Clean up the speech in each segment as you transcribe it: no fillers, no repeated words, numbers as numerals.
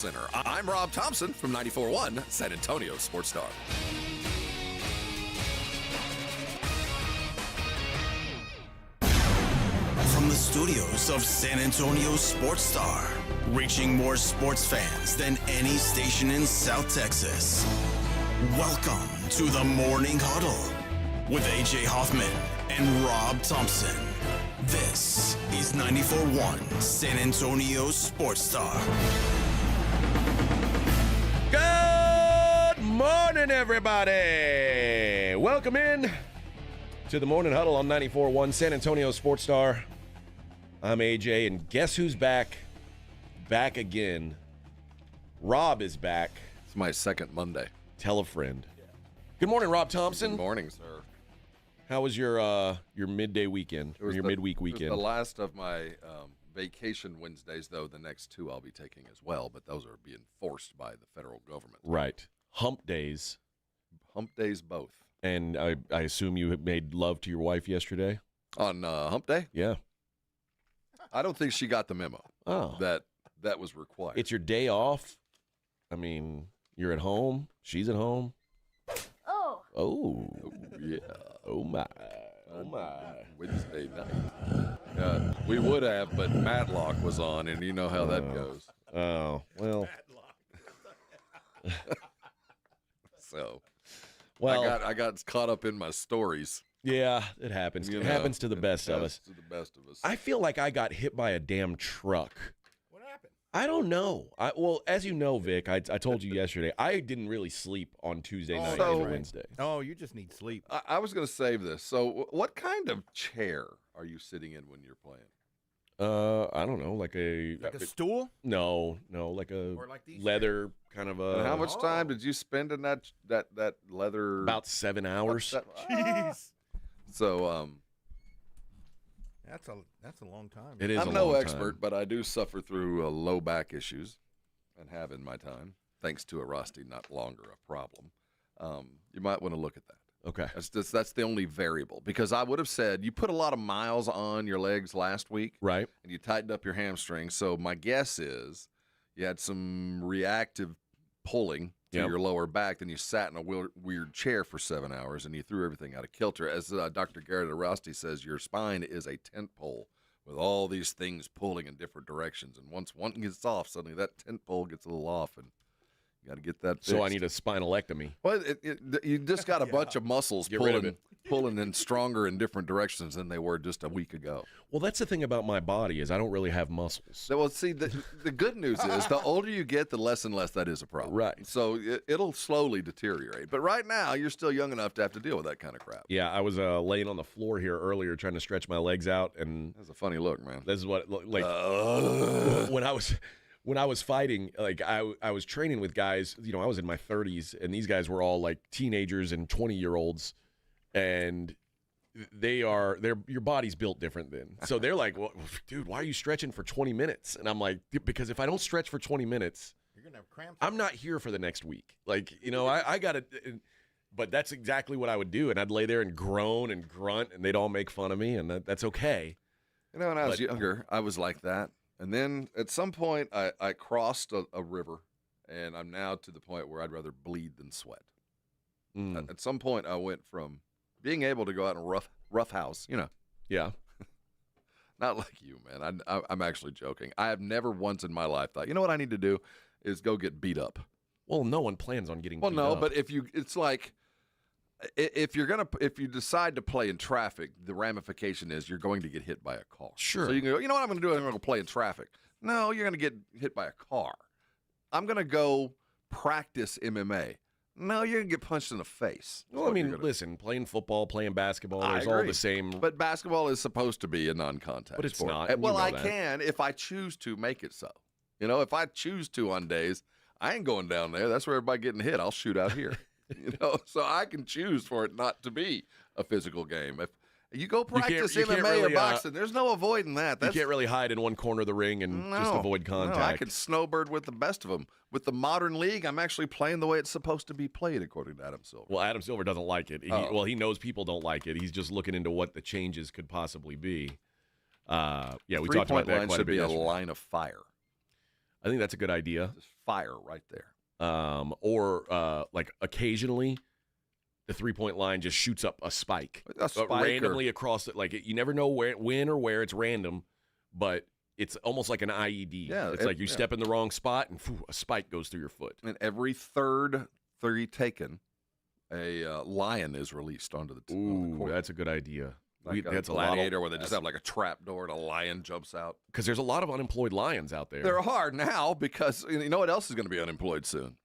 Center. I'm Rob Thompson from 94.1 San Antonio Sports Star. From the studios of San Antonio Sports Star, reaching more sports fans than any station in South Texas. Welcome to the Morning Huddle with AJ Hoffman and Rob Thompson. This is 94.1 San Antonio Sports Star. Good morning, everybody. Welcome in to the Morning Huddle on 94.1 San Antonio Sports Star. I'm AJ, and guess who's back? Back again. Rob is back. It's my second Monday. Tell a friend. Good morning, Rob Thompson. Good morning, sir. How was your midday weekend, or your midweek weekend? It was the last of my vacation Wednesdays, though. The next two I'll be taking as well, but those are being forced by the federal government. Right. Hump days. Hump days both. And I assume you made love to your wife yesterday? On hump day? Yeah. I don't think she got the memo. Oh. That was required. It's your day off. I mean, you're at home. She's at home. Oh, yeah. Oh, my. Oh, my. Wednesday night. We would have, but Matlock was on, and you know how that goes. Oh, well. So, well, I got caught up in my stories. Yeah, it happens. It happens to the best of us. To the best of us. I feel like I got hit by a damn truck. What happened? I don't know. Well, as you know, Vic, I told you yesterday, I didn't really sleep on Tuesday night and Wednesday. Oh, you just need sleep. I was going to save this. So, what kind of chair are you sitting in when you're playing? I don't know, like a stool? No, like a Or like these leather kind of a. And how much time did you spend in that leather? About 7 hours. Jeez. So, That's a long time. It is. I'm a no long expert, time. but I do suffer through low back issues, and have in my time, thanks to a Rusty, not longer a problem. You might want to look at that. Okay. That's the only variable, because I would have said you put a lot of miles on your legs last week, Right. and you tightened up your hamstring. So my guess is you had some reactive pulling to Yep. your lower back. Then you sat in a weird chair for 7 hours, and you threw everything out of kilter. As Dr. Garrett Arasti says, your spine is a tent pole with all these things pulling in different directions. And once one gets off, suddenly that tent pole gets a little off, and you got to get that fixed. So I need a spinalectomy. Well, you just got a bunch of muscles Get rid of pulling in stronger in different directions than they were just a week ago. Well, that's the thing about my body is I don't really have muscles. So, well, see, the good news is the older you get, the less and less that is a problem. Right. So it'll slowly deteriorate. But right now, you're still young enough to have to deal with that kind of crap. Yeah, I was laying on the floor here earlier trying to stretch my legs out, and That's a funny look, man. this is what when I was fighting, like I was training with guys, I was in my 30s, and these guys were all like teenagers and 20-year-olds, and your body's built different then. So they're like, well, dude, why are you stretching for 20 minutes? And I'm like, because if I don't stretch for 20 minutes, You're going to have cramps. I'm not here for the next week. Like, I got to, but that's exactly what I would do. And I'd lay there and groan and grunt, and they'd all make fun of me, and that's okay. When I was younger, I was like that. And then at some point, I crossed a river, and I'm now to the point where I'd rather bleed than sweat. Mm. At some point, I went from being able to go out and rough house, Yeah. not like you, man. I'm actually joking. I have never once in my life thought, you know what I need to do is go get beat up. Well, no one plans on getting beat up. But it's like if you decide to play in traffic, the ramification is you're going to get hit by a car. Sure. So you can go, you know what I'm going to do? I'm going to play in traffic. No, you're going to get hit by a car. I'm going to go practice MMA. No, you're going to get punched in the face. Well, I mean, listen, playing football, playing basketball I is all agree. the same. But basketball is supposed to be a non-contact But it's sport. not, and Well, you know I that. can if I choose to make it so. If I choose to on days, I ain't going down there. That's where everybody getting hit. I'll shoot out here. So I can choose for it not to be a physical game. If you go practice you can't MMA really, or boxing, there's no avoiding that. You can't really hide in one corner of the ring and just avoid contact. No, I can snowbird with the best of them. With the modern league, I'm actually playing the way it's supposed to be played, according to Adam Silver. Well, Adam Silver doesn't like it. He knows people don't like it. He's just looking into what the changes could possibly be. We talked about that line quite should a bit be a yesterday. line of fire. I think that's a good idea. Just fire right there. Or like occasionally, the 3-point line just shoots up a spike, randomly across it. Like you never know when or where. It's random, but it's almost like an IED. Yeah, it's like you step in the wrong spot and a spike goes through your foot. And every third 3 taken, a lion is released onto the court. That's a good idea. Like That's a gladiator where they just have like a trap door and a lion jumps out. Because there's a lot of unemployed lions out there. There are now because you know what else is going to be unemployed soon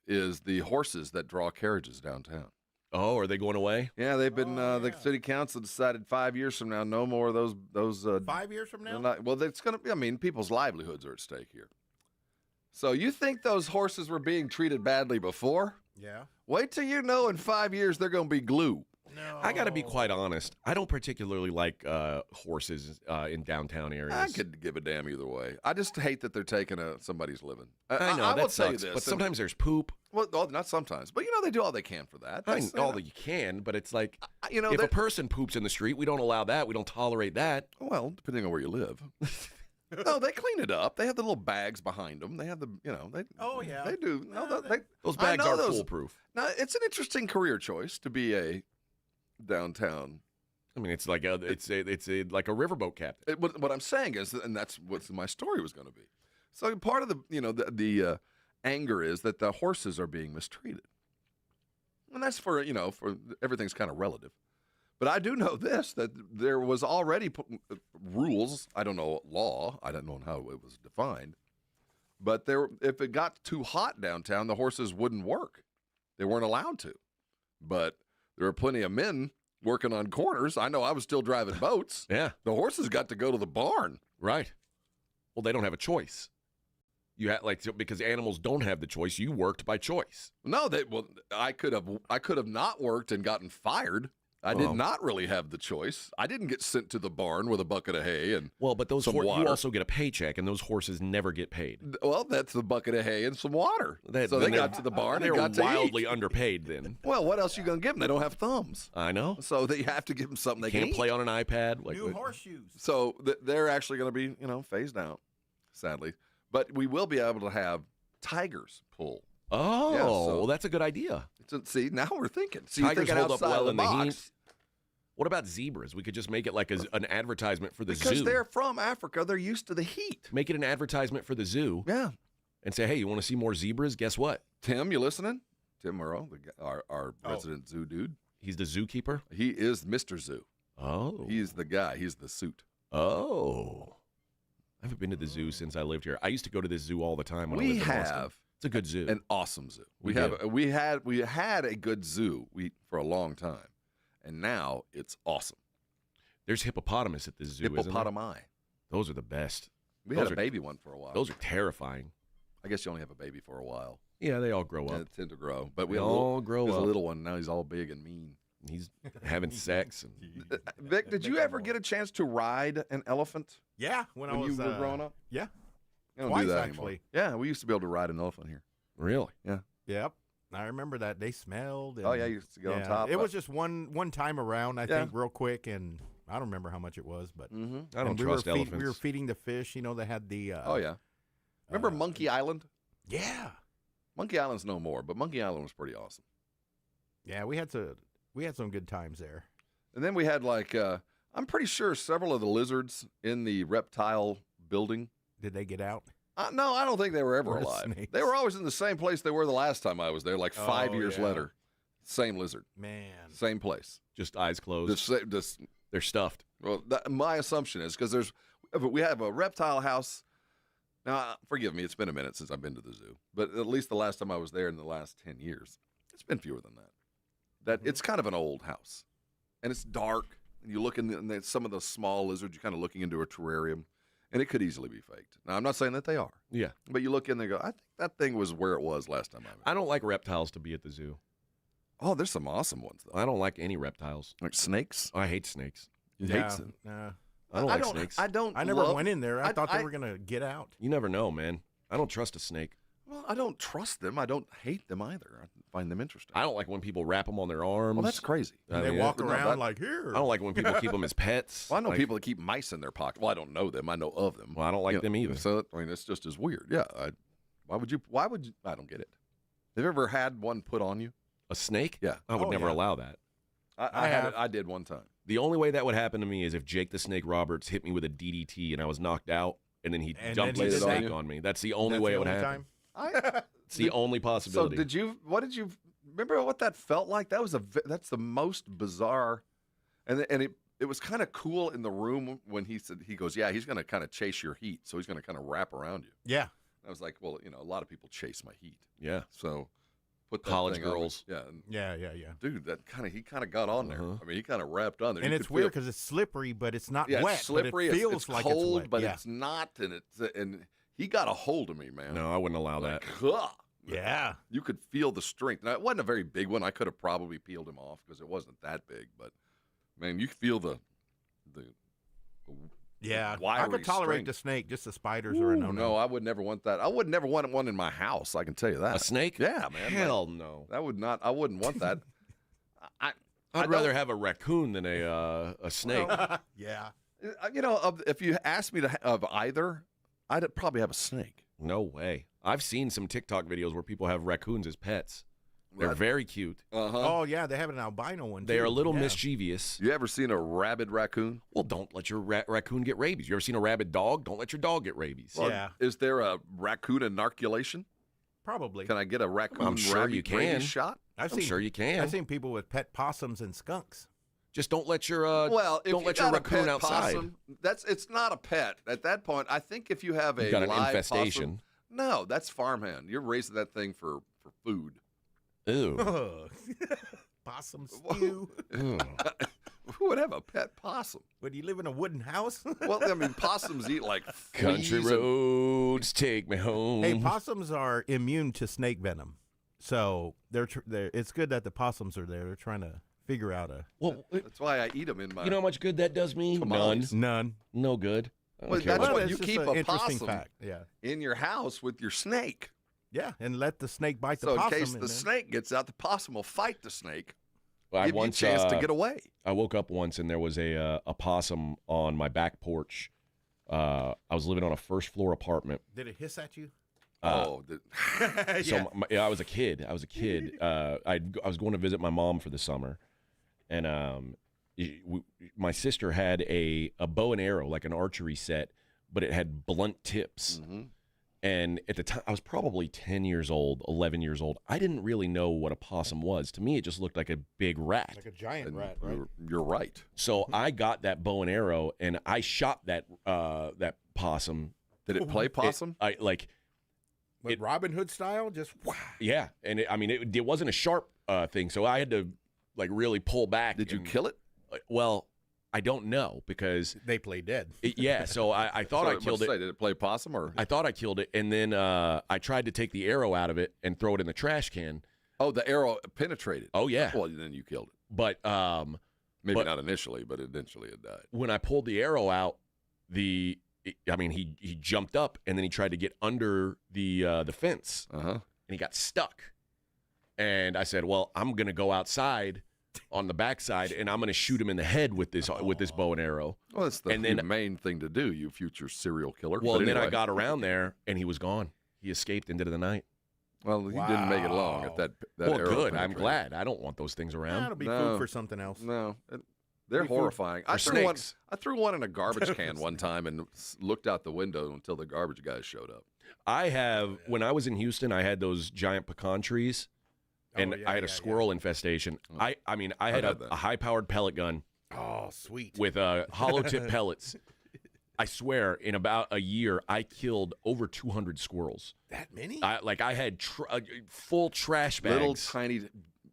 is the horses that draw carriages downtown. Oh, are they going away? Yeah, they've been. The city council decided 5 years from now, no more of those. 5 years from now? Well, it's going to be. I mean, people's livelihoods are at stake here. So you think those horses were being treated badly before? Yeah. Wait till you know in 5 years they're going to be glue. No. I got to be quite honest. I don't particularly like horses in downtown areas. I could give a damn either way. I just hate that they're taking somebody's living. I know, I will that tell you sucks. this, But sometimes there's poop. Well, not sometimes, but they do all they can for that. I mean, all that you can, but it's like, if a person poops in the street, we don't allow that. We don't tolerate that. Well, depending on where you live. No, they clean it up. They have the little bags behind them. They have the, they. Oh, yeah. They do. No, Those bags I know are those. foolproof. Now, it's an interesting career choice to be a downtown. I mean, it's like a riverboat captain. What I'm saying is, and that's what my story was going to be. So part of the anger is that the horses are being mistreated, and that's for everything's kind of relative. But I do know this, that there was already rules. I don't know law. I don't know how it was defined. But if it got too hot downtown, the horses wouldn't work. They weren't allowed to. But there were plenty of men working on corners. I know I was still driving boats. Yeah. The horses got to go to the barn. Right. Well, they don't have a choice. You had because animals don't have the choice. You worked by choice. No, I could have not worked and gotten fired. I did not really have the choice. I didn't get sent to the barn with a bucket of hay and but those some you water. also get a paycheck, and those horses never get paid. Well, that's the bucket of hay and some water. So they got to the barn. They're and got wildly to eat. underpaid then. Well, what else are you going to give them? They don't have thumbs. I know. So they have to give them something they Can't can play eat. on an iPad. New horseshoes. So they're actually going to be, phased out, sadly. But we will be able to have tigers pull. Oh, Yeah, so- well, that's a good idea. See, now we're thinking. See, Tigers you're thinking hold up outside well of in the the box. heat. What about zebras? We could just make it like an advertisement for the Because zoo. they're from Africa. They're used to the heat. Make it an advertisement for the zoo. Yeah. And say, hey, you want to see more zebras? Guess what? Tim, you listening? Tim Murrow, our resident zoo dude. He's the zookeeper? He is Mr. Zoo. Oh. He's the guy. He's the suit. Oh. I haven't been to the zoo since I lived here. I used to go to this zoo all the time when I We lived in Boston. have It's a good zoo. an awesome zoo. We had a good zoo for a long time, and now it's awesome. There's hippopotamus at this zoo, isn't there? Hippopotami. Those are the best. We Those had a are- baby one for a while. Those are terrifying. I guess you only have a baby for a while. Yeah, they all grow They up. tend to grow. But we They had a little, all grow there's up. a little one now. He's all big and mean. He's having sex. And Vic, did you ever get a chance to ride an elephant Yeah, when I when was you were growing up? Yeah. I don't Twice, do that actually. anymore. Yeah, we used to be able to ride an elephant here. really? Yep. I remember that they smelled. And, Oh yeah, you used to get on top. It was just one time around, I Yeah. think, real quick, and I don't remember how much it was, but Mm-hmm. I don't and trust we elephants. were feeding the fish. They had the. Oh yeah. Remember uh, Monkey Island? Yeah. Monkey Island's no more, but Monkey Island was pretty awesome. Yeah, we had some good times there. And then we had I'm pretty sure several of the lizards in the reptile building. Did they get out? No, I don't think they were ever Or the alive. snakes. They were always in the same place they were the last time I was there, like 5 Oh, years yeah. later. Same lizard, Man. same place. Just eyes closed. They're stuffed. Well, my assumption is because we have a reptile house. Now, forgive me, it's been a minute since I've been to the zoo, but at least the last time I was there in the last 10 years, it's been fewer than that. It's kind of an old house, and it's dark. And you look in some of the small lizards, you're kind of looking into a terrarium, and it could easily be faked. Now, I'm not saying that they are, Yeah. but you look in there and go, I think that thing was where it was last time I was. I don't like reptiles to be at the zoo. Oh, there's some awesome ones though, I don't like any reptiles. like snakes. I hate snakes. You Yeah. hate them. I don't like snakes. I don't. I never love- went in there. I thought I- they were gonna get out. You never know, man. I don't trust a snake. Well, I don't trust them. I don't hate them either. I find them interesting. I don't like when people wrap them on their arms. Well, that's crazy. And they walk around like, here. I don't like when people keep them as pets. Well, I know people that keep mice in their pocket. Well, I don't know them. I know of them. Well, I don't like them either. So, I mean, it's just as weird. Yeah. Why would you? I don't get it. Have you ever had one put on you? A snake? Yeah. I would never allow that. I had it. I did one time. The only way that would happen to me is if Jake the Snake Roberts hit me with a DDT and I was knocked out, and then he dumped his snake on me. That's the only way it would happen. It's the only possibility. So what did you remember what that felt like? That's the most bizarre, and it was kind of cool in the room when he goes, yeah, he's going to kind of chase your heat, so he's going to kind of wrap around you. Yeah. I was like, well, a lot of people chase my heat. Yeah. So put that college thing girls. On. Yeah. Dude, he kind of got on there. I mean, he kind of wrapped on there. And it's weird because it's slippery, but it's not wet. It's slippery. But it feels it's like cold, it's wet. but it's not. And he got a hold of me, man. No, I wouldn't allow that. Yeah. You could feel the strength. Now, it wasn't a very big one. I could have probably peeled him off because it wasn't that big. But, man, you feel the yeah. I wiry could tolerate strength. the snake. Just the spiders are a no-no. No, I would never want that. I would never want one in my house. I can tell you that. A snake? Yeah, man. Hell no. I wouldn't want that. I'd rather have a raccoon than a snake. Yeah. If you asked me to have either, I'd probably have a snake. No way. I've seen some TikTok videos where people have raccoons as pets. They're very cute. Oh, yeah, they have an albino one, too. They are a little mischievous. You ever seen a rabid raccoon? Well, don't let your raccoon get rabies. You ever seen a rabid dog? Don't let your dog get rabies. Well, yeah. Is there a raccoon inoculation? Probably. Can I get a raccoon I'm sure you can. rabies shot? I'm sure you can. I've seen people with pet possums and skunks. Just don't let your don't let your raccoon pet outside. Possum, it's not a pet at that point. I think if you have You've got an live infestation. Possum, no, that's farmhand. You're raising that thing for food. Ew. Possum stew. Who would have a pet possum? Would you live in a wooden house? Well, I mean, possums eat like Country fleas and- roads take me home. Hey, possums are immune to snake venom, so they're it's good that the possums are there. They're trying to figure out Well, That's why I eat them in my. you know how much good that does me? Tamales. none. No good. I don't Well, care that's what- what it's you just keep an a interesting possum fact. Yeah, in your house with your snake. yeah, and let the snake bite the So in possum. case and the then- snake gets out, the possum will fight the snake. I Give you a once, chance to get away. I woke up once and there was a possum on my back porch. I was living on a first floor apartment. Did it hiss at you? Oh, So I was a kid. I was going to visit my mom for the summer, and my sister had a bow and arrow, like an archery set, but it had blunt tips. Mm-hmm. And at the time, I was probably 10 years old, 11 years old. I didn't really know what a possum was. To me, it just looked like a big rat. Like a giant And rat, right? You're right. So I got that bow and arrow, and I shot that possum. Did it play possum? With Robin Hood style, just wow. Yeah, and it wasn't a sharp thing, so I had to really pull back. Did you kill it? Well, I don't know because They play dead. So I thought I killed it. Did it play possum or? I thought I killed it, and then I tried to take the arrow out of it and throw it in the trash can. Oh, the arrow penetrated. Oh yeah. Well, then you killed it. But Maybe not initially, but eventually it died. when I pulled the arrow out, he jumped up and then he tried to get under the fence, and he got stuck. And I said, "Well, I'm gonna go outside on the backside, and I'm gonna shoot him in the head with this bow and arrow." Well, that's the humane thing to do, you future serial killer. Well, But and then I anyway. got around there, and he was gone. He escaped into the night. Well, he didn't make it long at that Well, arrow good. I'm penetrated. glad. I don't want those things around. That'll be No. food for something else. No, they're Be food horrifying. I for threw one in a garbage can one time and looked out the window until the garbage guys showed up. When I was in Houston, I had those giant pecan trees, and I had a squirrel infestation. I had had that. a high-powered pellet gun Oh, sweet. with hollow tip pellets. I swear, in about a year, I killed over 200 squirrels. That many? I had full trash bags. Little tiny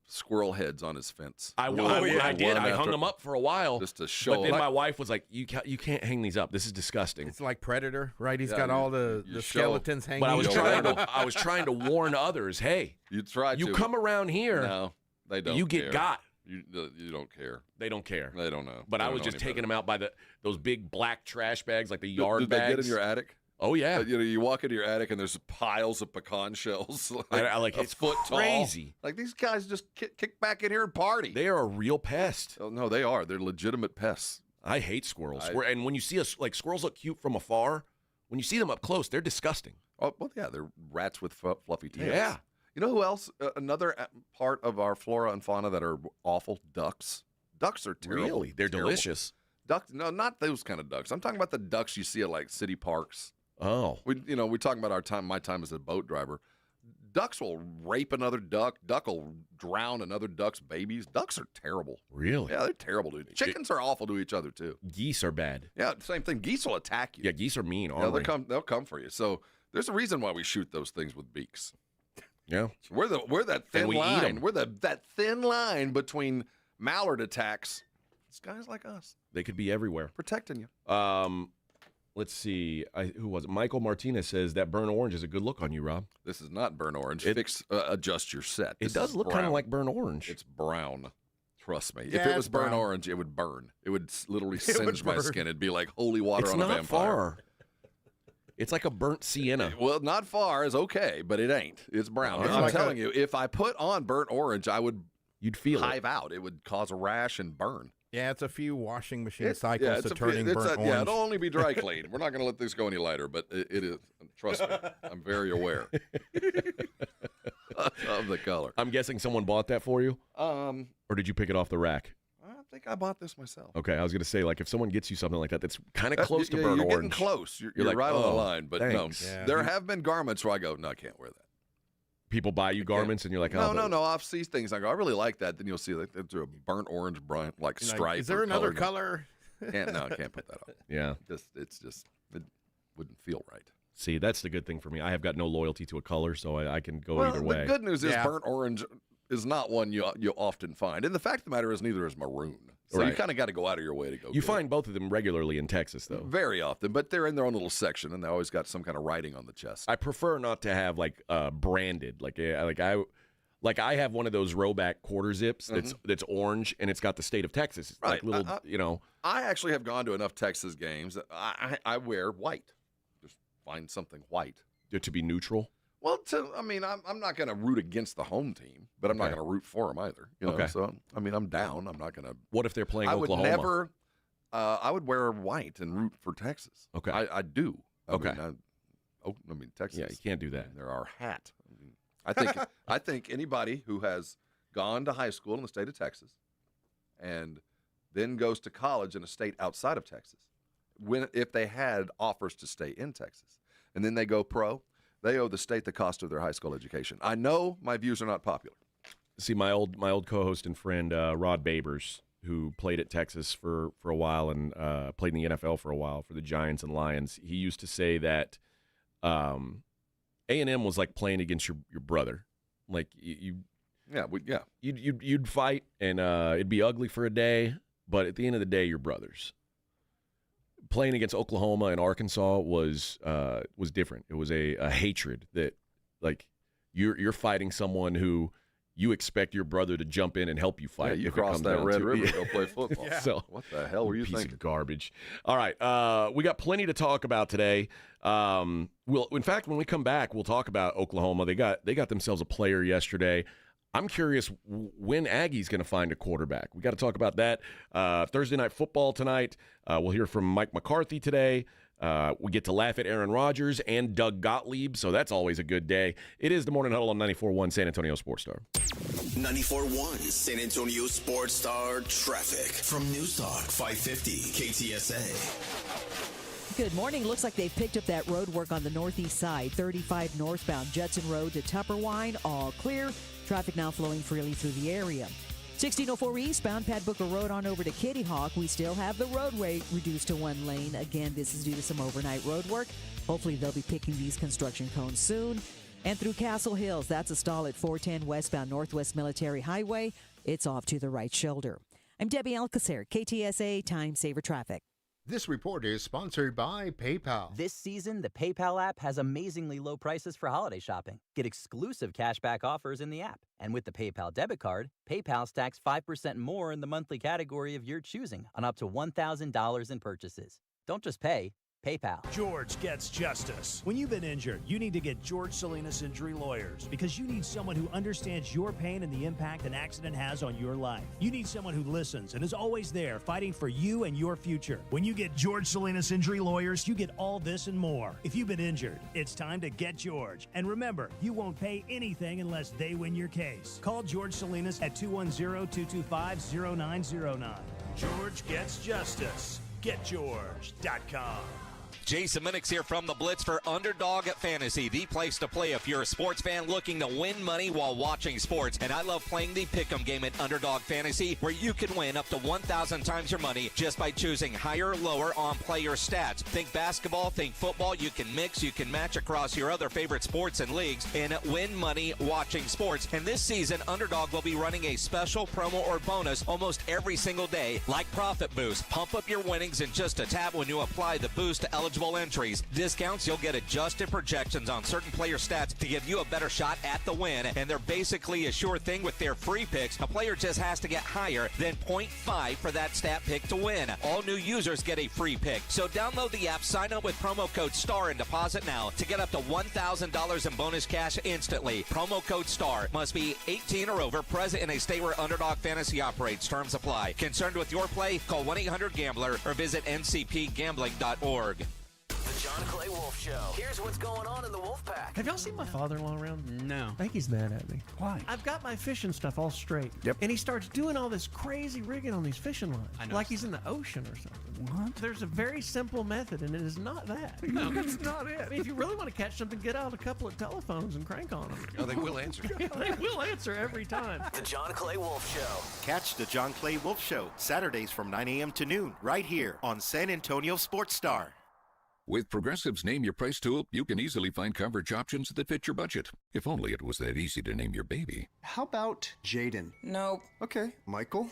squirrel heads on his fence. I did. One I hung after- them up for a while. just to show But then them. my wife was like, "You can't hang these up. This is disgusting." It's like Predator, right? He's Yeah, got all you the show- skeletons hanging. But I was Yo, trying to warn others. Hey, You tried you to. come around here, No, they don't. you get care. got. You don't care. They don't care. They don't know. But They I don't was know just any taking better. them out by those big black trash bags, like the yard Did bags. they get in your attic? Oh, yeah. You walk into your attic and there's piles of pecan shells. Like it's foot crazy. Tall. Like these guys just kick back in here and party. They are a real pest. Oh, no, they are. They're legitimate pests. I hate squirrels. And when you see squirrels look cute from afar. When you see them up close, they're disgusting. Oh, well, yeah, they're rats with fluffy tails. Yeah. You know who else? Another part of our flora and fauna that are awful? Ducks. Ducks are terrible. Really? They're delicious. Ducks? No, not those kind of ducks. I'm talking about the ducks you see at like city parks. Oh. We're talking about my time as a boat driver. Ducks will rape another duck. Duck will drown another duck's babies. Ducks are terrible. Really? Yeah, they're terrible, dude. Chickens are awful to each other, too. Geese are bad. Yeah, same thing. Geese will attack you. Yeah, geese are mean, Yeah, they'll come for you. So there's a reason why we shoot those things with beaks. Yeah. We're that thin we eat line. 'em. We're that thin line between mallard attacks. It's guys like us. They could be everywhere. Protecting you. Let's see. Who was it? Michael Martinez says that burnt orange is a good look on you, Rob. This is not burnt orange. Adjust your set. It does look kind of like burnt orange. It's brown. Trust me. Yeah, if it was it's burnt brown. orange, it would burn. It would literally It singe would my burn. skin. It'd be like holy water It's on a not vampire. far. It's like a burnt sienna. Well, not far is okay, but it ain't. It's brown. It's I'm like telling you, if I put on burnt orange, I would You'd feel it. hive out. It would cause a rash and burn. Yeah, it's a few washing machine It's cycles to turning burnt orange. Yeah, it'll only be dry clean. We're not going to let this go any lighter, but it is. Trust me, I'm very aware of the color. I'm guessing someone bought that for you, Or or did you pick it off the rack? I think I bought this myself. Okay, I was going to say, like, if someone gets you something like that, that's kind of close to burnt you're orange. Getting close. You're like, right on the "Oh, line, but thanks." no. Yeah. There have been garments where I go, no, I can't wear that. People buy you garments, and you're like, oh, No. I'll see things. I go, I really like that. Then you'll see like there's a burnt orange, like You're like, stripe. is there or another color? color? I can't put that on. Yeah. It wouldn't feel right. See, that's the good thing for me. I have got no loyalty to a color, so I can go Well, either way. the good news is Yeah. burnt orange is not one you often find. And the fact of the matter is neither is maroon. So you Right. kind of got to go out of your way to go You get find both of them regularly in Texas, it. though. Very often, but they're in their own little section, and they always got some kind of writing on the chest. I prefer not to have like branded, I have one of those Roback quarter zips that's orange, and it's got the state of Texas. It's like Right. little, I actually have gone to enough Texas games that I wear white. Just find something white. to be neutral. Well, I'm not going to root against the home team, but I'm not Okay. going to root for them either. You know? Okay. So, I'm down. I'm not going to. What if they're playing I would Oklahoma? never. I would wear white and root for Texas. Okay. I do. Okay. Texas. Yeah, you can't do that. They're our hat. I think anybody who has gone to high school in the state of Texas and then goes to college in a state outside of Texas, if they had offers to stay in Texas and then they go pro, they owe the state the cost of their high school education. I know my views are not popular. See, my old co-host and friend Rod Babers, who played at Texas for a while and played in the NFL for a while for the Giants and Lions, he used to say that A&M was like playing against your brother. Like you'd fight and it'd be ugly for a day, but at the end of the day, you're brothers. Playing against Oklahoma and Arkansas was different. It was a hatred that, like, you're fighting someone who you expect your brother to jump in and help you fight. Yeah, you if it cross comes that down Red to it. River, go play football. Yeah. So what the hell were you piece thinking? of garbage. All right, we got plenty to talk about today. In fact, when we come back, we'll talk about Oklahoma. They got themselves a player yesterday. I'm curious when Aggie's going to find a quarterback. We got to talk about that. Thursday Night Football tonight. We'll hear from Mike McCarthy today. We get to laugh at Aaron Rodgers and Doug Gottlieb, so that's always a good day. It is the Morning Huddle on 94.1 San Antonio Sports Star. 94.1 San Antonio Sports Star traffic from News Talk 550 KTSA. Good morning. Looks like they've picked up that road work on the northeast side. 35 northbound Judson Road to Tupperwine, all clear. Traffic now flowing freely through the area. 1604 eastbound Pat Booker Road on over to Kitty Hawk. We still have the roadway reduced to one lane. Again, this is due to some overnight road work. Hopefully they'll be picking these construction cones soon. And through Castle Hills, that's a stall at 410 westbound Northwest Military Highway. It's off to the right shoulder. I'm Debbie Alcacer, KTSA Time Saver Traffic. This report is sponsored by PayPal. This season, the PayPal app has amazingly low prices for holiday shopping. Get exclusive cashback offers in the app. And with the PayPal debit card, PayPal stacks 5% more in the monthly category of your choosing on up to $1,000 in purchases. Don't just pay. PayPal. George gets justice. When you've been injured, you need to get George Salinas Injury Lawyers because you need someone who understands your pain and the impact an accident has on your life. You need someone who listens and is always there fighting for you and your future. When you get George Salinas Injury Lawyers, you get all this and more. If you've been injured, it's time to get George. And remember, you won't pay anything unless they win your case. Call George Salinas at 210-225-0909. George gets justice. GetGeorge.com. Jason Minix here from the Blitz for Underdog Fantasy, the place to play if you're a sports fan looking to win money while watching sports. And I love playing the Pick'em game at Underdog Fantasy, where you can win up to 1,000 times your money just by choosing higher or lower on player stats. Think basketball, think football. You can mix, you can match across your other favorite sports and leagues and win money watching sports. And this season, Underdog will be running a special promo or bonus almost every single day, like Profit Boost. Pump up your winnings in just a tap when you apply the boost to eligible entries. Discounts, you'll get adjusted projections on certain player stats to give you a better shot at the win, and they're basically a sure thing with their free picks. A player just has to get higher than 0.5 for that stat pick to win. All new users get a free pick. So download the app, sign up with promo code STAR and deposit now to get up to $1,000 in bonus cash instantly. Promo code STAR. Must be 18 or over, present in a state where Underdog Fantasy operates. Terms apply. Concerned with your play? Call 1-800-GAMBLER or visit ncpgambling.org. The John Clay Wolf Show. Here's what's going on in the Wolf Pack. Have y'all seen my father-in-law around? No. I think he's mad at me. Why? I've got my fishing stuff all straight. Yep. And he starts doing all this crazy rigging on these fishing lines. Like he's in the ocean or something. What? The's a very simple method, and it is not that. No, that's not it. I mean, if you really want to catch something, get out a couple of telephones and crank on them. Oh, they will answer. They will answer every time. The John Clay Wolf Show. Catch the John Clay Wolf Show Saturdays from 9 a.m. to noon right here on San Antonio Sports Star. With Progressive's Name Your Price tool, you can easily find coverage options that fit your budget. If only it was that easy to name your baby. How about Jaden? Nope. Okay. Michael?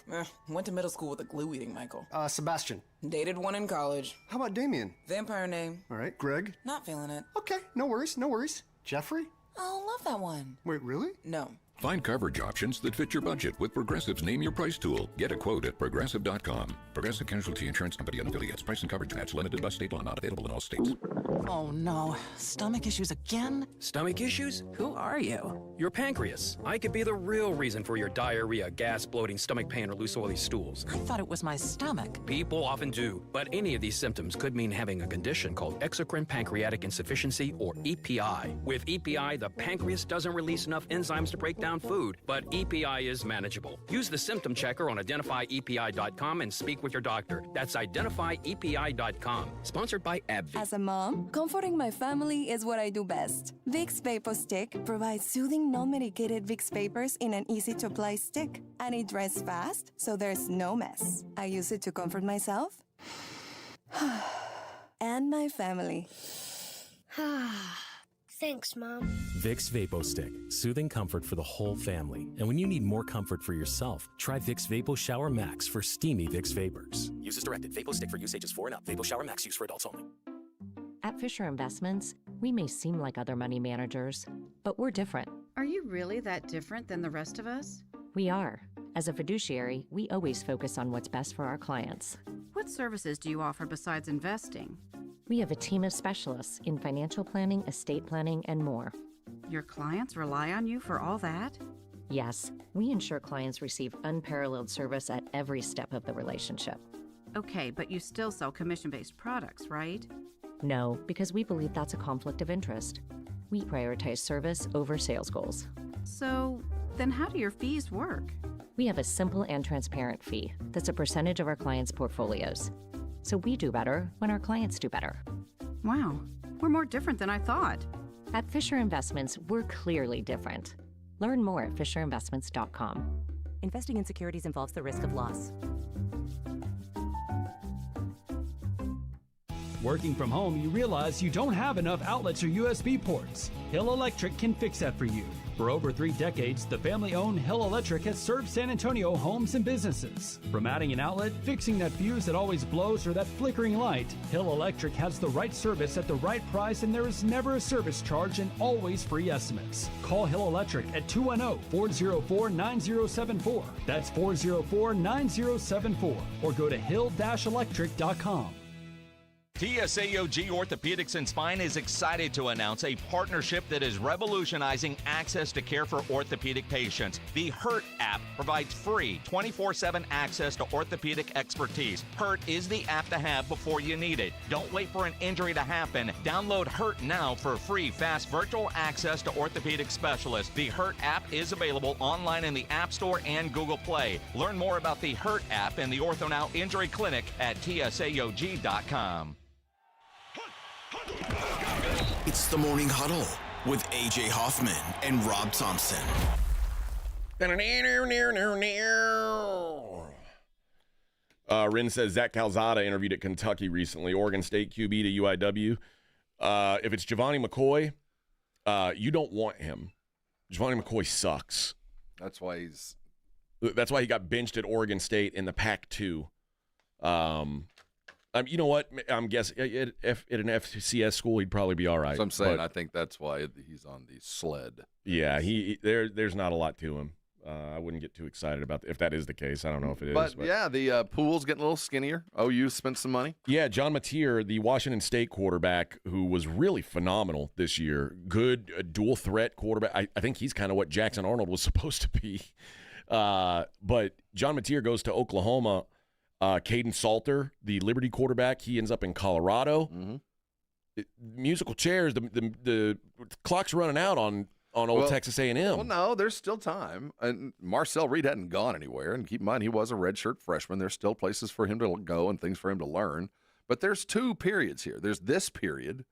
Went to middle school with a glue-eating Michael. Sebastian? Dated one in college. How about Damien? Vampire name. All right. Greg? Not feeling it. Okay. No worries. No worries. Jeffrey? Oh, love that one. Wait, really? No. Find coverage options that fit your budget with Progressive's Name Your Price tool. Get a quote at Progressive.com. Progressive Casualty Insurance Company and affiliates. Price and coverage match limited by state law. Not available in all states. Oh no. Stomach issues again? Stomach issues? Who are you? Your pancreas. I could be the real reason for your diarrhea, gas, bloating, stomach pain, or loose oily stools. I thought it was my stomach. People often do, but any of these symptoms could mean having a condition called exocrine pancreatic insufficiency, or EPI. With EPI, the pancreas doesn't release enough enzymes to break down food, but EPI is manageable. Use the symptom checker on identifyepi.com and speak with your doctor. That's identifyepi.com. Sponsored by AbbVie. As a mom, comforting my family is what I do best. Vicks Vapor Stick provides soothing, non-medicated Vicks vapors in an easy-to-apply stick, and it dries fast, so there's no mess. I use it to comfort myself and my family. Thanks, Mom. Vicks VapoStick, soothing comfort for the whole family. And when you need more comfort for yourself, try Vicks Vapo Shower Max for steamy Vicks vapors. Use as directed. VapoStick for use ages 4 and up. Vapo Shower Max use for adults only. At Fisher Investments, we may seem like other money managers, but we're different. Are you really that different than the rest of us? We are. As a fiduciary, we always focus on what's best for our clients. What services do you offer besides investing? We have a team of specialists in financial planning, estate planning, and more. Your clients rely on you for all that? Yes, we ensure clients receive unparalleled service at every step of the relationship. Okay, but you still sell commission-based products, right? No, because we believe that's a conflict of interest. We prioritize service over sales goals. So, then how do your fees work? We have a simple and transparent fee that's a percentage of our clients' portfolios. So we do better when our clients do better. Wow, we're more different than I thought. At Fisher Investments, we're clearly different. Learn more at fisherinvestments.com. Investing in securities involves the risk of loss. Working from home, you realize you don't have enough outlets or USB ports. Hill Electric can fix that for you. For over 3 decades, the family-owned Hill Electric has served San Antonio homes and businesses. From adding an outlet, fixing that fuse that always blows, or that flickering light, Hill Electric has the right service at the right price, and there is never a service charge and always free estimates. Call Hill Electric at 210-404-9074. That's 404-9074. Or go to hill-electric.com. TSAOG Orthopedics and Spine is excited to announce a partnership that is revolutionizing access to care for orthopedic patients. The HURT app provides free 24/7 access to orthopedic expertise. HURT is the app to have before you need it. Don't wait for an injury to happen. Download HURT now for free, fast virtual access to orthopedic specialists. The HURT app is available online in the App Store and Google Play. Learn more about the HURT app and the OrthoNow Injury Clinic at TSAOG.com. It's the Morning Huddle with A.J. Hoffman and Rob Thompson. Rin says Zach Calzada interviewed at Kentucky recently, Oregon State QB to UIW. If it's Giovanni McCoy, you don't want him. Giovanni McCoy sucks. That's why he got benched at Oregon State in the Pac-2. You know what? I'm guessing at an FCS school, he'd probably be all right. So I'm saying, I think that's why he's on the sled. Yeah, there's not a lot to him. I wouldn't get too excited about if that is the case. I don't know if it is. But yeah, the pool's getting a little skinnier. OU spent some money. Yeah, John Mateer, the Washington State quarterback, who was really phenomenal this year. Good dual threat quarterback. I think he's kind of what Jackson Arnold was supposed to be. But John Mateer goes to Oklahoma. Caden Salter, the Liberty quarterback, he ends up in Colorado. Mm-hmm. Musical chairs, the clock's running out on old Texas A&M. Well, no, there's still time. And Marcel Reed hadn't gone anywhere. And keep in mind, he was a redshirt freshman. There's still places for him to go and things for him to learn. But there's two periods here. There's this period,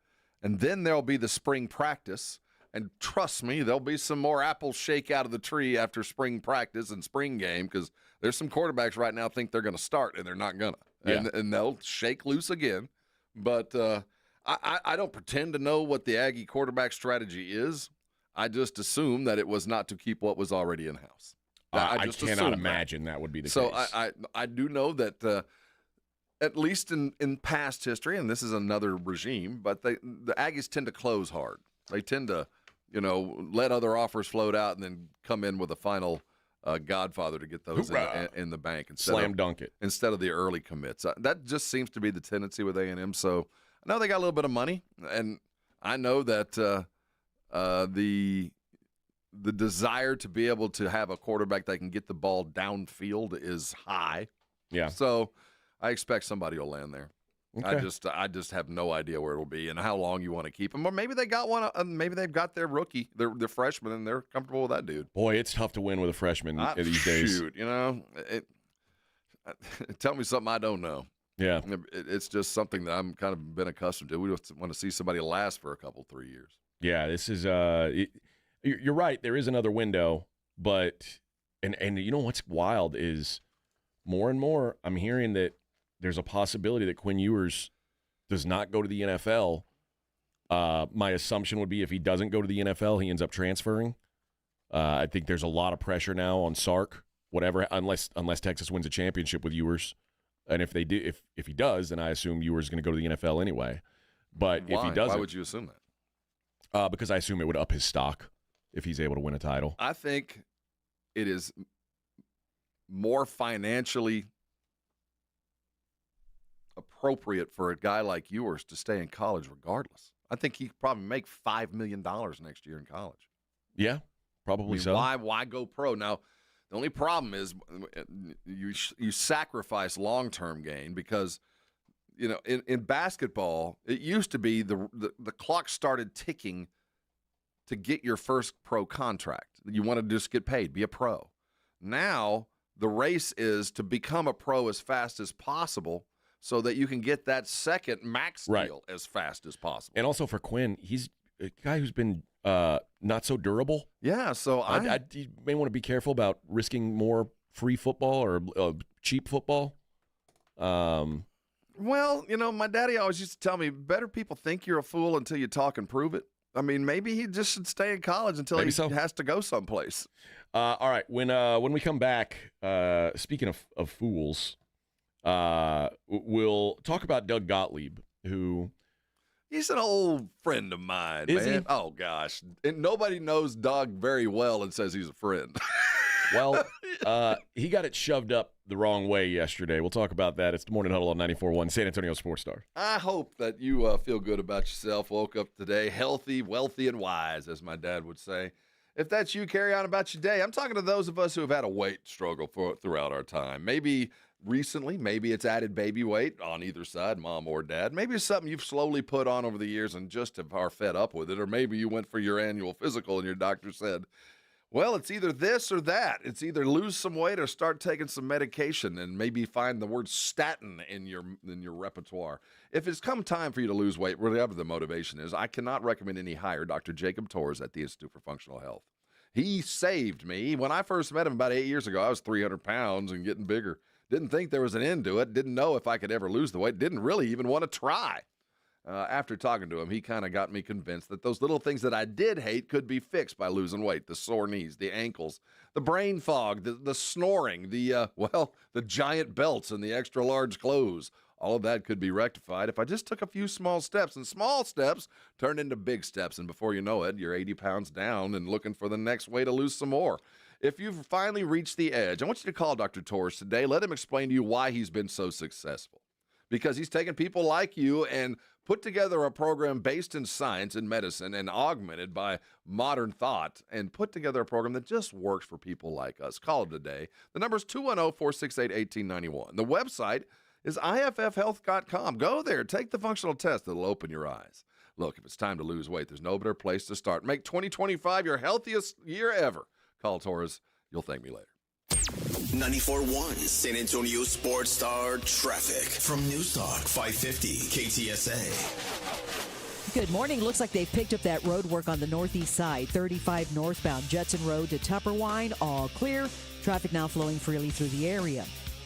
and then there'll be the spring practice. And trust me, there'll be some more apples shake out of the tree after spring practice and spring game, because there's some quarterbacks right now think they're going to start, and they're not going to. Yeah. And they'll shake loose again. But I don't pretend to know what the Aggie quarterback strategy is. I just assume that it was not to keep what was already in-house. I cannot imagine that would be the case. So I do know that at least in past history, and this is another regime, but the Aggies tend to close hard. They tend to let other offers float out and then come in with a final godfather to get those in the bank. Slam dunk it. Instead of the early commits. That just seems to be the tendency with A&M. So I know they got a little bit of money, and I know that the desire to be able to have a quarterback that can get the ball downfield is high. Yeah. So I expect somebody will land there. Okay. I just have no idea where it'll be and how long you want to keep them. Or maybe they got one. Maybe they've got their rookie, their freshman, and they're comfortable with that dude. Boy, it's tough to win with a freshman these days. Shoot, tell me something I don't know. Yeah, it's just something that I'm kind of been accustomed to. We just want to see somebody last for a couple, 3 years. Yeah, this is. You're right. There is another window, but and you know what's wild is more and more I'm hearing that there's a possibility that Quinn Ewers does not go to the NFL. My assumption would be if he doesn't go to the NFL, he ends up transferring. I think there's a lot of pressure now on Sark, whatever, unless Texas wins a championship with Ewers. And if they do, if he does, then I assume Ewers is going to go to the NFL anyway. But if he doesn't, why would you assume that? Because I assume it would up his stock if he's able to win a title. I think it is more financially appropriate for a guy like Ewers to stay in college regardless. I think he could probably make $5 million next year in college. Yeah, probably so. Why go pro? Now, the only problem is you sacrifice long-term gain because, in basketball, it used to be the clock started ticking to get your first pro contract. You want to just get paid, be a pro. Now, the race is to become a pro as fast as possible so that you can get that second max deal as fast as possible. And also for Quinn, he's a guy who's been not so durable. Yeah, so you may want to be careful about risking more free football or cheap football. Well, my daddy always used to tell me, better people think you're a fool until you talk and prove it. I mean, maybe he just should stay in college until he has to go someplace. All right, when we come back, speaking of fools, we'll talk about Doug Gottlieb, who... He's an old friend of mine, Is man. he? Oh, gosh. And nobody knows Doug very well and says he's a friend. Well, he got it shoved up the wrong way yesterday. We'll talk about that. It's the Morning Huddle on 94.1 San Antonio Sports Star. I hope that you feel good about yourself. Woke up today healthy, wealthy, and wise, as my dad would say. If that's you, carry on about your day. I'm talking to those of us who have had a weight struggle throughout our time. Maybe recently, maybe it's added baby weight on either side, mom or dad. Maybe it's something you've slowly put on over the years and just are fed up with it. Or maybe you went for your annual physical and your doctor said, well, it's either this or that. It's either lose some weight or start taking some medication and maybe find the word statin in your repertoire. If it's come time for you to lose weight, whatever the motivation is, I cannot recommend any higher Dr. Jacob Torres at the Institute for Functional Health. He saved me. When I first met him about 8 years ago, I was 300 pounds and getting bigger. Didn't think there was an end to it. Didn't know if I could ever lose the weight. Didn't really even want to try. After talking to him, he kind of got me convinced that those little things that I did hate could be fixed by losing weight. The sore knees, the ankles, the brain fog, the snoring, the giant belts and the extra large clothes. All of that could be rectified if I just took a few small steps. And small steps turn into big steps. And before you know it, you're 80 pounds down and looking for the next way to lose some more. If you've finally reached the edge, I want you to call Dr. Torres today. Let him explain to you why he's been so successful. Because he's taken people like you and put together a program based in science and medicine and augmented by modern thought and put together a program that just works for people like us. Call him today. The number is 210-468-1891. The website is iffhealth.com. Go there. Take the functional test. It'll open your eyes. Look, if it's time to lose weight, there's no better place to start. Make 2025 your healthiest year ever. Call Torres. You'll thank me later. 94.1 San Antonio Sports Star traffic from News Talk 550 KTSA. Good morning. Looks like they've picked up that road work on the northeast side. 35 northbound Judson Road to Tupperwine, all clear. Traffic now flowing freely through the area.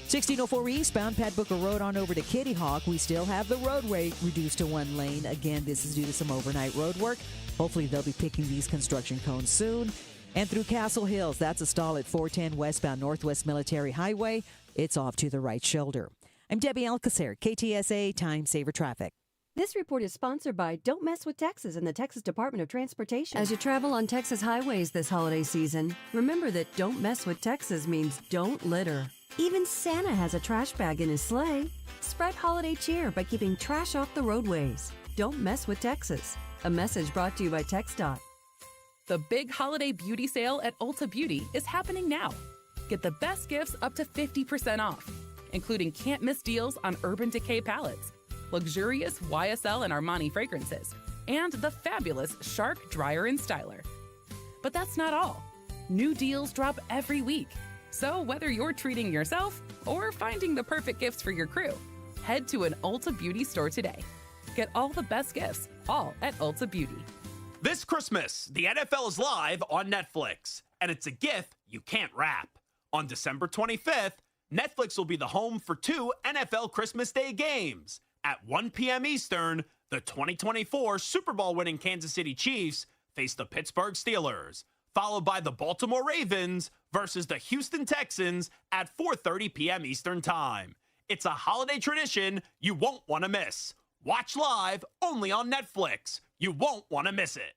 1604 eastbound Pat Booker Road on over to Kitty Hawk. We still have the roadway reduced to one lane. Again, this is due to some overnight road work. Hopefully they'll be picking these construction cones soon. And through Castle Hills, that's a stall at 410 westbound Northwest Military Highway. It's off to the right shoulder. I'm Debbie Alcacer, KTSA Time Saver Traffic. This report is sponsored by Don't Mess with Texas and the Texas Department of Transportation. As you travel on Texas highways this holiday season, remember that Don't Mess with Texas means don't litter. Even Santa has a trash bag in his sleigh. Spread holiday cheer by keeping trash off the roadways. Don't mess with Texas. A message brought to you by TxDOT. The big holiday beauty sale at Ulta Beauty is happening now. Get the best gifts up to 50% off, including can't-miss deals on Urban Decay palettes, luxurious YSL and Armani fragrances, and the fabulous Shark Dryer and Styler. But that's not all. New deals drop every week. So whether you're treating yourself or finding the perfect gifts for your crew, head to an Ulta Beauty store today. Get all the best gifts, all at Ulta Beauty. This Christmas, the NFL is live on Netflix, and it's a gift you can't wrap. On December 25th, Netflix will be the home for 2 NFL Christmas Day games. At 1 p.m. Eastern, the 2024 Super Bowl winning Kansas City Chiefs face the Pittsburgh Steelers, followed by the Baltimore Ravens versus the Houston Texans at 4:30 p.m. Eastern Time. It's a holiday tradition you won't want to miss. Watch live only on Netflix. You won't want to miss it.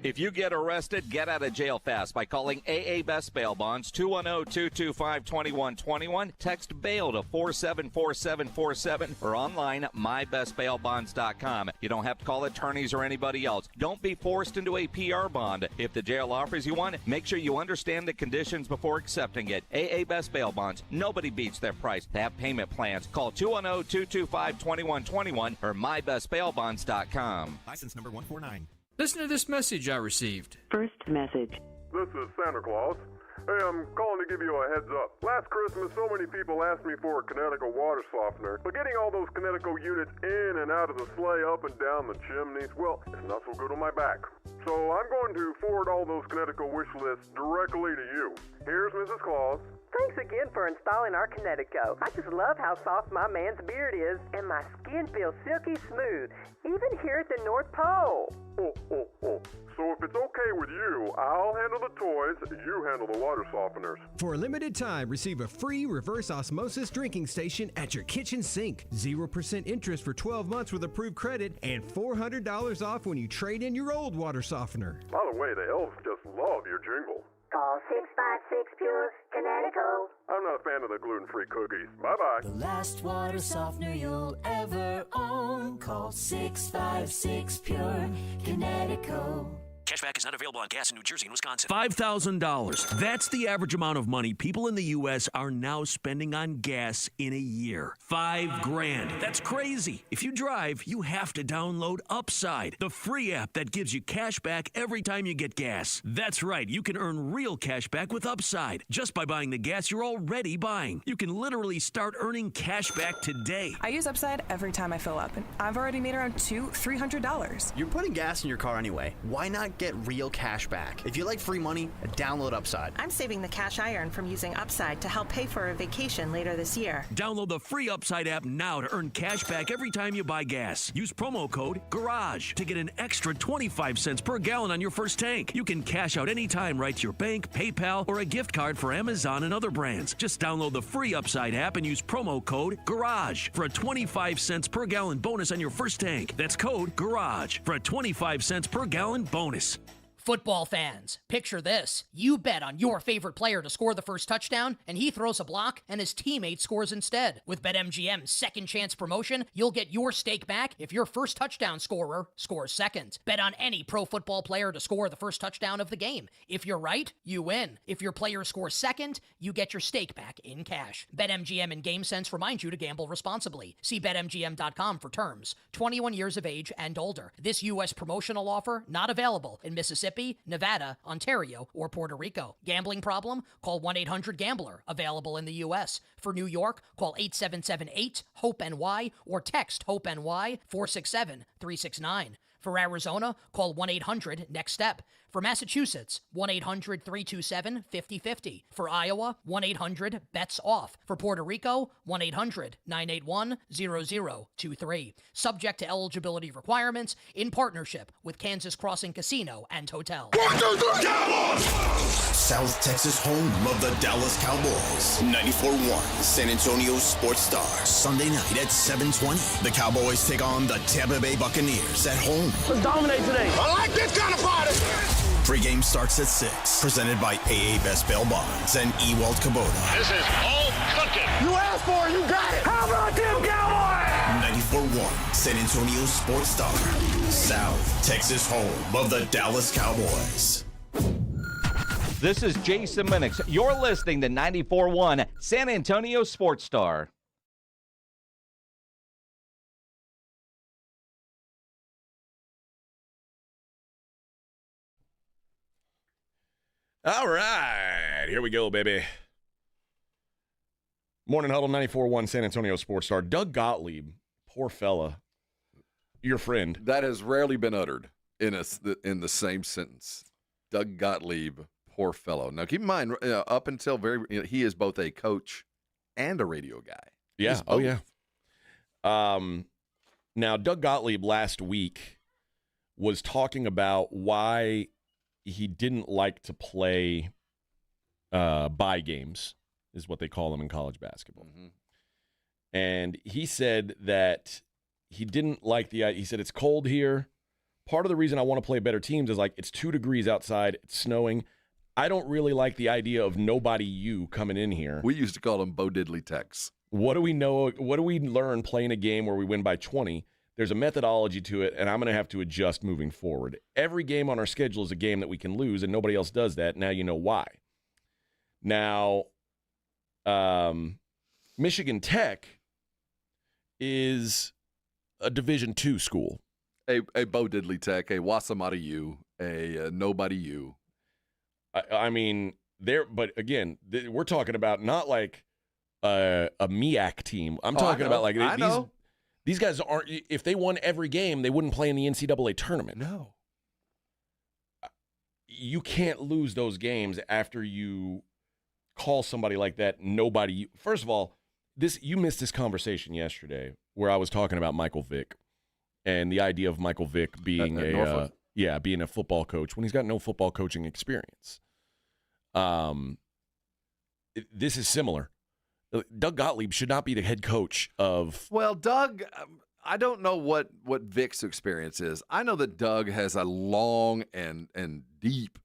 If you get arrested, get out of jail fast by calling AA Best Bail Bonds, 210-225-2121. Text bail to 474747 or online at mybestbailbonds.com. You don't have to call attorneys or anybody else. Don't be forced into a PR bond. If the jail offers you one, make sure you understand the conditions before accepting it. AA Best Bail Bonds. Nobody beats their price. They have payment plans. Call 210-225-2121 or mybestbailbonds.com. License number 149. Listen to this message I received. First message. This is Santa Claus. Hey, I'm calling to give you a heads up. Last Christmas, so many people asked me for a Connecticut water softener, but getting all those Connecticut units in and out of the sleigh, up and down the chimneys, well, it's not so good on my back. So I'm going to forward all those Connecticut wish lists directly to you. Here's Mrs. Claus. Thanks again for installing our Connecticut. I just love how soft my man's beard is, and my skin feels silky smooth, even here at the North Pole. So if it's okay with you, I'll handle the toys, you handle the water softeners. For a limited time, receive a free reverse osmosis drinking station at your kitchen sink. 0% interest for 12 months with approved credit, and $400 off when you trade in your old water softener. By the way, the elves just love your jingle. Call and free cookies. Bye-bye. The last water softener you'll ever own. Call 656-PURE Connecticut. Cashback is not available on gas in New Jersey and Wisconsin. $5,000. That's the average amount of money people in the U.S. are now spending on gas in a year. $5,000. That's crazy. If you drive, you have to download Upside, the free app that gives you cash back every time you get gas. That's right. You can earn real cash back with Upside just by buying the gas you're already buying. You can literally start earning cash back today. I use Upside every time I fill up, and I've already made around $200-$300. You're putting gas in your car anyway. Why not get real cash back? If you like free money, download Upside. I'm saving the cash I earn from using Upside to help pay for a vacation later this year. Download the free Upside app now to earn cash back every time you buy gas. Use promo code GARAGE to get an extra 25 cents per gallon on your first tank. You can cash out anytime right to your bank, PayPal, or a gift card for Amazon and other brands. Just download the free Upside app and use promo code GARAGE for a 25 cents per gallon bonus on your first tank. That's code GARAGE for a 25 cents per gallon bonus. Football fans, picture this. You bet on your favorite player to score the first touchdown, and he throws a block, and his teammate scores instead. With BetMGM's second chance promotion, you'll get your stake back if your first touchdown scorer scores second. Bet on any pro football player to score the first touchdown of the game. If you're right, you win. If your player scores second, you get your stake back in cash. BetMGM and GameSense remind you to gamble responsibly. See BetMGM.com for terms. 21 years of age and older. This U.S. promotional offer not available in Mississippi, Nevada, Ontario, or Puerto Rico. Gambling problem? Call 1-800-GAMBLER. Available in the U.S. For New York, call 877-8-HOPE-NY or text HOPE-NY 467-369. For Arizona, call 1-800-NEXT-STEP. For Massachusetts, 1-800-327-5050. For Iowa, 1-800-BETS-OFF. For Puerto Rico, 1-800-981-0023. Subject to eligibility requirements in partnership with Kansas Crossing Casino and Hotel. 1, 2, 3, Cowboys! South Texas home of the Dallas Cowboys. 94.1 San Antonio Sports Star. Sunday night at 7:20. The Cowboys take on the Tampa Bay Buccaneers at home. Let's dominate today. I like this kind of party. Pre-game starts at 6. Presented by AA Best Bail Bonds and Ewald Kubota. This is all cooking. You asked for it, you got it. How about them Cowboys? 94.1 San Antonio Sports Star. South Texas home of the Dallas Cowboys. This is Jason Minix. You're listening to 94.1 San Antonio Sports Star. All right, here we go, baby. Morning Huddle, 94.1 San Antonio Sports Star. Doug Gottlieb, poor fella, your friend. That has rarely been uttered in the same sentence. Doug Gottlieb, poor fellow. Now, keep in mind, up until he is both a coach and a radio guy. Yeah, oh yeah. Now, Doug Gottlieb last week was talking about why he didn't like to play bye games, is what they call them in college basketball. Mm-hmm. And he said that he didn't like he said, it's cold here. Part of the reason I want to play better teams is it's 2 degrees outside, it's snowing. I don't really like the idea of nobody you coming in here. We used to call them Bo Diddley Techs. What do we know? What do we learn playing a game where we win by 20? There's a methodology to it, and I'm going to have to adjust moving forward. Every game on our schedule is a game that we can lose, and nobody else does that. Now you know why. Now, Michigan Tech is a Division II school. A Bo Diddley Tech, a Wasamata U, a nobody U. I mean, but again, we're talking about not like a MEAC team. I'm talking about these guys aren't. If they won every game, they wouldn't play in the NCAA tournament. No. You can't lose those games after you call somebody like that nobody. First of all, you missed this conversation yesterday where I was talking about Michael Vick and the idea of Michael Vick being being a football coach when he's got no football coaching experience. This is similar. Doug Gottlieb should not be the head coach of. Well, Doug, I don't know what Vick's experience is. I know that Doug has a long and deep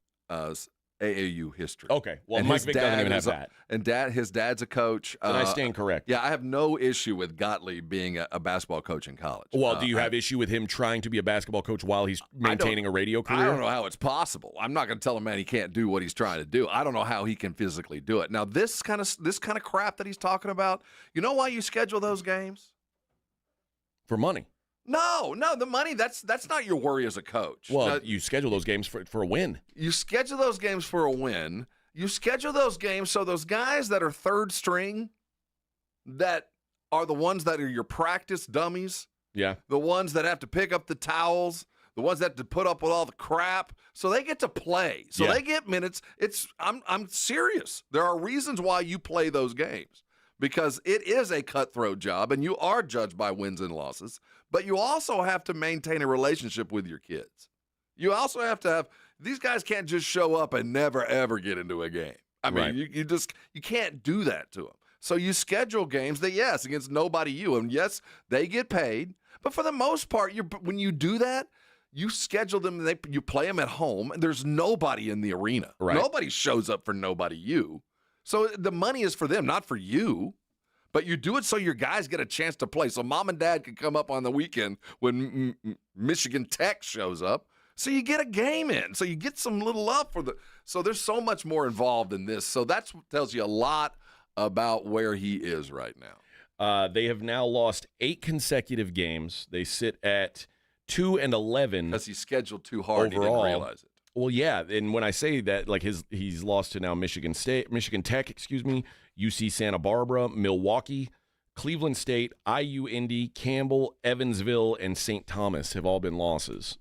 AAU history. Okay. Well, Mike Vick doesn't even have that. And his dad's a coach. And I stand correct. Yeah, I have no issue with Gottlieb being a basketball coach in college. Well, do you have issue with him trying to be a basketball coach while he's maintaining a radio career? I don't know how it's possible. I'm not going to tell a man he can't do what he's trying to do. I don't know how he can physically do it. Now, this kind of crap that he's talking about, you know why you schedule those games? For money. No, the money, that's not your worry as a coach. Well, now, you schedule those games for a win. You schedule those games for a win. You schedule those games so those guys that are third string, that are the ones that are your practice dummies, the ones that have to pick up the towels, the ones that have to put up with all the crap, so they get to play. So they get minutes. I'm serious. There are reasons why you play those games. Because it is a cutthroat job, and you are judged by wins and losses, but you also have to maintain a relationship with your kids. You also have to have – these guys can't just show up and never, ever get into a game. I mean, you can't do that to them. So you schedule games that, yes, against nobody you, and yes, they get paid, but for the most part, when you do that, you schedule them, you play them at home, and there's nobody in the arena. Right. Nobody shows up for nobody you. So the money is for them, not for you. But you do it so your guys get a chance to play. So mom and dad can come up on the weekend when Michigan Tech shows up. So you get a game in. So you get some little love for so there's so much more involved in this. So that's what tells you a lot about where he is right now. They have now lost 8 consecutive games. They sit at 2-11. Because he scheduled too hard. Overall. He didn't realize it. Well, yeah, and when I say that, like he's lost to now Michigan Tech, UC Santa Barbara, Milwaukee, Cleveland State, IU Indy, Campbell, Evansville, and St. Thomas have all been losses.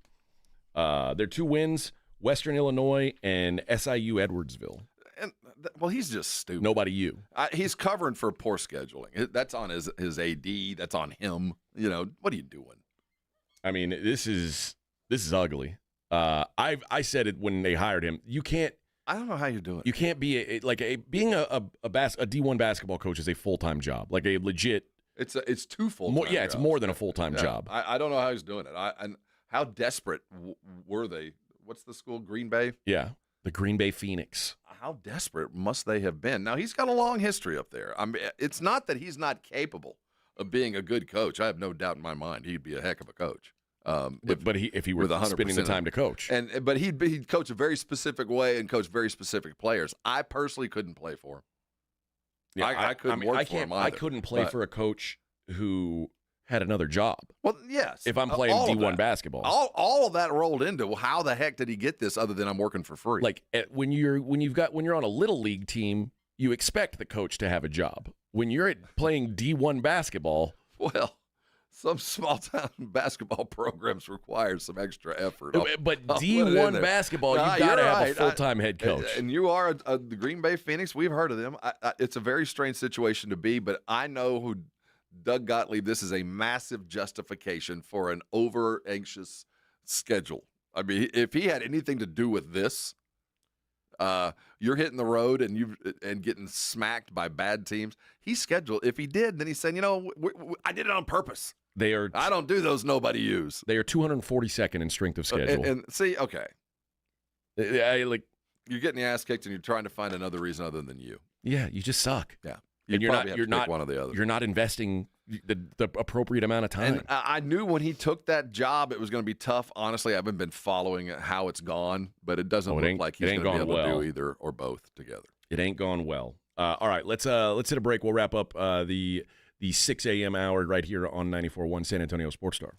Their 2 wins, Western Illinois and SIU Edwardsville. And well, he's just stupid. Nobody you. He's covering for poor scheduling. That's on his AD. That's on him. You know, what are you doing? I mean, this is ugly. I said it when they hired him. You can't. I don't know how you do it. You can't be being a D1 basketball coach is a full-time job, like a legit. It's 2 full-time. Yeah, it's more than a full-time job. I don't know how he's doing it. And how desperate were they? What's the school? Green Bay. Yeah, the Green Bay Phoenix. How desperate must they have been? Now he's got a long history up there. I mean, it's not that he's not capable of being a good coach. I have no doubt in my mind he'd be a heck of a coach. If he were spending the time to coach, but he'd coach a very specific way and coach very specific players. I personally couldn't play for him. Yeah, I couldn't work for him either. I couldn't play for a coach who had another job. Well, yes. If I'm playing D1 basketball, all of that rolled into how the heck did he get this other than I'm working for free? Like when you're on a little league team, you expect the coach to have a job. When you're playing D1 basketball, well. Some small-town basketball programs require some extra effort. But D1 basketball, you've got to have a full-time head coach. And you are the Green Bay Phoenix. We've heard of them. It's a very strange situation to be, but I know who Doug Gottlieb, this is a massive justification for an over-anxious schedule. I mean, if he had anything to do with this, you're hitting the road and getting smacked by bad teams. He scheduled. If he did, then he's saying, I did it on purpose. I don't do those nobody use. They are 242nd in strength of schedule. And see, okay. You're getting the ass kicked and you're trying to find another reason other than you. Yeah, you just suck. Yeah. And you're not one or the other. You're not investing the appropriate amount of time. And I knew when he took that job it was going to be tough. Honestly, I haven't been following how it's gone, but it doesn't look like he's going to be able to do either or both together. It ain't gone well. All right, let's hit a break. We'll wrap up the 6 a.m. hour right here on 94.1 San Antonio Sports Star.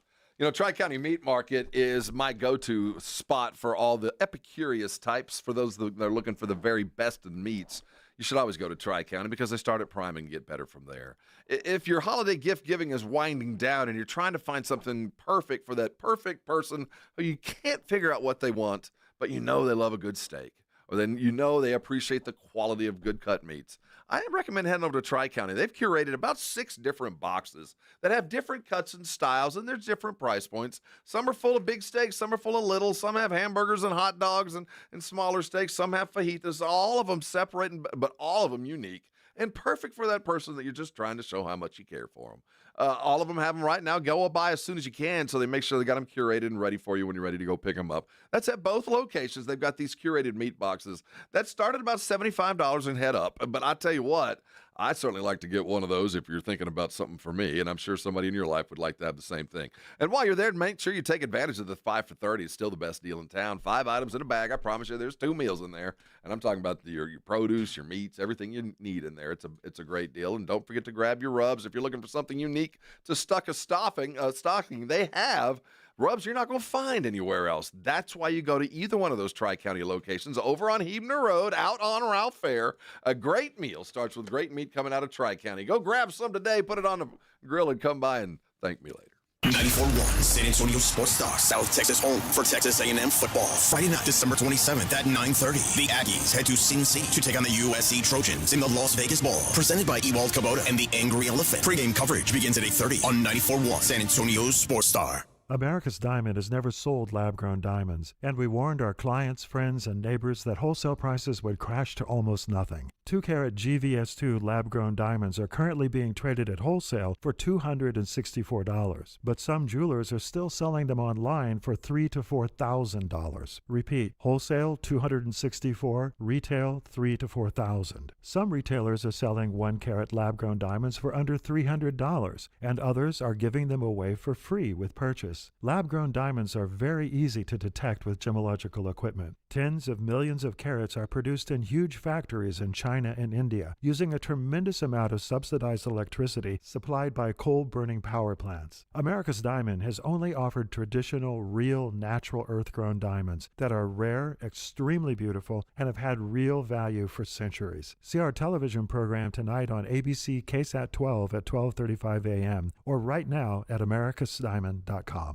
Tri-County Meat Market is my go-to spot for all the epicurious types. For those that are looking for the very best in meats, you should always go to Tri-County because they start at prime and get better from there. If your holiday gift giving is winding down and you're trying to find something perfect for that perfect person who you can't figure out what they want, but they love a good steak, or then they appreciate the quality of good cut meats, I recommend heading over to Tri-County. They've curated about 6 different boxes that have different cuts and styles, and there's different price points. Some are full of big steaks, some are full of little, some have hamburgers and hot dogs and smaller steaks, some have fajitas, all of them separate, but all of them unique. and perfect for that person that you're just trying to show how much you care for them. All of them have them right now. Go buy as soon as you can, so they make sure they got them curated and ready for you when you're ready to go pick them up. That's at both locations. They've got these curated meat boxes that start at about $75 and head up. But I tell you what, I certainly like to get one of those if you're thinking about something for me, and I'm sure somebody in your life would like to have the same thing. And while you're there, make sure you take advantage of the 5 for $30. It's still the best deal in town. 5 items in a bag. I promise you, there's 2 meals in there. And I'm talking about your produce, your meats, everything you need in there. It's a great deal. And don't forget to grab your rubs if you're looking for something unique to stuck a stocking. They have rubs you're not going to find anywhere else. That's why you go to either one of those Tri-County locations over on Huebner Road, out on Ralph Fair. A great meal starts with great meat coming out of Tri-County. Go grab some today, put it on the grill, and come by and thank me later. 94.1 San Antonio Sports Star, South Texas home for Texas A&M football. Friday night, December 27th at 9:30. The Aggies head to Sin City to take on the USC Trojans in the Las Vegas Bowl. Presented by Ewald Kubota and the Angry Elephant. Pre-game coverage begins at 8:30 on 94.1 San Antonio Sports Star. America's Diamond has never sold lab-grown diamonds, and we warned our clients, friends, and neighbors that wholesale prices would crash to almost nothing. 2-carat GVS2 lab-grown diamonds are currently being traded at wholesale for $264, but some jewelers are still selling them online for $3,000 to $4,000. Repeat, wholesale $264, retail $3,000 to $4,000. Some retailers are selling 1-carat lab-grown diamonds for under $300, and others are giving them away for free with purchase. Lab-grown diamonds are very easy to detect with gemological equipment. Tens of millions of carats are produced in huge factories in China and India, using a tremendous amount of subsidized electricity supplied by coal-burning power plants. America's Diamond has only offered traditional, real, natural earth-grown diamonds that are rare, extremely beautiful, and have had real value for centuries. See our television program tonight on ABC KSAT 12 at 12:35 a.m. or right now at americasdiamond.com.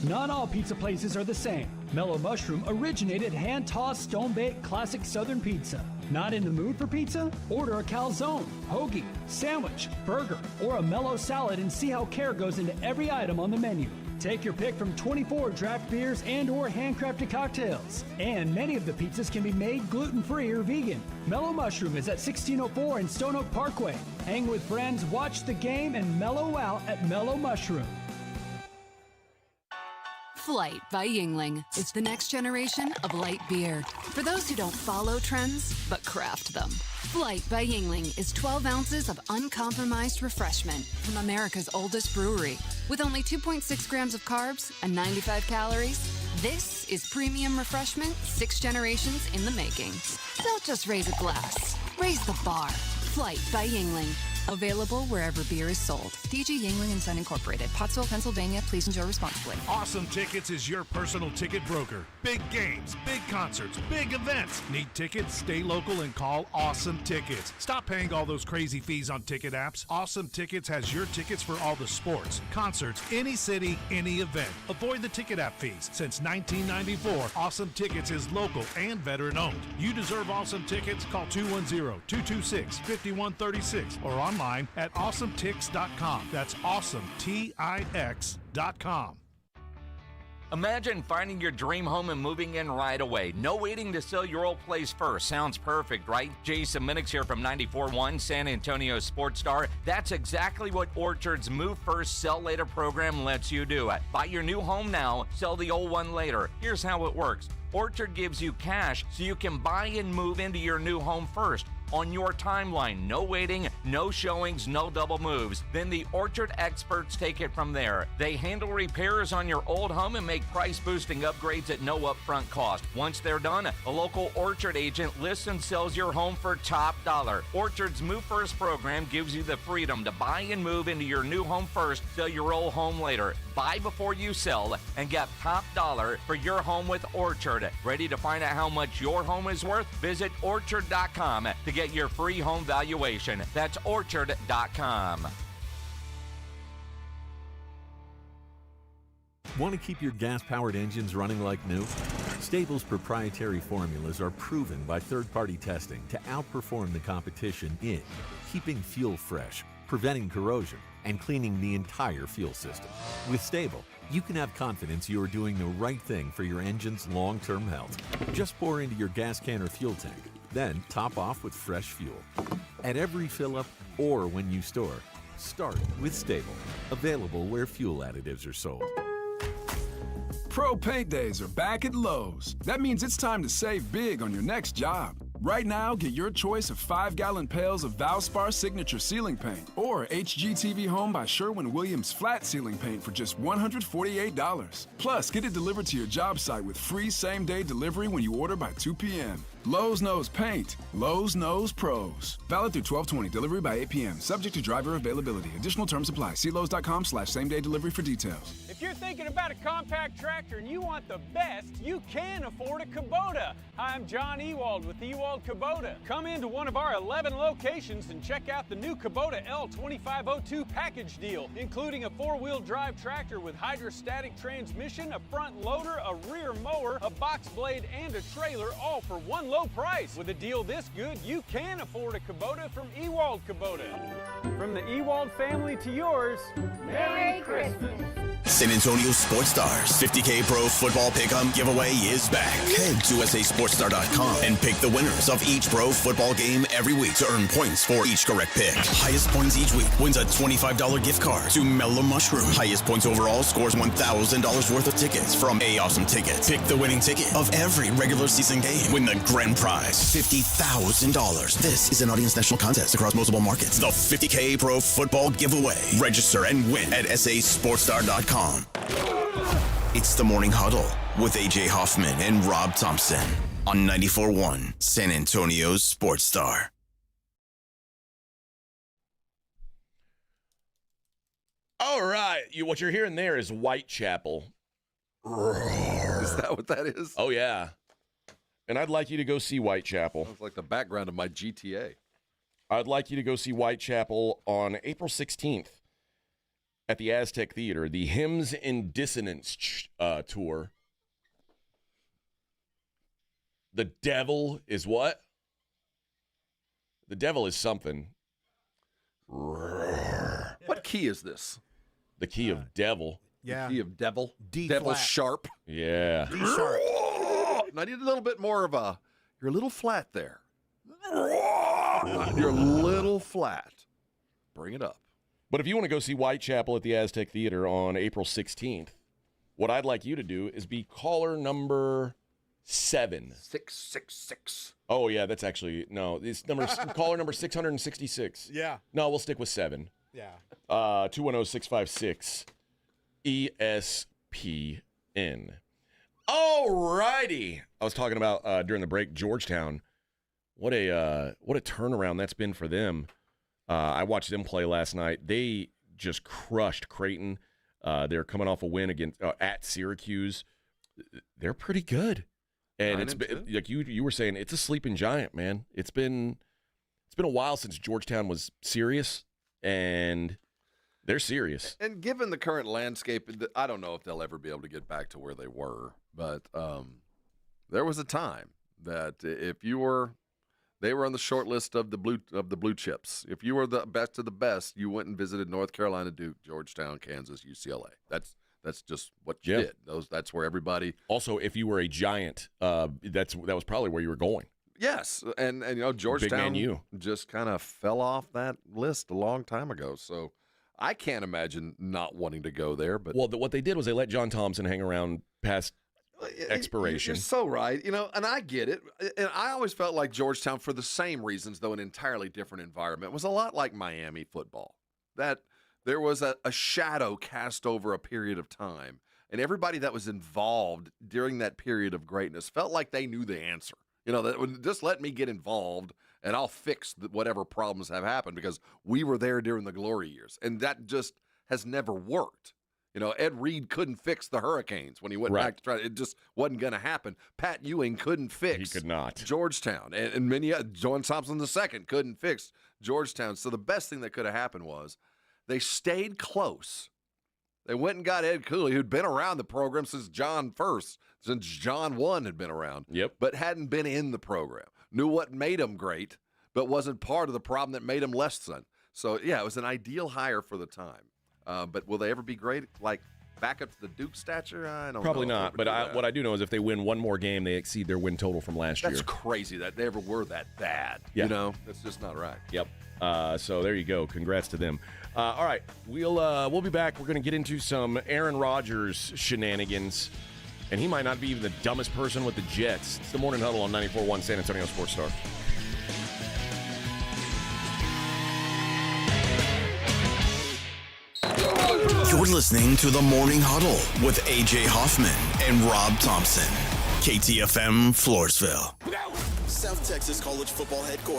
Not all pizza places are the same. Mellow Mushroom originated hand-tossed, stone-baked classic Southern pizza. Not in the mood for pizza? Order a calzone, hoagie, sandwich, burger, or a mellow salad and see how care goes into every item on the menu. Take your pick from 24 draft beers and or handcrafted cocktails. And many of the pizzas can be made gluten-free or vegan. Mellow Mushroom is at 1604 in Stone Oak Parkway. Hang with friends, watch the game, and mellow out at Mellow Mushroom. Flight by Yuengling is the next generation of light beer. For those who don't follow trends, but craft them. Flight by Yuengling is 12 ounces of uncompromised refreshment from America's oldest brewery. With only 2.6 grams of carbs and 95 calories, this is premium refreshment 6 generations in the making. Don't just raise a glass, raise the bar. Flight by Yuengling. Available wherever beer is sold. DG Yuengling and Son Incorporated, Pottsville, Pennsylvania. Please enjoy responsibly. Awesome Tickets is your personal ticket broker. Big games, big concerts, big events. Need tickets? Stay local and call Awesome Tickets. Stop paying all those crazy fees on ticket apps. Awesome Tickets has your tickets for all the sports, concerts, any city, any event. Avoid the ticket app fees. Since 1994, Awesome Tickets is local and veteran-owned. You deserve Awesome Tickets. Call 210-226-5136 or online at awesometix.com. That's awesometix.com. Imagine finding your dream home and moving in right away. No waiting to sell your old place first. Sounds perfect, right? Jason Minix here from 94.1 San Antonio Sports Star. That's exactly what Orchard's Move First, Sell Later program lets you do. Buy your new home now, sell the old one later. Here's how it works. Orchard gives you cash so you can buy and move into your new home first. On your timeline, no waiting, no showings, no double moves. Then the Orchard experts take it from there. They handle repairs on your old home and make price-boosting upgrades at no upfront cost. Once they're done, a local Orchard agent lists and sells your home for top dollar. Orchard's Move First program gives you the freedom to buy and move into your new home first, sell your old home later. Buy before you sell and get top dollar for your home with Orchard. Ready to find out how much your home is worth? Visit orchard.com to get your free home valuation. That's orchard.com. Want to keep your gas-powered engines running like new? Stable's proprietary formulas are proven by third-party testing to outperform the competition in keeping fuel fresh, preventing corrosion, and cleaning the entire fuel system. With Stable, you can have confidence you are doing the right thing for your engine's long-term health. Just pour into your gas can or fuel tank, then top off with fresh fuel. At every fill-up or when you store, start with Stable. Available where fuel additives are sold. Pro Paint Days are back at Lowe's. That means it's time to save big on your next job. Right now, get your choice of 5-gallon pails of Valspar Signature Ceiling Paint or HGTV Home by Sherwin-Williams Flat Ceiling Paint for just $148. Plus, get it delivered to your job site with free same-day delivery when you order by 2 p.m. Lowe's knows paint. Lowe's knows pros. Valid through 12/20. Delivery by 8 p.m. Subject to driver availability. Additional terms apply. See Lowe's.com/same-day delivery for details. If you're thinking about a compact tractor and you want the best, you can afford a Kubota. Hi, I'm John Ewald with Ewald Kubota. Come into one of our 11 locations and check out the new Kubota L2502 package deal, including a 4-wheel drive tractor with hydrostatic transmission, a front loader, a rear mower, a box blade, and a trailer, all for one low price. With a deal this good, you can afford a Kubota from Ewald Kubota. From the Ewald family to yours, Merry Christmas. San Antonio Sports Stars 50K Pro Football Pick'em giveaway is back. Head to sasportstar.com and pick the winners of each pro football game every week to earn points for each correct pick. Highest points each week wins a $25 gift card to Mellow Mushroom. Highest points overall scores $1,000 worth of tickets from A Awesome Tickets. Pick the winning ticket of every regular season game. Win the grand prize, $50,000. This is an Audience National contest across multiple markets. The 50K Pro Football Giveaway. Register and win at sasportstar.com. It's the Morning Huddle with AJ Hoffman and Rob Thompson on 94.1 San Antonio's Sports Star. All right. What you're hearing there is Whitechapel. Is that what that is? Oh, yeah. And I'd like you to go see Whitechapel. Sounds like the background of my GTA. I'd like you to go see Whitechapel on April 16th. At the Aztec Theater, the Hymns in Dissonance tour. The devil is what? The devil is something. What key is this? The key of devil. The key of devil? D devil flat. sharp? Yeah. D sharp. I need a little bit more of a, you're a little flat there. You're a little flat. Bring it up. But if you want to go see Whitechapel at the Aztec Theater on April 16th, what I'd like you to do is be caller number 7. 666. Oh, yeah, that's actually, no, it's caller number 666. Yeah. No, we'll stick with 7. Yeah. 210-656 ESPN. All righty. I was talking about during the break, Georgetown. What a turnaround that's been for them. I watched them play last night. They just crushed Creighton. They're coming off a win against at Syracuse. They're pretty good, and it's been, like you were saying, it's a sleeping giant, man. It's been a while since Georgetown was serious, and they're serious. And given the current landscape, I don't know if they'll ever be able to get back to where they were. But there was a time that if you were They were on the short list of the blue chips. If you were the best of the best, you went and visited North Carolina, Duke, Georgetown, Kansas, UCLA. That's just what you did. That's where everybody. Also, if you were a giant, that was probably where you were going. Yes, and Georgetown just kind of fell off that list a long time ago. So I can't imagine not wanting to go there. But what they did was they let John Thompson hang around past expiration. You're so right, and I get it. And I always felt like Georgetown, for the same reasons, though an entirely different environment, was a lot like Miami football. That there was a shadow cast over a period of time, and everybody that was involved during that period of greatness felt like they knew the answer. That would just let me get involved, and I'll fix whatever problems have happened because we were there during the glory years, and that just has never worked. Ed Reed couldn't fix the Hurricanes when he went back to try. It just wasn't going to happen. Pat Ewing couldn't fix. He could not. Georgetown, and many John Thompson II couldn't fix Georgetown. So the best thing that could have happened was they stayed close. They went and got Ed Cooley, who'd been around the program since John 1 had been around. Yep. But hadn't been in the program. Knew what made him great, but wasn't part of the problem that made him less than. So yeah, it was an ideal hire for the time. But will they ever be great like back up to the Duke stature? I don't Probably know. not. But what I do know is if they win one more game, they exceed their win total from last year. That's crazy that they ever were that bad. Yeah. You know, that's just not right. Yep. So there you go. Congrats to them. All right, we'll be back. We're going to get into some Aaron Rodgers shenanigans, and he might not be even the dumbest person with the Jets. It's the Morning Huddle on 94.1 San Antonio Sports Star. You're listening to the Morning Huddle with A.J. Hoffman and Rob Thompson. KTFM Floresville. South Texas College Football Headquarters.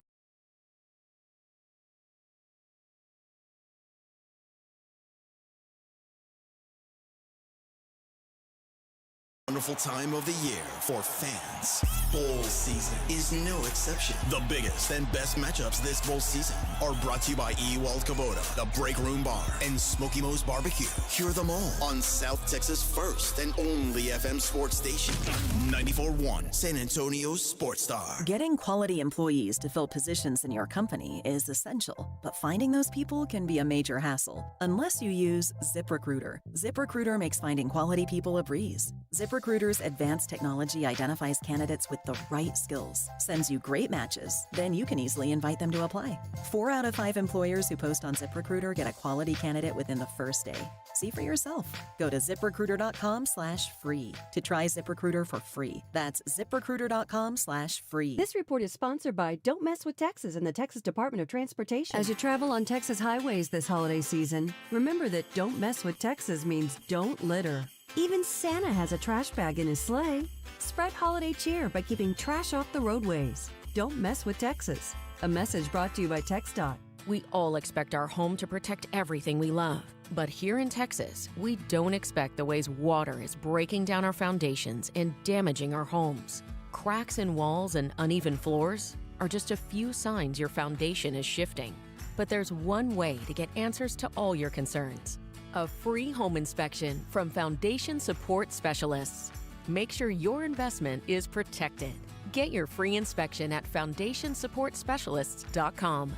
Wonderful time of the year for fans. Bowl season is no exception. The biggest and best matchups this bowl season are brought to you by Ewald Kubota, the Break Room Bar, and Smoky Mo's Barbecue. Hear them all on South Texas' first and only FM sports station, 94.1 San Antonio Sports Star. Getting quality employees to fill positions in your company is essential, but finding those people can be a major hassle unless you use ZipRecruiter. ZipRecruiter makes finding quality people a breeze. ZipRecruiter's advanced technology identifies candidates with the right skills, sends you great matches, then you can easily invite them to apply. 4 out of 5 employers who post on ZipRecruiter get a quality candidate within the first day. See for yourself. Go to ZipRecruiter.com/free to try ZipRecruiter for free. That's ZipRecruiter.com/free. This report is sponsored by Don't Mess with Texas and the Texas Department of Transportation. As you travel on Texas highways this holiday season, remember that Don't Mess with Texas means don't litter. Even Santa has a trash bag in his sleigh. Spread holiday cheer by keeping trash off the roadways. Don't mess with Texas. A message brought to you by TxDOT. We all expect our home to protect everything we love. But here in Texas, we don't expect the ways water is breaking down our foundations and damaging our homes. Cracks in walls and uneven floors are just a few signs your foundation is shifting. But there's one way to get answers to all your concerns. A free home inspection from Foundation Support Specialists. Make sure your investment is protected. Get your free inspection at FoundationSupportSpecialists.com.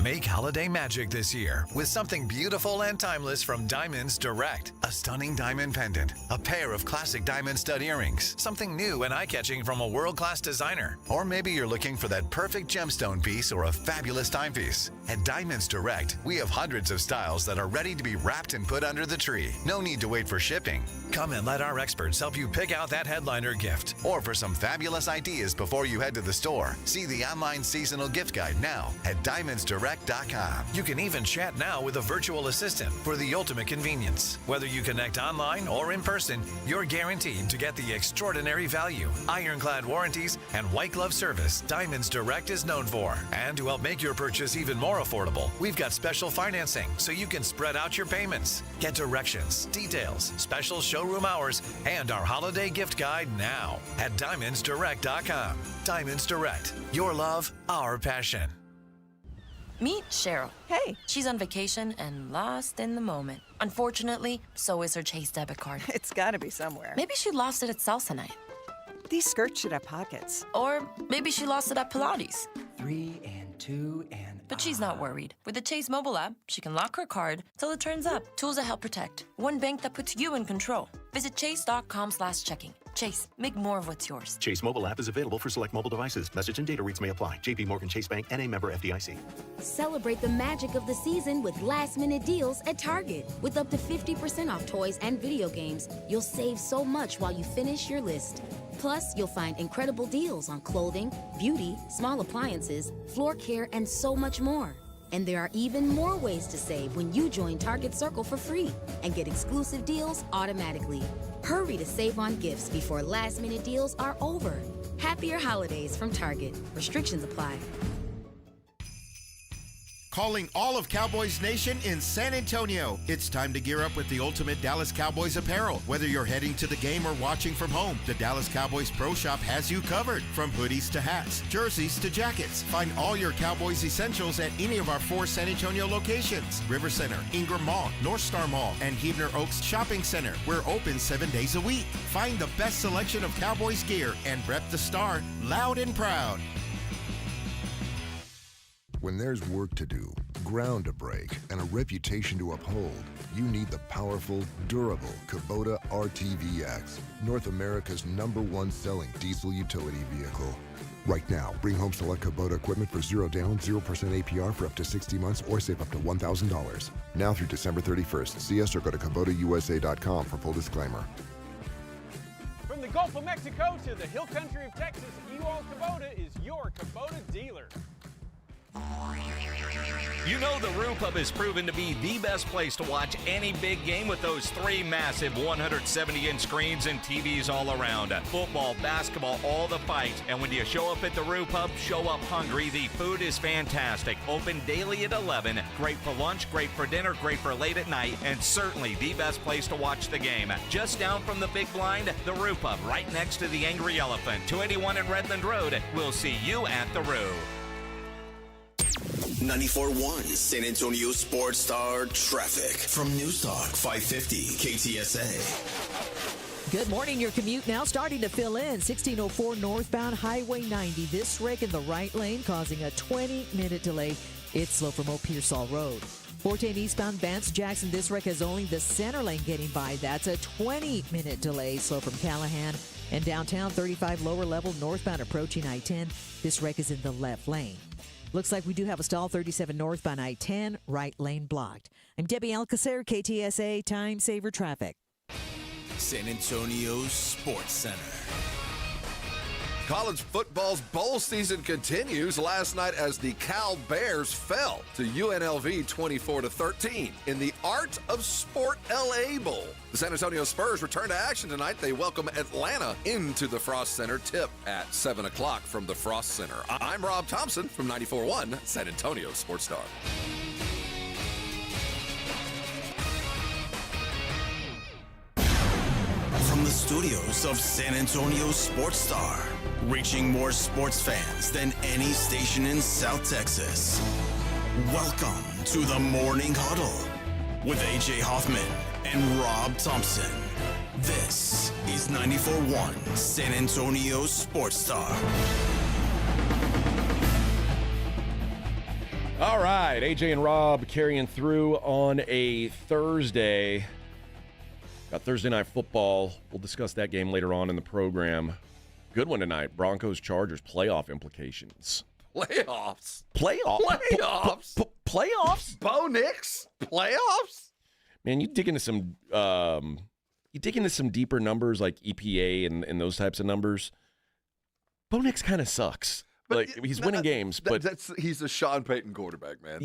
Make holiday magic this year with something beautiful and timeless from Diamonds Direct. A stunning diamond pendant, a pair of classic diamond stud earrings, something new and eye-catching from a world-class designer. Or maybe you're looking for that perfect gemstone piece or a fabulous timepiece. At Diamonds Direct, we have hundreds of styles that are ready to be wrapped and put under the tree. No need to wait for shipping. Come and let our experts help you pick out that headliner gift. Or for some fabulous ideas before you head to the store, see the online seasonal gift guide now at DiamondsDirect.com. You can even chat now with a virtual assistant for the ultimate convenience. Whether you connect online or in person, you're guaranteed to get the extraordinary value, ironclad warranties, and white glove service Diamonds Direct is known for. And to help make your purchase even more affordable, we've got special financing so you can spread out your payments. Get directions, details, special showroom hours, and our holiday gift guide now at DiamondsDirect.com. Diamonds Direct. Your love, our passion. Meet Cheryl. Hey. She's on vacation and lost in the moment. Unfortunately, so is her Chase debit card. It's gotta be somewhere. Maybe she lost it at salsa night. These skirts should have pockets. Or maybe she lost it at Pilates. 3 and 2 and... But she's not worried. With the Chase mobile app, she can lock her card till it turns up. Tools that help protect. One bank that puts you in control. Visit chase.com/checking. Chase, make more of what's yours. Chase mobile app is available for select mobile devices. Message and data rates may apply. JP Morgan Chase Bank, N.A. member FDIC. Celebrate the magic of the season with last-minute deals at Target. With up to 50% off toys and video games, you'll save so much while you finish your list. Plus, you'll find incredible deals on clothing, beauty, small appliances, floor care, and so much more. And there are even more ways to save when you join Target Circle for free and get exclusive deals automatically. Hurry to save on gifts before last-minute deals are over. Happier holidays from Target. Restrictions apply. Calling all of Cowboys Nation in San Antonio. It's time to gear up with the ultimate Dallas Cowboys apparel. Whether you're heading to the game or watching from home, the Dallas Cowboys Pro Shop has you covered. From hoodies to hats, jerseys to jackets. Find all your Cowboys essentials at any of our 4 San Antonio locations. River Center, Ingram Mall, North Star Mall, and Huebner Oaks Shopping Center. We're open 7 days a week. Find the best selection of Cowboys gear and rep the star loud and proud. When there's work to do, ground to break, and a reputation to uphold, you need the powerful, durable Kubota RTVX, North America's #1 selling diesel utility vehicle. Right now, bring home select Kubota equipment for 0 down, 0% APR for up to 60 months or save up to $1,000. Now through December 31st. See us or go to KubotaUSA.com for full disclaimer. From the Gulf of Mexico to the hill country of Texas, Ewald Kubota is your Kubota dealer. You know the Roo Pub has proven to be the best place to watch any big game with those 3 massive 170-inch screens and TVs all around. Football, basketball, all the fights. And when you show up at the Roo Pub, show up hungry. The food is fantastic. Open daily at 11. Great for lunch, great for dinner, great for late at night, and certainly the best place to watch the game. Just down from the big blind, the Roo Pub, right next to the Angry Elephant. 281 at Redland Road. We'll see you at the Roo. 94.1 San Antonio Sports Star traffic from News Talk 550 KTSA. Good morning. Your commute now starting to fill in. 1604 northbound Highway 90. This wreck in the right lane causing a 20-minute delay. It's slow from Old Pearsall Road. 410 eastbound Vance Jackson. This wreck is only the center lane getting by. That's a 20-minute delay. Slow from Callahan. And downtown 35 lower level northbound approaching I-10. This wreck is in the left lane. Looks like we do have a stall 37 northbound I-10, right lane blocked. I'm Debbie Alcacer, KTSA Time Saver Traffic. San Antonio Sports Center. College football's bowl season continues last night as the Cal Bears fell to UNLV 24-13 in the Art of Sport LA Bowl. The San Antonio Spurs return to action tonight. They welcome Atlanta into the Frost Center. Tip at 7 o'clock from the Frost Center. I'm Rob Thompson from 94.1 San Antonio Sports Star. From the studios of San Antonio Sports Star, reaching more sports fans than any station in South Texas. Welcome to the Morning Huddle with AJ Hoffman and Rob Thompson. This is 94.1 San Antonio Sports Star. All right, AJ and Rob carrying through on a Thursday. Got Thursday Night Football. We'll discuss that game later on in the program. Good one tonight. Broncos Chargers playoff implications. Playoffs. Playoffs. Bo Nix. Playoffs. Man, you dig into some deeper numbers like EPA and those types of numbers. Bo Nix kind of sucks. But he's winning games, but he's a Sean Payton quarterback, man.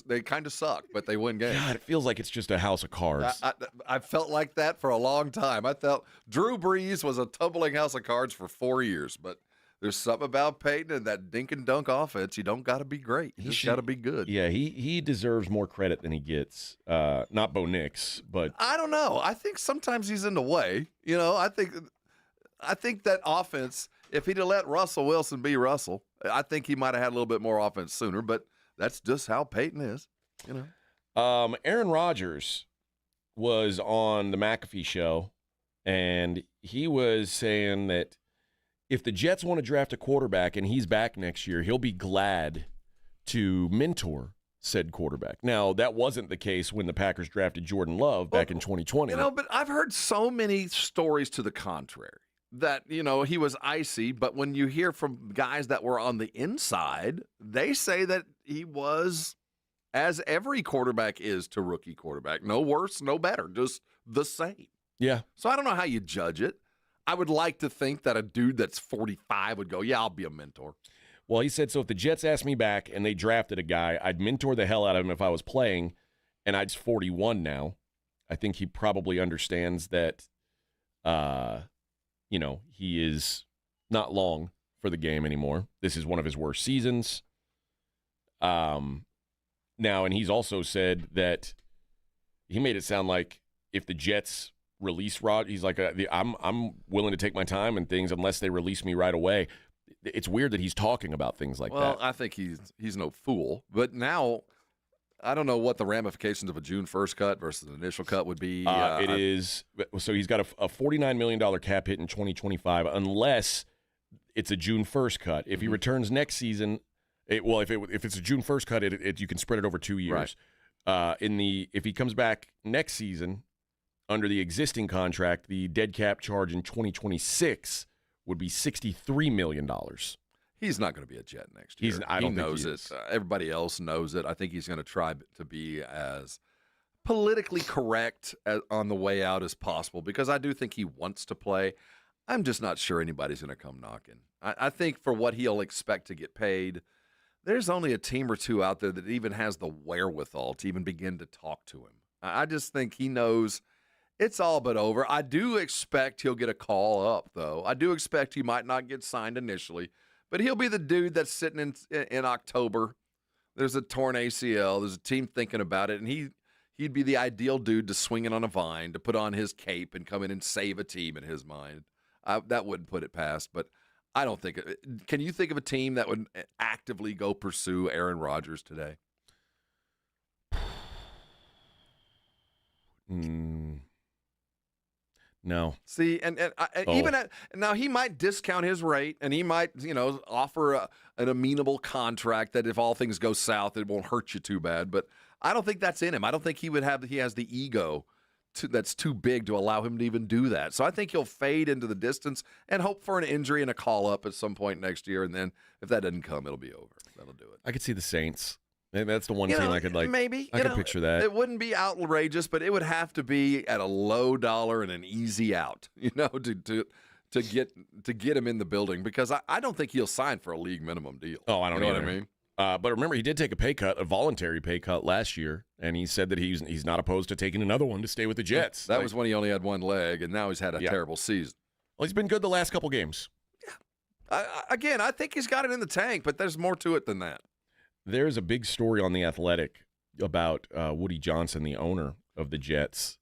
They kind of suck, but they win games. God, it feels like it's just a house of cards. I felt like that for a long time. I felt Drew Brees was a tumbling house of cards for 4 years, but there's something about Payton and that dink and dunk offense. You don't got to be great. You just got to be good. Yeah, he deserves more credit than he gets. Not Bo Nix, but I don't know. I think sometimes he's in the way. You know, I think that offense. If he'd have let Russell Wilson be Russell, I think he might have had a little bit more offense sooner, but that's just how Peyton is, you know. Aaron Rodgers was on the McAfee show, and he was saying that if the Jets want to draft a quarterback and he's back next year, he'll be glad to mentor said quarterback. Now, that wasn't the case when the Packers drafted Jordan Love back in 2020. You know, but I've heard so many stories to the contrary. That, you know, he was icy, but when you hear from guys that were on the inside, they say that he was, as every quarterback is to rookie quarterback, no worse, no better, just the same. Yeah. So I don't know how you judge it. I would like to think that a dude that's 45 would go, yeah, I'll be a mentor. Well, he said, so if the Jets asked me back and they drafted a guy, I'd mentor the hell out of him if I was playing, and I'd 41 now. I think he probably understands that, you know, he is not long for the game anymore. This is one of his worst seasons. Now, and he's also said that he made it sound like if the Jets release Rod, he's like, I'm willing to take my time and things unless they release me right away. It's weird that he's talking about things like that. Well, I think he's no fool. But now, I don't know what the ramifications of a June 1st cut versus an initial cut would be. So he's got a $49 million cap hit in 2025 unless it's a June 1st cut. If he returns next season, If it's a June 1st cut, you can spread it over 2 years. Right. If he comes back next season under the existing contract, the dead cap charge in 2026 would be $63 million. He's not going to be a Jet next year. He knows it. Everybody else knows it. I think he's going to try to be as politically correct on the way out as possible because I do think he wants to play. I'm just not sure anybody's going to come knocking. I think for what he'll expect to get paid, there's only a team or two out there that even has the wherewithal to even begin to talk to him. I just think he knows it's all but over. I do expect he'll get a call up, though. I do expect he might not get signed initially, but he'll be the dude that's sitting in October. There's a torn ACL. There's a team thinking about it, and he'd be the ideal dude to swing it on a vine, to put on his cape and come in and save a team in his mind. That wouldn't put it past, but I don't think – can you think of a team that would actively go pursue Aaron Rodgers today? No. See, now he might discount his rate, and he might, offer an amenable contract that if all things go south, it won't hurt you too bad. But I don't think that's in him. I don't think he has the ego that's too big to allow him to even do that. So I think he'll fade into the distance and hope for an injury and a call up at some point next year. And then if that doesn't come, it'll be over. That'll do it. I could see the Saints. Maybe that's the one team I could maybe I could picture that. It wouldn't be outrageous, but it would have to be at a low dollar and an easy out, to get him in the building because I don't think he'll sign for a league minimum deal. Oh, I don't know what I mean. But remember, he did take a voluntary pay cut last year, and he said that he's not opposed to taking another one to stay with the Jets. That was when he only had one leg, and now he's had a terrible season. Well, he's been good the last couple games. Yeah. I think he's got it in the tank, but there's more to it than that. There's a big story on The Athletic about Woody Johnson, the owner of the Jets,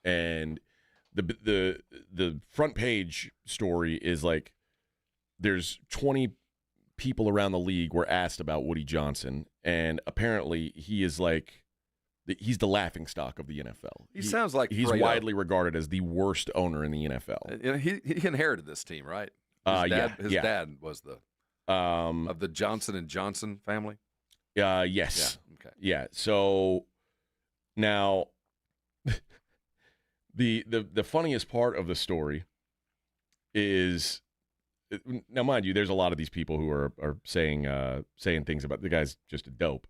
and the front page story is like there's 20 people around the league were asked about Woody Johnson, and apparently he's the laughingstock of the NFL. He sounds like he's widely regarded as the worst owner in the NFL. He inherited this team, right? His dad was of the Johnson and Johnson family. Yes. Yeah. Okay. Yeah. So now the funniest part of the story is, now mind you, there's a lot of these people who are saying things about the guy's just a dope,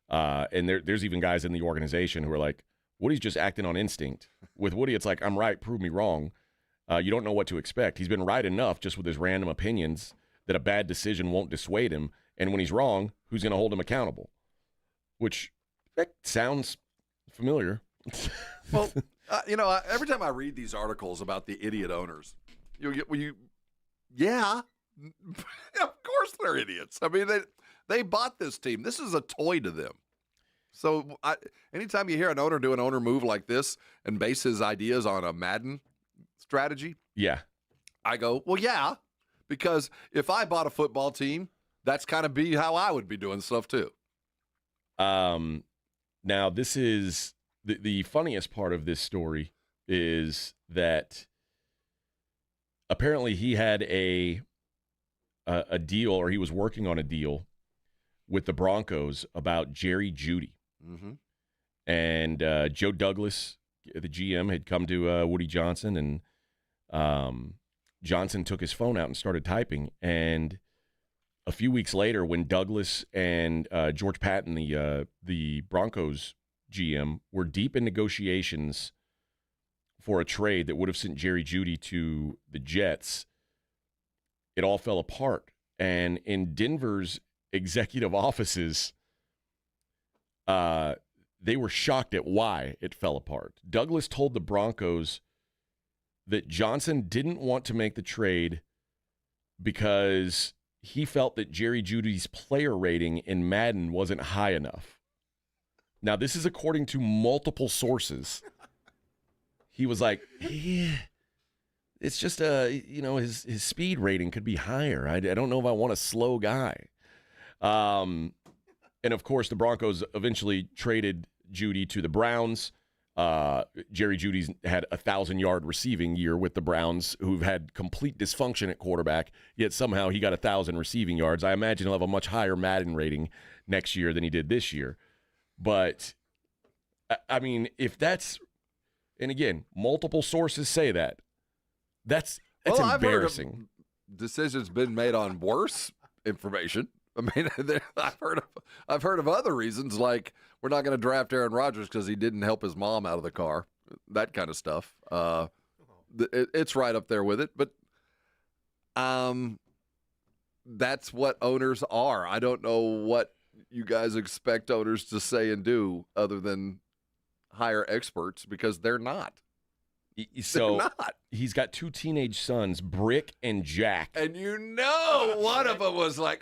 and there's even guys in the organization who are like, Woody's just acting on instinct. With Woody, it's like, I'm right, prove me wrong. You don't know what to expect. He's been right enough just with his random opinions that a bad decision won't dissuade him. And when he's wrong, who's going to hold him accountable? Which that sounds familiar. Well, every time I read these articles about the idiot owners, yeah, of course they're idiots. I mean, they bought this team. This is a toy to them. So anytime you hear an owner do an owner move like this and base his ideas on a Madden strategy, yeah, I go, well, yeah, because if I bought a football team, that's kind of be how I would be doing stuff too. Now this is the funniest part of this story is that apparently he had a deal, or he was working on a deal with the Broncos about Jerry Jeudy. Mm-hmm. And Joe Douglas, the GM, had come to Woody Johnson, and Johnson took his phone out and started typing. And a few weeks later, when Douglas and George Patton, the Broncos GM, were deep in negotiations for a trade that would have sent Jerry Jeudy to the Jets, it all fell apart. And in Denver's executive offices, they were shocked at why it fell apart. Douglas told the Broncos that Johnson didn't want to make the trade because he felt that Jerry Jeudy's player rating in Madden wasn't high enough. Now, this is according to multiple sources. He was like, yeah, it's just his speed rating could be higher. I don't know if I want a slow guy. And of course, the Broncos eventually traded Jeudy to the Browns. Jerry Jeudy's had a 1,000-yard receiving year with the Browns, who've had complete dysfunction at quarterback, yet somehow he got 1,000 receiving yards. I imagine he'll have a much higher Madden rating next year than he did this year. But, I mean, if that's – and again, multiple sources say that's embarrassing. I've heard of decisions been made on worse information. I mean, I've heard of other reasons, like we're not going to draft Aaron Rodgers because he didn't help his mom out of the car, that kind of stuff. It's right up there with it, but that's what owners are. I don't know what you guys expect owners to say and do other than hire experts, because they're not. So he's got 2 teenage sons, Brick and Jack. And one of them was like,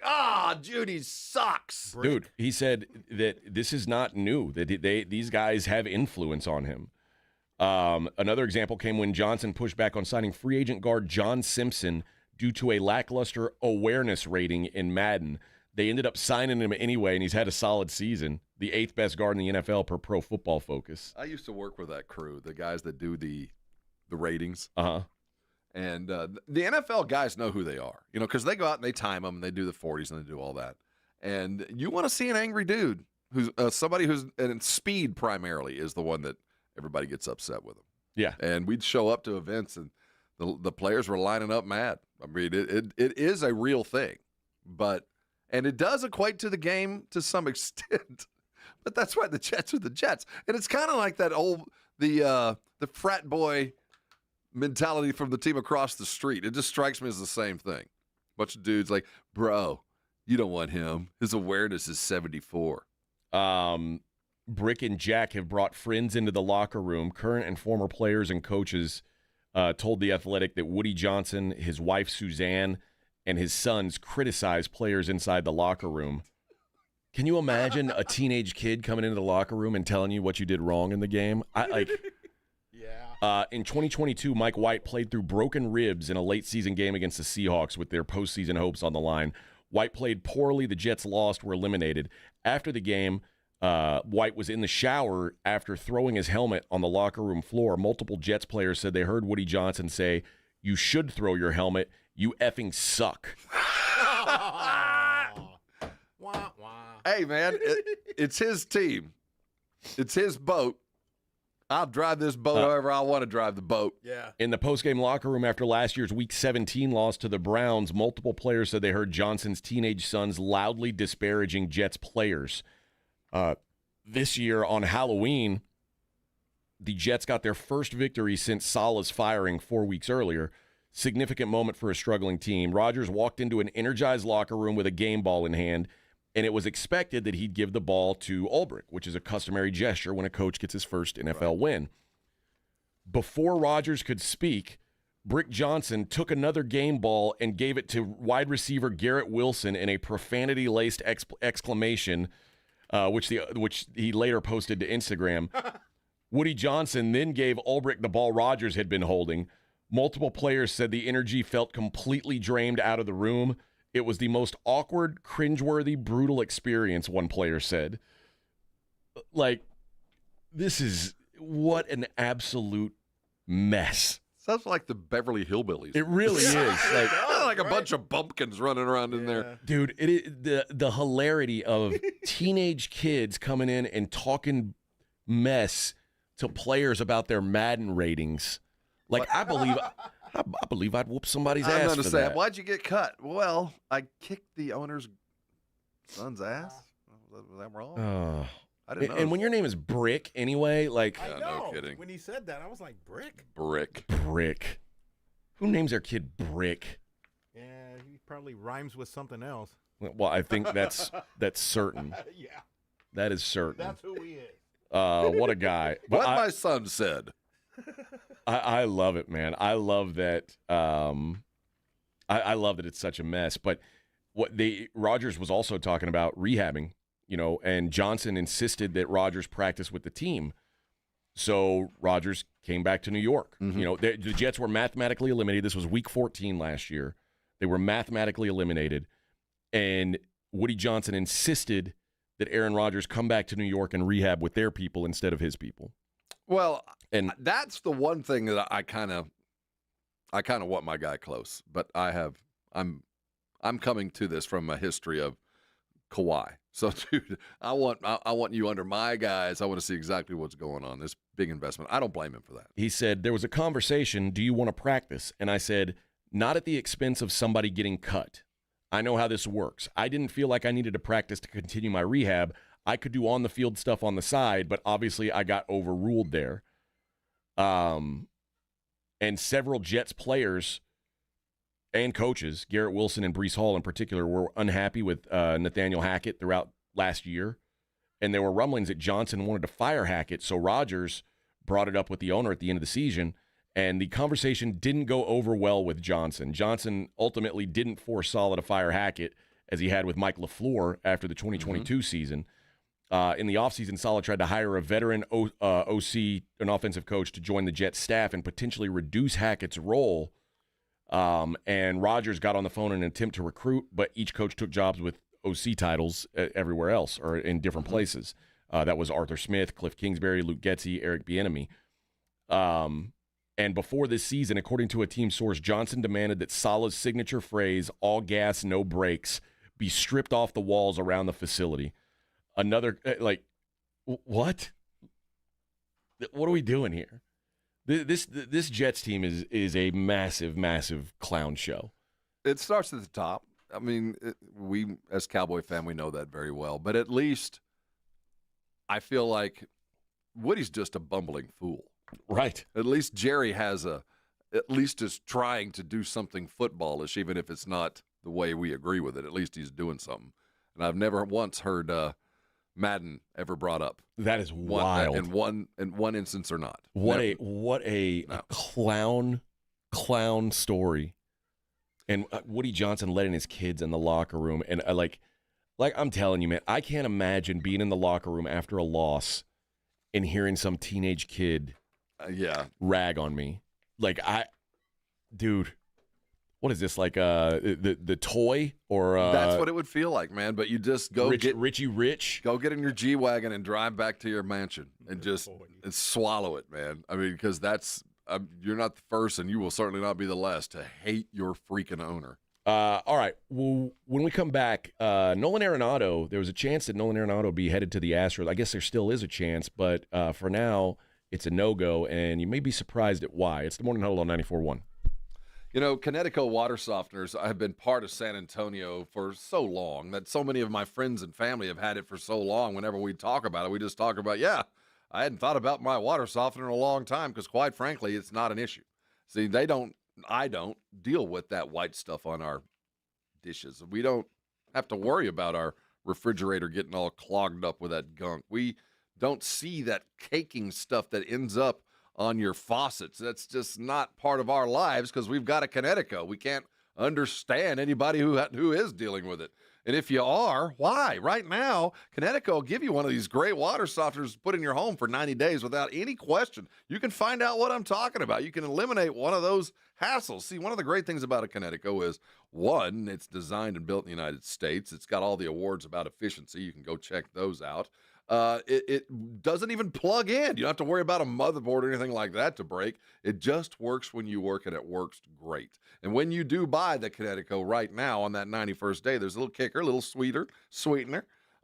Judy sucks. Dude, he said that this is not new, that these guys have influence on him. Another example came when Johnson pushed back on signing free agent guard John Simpson due to a lackluster awareness rating in Madden. They ended up signing him anyway, and he's had a solid season. The 8th best guard in the NFL per Pro Football Focus. I used to work with that crew, the guys that do the ratings. And the NFL guys know who they are, because they go out and they time them and they do the 40s and they do all that. And you want to see an angry dude who's somebody who's, and speed primarily is the one that everybody gets upset with him. Yeah. And we'd show up to events and the players were lining up mad. I mean, it is a real thing, and it does equate to the game to some extent. But that's why the Jets are the Jets. And it's kind of like that the frat boy mentality from the team across the street. It just strikes me as the same thing. Bunch of dudes like, bro, you don't want him. His awareness is 74. Brick and Jack have brought friends into the locker room. Current and former players and coaches told The Athletic that Woody Johnson, his wife Suzanne, and his sons criticize players inside the locker room. Can you imagine a teenage kid coming into the locker room and telling you what you did wrong in the game? In 2022, Mike White played through broken ribs in a late-season game against the Seahawks with their postseason hopes on the line. White played poorly. The Jets lost, were eliminated. After the game, White was in the shower after throwing his helmet on the locker room floor. Multiple Jets players said they heard Woody Johnson say, "You should throw your helmet. You effing suck." Hey, man, it's his team. It's his boat. I'll drive this boat however I want to drive the boat. Yeah. In the postgame locker room after last year's Week 17 loss to the Browns, multiple players said they heard Johnson's teenage sons loudly disparaging Jets players. This year on Halloween, the Jets got their first victory since Saleh's firing 4 weeks earlier. Significant moment for a struggling team. Rodgers walked into an energized locker room with a game ball in hand, and it was expected that he'd give the ball to Ulbrich, which is a customary gesture when a coach gets his first NFL win. Before Rodgers could speak, Brick Johnson took another game ball and gave it to wide receiver Garrett Wilson in a profanity-laced exclamation, which he later posted to Instagram. Woody Johnson then gave Ulbrich the ball Rodgers had been holding. Multiple players said the energy felt completely drained out of the room. It was the most awkward, cringeworthy, brutal experience, one player said. This is what an absolute mess. Sounds like the Beverly Hillbillies. It really is. Like a bunch of bumpkins running around in there. Dude, the hilarity of teenage kids coming in and talking mess to players about their Madden ratings. I believe I'd whoop somebody's ass for that. Why'd you get cut? Well, I kicked the owner's son's ass. Was that wrong? I didn't know. And when your name is Brick anyway, I know. No kidding. When he said that, I was like, Brick? Brick. Who names their kid Brick? Yeah, he probably rhymes with something else. Well, I think that's certain. Yeah. That is certain. That's who he is. What a guy. What my son said. I love it, man. I love that. I love that it's such a mess. But Rodgers was also talking about rehabbing, and Johnson insisted that Rodgers practice with the team. So Rodgers came back to New York. Mm-hmm. The Jets were mathematically eliminated. This was Week 14 last year. They were mathematically eliminated, and Woody Johnson insisted that Aaron Rodgers come back to New York and rehab with their people instead of his people. Well, and that's the one thing that I kind of want my guy close. But I'm coming to this from a history of Kawhi. So, dude, I want you under my guys. I want to see exactly what's going on. This big investment. I don't blame him for that. He said, there was a conversation, do you want to practice? And I said, not at the expense of somebody getting cut. I know how this works. I didn't feel like I needed to practice to continue my rehab. I could do on-the-field stuff on the side, but obviously I got overruled there. And several Jets players and coaches, Garrett Wilson and Breece Hall in particular, were unhappy with Nathaniel Hackett throughout last year. And there were rumblings that Johnson wanted to fire Hackett, so Rodgers brought it up with the owner at the end of the season, and the conversation didn't go over well with Johnson. Johnson ultimately didn't force Saleh to fire Hackett, as he had with Mike LaFleur after the 2022 season. In the offseason, Saleh tried to hire a veteran OC, an offensive coach, to join the Jets staff and potentially reduce Hackett's role. And Rodgers got on the phone in an attempt to recruit, but each coach took jobs with OC titles everywhere else or in different places. That was Arthur Smith, Cliff Kingsbury, Luke Getsy, Eric Bieniemy. And before this season, according to a team source, Johnson demanded that Saleh's signature phrase, all gas, no brakes, be stripped off the walls around the facility. Another, what? What are we doing here? This Jets team is a massive, massive clown show. It starts at the top. I mean, we, as Cowboy fan, we know that very well. But at least I feel like Woody's just a bumbling fool. Right. At least Jerry at least is trying to do something footballish, even if it's not the way we agree with it. At least he's doing something. And I've never once heard Madden ever brought up. That is wild. In one instance or not. What a clown story. And Woody Johnson letting his kids in the locker room. And like I'm telling you, man, I can't imagine being in the locker room after a loss and hearing some teenage kid rag on me. Dude, what is this, like the toy? Or that's what it would feel like, man. But you just go Richie Rich. Go get in your G-Wagon and drive back to your mansion and just swallow it, man. I mean, because that's you're not the first, and you will certainly not be the last to hate your freaking owner. All right. Well, when we come back, Nolan Arenado, there was a chance that Nolan Arenado would be headed to the Astros. I guess there still is a chance, but for now, it's a no-go, and you may be surprised at why. It's the Morning Huddle on 94.1. You know, Connecticut water softeners have been part of San Antonio for so long that so many of my friends and family have had it for so long. Whenever we talk about it, we just talk about, I hadn't thought about my water softener in a long time because, quite frankly, it's not an issue. See, I don't deal with that white stuff on our dishes. We don't have to worry about our refrigerator getting all clogged up with that gunk. We don't see that caking stuff that ends up on your faucets. That's just not part of our lives because we've got a Connecticut. We can't understand anybody who is dealing with it. And if you are, why? Right now, Connecticut will give you one of these great water softeners to put in your home for 90 days without any question. You can find out what I'm talking about. You can eliminate one of those hassles. See, one of the great things about a Connecticut is, one, it's designed and built in the United States. It's got all the awards about efficiency. You can go check those out. It doesn't even plug in. You don't have to worry about a motherboard or anything like that to break. It just works when you work, and it works great. And when you do buy the Connecticut right now on that 91st day, there's a little kicker, a little sweetener.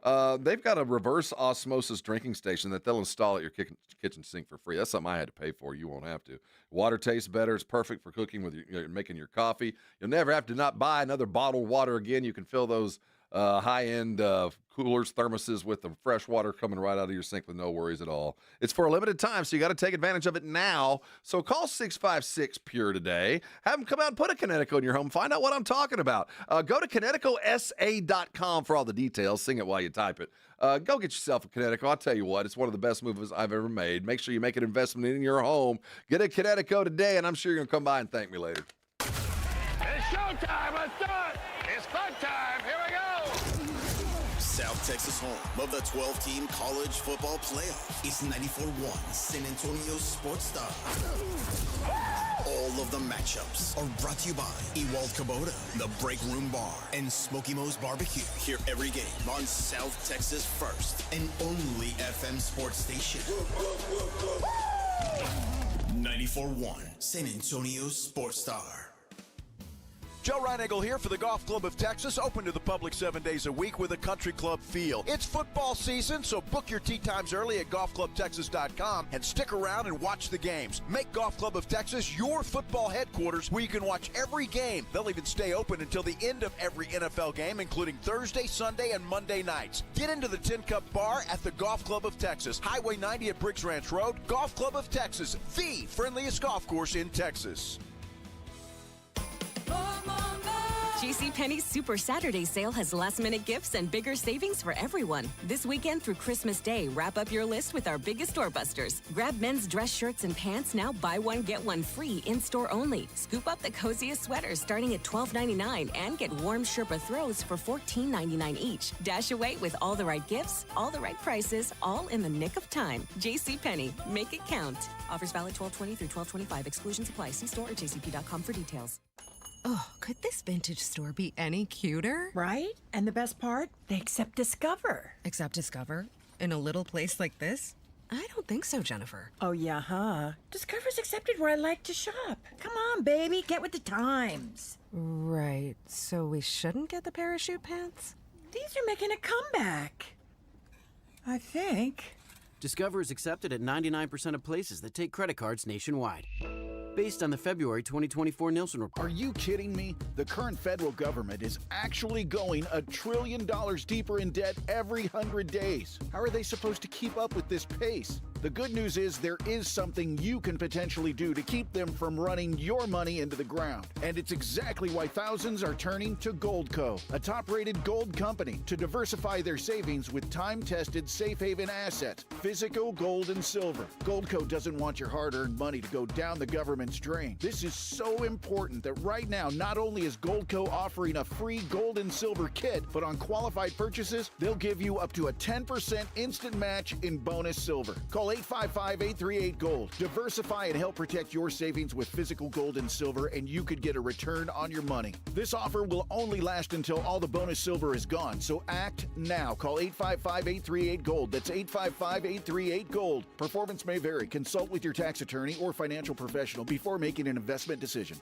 They've got a reverse osmosis drinking station that they'll install at your kitchen sink for free. That's something I had to pay for. You won't have to. Water tastes better. It's perfect for cooking with making your coffee. You'll never have to not buy another bottled water again. You can fill those high-end coolers, thermoses with the fresh water coming right out of your sink with no worries at all. It's for a limited time, so you got to take advantage of it now. So call 656-PURE today. Have them come out and put a Connecticut in your home. Find out what I'm talking about. Go to ConnecticutSA.com for all the details. Sing it while you type it. Go get yourself a Connecticut. I'll tell you what, it's one of the best moves I've ever made. Make sure you make an investment in your home. Get a Connecticut today, and I'm sure you're going to come by and thank me later. It's showtime. Let's do it. It's fun time. Here we go. South Texas home of the 12-team college football playoff. It's 94.1 San Antonio Sports Star. All of the matchups are brought to you by Ewald Kubota, the Break Room Bar, and Smoky Mo's Barbecue. Hear every game on South Texas' first and only FM sports station. 94.1 San Antonio Sports Star. Joe Reinagle here for the Golf Club of Texas, open to the public 7 days a week with a country club feel. It's football season, so book your tee times early at golfclubtexas.com and stick around and watch the games. Make Golf Club of Texas your football headquarters where you can watch every game. They'll even stay open until the end of every NFL game, including Thursday, Sunday, and Monday nights. Get into the Tin Cup Bar at the Golf Club of Texas, Highway 90 at Briggs Ranch Road. Golf Club of Texas, the friendliest golf course in Texas. JCPenney's Super Saturday sale has last-minute gifts and bigger savings for everyone. This weekend through Christmas Day, wrap up your list with our biggest doorbusters. Grab men's dress shirts and pants, now buy one, get one free, in-store only. Scoop up the coziest sweaters starting at $12.99 and get warm Sherpa throws for $14.99 each. Dash away with all the right gifts, all the right prices, all in the nick of time. JCPenney, make it count. Offers valid 12/20 through 12/25. Exclusions apply. See store or jcp.com for details. Oh, could this vintage store be any cuter? Right? And the best part? They accept Discover. Accept Discover? In a little place like this? I don't think so, Jennifer. Oh, yeah, huh? Discover's accepted where I like to shop. Come on, baby, get with the times. Right, so we shouldn't get the parachute pants? These are making a comeback. I think. Discover is accepted at 99% of places that take credit cards nationwide. Based on the February 2024 Nielsen report. Are you kidding me? The current federal government is actually going $1 trillion deeper in debt every 100 days. How are they supposed to keep up with this pace? The good news is there is something you can potentially do to keep them from running your money into the ground. And it's exactly why thousands are turning to Goldco, a top-rated gold company, to diversify their savings with time-tested safe haven assets, physical gold and silver. Goldco doesn't want your hard-earned money to go down the government's drain. This is so important that right now, not only is Goldco offering a free gold and silver kit, but on qualified purchases, they'll give you up to a 10% instant match in bonus silver. Call 855-838-GOLD. Diversify and help protect your savings with physical gold and silver, and you could get a return on your money. This offer will only last until all the bonus silver is gone, so act now. Call 855-838-GOLD. That's 855-838-GOLD. Performance may vary. Consult with your tax attorney or financial professional before making an investment decision.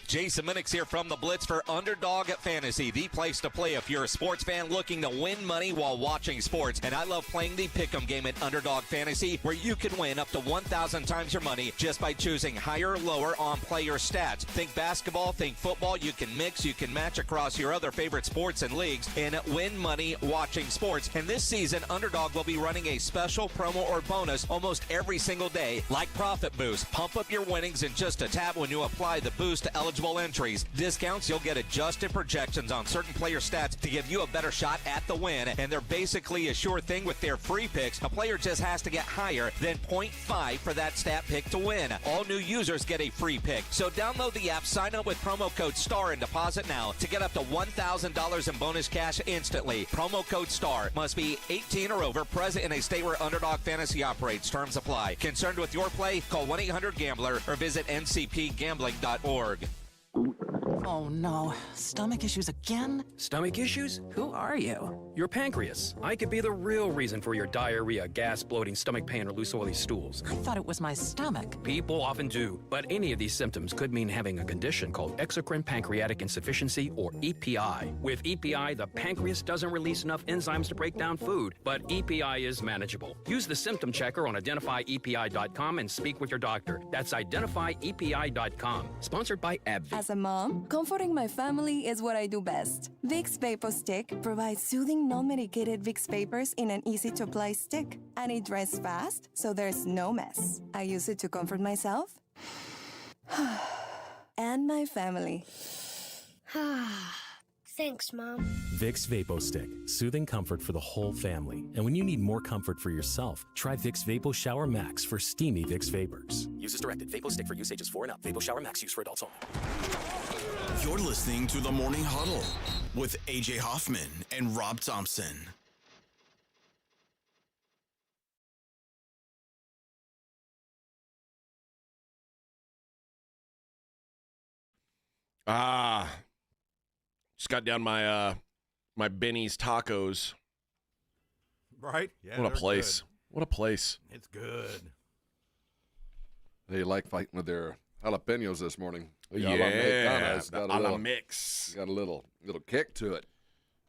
Jason Minix here from the Blitz for Underdog Fantasy, the place to play if you're a sports fan looking to win money while watching sports. And I love playing the Pick'em game at Underdog Fantasy, where you can win up to 1,000 times your money just by choosing higher or lower on player stats. Think basketball, think football. You can mix, you can match across your other favorite sports and leagues and win money watching sports. And this season, Underdog will be running a special promo or bonus almost every single day, like Profit Boost. Pump up your winnings in just a tap when you apply the boost to eligible entries. Discounts, you'll get adjusted projections on certain player stats to give you a better shot at the win, and they're basically a sure thing with their free picks. A player just has to get higher than 0.5 for that stat pick to win. All new users get a free pick. So download the app, sign up with promo code STAR and deposit now to get up to $1,000 in bonus cash instantly. Promo code STAR. Must be 18 or over, present in a state where Underdog Fantasy operates. Terms apply. Concerned with your play? Call 1-800-GAMBLER or visit ncpgambling.org. Oh no, stomach issues again? Stomach issues? Who are you? Your pancreas. I could be the real reason for your diarrhea, gas, bloating, stomach pain, or loose oily stools. I thought it was my stomach. People often do, but any of these symptoms could mean having a condition called exocrine pancreatic insufficiency, or EPI. With EPI, the pancreas doesn't release enough enzymes to break down food, but EPI is manageable. Use the symptom checker on identifyepi.com and speak with your doctor. That's identifyepi.com. Sponsored by AbbVie. As a mom, comforting my family is what I do best. Vicks Vapor Stick provides soothing, non-medicated Vicks Vapors in an easy-to-apply stick, and it dries fast, so there's no mess. I use it to comfort myself and my family. Thanks, Mom. Vicks Vapo Stick, soothing comfort for the whole family. And when you need more comfort for yourself, try Vicks Vapo Shower Max for steamy Vicks Vapors. Use as directed. Vapo Stick for use ages 4 and up. Vapo Shower Max use for adults only. You're listening to the Morning Huddle with AJ Hoffman and Rob Thompson. Just got down my my Benny's tacos. Right? Yeah. What a place. Good. What a place. It's good. They like fighting with their jalapenos this morning. The Yeah, a la Mexicanas the got a la little mix. Got a little kick to it.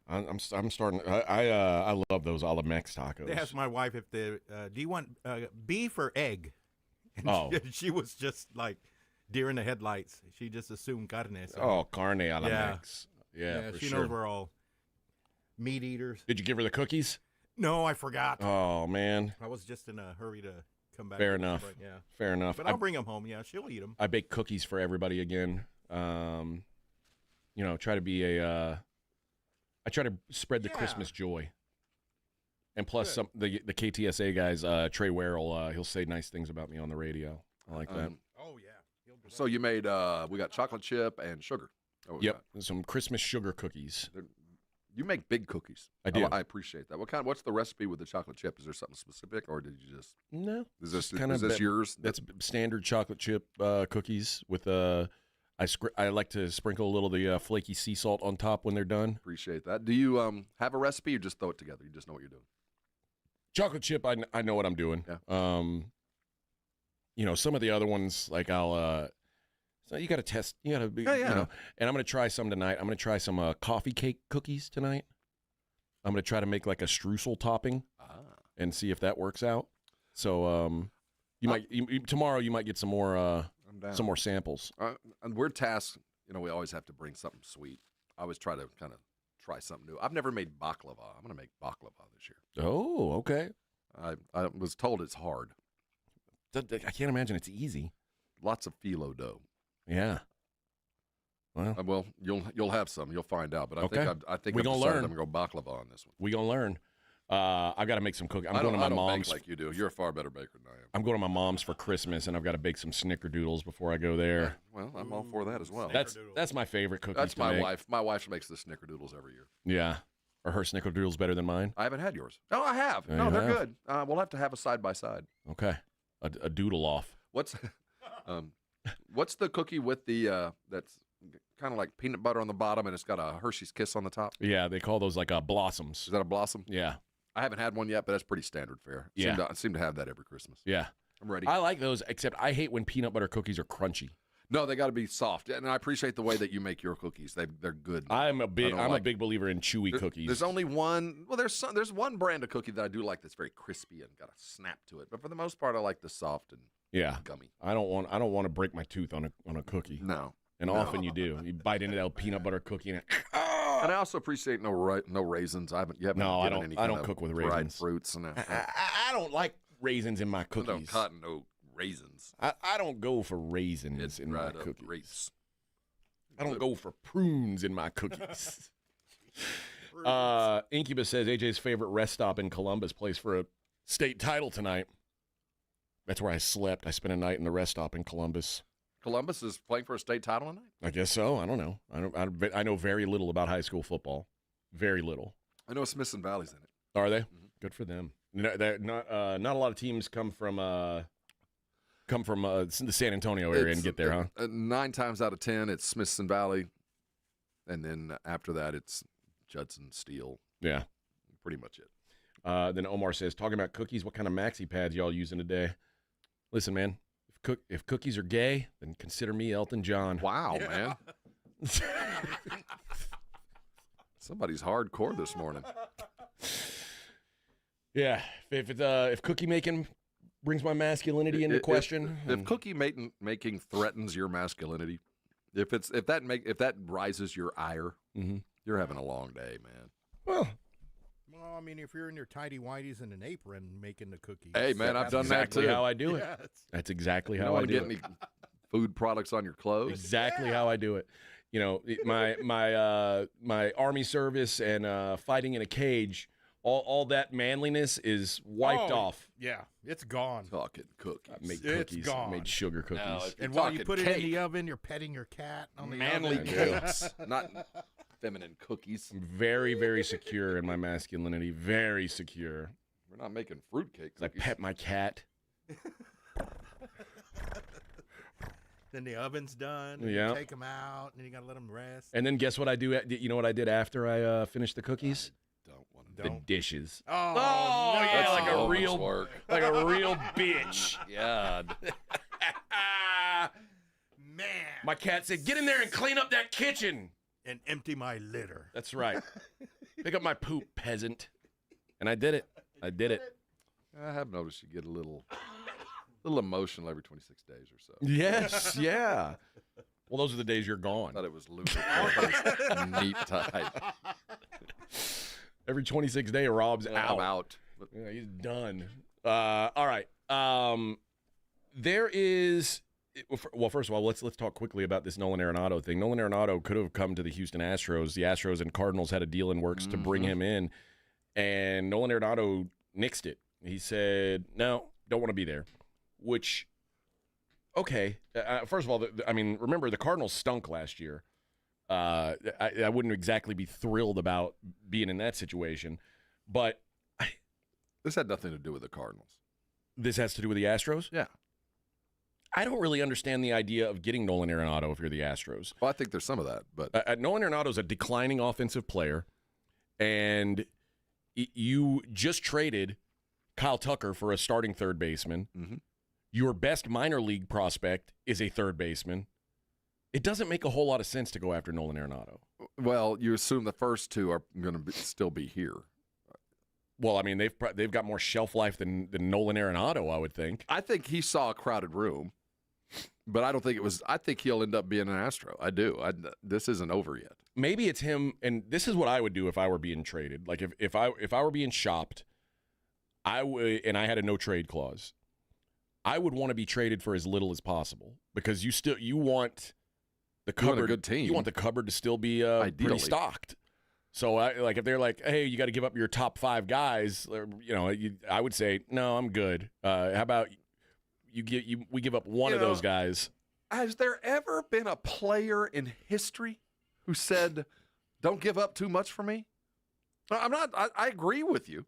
I'm starting. I love those a la Mex tacos. They asked my wife if do you want beef or egg? And Oh. she was just like deer in the headlights. She just assumed carne. So. Oh, carne a la Mex. Yeah, for she sure. knows we're all meat eaters. Did you give her the cookies? No, I forgot. Oh man. I was just in a hurry to come back. Fair enough. But, yeah. Fair enough. But I'll bring them home. Yeah, she'll eat them. I bake cookies for everybody again. Try to be I try to spread the Christmas joy. And plus, the KTSA guys, Trey Werrell, he'll say nice things about me on the radio. I like that. Oh yeah. So you made we got chocolate chip and sugar. Yep, some Christmas sugar cookies. You make big cookies. I do. I appreciate that. What's the recipe with the chocolate chip? Is there something specific, or did you just no? Is this yours? That's standard chocolate chip cookies with I like to sprinkle a little of the flaky sea salt on top when they're done. Appreciate that. Do you have a recipe or just throw it together? You just know what you're doing. Chocolate chip, I know what I'm doing. Yeah. Some of the other ones like so you got to test. You got to be. And I'm going to try some tonight. I'm going to try some coffee cake cookies tonight. I'm going to try to make like a streusel topping and see if that works out. So tomorrow you might get some more samples. And we're tasked. We always have to bring something sweet. I always try to kind of try something new. I've never made baklava. I'm going to make baklava this year. Oh, okay. I was told it's hard. I can't imagine it's easy. Lots of phyllo dough. Yeah. Well, you'll have some. You'll find out. But I think we're gonna learn. I'm gonna go baklava on this one. We're gonna learn. I got to make some cookies. I don't bake like you do. You're a far better baker than I am. I'm going to my mom's for Christmas, and I've got to bake some snickerdoodles before I go there. Well, I'm all for that as well. That's my favorite cookies. That's my to make. wife. My wife makes the snickerdoodles every year. Yeah. Are her snickerdoodles better than mine? I haven't had yours. No, I have. Oh, no, you they're have? good. We'll have to have a side by side. Okay. A doodle off. What's the cookie with the that's kind of like peanut butter on the bottom and it's got a Hershey's Kiss on the top? Yeah, they call those like blossoms. Is that a blossom? Yeah. I haven't had one yet, but that's pretty standard fare. I seem to have that every Christmas. Yeah. I'm ready. I like those, except I hate when peanut butter cookies are crunchy. No, they got to be soft, and I appreciate the way that you make your cookies. They're good. I'm a big believer in chewy cookies. There's only one. Well, there's one brand of cookie that I do like that's very crispy and got a snap to it. But for the most part, I like the soft and gummy. I don't want to break my tooth on a cookie. No. And often you do. You bite into that peanut butter cookie and and I also appreciate no raisins. I haven't I don't cook with raisins. Dried fruits and I don't like raisins in my cookies. No cotton, no raisins. I don't go for raisins in my cookies. I don't go for prunes in my cookies. Incubus says AJ's favorite rest stop in Columbus plays for a state title tonight. That's where I slept. I spent a night in the rest stop in Columbus. Columbus is playing for a state title tonight? I guess so. I don't know. I know very little about high school football. Very little. I know Smiths and Valley's in it. Are they? Mm-hmm. Good for them. Not a lot of teams come from the San Antonio area and get there, huh? 9 times out of 10, it's Smiths and Valley, and then after that, it's Judson Steel. Yeah, pretty much it. Then Omar says, talking about cookies, what kind of maxi pads y'all using today? Listen, man, if cookies are gay, then consider me Elton John. Wow, man. Somebody's hardcore this morning. Yeah, if cookie making brings my masculinity into question, if cookie making threatens your masculinity, if that rises your ire, you're having a long day, man. Well, I mean, if you're in your tidy whities and an apron making the cookies. Hey, man, I've done that too. That's exactly how I do it. That's exactly how I do it. You don't want to get any food products on your clothes. Exactly how I do it. You know, my army service and fighting in a cage. All that manliness is wiped off. Yeah, it's gone. Talking cookies. I made cookies. It's gone. I made sugar cookies. No, and while you put it in the oven, you're petting your cat on the manly oven. cakes, not feminine cookies. I'm very, very secure in my masculinity. Very secure. We're not making fruitcake cookies. I pet my cat. Then the oven's done. And Yeah. You take them out, and then you got to let them rest. And then guess what I do? You know what I did after I finished the cookies? The dishes. Oh, yeah, That's like a so much real work. like a real bitch. God. My cat said, "Get in there and clean up that kitchen." And empty my litter. That's right. Pick up my poop, peasant. And I did it. I have noticed you get a little emotional every 26 days or so. Yes, yeah. Well, those are the days you're gone. I thought it was loose. Neat tight. Every 26 day, Rob's out. I'm out. Yeah, he's done. All right. There is. Well, first of all, let's talk quickly about this Nolan Arenado thing. Nolan Arenado could have come to the Houston Astros. The Astros and Cardinals had a deal in works to bring him in, and Nolan Arenado nixed it. He said, "No, don't want to be there." Which, okay. First of all, remember the Cardinals stunk last year. I wouldn't exactly be thrilled about being in that situation, but this had nothing to do with the Cardinals. This has to do with the Astros? Yeah. I don't really understand the idea of getting Nolan Arenado if you're the Astros. Well, I think there's some of that, but Nolan Arenado's a declining offensive player, and you just traded Kyle Tucker for a starting third baseman. Mm-hmm. Your best minor league prospect is a third baseman. It doesn't make a whole lot of sense to go after Nolan Arenado. Well, you assume the first two are going to still be here. Well, I mean, they've got more shelf life than Nolan Arenado, I would think. I think he saw a crowded room, but I don't think it was. I think he'll end up being an Astro. I do. This isn't over yet. Maybe it's him, and this is what I would do if I were being traded. Like if I were being shopped, I would, and I had a no trade clause. I would want to be traded for as little as possible because you want the cupboard. You want a good team. You want the cupboard to still be pretty stocked. So, if they're like, hey, you got to give up your top 5 guys, I would say, no, I'm good. How about we give up one of those guys? Has there ever been a player in history who said, "Don't give up too much for me"? I'm not. I agree with you.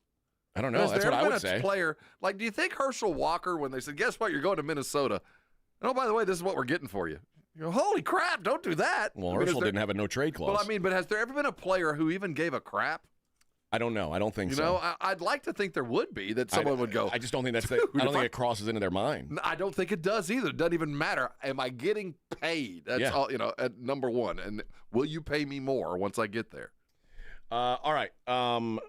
I don't know. That's what I would say. Player, like, do you think Herschel Walker, when they said, "Guess what? You're going to Minnesota," and oh, by the way, this is what we're getting for you. You know, holy crap, don't do that. Well, Herschel didn't have a no-trade clause. Well, but has there ever been a player who even gave a crap? I don't know. I don't think so. You know, I'd like to think there would be, that someone would go. I just don't think I don't think it crosses into their mind. I don't think it does either. It doesn't even matter. Am I getting paid? That's all, at number one. And will you pay me more once I get there? All right.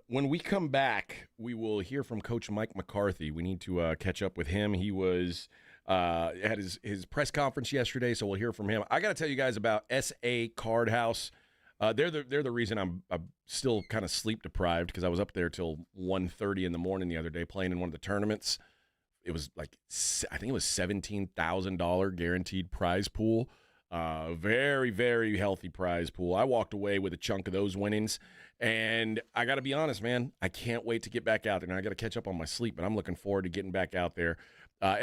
When we come back, we will hear from Coach Mike McCarthy. We need to catch up with him. He was... had his press conference yesterday, so we'll hear from him. I got to tell you guys about SA Card House. They're the reason I'm still kind of sleep deprived because I was up there till 1:30 in the morning the other day playing in one of the tournaments. It was like I think it was $17,000 guaranteed prize pool. Very, very healthy prize pool. I walked away with a chunk of those winnings, and I got to be honest, man, I can't wait to get back out there. Now I got to catch up on my sleep, but I'm looking forward to getting back out there.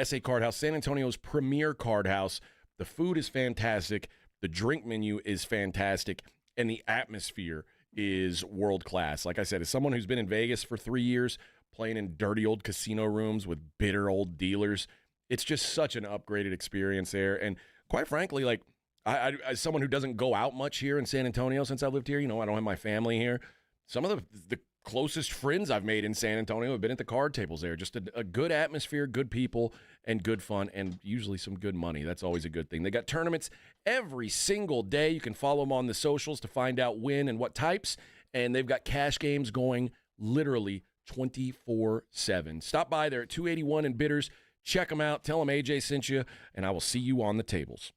SA Card House, San Antonio's premier card house. The food is fantastic. The drink menu is fantastic. And the atmosphere is world class. Like I said, as someone who's been in Vegas for 3 years, playing in dirty old casino rooms with bitter old dealers, it's just such an upgraded experience there. And quite frankly, like I as someone who doesn't go out much here in San Antonio since I lived here, I don't have my family here. Some of the closest friends I've made in San Antonio have been at the card tables there. Just a good atmosphere, good people, and good fun, and usually some good money. That's always a good thing. They got tournaments every single day. You can follow them on the socials to find out when and what types, and they've got cash games going literally 24/7. Stop by there at 281 in Bitters. Check them out. Tell them AJ sent you, and I will see you on the tables.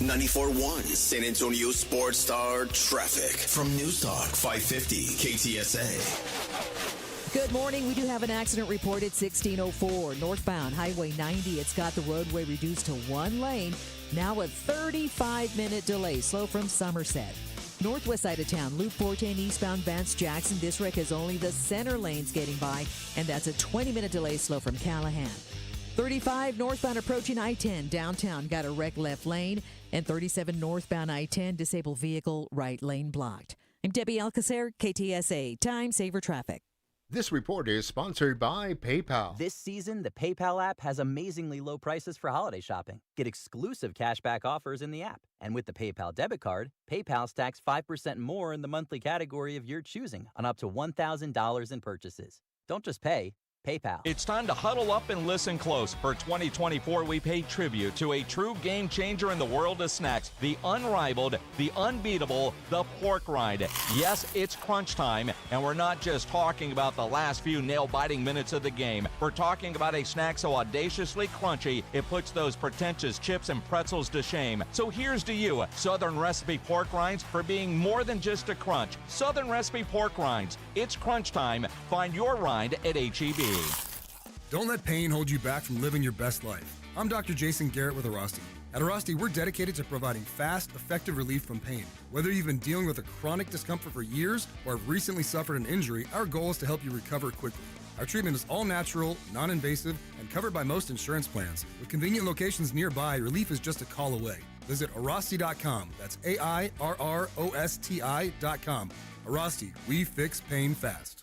94.1 San Antonio Sports Star Traffic from News Talk 550 KTSA. Good morning. We do have an accident report at 1604 northbound Highway 90. It's got the roadway reduced to one lane. Now a 35-minute delay. Slow from Somerset. Northwest side of town, Loop 410 eastbound Vance Jackson. This wreck has only the center lanes getting by, and that's a 20-minute delay. Slow from Callahan. 35 northbound approaching I-10 downtown, got a wreck left lane, and 37 northbound I-10 disabled vehicle right lane blocked. I'm Debbie Alcacer, KTSA Time Saver Traffic. This report is sponsored by PayPal. This season, the PayPal app has amazingly low prices for holiday shopping. Get exclusive cashback offers in the app. And with the PayPal debit card, PayPal stacks 5% more in the monthly category of your choosing on up to $1,000 in purchases. Don't just pay, PayPal. It's time to huddle up and listen close. For 2024, we pay tribute to a true game changer in the world of snacks, the unrivaled, the unbeatable, the pork rind. Yes, it's crunch time, and we're not just talking about the last few nail-biting minutes of the game. We're talking about a snack so audaciously crunchy, it puts those pretentious chips and pretzels to shame. So here's to you, Southern Recipe pork rinds, for being more than just a crunch. Southern Recipe pork rinds. It's crunch time. Find your rind at H-E-B. Don't let pain hold you back from living your best life. I'm Dr. Jason Garrett with Arasti. At Arasti, we're dedicated to providing fast, effective relief from pain. Whether you've been dealing with a chronic discomfort for years or have recently suffered an injury, our goal is to help you recover quickly. Our treatment is all natural, non-invasive, and covered by most insurance plans. With convenient locations nearby, relief is just a call away. Visit Arasti.com. That's AIRROSTI.com. Arasti, we fix pain fast.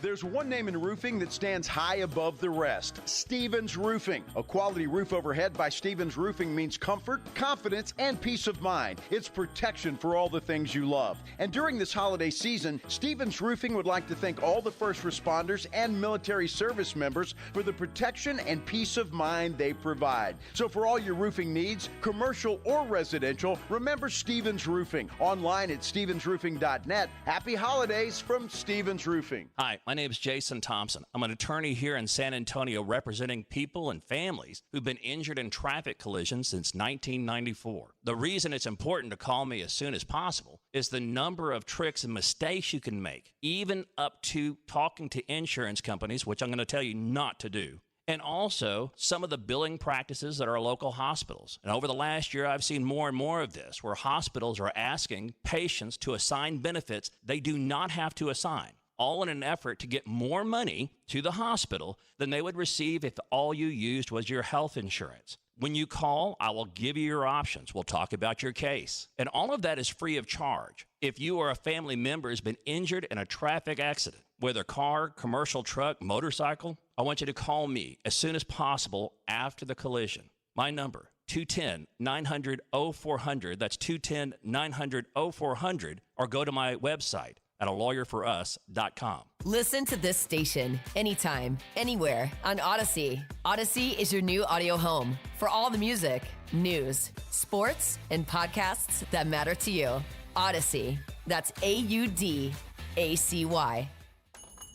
There's one name in roofing that stands high above the rest: Stevens Roofing. A quality roof overhead by Stevens Roofing means comfort, confidence, and peace of mind. It's protection for all the things you love. And during this holiday season, Stevens Roofing would like to thank all the first responders and military service members for the protection and peace of mind they provide. So for all your roofing needs, commercial or residential, remember Stevens Roofing. Online at stevensroofing.net. Happy holidays from Stevens Roofing. Hi, my name is Jason Thompson. I'm an attorney here in San Antonio representing people and families who've been injured in traffic collisions since 1994. The reason it's important to call me as soon as possible is the number of tricks and mistakes you can make, even up to talking to insurance companies, which I'm going to tell you not to do. And also some of the billing practices at our local hospitals. And over the last year, I've seen more and more of this, where hospitals are asking patients to assign benefits they do not have to assign, all in an effort to get more money to the hospital than they would receive if all you used was your health insurance. When you call, I will give you your options. We'll talk about your case. And all of that is free of charge. If you or a family member has been injured in a traffic accident, whether car, commercial truck, motorcycle, I want you to call me as soon as possible after the collision. My number, 210-900-0400. That's 210-900-0400. Or go to my website at alawyerforus.com. Listen to this station anytime, anywhere on Odyssey. Odyssey is your new audio home for all the music, news, sports, and podcasts that matter to you. Odyssey. That's AUDACY.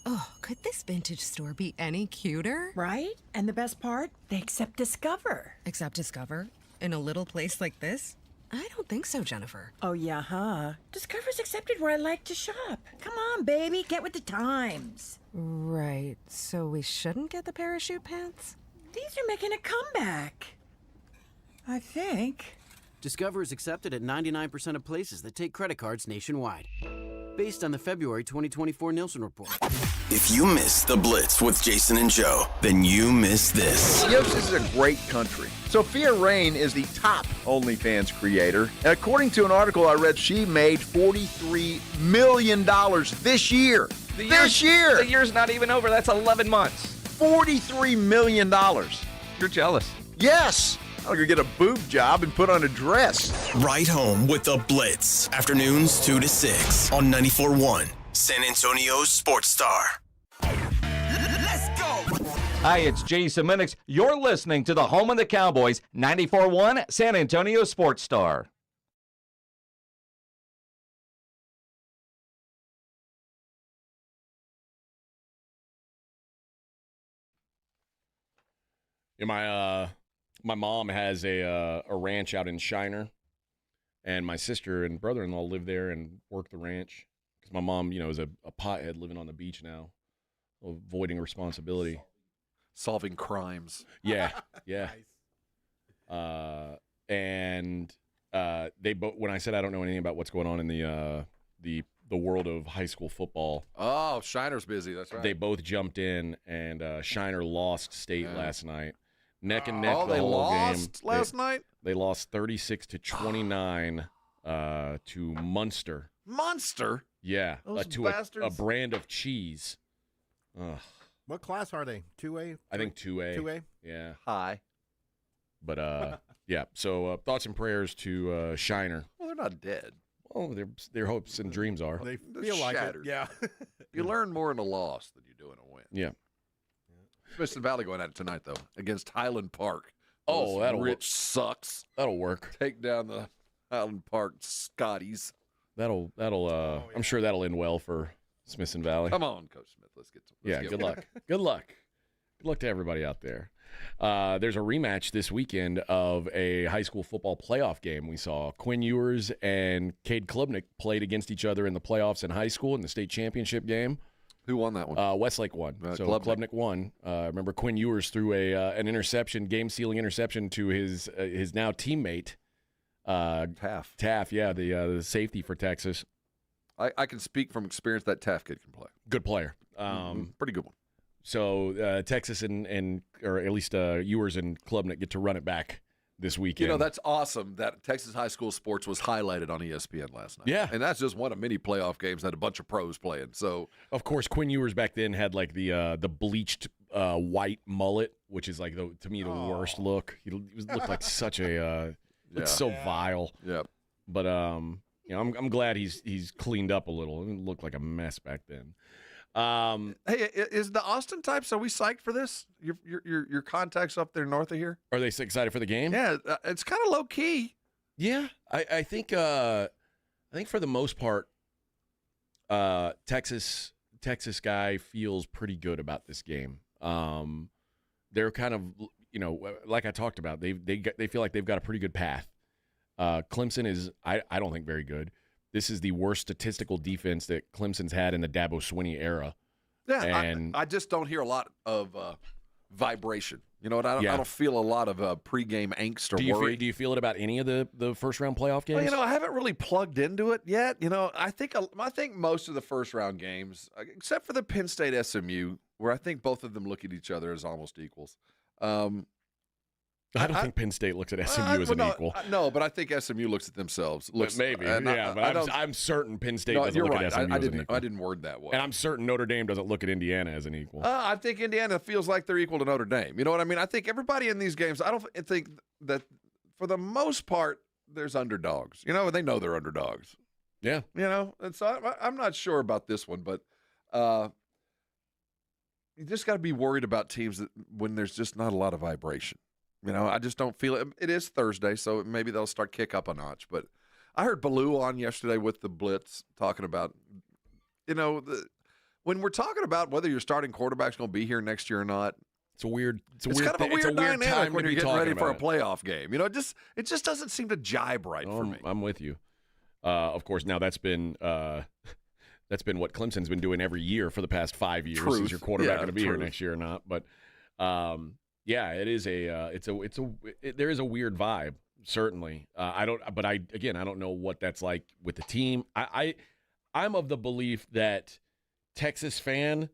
Oh, could this vintage store be any cuter? Right? And the best part? They accept Discover. Accept Discover? In a little place like this? I don't think so, Jennifer. Oh, yeah, huh? Discover's accepted where I like to shop. Come on, baby, get with the times. Right, so we shouldn't get the parachute pants? These are making a comeback. I think. Discover is accepted at 99% of places that take credit cards nationwide. Based on the February 2024 Nielsen report. If you missed the Blitz with Jason and Joe, then you missed this. This is a great country. Sophia Rain is the top OnlyFans creator. And according to an article I read, she made $43 million this year. This year! The year's not even over. That's 11 months. $43 million. You're jealous. Yes! I'm going to get a boob job and put on a dress. Right home with the Blitz. Afternoons 2 to 6 on 94.1 San Antonio's Sports Star. Let's go! Hi, it's Jason Minix. You're listening to the home of the Cowboys, 94.1 San Antonio Sports Star. My mom has a ranch out in Shiner, and my sister and brother-in-law live there and work the ranch. Because my mom, is a pothead living on the beach now, avoiding responsibility. Solving crimes. Yeah, yeah. And they both. When I said I don't know anything about what's going on in the world of high school football. Oh, Shiner's busy. That's right. They both jumped in, and Shiner lost state last night. Neck and neck the they whole lost game. last night? They lost 36-29 to Munster. Munster? Yeah, Those to bastards. a brand of cheese. Ugh. What class are they? 2A? I think 2A. 2A? Yeah. High. But, yeah, so thoughts and prayers to Shiner. Well, they're not dead. Well, their hopes and dreams are. They They're feel like shattered. it. Yeah. You learn more in a loss than you do in a win. Yeah. Smithson Valley going at it tonight, though, against Highland Park. Oh, that'll work. Sucks. That'll work. Take down the Highland Park Scotties. That'll. I'm sure that'll end well for Smithson Valley. Come on, Coach Smith. Let's get. Good luck. Good luck. Good luck to everybody out there. There's a rematch this weekend of a high school football playoff game. We saw Quinn Ewers and Cade Klubnik played against each other in the playoffs in high school in the state championship game. Who won that one? Westlake won. So Klubnik won. Remember, Quinn Ewers threw an interception, game-sealing interception to his now teammate. Taff, yeah, the safety for Texas. I can speak from experience that Taff kid can play. Good player. Pretty good one. So Texas and or at least Ewers and Klubnik get to run it back this weekend. That's awesome that Texas high school sports was highlighted on ESPN last night. Yeah. And that's just one of many playoff games that a bunch of pros playing. So, of course, Quinn Ewers back then had like the bleached white mullet, which is like to me the worst look. He looked like such a it's so vile. Yeah. But I'm glad he's cleaned up a little. It looked like a mess back then. Hey, is the Austin types? Are we psyched for this? Your contacts up there north of here? Are they excited for the game? Yeah, it's kind of low key. Yeah, I think for the most part, Texas guy feels pretty good about this game. They're kind of like I talked about. They feel like they've got a pretty good path. Clemson is I don't think very good. This is the worst statistical defense that Clemson's had in the Dabo Swinney era. Yeah, and I just don't hear a lot of vibration. You know what? I don't feel a lot of pregame angst or worry. Do you feel it about any of the first-round playoff games? Well, I haven't really plugged into it yet. I think most of the first-round games, except for the Penn State SMU, where I think both of them look at each other as almost equals. I don't think Penn State looks at SMU as an equal. No, but I think SMU looks at themselves. Maybe, but I'm certain Penn State doesn't look at SMU as an equal. I didn't word that way. And I'm certain Notre Dame doesn't look at Indiana as an equal. I think Indiana feels like they're equal to Notre Dame. You know what I mean? I think everybody in these games, I don't think that for the most part, there's underdogs. They know they're underdogs. Yeah. And so I'm not sure about this one, but you just got to be worried about teams when there's just not a lot of vibration. I just don't feel it. It is Thursday, so maybe they'll start kick up a notch. But I heard Ballou on yesterday with the Blitz talking about, when we're talking about whether your starting quarterback's going to be here next year or not. It's kind of a weird dynamic when you're getting ready for a it. playoff game. It just doesn't seem to jibe right for me. I'm with you. Of course, now that's been what Clemson's been doing every year for the past 5 years. Truth. Is your quarterback going to be here next year or not? But yeah, it is there is a weird vibe, certainly. I don't know what that's like with the team. I'm of the belief that Texas fan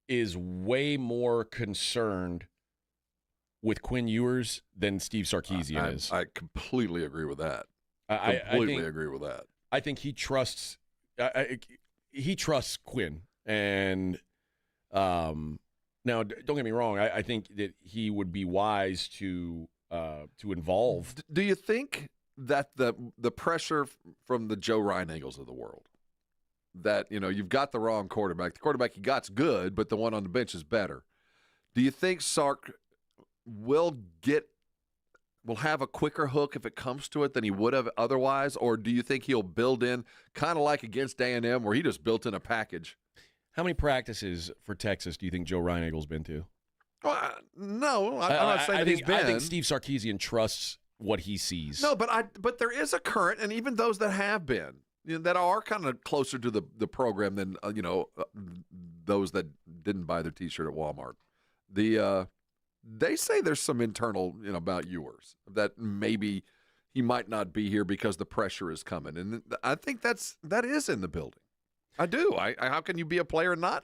is way more concerned with Quinn Ewers than Steve Sarkisian is. I completely agree with that. I agree with that. I think he trusts Quinn, and now, don't get me wrong. I think that he would be wise to involve. Do you think that the pressure from the Joe Ryan-Eagles of the world, that you've got the wrong quarterback. The quarterback you got's good, but the one on the bench is better. Do you think Sark will have a quicker hook if it comes to it than he would have otherwise, or do you think he'll build in kind of like against A&M where he just built in a package? How many practices for Texas do you think Joe Ryan-Eagles been to? Well, no, I'm not saying that he's been. I think Steve Sarkisian trusts what he sees. No, but there is a current, and even those that have been, that are kind of closer to the program than those that didn't buy their T-shirt at Walmart. They say there's some internal about Ewers that maybe he might not be here because the pressure is coming, and I think that is in the building. I do. How can you be a player and not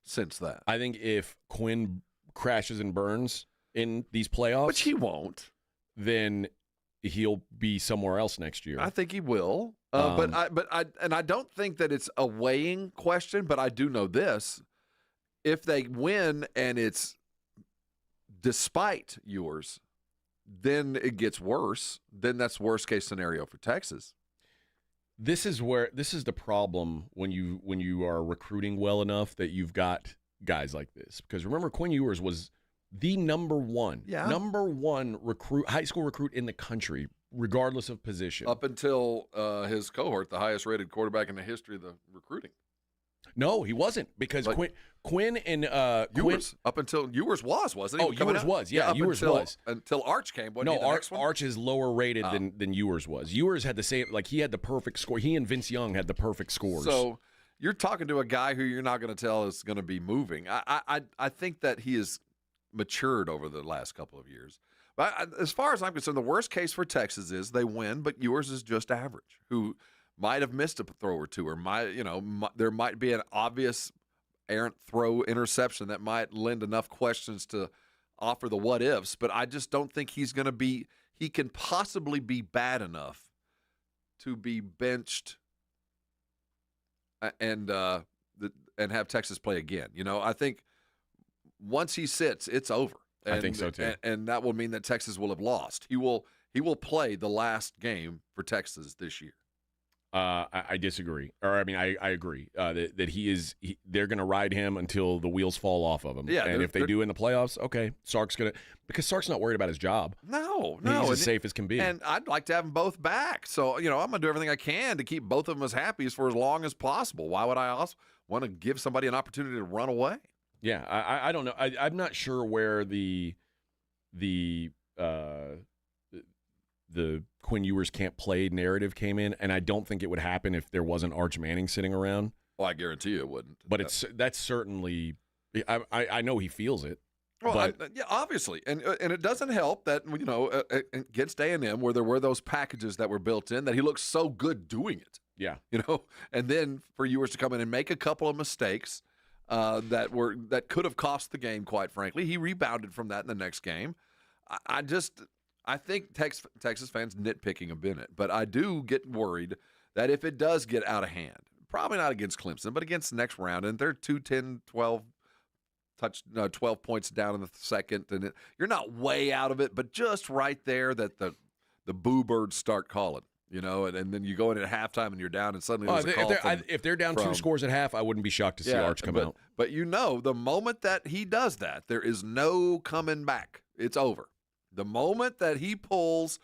sense that? I think if Quinn crashes and burns in these playoffs, which he won't, then he'll be somewhere else next year. I think he will. But I don't think that it's a weighing question. But I do know this: if they win and it's despite Ewers, then it gets worse. Then that's worst case scenario for Texas. This is the problem when you are recruiting well enough that you've got guys like this. Because remember, Quinn Ewers was the number one recruit, high school recruit in the country, regardless of position. Up until his cohort, the highest-rated quarterback in the history of the recruiting. No, he wasn't, because Quinn and Ewers. Up until Ewers wasn't he? Oh, Ewers was. Yeah, Ewers was. Until Arch came. No, Arch is lower rated than Ewers was. Ewers had the same, like, he had the perfect score. He and Vince Young had the perfect scores. So you're talking to a guy who you're not going to tell is going to be moving. I think that he has matured over the last couple of years. But as far as I'm concerned, the worst case for Texas is they win, but Ewers is just average, who might have missed a throw or two, or there might be an obvious errant throw interception that might lend enough questions to offer the what ifs. But I just don't think he can possibly be bad enough to be benched and have Texas play again. I think once he sits, it's over. I think so too. And that will mean that Texas will have lost. He will play the last game for Texas this year. I disagree. Or I mean, I agree that they're going to ride him until the wheels fall off of him. Yeah, and if they do in the playoffs, okay, because Sark's not worried about his job. No. He's as safe as can be. And I'd like to have them both back. So, I'm going to do everything I can to keep both of them as happy for as long as possible. Why would I also want to give somebody an opportunity to run away? Yeah, I don't know. I'm not sure where the Quinn Ewers can't play narrative came in, and I don't think it would happen if there wasn't Arch Manning sitting around. Well, I guarantee you it wouldn't. But that's certainly I know he feels it. Well, yeah, obviously, and it doesn't help that against A&M where there were those packages that were built in that he looks so good doing it. Yeah, and then for Ewers to come in and make a couple of mistakes that could have cost the game. Quite frankly, he rebounded from that in the next game. I think Texas fans nitpicking a bit, but I do get worried that if it does get out of hand, probably not against Clemson, but against the next round, and they're 12 points down in the second, and you're not way out of it, but just right there that the boo birds start calling, and then you go in at halftime and you're down, and suddenly there's a call if they're down 2 scores at half, I wouldn't be shocked to see Arch come out. But the moment that he does that, there is no coming back. It's over. The moment that he pulls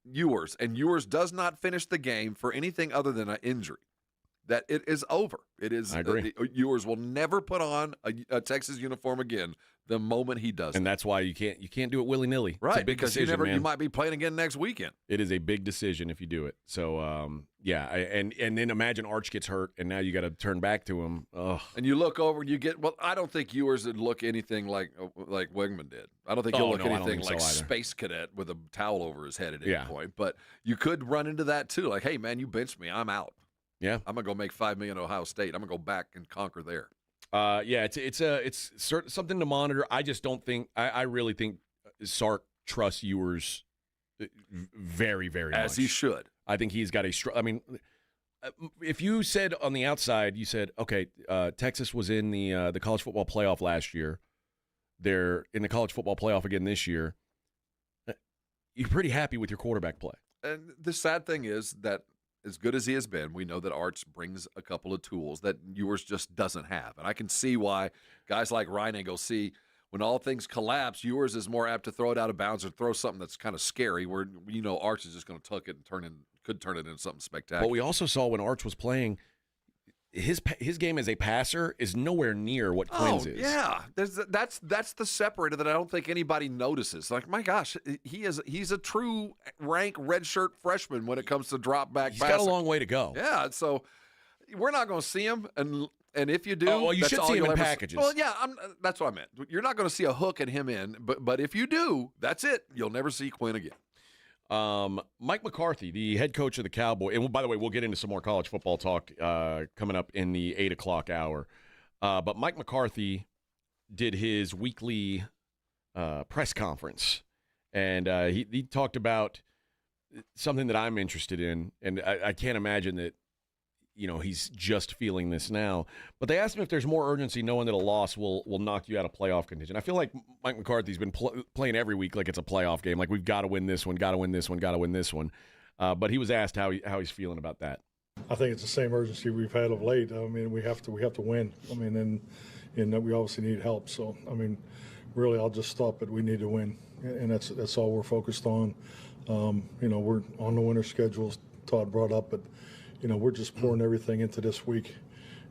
Ewers, and Ewers does not finish the game for anything other than an injury, that it is over. It is. I agree. Ewers will never put on a Texas uniform again the moment he does. And that's why you can't do it willy-nilly. Right, it's a big because decision, you might be playing again next weekend. It is a big decision if you do it. So, and then imagine Arch gets hurt, and now you got to turn back to him. Ugh. And you look over, and you get. Well, I don't think Ewers would look anything like Wegman did. I don't think he'll look anything like Space Cadet with a towel over his head at any point. But you could run into that too. Like, hey man, you benched me, I'm out. Yeah, I'm gonna go make $5 million at Ohio State. I'm gonna go back and conquer there. It's something to monitor. I just don't think I really think Sark trusts Ewers very, very much. As he should. I think he's got I mean, if you said on the outside, you said, okay, Texas was in the college football playoff last year. They're in the college football playoff again this year. You're pretty happy with your quarterback play. And the sad thing is that as good as he has been, we know that Arch brings a couple of tools that Ewers just doesn't have. And I can see why guys like Reinagle see when all things collapse, Ewers is more apt to throw it out of bounds or throw something that's kind of scary where, Arch is just going to tuck it and could turn it into something spectacular. But we also saw when Arch was playing, his game as a passer is nowhere near what Quinn's is. Yeah, that's the separator that I don't think anybody notices. Like, my gosh, he's a true rank redshirt freshman when it comes to drop back. He's got a long way to go. Yeah, so we're not going to see him, and if you do, you should see him in packages. Well, yeah, that's what I meant. You're not going to see a hook at him in, but if you do, that's it. You'll never see Quinn again. Mike McCarthy, the head coach of the Cowboys, and by the way, we'll get into some more college football talk coming up in the 8 o'clock hour. But Mike McCarthy did his weekly press conference, and he talked about something that I'm interested in, and I can't imagine that he's just feeling this now. But they asked him if there's more urgency knowing that a loss will knock you out of playoff contention. I feel like Mike McCarthy's been playing every week like it's a playoff game. Like, we've got to win this one, got to win this one, got to win this one. But he was asked how he's feeling about that. I think it's the same urgency we've had of late. I mean, we have to win. I mean, and we obviously need help. So, I mean, really I'll just stop it. We need to win, and that's all we're focused on. We're on the winter schedules Todd brought up, but we're just pouring everything into this week,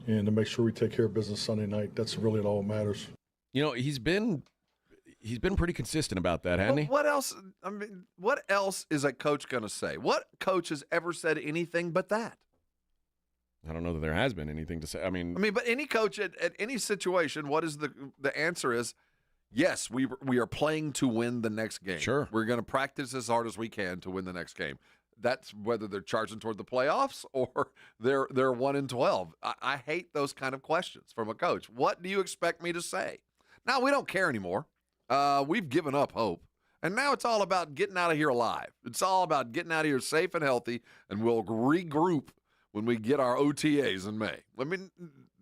and to make sure we take care of business Sunday night. That's really all that matters. He's been pretty consistent about that, hasn't he? What else? I mean, what else is a coach going to say? What coach has ever said anything but that? I don't know that there has been anything to say. I mean, but any coach at any situation, what is the answer is, yes, we are playing to win the next game. Sure. We're going to practice as hard as we can to win the next game. That's whether they're charging toward the playoffs or they're 1-12. I hate those kind of questions from a coach. What do you expect me to say? Now, we don't care anymore. We've given up hope. And now it's all about getting out of here alive. It's all about getting out of here safe and healthy, and we'll regroup when we get our OTAs in May. I mean,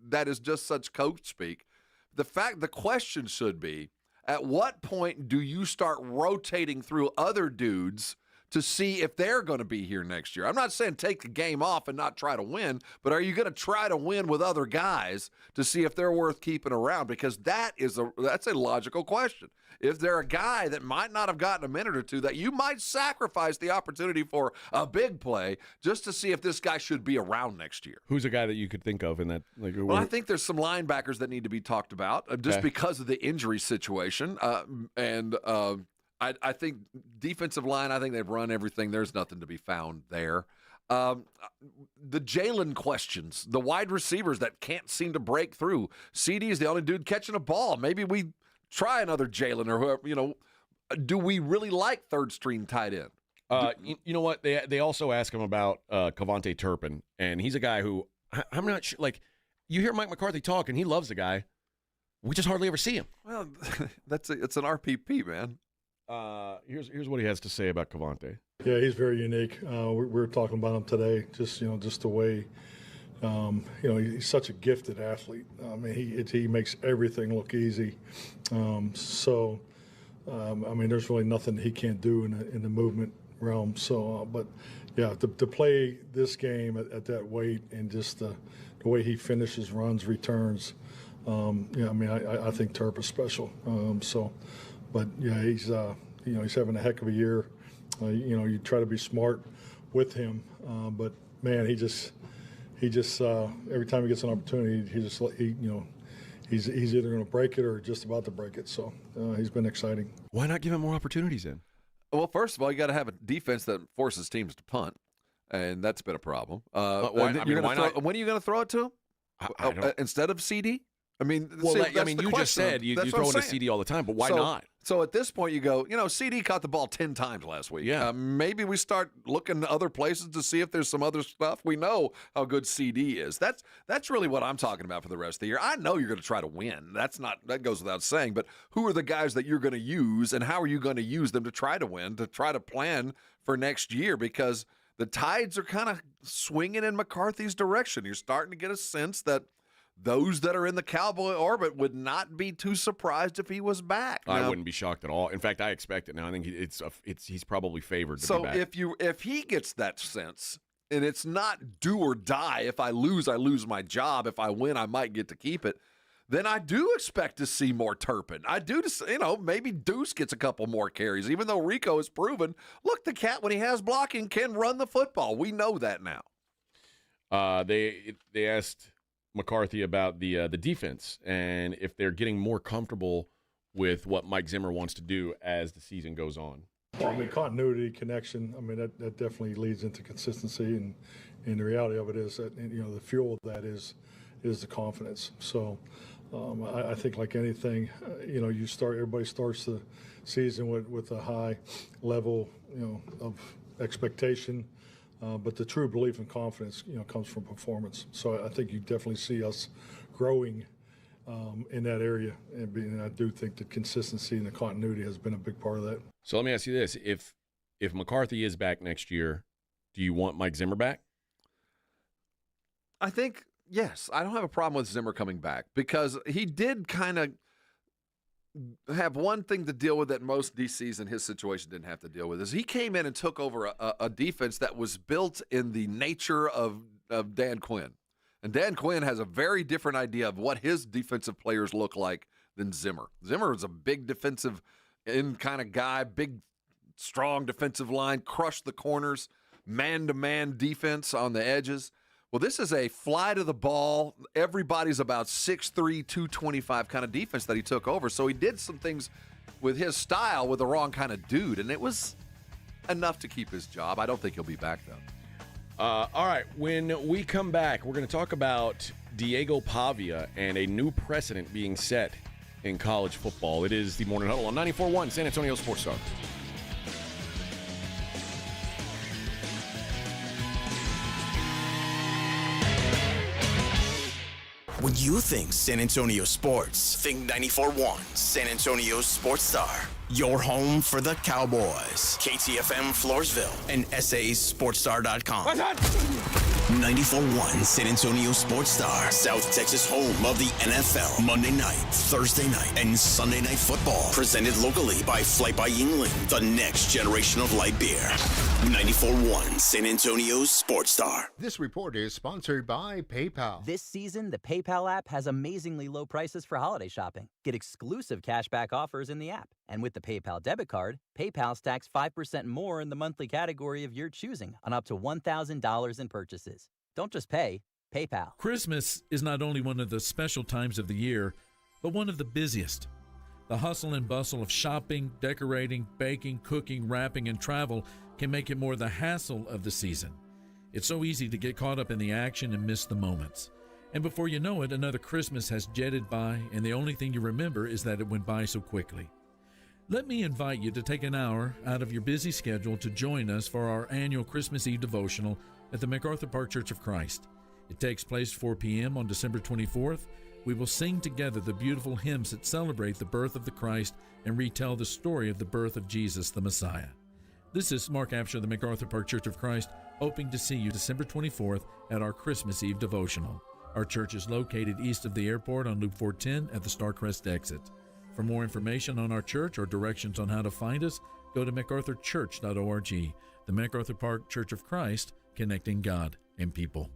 that is just such coach speak. The question should be, at what point do you start rotating through other dudes to see if they're going to be here next year? I'm not saying take the game off and not try to win, but are you going to try to win with other guys to see if they're worth keeping around? Because that's a logical question. If they're a guy that might not have gotten a minute or two, that you might sacrifice the opportunity for a big play just to see if this guy should be around next year. Who's a guy that you could think of in that? Well, I think there's some linebackers that need to be talked about just because of the injury situation. I think defensive line, I think they've run everything. There's nothing to be found there. The Jalen questions, the wide receivers that can't seem to break through. CD is the only dude catching a ball. Maybe we try another Jalen or whoever. Do we really like third-string tight end? You know what? They also ask him about Cavante Turpin, and he's a guy who I'm not sure. Like, you hear Mike McCarthy talk, and he loves the guy. We just hardly ever see him. Well, it's an RPP, man. Here's what he has to say about Cavante. Yeah, he's very unique. We were talking about him today. Just the way, he's such a gifted athlete. I mean, he makes everything look easy. There's really nothing he can't do in the movement realm. So, but yeah, to play this game at that weight and just the way he finishes, runs, returns. I think Turp is special. But yeah, he's having a heck of a year. You try to be smart with him, but man, he just every time he gets an opportunity, he's either going to break it or just about to break it. So he's been exciting. Why not give him more opportunities then? Well, first of all, you got to have a defense that forces teams to punt, and that's been a problem. When are you going to throw it to him? Instead of CD? You just said you throw in a CD all the time, but why not? So at this point, you go, CD caught the ball 10 times last week. Yeah. Maybe we start looking to other places to see if there's some other stuff. We know how good CD is. That's really what I'm talking about for the rest of the year. I know you're going to try to win. That goes without saying. But who are the guys that you're going to use, and how are you going to use them to try to win, to try to plan for next year? Because the tides are kind of swinging in McCarthy's direction. You're starting to get a sense that those that are in the Cowboy orbit would not be too surprised if he was back. I wouldn't be shocked at all. In fact, I expect it now. I think he's probably favored to be back. So if he gets that sense, and it's not do or die, if I lose my job. If I win, I might get to keep it. Then I do expect to see more Turpin. I do, maybe Deuce gets a couple more carries, even though Rico has proven, look, the cat, when he has blocking, can run the football. We know that now. They asked McCarthy about the defense and if they're getting more comfortable with what Mike Zimmer wants to do as the season goes on. Well, continuity, connection. That definitely leads into consistency, and the reality of it is that the fuel of that is the confidence. So I think like anything, everybody starts the season with a high level of expectation. But the true belief and confidence, comes from performance. So I think you definitely see us growing in that area, and I do think the consistency and the continuity has been a big part of that. So let me ask you this: if McCarthy is back next year, do you want Mike Zimmer back? I think yes. I don't have a problem with Zimmer coming back because he did kind of have one thing to deal with that most DCs in his situation didn't have to deal with, is he came in and took over a defense that was built in the nature of Dan Quinn. And Dan Quinn has a very different idea of what his defensive players look like than Zimmer. Zimmer is a big defensive end kind of guy, big, strong defensive line, crush the corners, man-to-man defense on the edges. Well, this is a fly to the ball, everybody's about 6'3", 225 kind of defense that he took over. So he did some things with his style with the wrong kind of dude, and it was enough to keep his job. I don't think he'll be back, though. All right, when we come back, we're going to talk about Diego Pavia and a new precedent being set in college football. It is the Morning Huddle on 94.1 San Antonio Sports Star. When you think San Antonio sports, think 94.1 San Antonio Sports Star. Your home for the Cowboys. KTFM Floresville and SASportsStar.com. 94.1 San Antonio Sports Star. South Texas home of the NFL. Monday night, Thursday night, and Sunday night football. Presented locally by Flight by Yingling, the next generation of light beer. 94.1 San Antonio Sports Star. This report is sponsored by PayPal. This season, the PayPal app has amazingly low prices for holiday shopping. Get exclusive cashback offers in the app. And with the PayPal debit card, PayPal stacks 5% more in the monthly category of your choosing on up to $1,000 in purchases. Don't just pay, PayPal. Christmas is not only one of the special times of the year, but one of the busiest. The hustle and bustle of shopping, decorating, baking, cooking, wrapping, and travel can make it more the hassle of the season. It's so easy to get caught up in the action and miss the moments. And before you know it, another Christmas has jetted by, and the only thing you remember is that it went by so quickly. Let me invite you to take an hour out of your busy schedule to join us for our annual Christmas Eve devotional at the MacArthur Park Church of Christ. It takes place 4 p.m. on December 24th. We will sing together the beautiful hymns that celebrate the birth of the Christ and retell the story of the birth of Jesus, the Messiah. This is Mark Absher, the MacArthur Park Church of Christ, hoping to see you December 24th at our Christmas Eve devotional. Our church is located east of the airport on Loop 410 at the Starcrest exit. For more information on our church or directions on how to find us, go to macarthurchurch.org. The MacArthur Park Church of Christ, connecting God and people.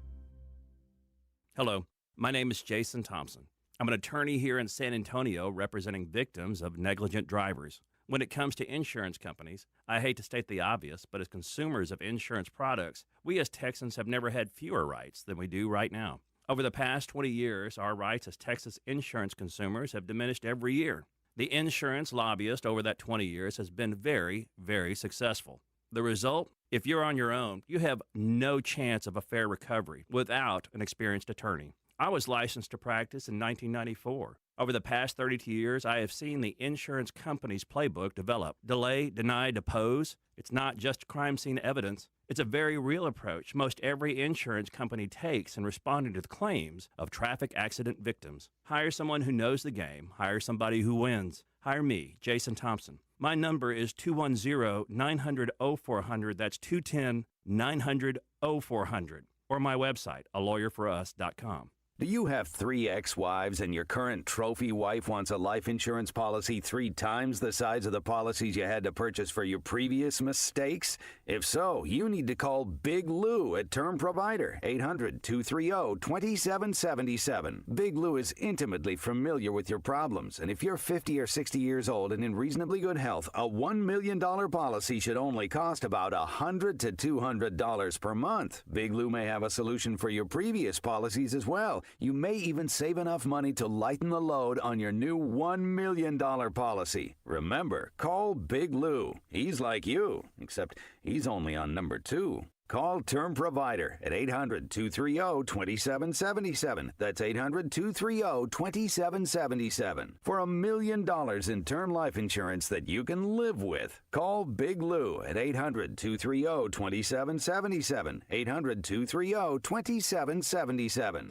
Hello, my name is Jason Thompson. I'm an attorney here in San Antonio representing victims of negligent drivers. When it comes to insurance companies, I hate to state the obvious, but as consumers of insurance products, we as Texans have never had fewer rights than we do right now. Over the past 20 years, our rights as Texas insurance consumers have diminished every year. The insurance lobbyist over that 20 years has been very, very successful. The result? If you're on your own, you have no chance of a fair recovery without an experienced attorney. I was licensed to practice in 1994. Over the past 32 years, I have seen the insurance company's playbook develop. Delay, deny, depose. It's not just crime scene evidence. It's a very real approach most every insurance company takes in responding to the claims of traffic accident victims. Hire someone who knows the game. Hire somebody who wins. Hire me, Jason Thompson. My number is 210-900-0400. That's 210-900-0400. Or my website, alawyerforus.com. Do you have 3 ex-wives and your current trophy wife wants a life insurance policy 3 times the size of the policies you had to purchase for your previous mistakes? If so, you need to call Big Lou at Term Provider, 800-230-2777. Big Lou is intimately familiar with your problems, and if you're 50 or 60 years old and in reasonably good health, a $1 million policy should only cost about $100 to $200 per month. Big Lou may have a solution for your previous policies as well. You may even save enough money to lighten the load on your new $1 million policy. Remember, call Big Lou. He's like you, except he's only on number 2. Call Term Provider at 800-230-2777. That's 800-230-2777. For $1 million in term life insurance that you can live with. Call Big Lou at 800-230-2777. 800-230-2777.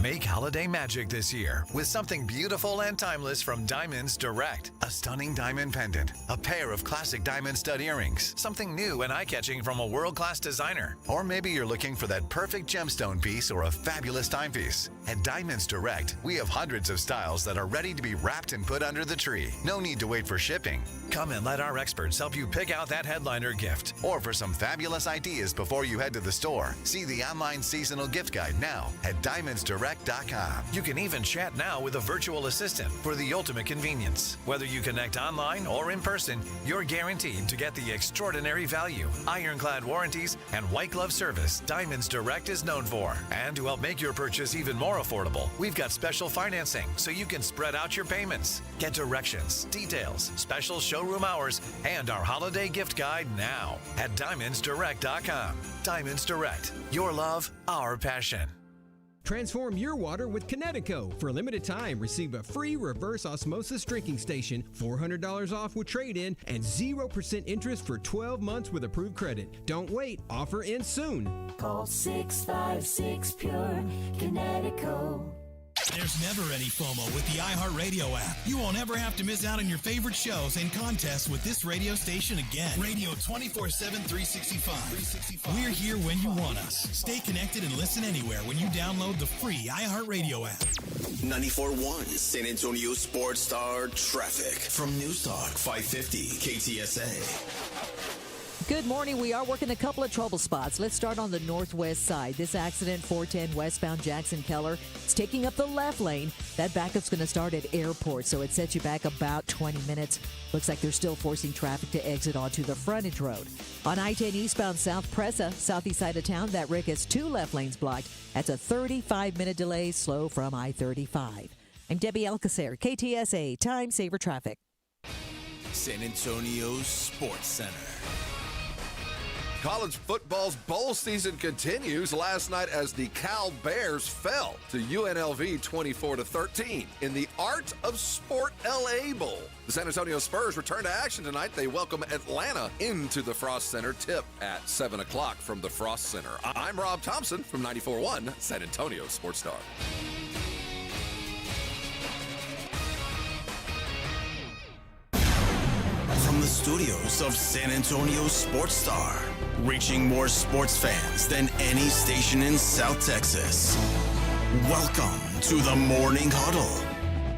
Make holiday magic this year with something beautiful and timeless from Diamonds Direct. A stunning diamond pendant, a pair of classic diamond stud earrings, something new and eye-catching from a world-class designer. Or maybe you're looking for that perfect gemstone piece or a fabulous timepiece. At Diamonds Direct, we have hundreds of styles that are ready to be wrapped and put under the tree. No need to wait for shipping. Come and let our experts help you pick out that headliner gift. Or for some fabulous ideas before you head to the store, see the online seasonal gift guide now at Diamonds Direct. DiamondsDirect.com. You can even chat now with a virtual assistant for the ultimate convenience. Whether you connect online or in person, you're guaranteed to get the extraordinary value, ironclad warranties, and white glove service Diamonds Direct is known for. And to help make your purchase even more affordable, we've got special financing so you can spread out your payments. Get directions, details, special showroom hours, and our holiday gift guide now at DiamondsDirect.com. Diamonds Direct. Your love, our passion. Transform your water with Connecticut. For a limited time, receive a free reverse osmosis drinking station, $400 off with trade-in, and 0% interest for 12 months with approved credit. Don't wait. Offer ends soon. Call 656-PURE, Connecticut. There's never any FOMO with the iHeartRadio app. You won't ever have to miss out on your favorite shows and contests with this radio station again. Radio 24/7, 365. We're here when you want us. Stay connected and listen anywhere when you download the free iHeartRadio app. 94.1 San Antonio Sports Star Traffic from News Talk 550 KTSA. Good morning. We are working a couple of trouble spots. Let's start on the northwest side. This accident, 410 westbound Jackson Keller, it's taking up the left lane. That backup's going to start at Airport, so it sets you back about 20 minutes. Looks like they're still forcing traffic to exit onto the frontage road. On I-10 eastbound South Presa, southeast side of town, that wreck has 2 left lanes blocked. That's a 35-minute delay, slow from I-35. I'm Debbie Alcacer, KTSA, Time Saver Traffic. San Antonio Sports Center. College football's bowl season continues last night as the Cal Bears fell to UNLV 24-13 in the Art of Sport LA Bowl. The San Antonio Spurs return to action tonight. They welcome Atlanta into the Frost Center. Tip at 7 o'clock from the Frost Center. I'm Rob Thompson from 94.1 San Antonio Sports Star. From the studios of San Antonio Sports Star, reaching more sports fans than any station in South Texas. Welcome to the Morning Huddle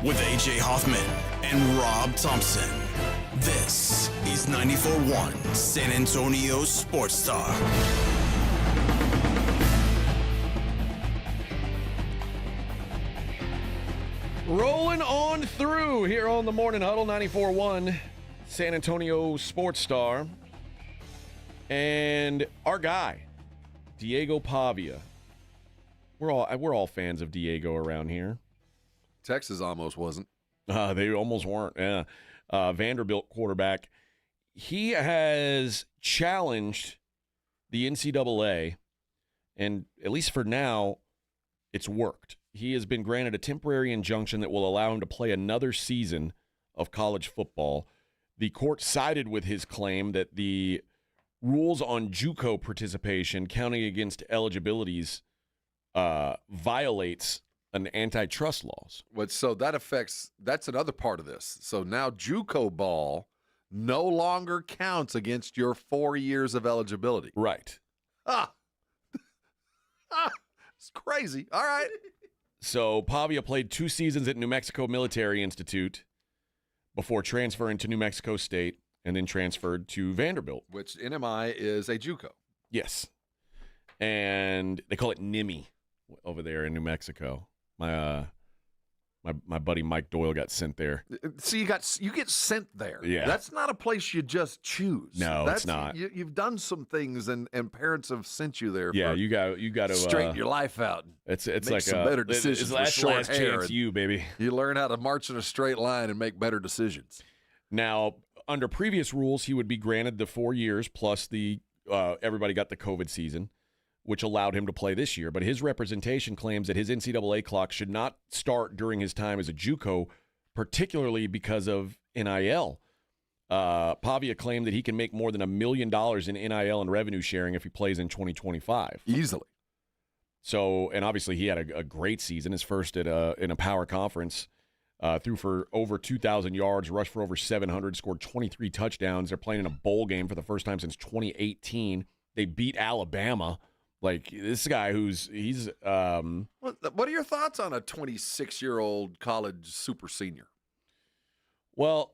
with A.J. Hoffman and Rob Thompson. This is 94.1 San Antonio Sports Star. Rolling on through here on the Morning Huddle, 94.1 San Antonio Sports Star. And our guy, Diego Pavia. We're all fans of Diego around here. Texas almost wasn't. They almost weren't, yeah. Vanderbilt quarterback. He has challenged the NCAA, and at least for now, it's worked. He has been granted a temporary injunction that will allow him to play another season of college football. The court sided with his claim that the rules on JUCO participation counting against eligibilities violates an antitrust laws. So that's another part of this. So now JUCO ball no longer counts against your 4 years of eligibility. Right. It's crazy. All right. So Pavia played 2 seasons at New Mexico Military Institute before transferring to New Mexico State and then transferred to Vanderbilt. Which NMI is a JUCO. Yes. And they call it NIMI over there in New Mexico. My buddy Mike Doyle got sent there. So you get sent there. Yeah. That's not a place you just choose. No, it's not. You've done some things and parents have sent you there. Yeah, for you got to straighten your life out. It's make like some better decisions. It's with short last hair. chance, you baby. You learn how to march in a straight line and make better decisions. Now, under previous rules, he would be granted the 4 years plus the everybody got the COVID season, which allowed him to play this year. But his representation claims that his NCAA clock should not start during his time as a JUCO, particularly because of NIL. Pavia claimed that he can make more than $1 million in NIL and revenue sharing if he plays in 2025. Easily. So, and obviously he had a great season, his first in a power conference. Threw for over 2,000 yards, rushed for over 700, scored 23 touchdowns. They're playing in a bowl game for the first time since 2018. They beat Alabama. Like, this guy he's What are your thoughts on a 26-year-old college super senior? Well,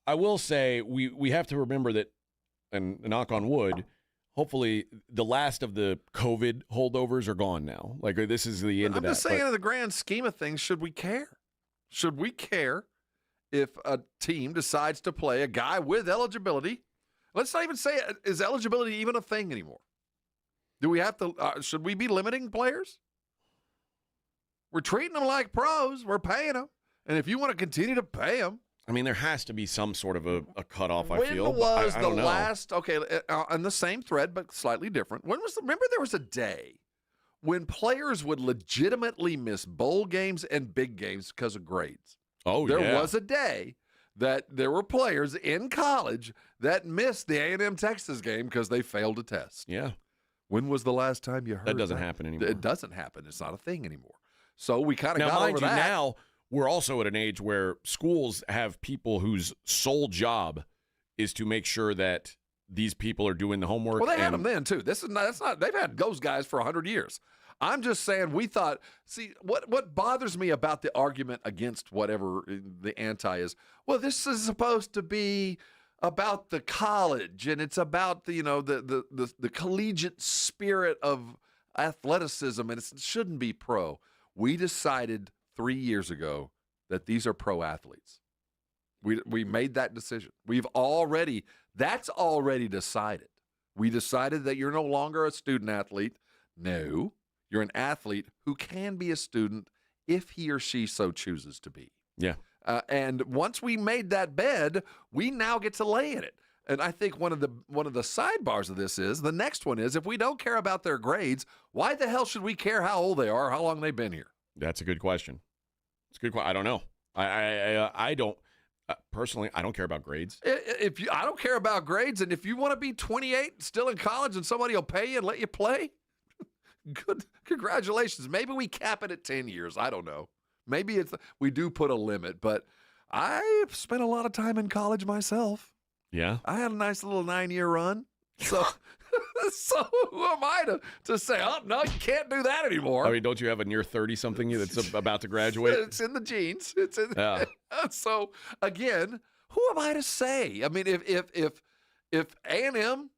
I will say we have to remember that, and knock on wood, hopefully the last of the COVID holdovers are gone now. Like, this is the end of that. I'm just saying, in the grand scheme of things, should we care? Should we care if a team decides to play a guy with eligibility? Let's not even say, is eligibility even a thing anymore? Do we have to, should we be limiting players? We're treating them like pros. We're paying them. And if you want to continue to pay them. I mean, there has to be some sort of a cutoff, I feel. When was I the don't know. last, okay, on the same thread, but slightly different. Remember there was a day when players would legitimately miss bowl games and big games because of grades. Oh, There was a day that there were players in college that missed the A&M Texas game because they failed a test. Yeah. When was the last time you heard That doesn't happen anymore. It doesn't happen. It's not a thing anymore. So we kind of Now, got mind over you, that. now we're also at an age where schools have people whose sole job is to make sure that these people are doing the homework. Well, they had them then too. That's not. They've had those guys for 100 years. I'm just saying. We thought. See, what bothers me about the argument against whatever the anti is. Well, this is supposed to be about the college, and it's about the collegiate spirit of athleticism, and it shouldn't be pro. We decided 3 years ago that these are pro athletes. We made that decision. That's already decided. We decided that you're no longer a student athlete. No, you're an athlete who can be a student if he or she so chooses to be. Yeah. And once we made that bed, we now get to lay in it. And I think one of the sidebars of this is, the next one is, if we don't care about their grades, why the hell should we care how old they are or how long they've been here? That's a good question. It's a good question. I don't know. I don't personally. I don't care about grades. I don't care about grades, and if you want to be 28, still in college, and somebody will pay you and let you play, good. Congratulations. Maybe we cap it at 10 years. I don't know. Maybe we do put a limit, but I've spent a lot of time in college myself. Yeah. I had a nice little 9-year run. So who am I to say, oh, no, you can't do that anymore? I mean, don't you have a near 30-something that's about to graduate? It's in the genes. It's in. Yeah. So again, who am I to say? I mean, if A&M,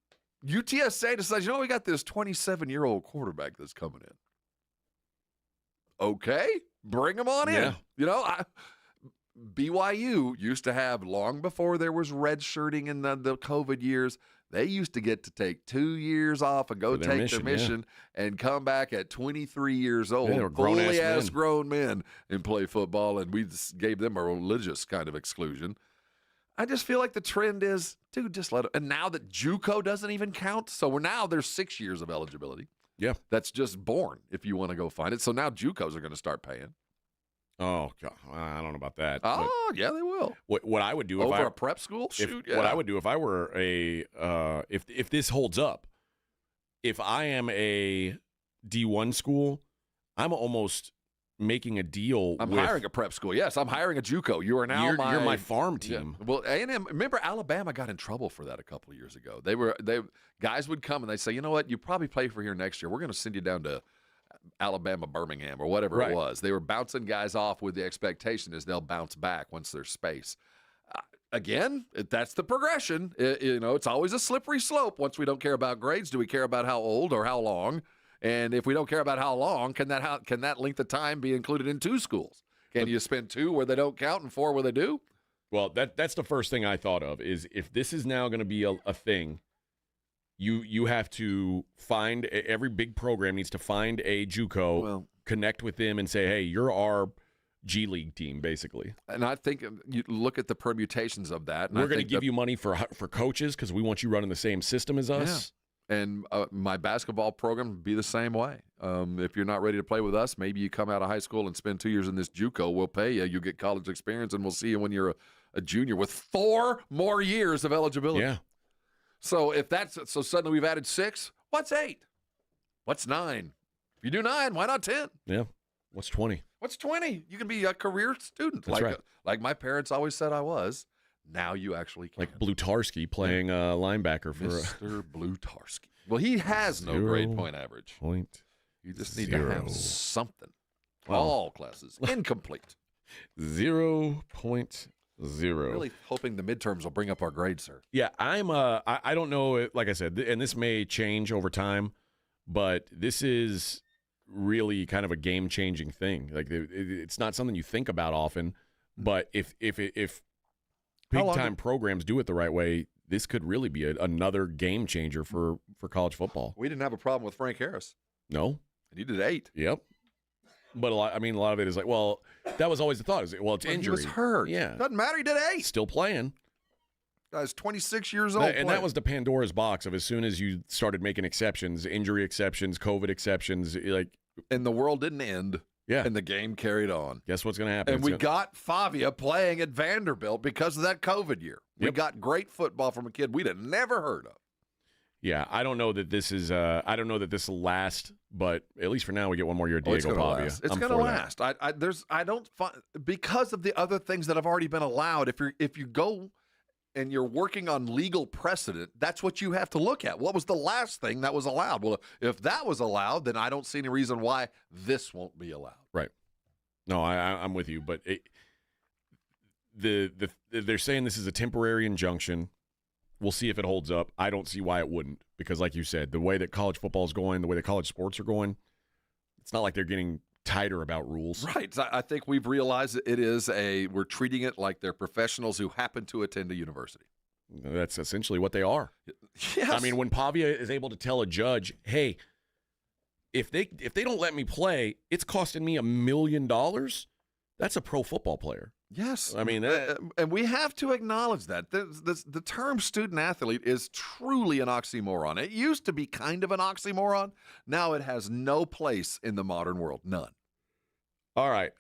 UTSA decides, we got this 27-year-old quarterback that's coming in. Okay, bring him on in. Yeah. BYU used to have, long before there was redshirting in the COVID years, they used to get to take 2 years off and go take their mission and come back at 23 years old, they were grown-ass grown men, and play football, and we just gave them a religious kind of exclusion. I just feel like the trend is, dude, just let it. And now that JUCO doesn't even count, so there's 6 years of eligibility. Yeah. That's just born if you want to go find it. So now JUCOs are going to start paying. Oh, God. I don't know about that. Oh, yeah, they will. What I would do over a prep school? What I would do if I were if this holds up, if I am a D1 school, I'm almost making a deal. I'm hiring a prep school. Yes, I'm hiring a JUCO. You are now you're my farm team. Yeah. Well, A&M. Remember, Alabama got in trouble for that a couple of years ago. Guys would come and they say, you know what? You probably play for here next year. We're going to send you down to Alabama, Birmingham, or whatever it was. They were bouncing guys off with the expectation is they'll bounce back once there's space. Again, that's the progression. It's always a slippery slope. Once we don't care about grades, do we care about how old or how long? And if we don't care about how long, can that length of time be included in 2 schools? Can you spend 2 where they don't count and 4 where they do? Well, that's the first thing I thought of is if this is now going to be a thing, you have to find, every big program needs to find a JUCO, connect with them and say, hey, you're our G League team, basically. And I think you look at the permutations of that. And we're going to give you money for coaches because we want you running the same system as us. Yeah. And my basketball program would be the same way. If you're not ready to play with us, maybe you come out of high school and spend 2 years in this JUCO. We'll pay you. You get college experience, and we'll see you when you're a junior with 4 more years of eligibility. Yeah. So so suddenly we've added 6. What's 8? What's 9? If you do 9, why not 10? Yeah. What's 20? What's 20? You can be a career student. That's right. Like my parents always said I was. Now you actually can. Like Blutarski playing linebacker for Mr. Blutarski. Well, he has no grade point average. You just need to have something. All classes. Incomplete. 0.0. Zero. Really hoping the midterms will bring up our grades, sir. Yeah, I don't know, like I said, and this may change over time, but this is really kind of a game-changing thing. Like, it's not something you think about often, but if big-time programs do it the right way, this could really be another game changer for college football. We didn't have a problem with Frank Harris. No. And he did 8. Yep. But a lot of it is like, well, that was always the thought. It's injury. He was hurt. Yeah. Doesn't matter. He did 8. Still playing. Guy's 26 years old. And that was the Pandora's box of as soon as you started making exceptions, injury exceptions, COVID exceptions, like. And the world didn't end. Yeah. And the game carried on. Guess what's going to happen? And we got Pavia playing at Vanderbilt because of that COVID year. We got great football from a kid we'd have never heard of. Yeah, I don't know that this is. I don't know that this will last, but at least for now, we get one more year of Diego Pavia. It's going to last. I don't find, because of the other things that have already been allowed. If you go and you're working on legal precedent, that's what you have to look at. What was the last thing that was allowed? Well, if that was allowed, then I don't see any reason why this won't be allowed. Right. No, I'm with you, but they're saying this is a temporary injunction. We'll see if it holds up. I don't see why it wouldn't, because like you said, the way that college football is going, the way that college sports are going, it's not like they're getting tighter about rules. Right. I think we've realized that we're treating it like they're professionals who happen to attend a university. That's essentially what they are. Yes. I mean, when Pavia is able to tell a judge, hey, if they don't let me play, it's costing me $1 million, that's a pro football player. Yes. I mean, and we have to acknowledge that. The term student-athlete is truly an oxymoron. It used to be kind of an oxymoron. Now it has no place in the modern world. None. All right.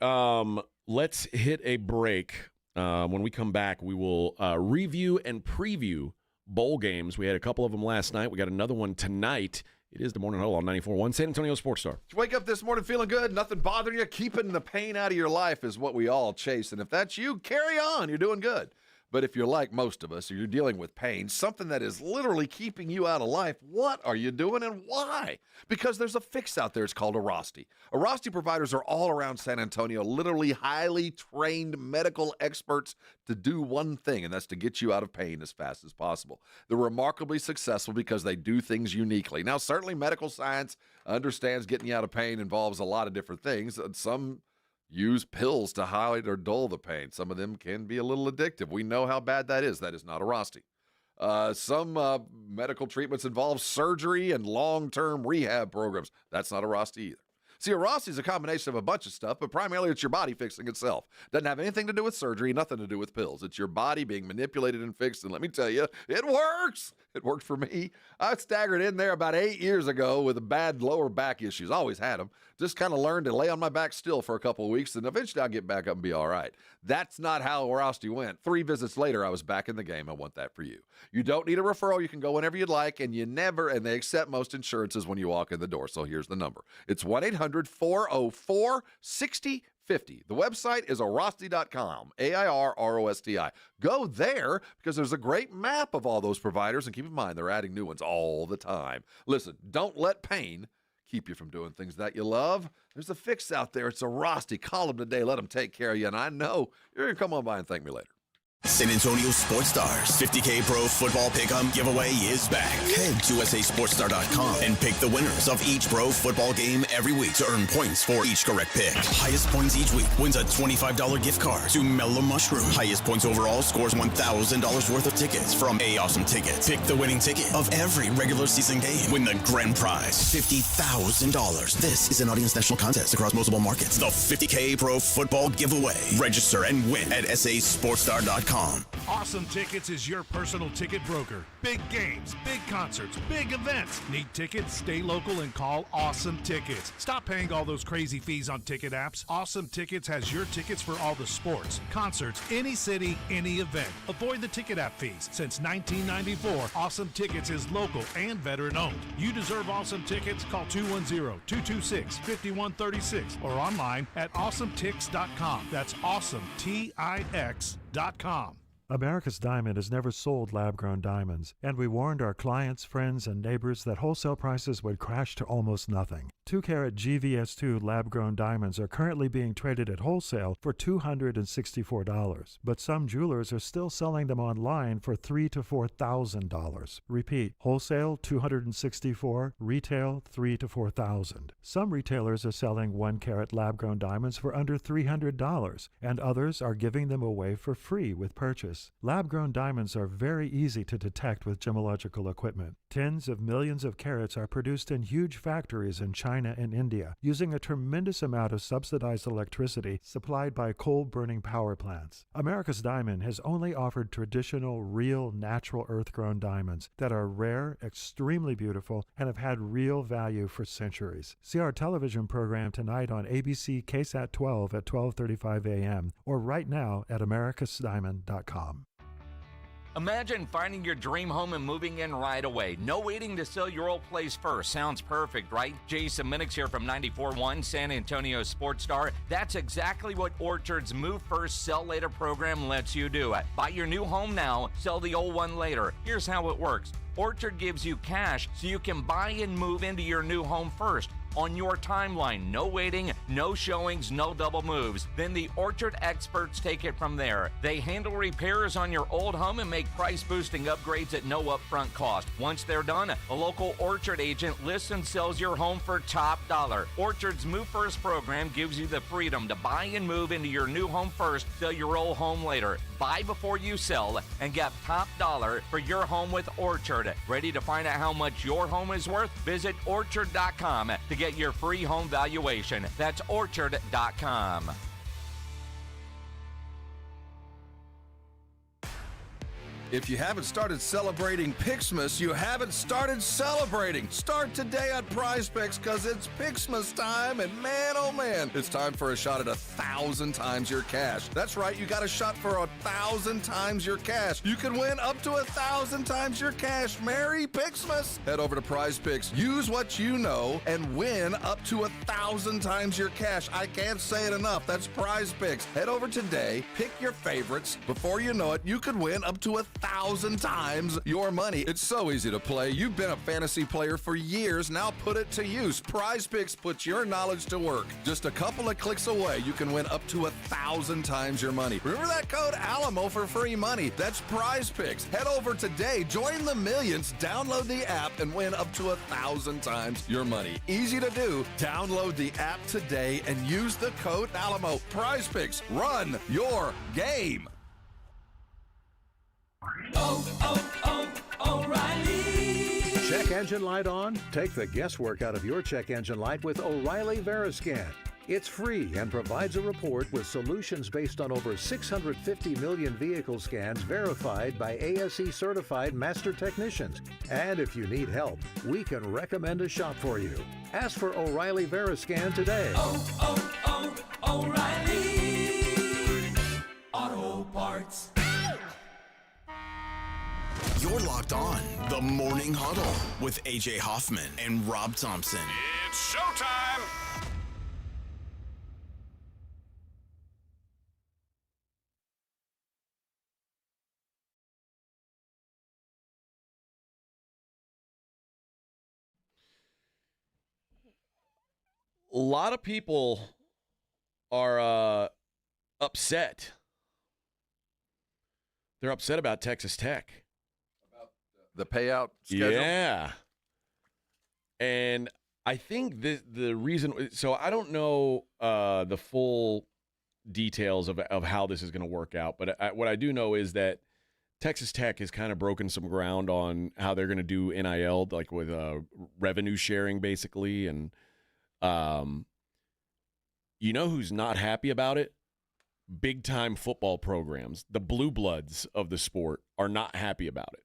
Let's hit a break. When we come back, we will review and preview bowl games. We had a couple of them last night. We got another one tonight. It is the Morning Huddle on 94.1 San Antonio Sports Star. Did you wake up this morning feeling good? Nothing bothering you? Keeping the pain out of your life is what we all chase. And if that's you, carry on. You're doing good. But if you're like most of us, or you're dealing with pain, something that is literally keeping you out of life, what are you doing and why? Because there's a fix out there. It's called Arasti. Arasti providers are all around San Antonio, literally highly trained medical experts to do one thing, and that's to get you out of pain as fast as possible. They're remarkably successful because they do things uniquely. Now, certainly medical science understands getting you out of pain involves a lot of different things. Some use pills to hide or dull the pain. Some of them can be a little addictive. We know how bad that is. That is not Arasti. Some medical treatments involve surgery and long-term rehab programs. That's not Arasti either. See, Arasti is a combination of a bunch of stuff, but primarily it's your body fixing itself. Doesn't have anything to do with surgery, nothing to do with pills. It's your body being manipulated and fixed, and let me tell you, it works. It worked for me. I staggered in there about 8 years ago with bad lower back issues. Always had them. Just kind of learned to lay on my back still for a couple of weeks, and eventually I'll get back up and be all right. That's not how Arasti went. 3 visits later, I was back in the game. I want that for you. You don't need a referral. You can go whenever you'd like, and they accept most insurances when you walk in the door. So here's the number. It's 1-800-404-6050. The website is Arasti.com, AIRROSTI. Go there because there's a great map of all those providers, and keep in mind, they're adding new ones all the time. Listen, don't let pain keep you from doing things that you love. There's a fix out there. It's Arasti. Call them today. Let them take care of you, and I know you're going to come on by and thank me later. San Antonio Sports Stars 50K Pro Football Pick'em giveaway is back. Head to SASportsStar.com and pick the winners of each pro football game every week to earn points for each correct pick. Highest points each week wins a $25 gift card to Mellow Mushroom. Highest points overall scores $1,000 worth of tickets from Awesome Tickets. Pick the winning ticket of every regular season game. Win the grand prize, $50,000. This is an Audience National contest across multiple markets. The 50K Pro Football Giveaway. Register and win at SASportsStar.com. Awesome Tickets is your personal ticket broker. Big games, big concerts, big events. Need tickets? Stay local and call Awesome Tickets. Stop paying all those crazy fees on ticket apps. Awesome Tickets has your tickets for all the sports, concerts, any city, any event. Avoid the ticket app fees. Since 1994, Awesome Tickets is local and veteran-owned. You deserve Awesome Tickets. Call 210-226-5136 or online at awesometix.com. That's awesome, TIX.com. America's Diamond has never sold lab-grown diamonds, and we warned our clients, friends, and neighbors that wholesale prices would crash to almost nothing. 2-carat GVS2 lab-grown diamonds are currently being traded at wholesale for $264, but some jewelers are still selling them online for $3,000 to $4,000. Repeat, wholesale $264, retail $3,000 to $4,000. Some retailers are selling 1-carat lab-grown diamonds for under $300, and others are giving them away for free with purchase. Lab-grown diamonds are very easy to detect with gemological equipment. Tens of millions of carats are produced in huge factories in China and India, using a tremendous amount of subsidized electricity supplied by coal-burning power plants. America's Diamond has only offered traditional, real, natural earth-grown diamonds that are rare, extremely beautiful, and have had real value for centuries. See our television program tonight on ABC KSAT 12 at 12:35 a.m. or right now at americasdiamond.com. Imagine finding your dream home and moving in right away. No waiting to sell your old place first. Sounds perfect, right? Jason Minix here from 94.1 San Antonio Sports Star. That's exactly what Orchard's Move First, Sell Later program lets you do. Buy your new home now, sell the old one later. Here's how it works. Orchard gives you cash so you can buy and move into your new home first. On your timeline, no waiting, no showings, no double moves. Then the Orchard experts take it from there. They handle repairs on your old home and make price-boosting upgrades at no upfront cost. Once they're done, a local Orchard agent lists and sells your home for top dollar. Orchard's Move First program gives you the freedom to buy and move into your new home first, sell your old home later. Buy before you sell and get top dollar for your home with Orchard. Ready to find out how much your home is worth? Visit orchard.com to get your free home valuation. That's orchard.com. If you haven't started celebrating Pixmas, you haven't started celebrating. Start today on Prize Picks because it's Pixmas time, and man, oh man, it's time for a shot at 1,000 times your cash. That's right, you got a shot for 1,000 times your cash. You can win up to 1,000 times your cash. Merry Pixmas! Head over to Prize Picks, use what you know, and win up to 1,000 times your cash. I can't say it enough. That's Prize Picks. Head over today, pick your favorites. Before you know it, you could win up to 1,000 times your money. It's so easy to play. You've been a fantasy player for years. Now put it to use. Prize Picks puts your knowledge to work. Just a couple of clicks away, you can win up to 1,000 times your money. Remember that code ALAMO for free money. That's Prize Picks. Head over today, join the millions, download the app, and win up to 1,000 times your money. Easy to do. Download the app today and use the code ALAMO. Prize Picks. Run your game. O'Reilly. Check engine light on? Take the guesswork out of your check engine light with O'Reilly Veriscan. It's free and provides a report with solutions based on over 650 million vehicle scans verified by ASE certified master technicians. And if you need help, we can recommend a shop for you. Ask for O'Reilly Veriscan today. O'Reilly Auto Parts. You're locked on the Morning Huddle with AJ Hoffman and Rob Thompson. It's showtime! A lot of people are upset. They're upset about Texas Tech. The payout schedule? Yeah. And I think the reason, so I don't know the full details of how this is going to work out, but what I do know is that Texas Tech has kind of broken some ground on how they're going to do NIL, like with revenue sharing, basically. And you know who's not happy about it? Big-time football programs. The blue bloods of the sport are not happy about it.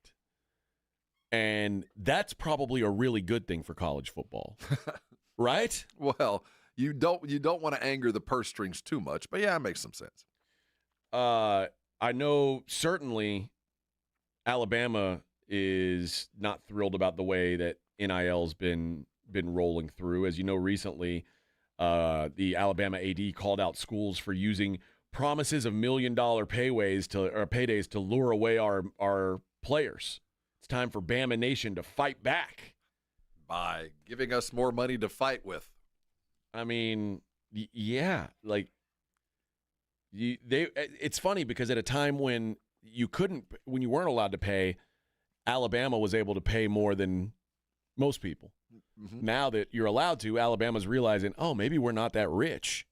And that's probably a really good thing for college football, right? Well, you don't want to anger the purse strings too much, but yeah, it makes some sense. I know certainly Alabama is not thrilled about the way that NIL's been rolling through. As you know, recently the Alabama AD called out schools for using promises of $1 million paydays to lure away our players. It's time for Bama Nation to fight back by giving us more money to fight with. I mean, yeah, like it's funny because at a time when you weren't allowed to pay, Alabama was able to pay more than most people. Mm-hmm. Now that you're allowed to, Alabama's realizing, oh, maybe we're not that rich.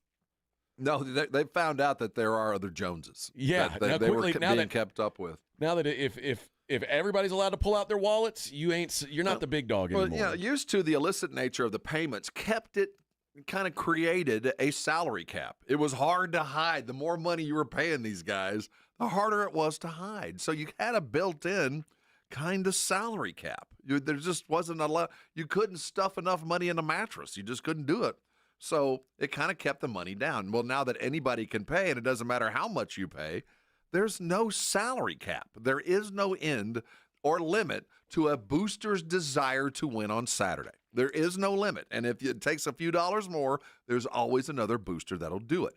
No, they found out that there are other Joneses. Yeah, that they were being kept up with. Now that if everybody's allowed to pull out their wallets, you're not the big dog anymore. Well, used to the illicit nature of the payments kind of created a salary cap. It was hard to hide. The more money you were paying these guys, the harder it was to hide. So you had a built-in kind of salary cap. There just wasn't a lot. You couldn't stuff enough money in a mattress. You just couldn't do it. So it kind of kept the money down. Well, now that anybody can pay, and it doesn't matter how much you pay, there's no salary cap. There is no end or limit to a booster's desire to win on Saturday. There is no limit. And if it takes a few dollars more, there's always another booster that'll do it.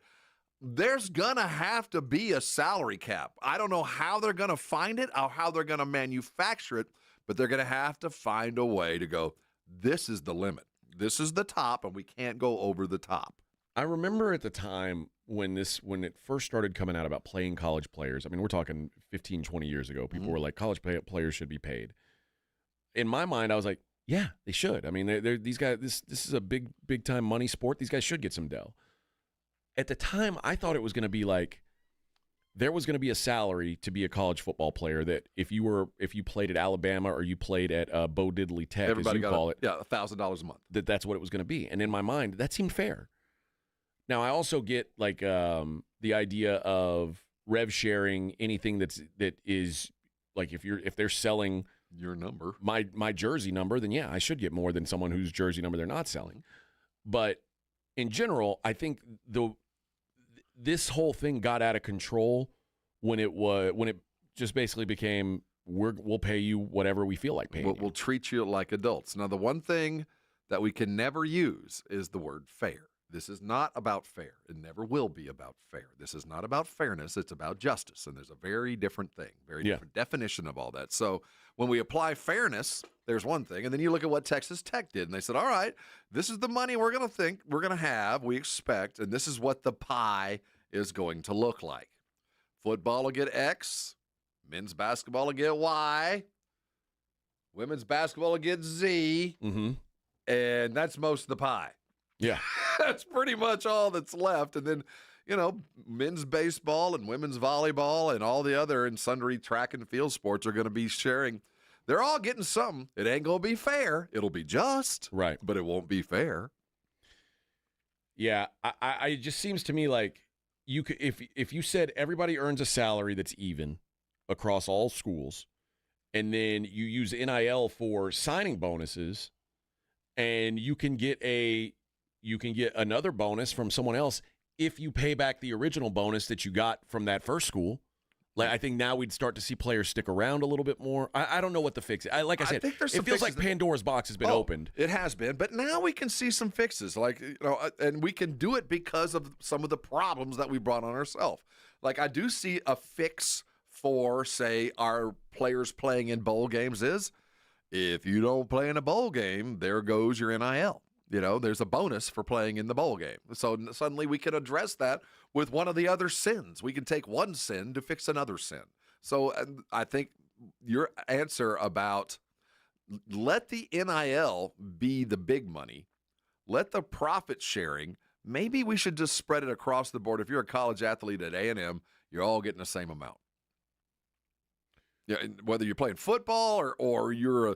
There's going to have to be a salary cap. I don't know how they're going to find it or how they're going to manufacture it, but they're going to have to find a way to go, this is the limit. This is the top, and we can't go over the top. I remember at the time when it first started coming out about playing college players. I mean, we're talking 15, 20 years ago. People were like, college players should be paid. In my mind, I was like, yeah, they should. I mean, these guys. This is a big time money sport. These guys should get some dough. At the time, I thought it was going to be like there was going to be a salary to be a college football player that if you played at Alabama or you played at Bo Diddley Tech, everybody as you got call it, $1,000 a month. That's what it was going to be. And in my mind, that seemed fair. Now, I also get like the idea of rev sharing anything that is like if they're selling your number, my jersey number, then yeah, I should get more than someone whose jersey number they're not selling. But in general, I think this whole thing got out of control when it just basically became we'll pay you whatever we feel like paying. We'll treat you like adults. Now, the one thing that we can never use is the word fair. This is not about fair. It never will be about fair. This is not about fairness. It's about justice. And there's a very different thing, very different definition of all that. So when we apply fairness, there's one thing. And then you look at what Texas Tech did. And they said, all right, this is the money we're going to have, we expect, and this is what the pie is going to look like. Football will get X. Men's basketball will get Y. Women's basketball will get Z. Mm-hmm. And that's most of the pie. Yeah. That's pretty much all that's left. And then, men's baseball and women's volleyball and all the other and sundry track and field sports are going to be sharing. They're all getting something. It ain't going to be fair. It'll be just. Right. But it won't be fair. Yeah. I it just seems to me like you could, if you said everybody earns a salary that's even across all schools, and then you use NIL for signing bonuses, and you can get another bonus from someone else if you pay back the original bonus that you got from that first school. Like, I think now we'd start to see players stick around a little bit more. I don't know what the fix is. Like I said, think there's it some feels like fixes Pandora's box has been opened. It has been, but now we can see some fixes. Like, and we can do it because of some of the problems that we brought on ourselves. Like, I do see a fix for, say, our players playing in bowl games is if you don't play in a bowl game, there goes your NIL. There's a bonus for playing in the bowl game. So suddenly we can address that with one of the other sins. We can take one sin to fix another sin. So I think your answer about let the NIL be the big money, let the profit sharing, maybe we should just spread it across the board. If you're a college athlete at A&M, you're all getting the same amount. Yeah, whether you're playing football or you're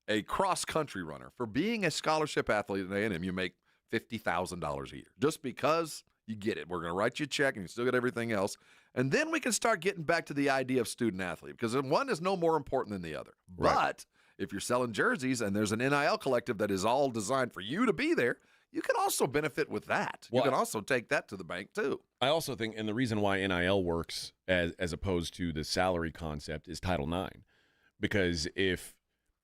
a cross-country runner. For being a scholarship athlete at A&M, you make $50,000 a year. Just because you get it. We're going to write you a check and you still get everything else. And then we can start getting back to the idea of student-athlete, because one is no more important than the other. Right. But if you're selling jerseys and there's an NIL collective that is all designed for you to be there, you can also benefit with that. You can also take that to the bank, too. I also think, and the reason why NIL works as opposed to the salary concept is Title IX. Because if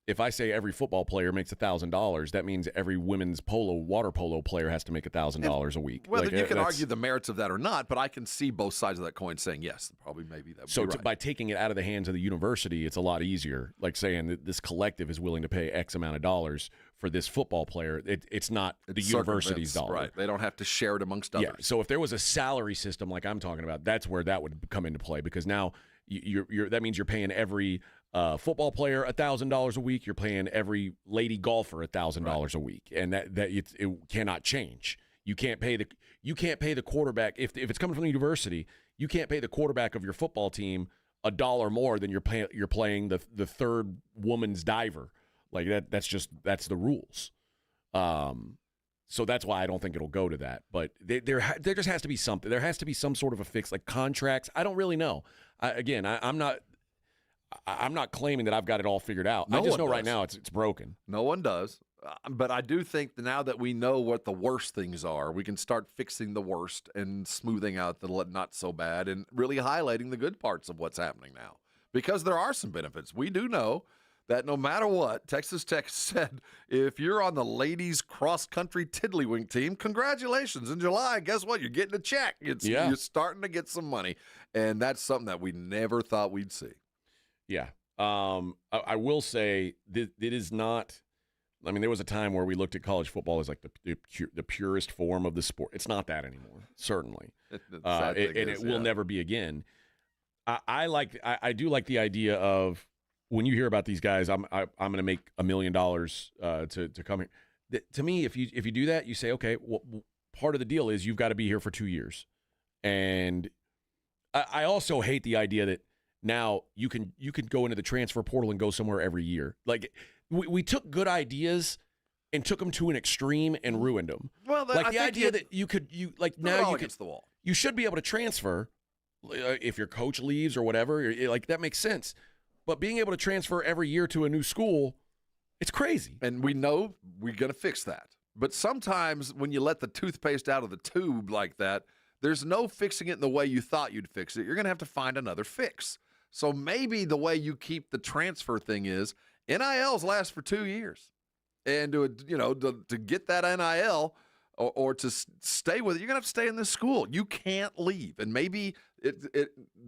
if I say every football player makes $1,000, that means every women's water polo player has to make $1,000 a week. Well, then you can argue the merits of that or not, but I can see both sides of that coin saying yes, probably maybe that. So right. by taking it out of the hands of the university, it's a lot easier. Like saying that this collective is willing to pay X amount of dollars for this football player. It's not the university's dollar. Right. They don't have to share it amongst others. Yeah. So if there was a salary system like I'm talking about, that's where that would come into play, because now that means you're paying every football player $1,000 a week. You're paying every lady golfer $1,000 a week, and that it cannot change. You can't pay the quarterback if it's coming from the university. You can't pay the quarterback of your football team $1 more than you're playing the third woman's diver. Like that's the rules. So that's why I don't think it'll go to that. But there just has to be something. There has to be some sort of a fix, like contracts. I don't really know. I'm not claiming that I've got it all figured out. I just know right now it's broken. No one does. But I do think that now that we know what the worst things are, we can start fixing the worst and smoothing out the not so bad and really highlighting the good parts of what's happening now. Because there are some benefits. We do know that no matter what, Texas Tech said, if you're on the ladies cross-country tiddlywink team, congratulations. In July, guess what? You're getting a check. You're starting to get some money. And that's something that we never thought we'd see. Yeah. I will say that it is not – I mean, there was a time where we looked at college football as like the purest form of the sport. It's not that anymore, certainly. And it will never be again. I do like the idea of when you hear about these guys, I'm going to make $1 million to come here. To me, if you do that, you say, okay, well, part of the deal is you've got to be here for 2 years. And I also hate the idea that now you can go into the transfer portal and go somewhere every year. Like we took good ideas and took them to an extreme and ruined them. Well, like the idea that you against the wall. You should be able to transfer if your coach leaves or whatever. Like that makes sense. But being able to transfer every year to a new school, it's crazy. And we know we're going to fix that. But sometimes when you let the toothpaste out of the tube like that, there's no fixing it in the way you thought you'd fix it. You're going to have to find another fix. So maybe the way you keep the transfer thing is NILs last for 2 years. And to get that NIL or to stay with it, you're going to have to stay in this school. You can't leave. And maybe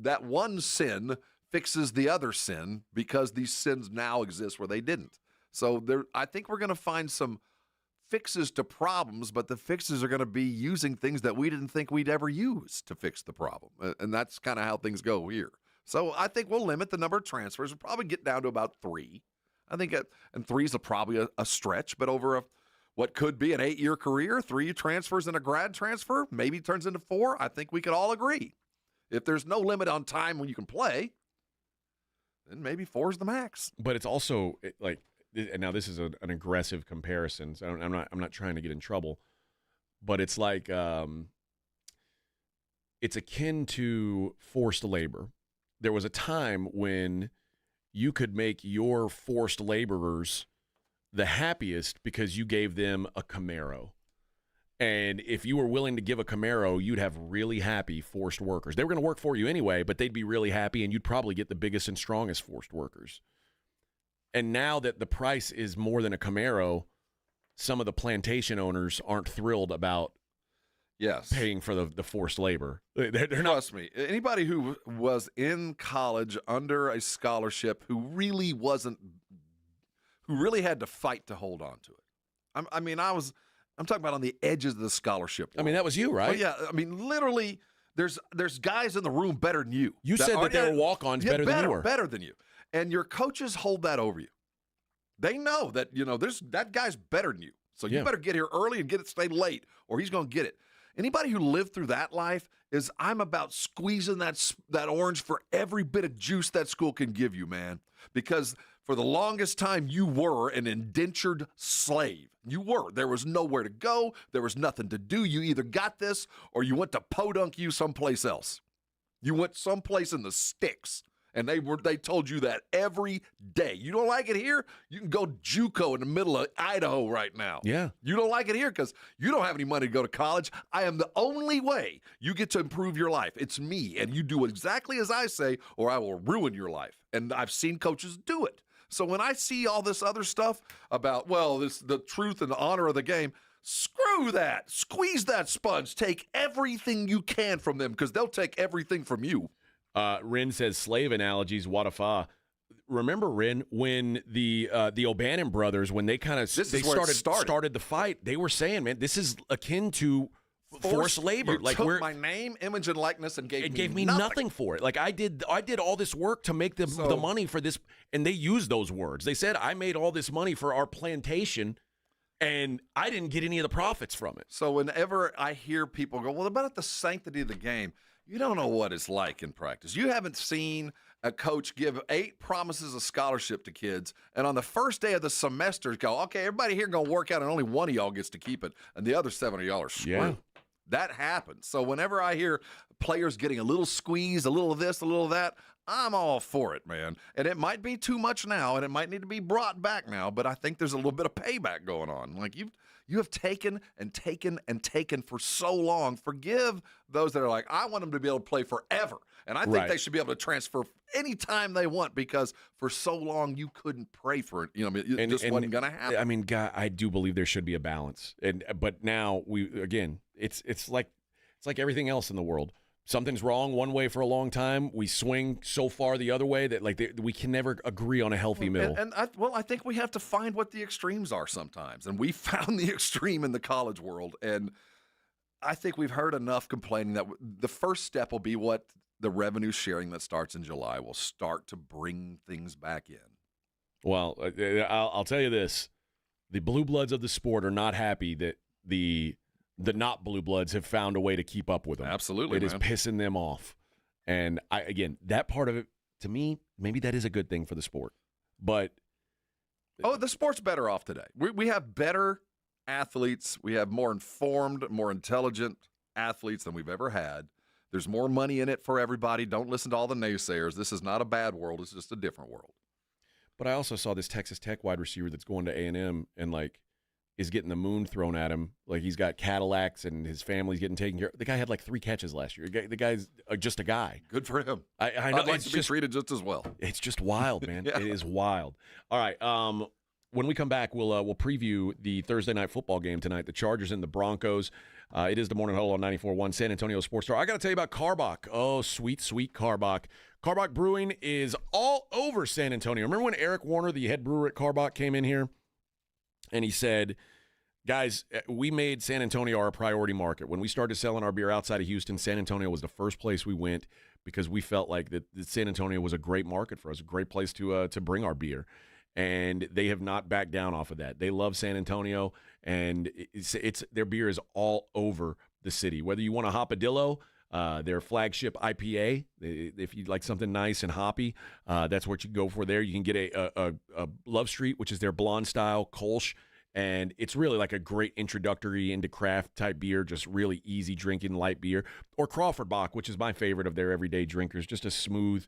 that one sin fixes the other sin because these sins now exist where they didn't. So I think we're going to find some fixes to problems, but the fixes are going to be using things that we didn't think we'd ever use to fix the problem. And that's kind of how things go here. So I think we'll limit the number of transfers. We'll probably get down to about 3. I think, and 3 is probably a stretch, but over what could be an 8-year career, 3 transfers and a grad transfer, maybe turns into 4. I think we could all agree. If there's no limit on time when you can play, then maybe 4 is the max. But it's also like, and now this is an aggressive comparison, so I'm not trying to get in trouble, but it's like it's akin to forced labor. There was a time when you could make your forced laborers the happiest because you gave them a Camaro. And if you were willing to give a Camaro, you'd have really happy forced workers. They were going to work for you anyway, but they'd be really happy, and you'd probably get the biggest and strongest forced workers. And now that the price is more than a Camaro, some of the plantation owners aren't thrilled about paying for the forced labor. Trust me, anybody who was in college under a scholarship who really had to fight to hold on to it. I'm talking about on the edges of the scholarship world. I mean, that was you, right? Well, yeah, I mean, literally, there's guys in the room better than you. You said that they were walk-ons better than you were. Better than you. And your coaches hold that over you. They know that, that guy's better than you. So you better get here early and stay late, or he's going to get it. Anybody who lived through that life is, I'm about squeezing that orange for every bit of juice that school can give you, man. Because for the longest time, you were an indentured slave. You were. There was nowhere to go. There was nothing to do. You either got this or you went to podunk you someplace else. You went someplace in the sticks. And they told you that every day. You don't like it here? You can go JUCO in the middle of Idaho right now. Yeah. You don't like it here because you don't have any money to go to college. I am the only way you get to improve your life. It's me. And you do exactly as I say or I will ruin your life. And I've seen coaches do it. So when I see all this other stuff about, the truth and the honor of the game, screw that. Squeeze that sponge. Take everything you can from them because they'll take everything from you. Rin says slave analogies, what a fa. Remember, Rin, when the O'Bannon brothers, when they kind of started the fight, they were saying, man, this is akin to forced labor. You took my name, image, and likeness and gave me nothing for it. Like I did all this work to make the money for this, and they used those words. They said, I made all this money for our plantation, and I didn't get any of the profits from it. So whenever I hear people go, well, about the sanctity of the game, you don't know what it's like in practice. You haven't seen a coach give 8 promises of scholarship to kids, and on the first day of the semester go, okay, everybody here going to work out, and only one of y'all gets to keep it, and the other 7 of y'all are screwed. Yeah. That happens. So whenever I hear players getting a little squeezed, a little of this, a little of that, I'm all for it, man. And it might be too much now, and it might need to be brought back now, but I think there's a little bit of payback going on. Like you have taken and taken and taken for so long. Forgive those that are like, I want them to be able to play forever. And I think they should be able to transfer anytime they want because for so long you couldn't pray for it. It just wasn't going to happen. I mean, God, I do believe there should be a balance. But now it's like everything else in the world. Something's wrong one way for a long time. We swing so far the other way that we can never agree on a healthy middle. I think we have to find what the extremes are sometimes. And we found the extreme in the college world. And I think we've heard enough complaining that the first step will be what the revenue sharing that starts in July will start to bring things back in. Well, I'll tell you this. The blue bloods of the sport are not happy that the not blue bloods have found a way to keep up with them. Absolutely, It is pissing them off. And that part of it, to me, maybe that is a good thing for the sport. But the sport's better off today. We have better athletes. We have more informed, more intelligent athletes than we've ever had. There's more money in it for everybody. Don't listen to all the naysayers. This is not a bad world. It's just a different world. But I also saw this Texas Tech wide receiver that's going to A&M and is getting the moon thrown at him. Like he's got Cadillacs and his family's getting taken care of. The guy had 3 catches last year. The guy's just a guy. Good for him. I know. I'd like to be treated just as well. It's just wild, man. Yeah. It is wild. All right. When we come back, we'll preview the Thursday night football game tonight, the Chargers and the Broncos. It is the Morning Huddle on 94.1 San Antonio Sports Star. I got to tell you about Karbach. Oh, sweet, sweet Karbach. Karbach Brewing is all over San Antonio. Remember when Eric Warner, the head brewer at Karbach, came in here and he said, guys, we made San Antonio our priority market. When we started selling our beer outside of Houston, San Antonio was the first place we went because we felt like that San Antonio was a great market for us, a great place to bring our beer. And they have not backed down off of that. They love San Antonio, and it's their beer is all over the city. Whether you want a Hopadillo, their flagship IPA, if you like something nice and hoppy, that's what you go for there. You can get a Love Street, which is their blonde style Kolsch, and it's really like a great introductory into craft type beer, just really easy drinking light beer. Or Crawford Bock, which is my favorite of their everyday drinkers, just a smooth,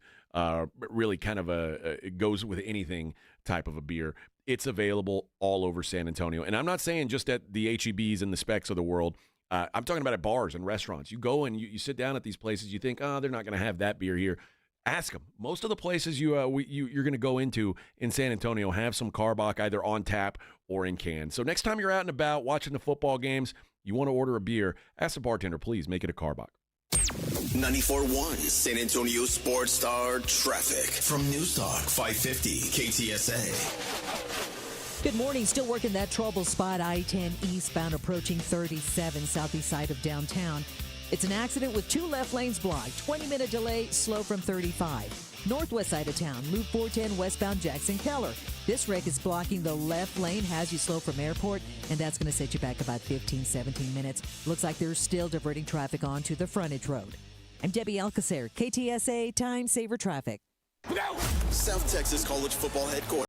really kind of it goes with anything type of a beer. It's available all over San Antonio. And I'm not saying just at the HEBs and the Specs of the world. I'm talking about at bars and restaurants. You go and you sit down at these places, you think, they're not going to have that beer here. Ask them. Most of the places you're going to go into in San Antonio have some Karbach either on tap or in cans. So next time you're out and about watching the football games, you want to order a beer, ask the bartender, please make it a Karbach. 94.1 San Antonio Sports Star Traffic from News Talk 550 KTSA. Good morning. Still working that trouble spot, I-10 eastbound approaching 37 southeast side of downtown. It's an accident with 2 left lanes blocked. 20-minute delay, slow from 35. Northwest side of town, Loop 410 westbound Jackson Keller. This wreck is blocking the left lane, has you slow from airport, and that's going to set you back about 15-17 minutes. Looks like they're still diverting traffic onto the frontage road. I'm Debbie Alcacer, KTSA Time Saver Traffic. South Texas College Football Headquarters.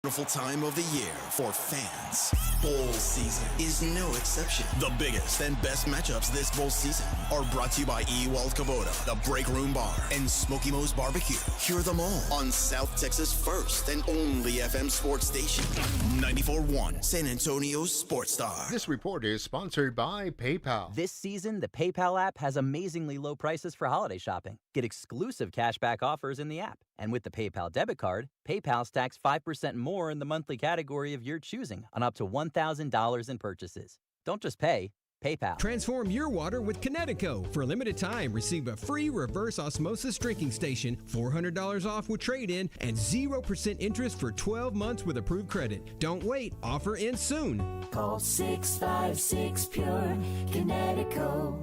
Beautiful time of the year for fans. Bowl season is no exception. The biggest and best matchups this bowl season are brought to you by Ewald Kubota, the Break Room Bar, and Smoky Mo's Barbecue. Hear them all on South Texas' first and only FM sports station, 94.1 San Antonio's Sports Star. This report is sponsored by PayPal. This season, the PayPal app has amazingly low prices for holiday shopping. Get exclusive cashback offers in the app. And with the PayPal debit card, PayPal stacks 5% more in the monthly category of your choosing on up to $1,000 in purchases. Don't just pay, PayPal. Transform your water with Connecticut. For a limited time, receive a free reverse osmosis drinking station, $400 off with trade-in, and 0% interest for 12 months with approved credit. Don't wait. Offer ends soon. Call 656-PURE Connecticut.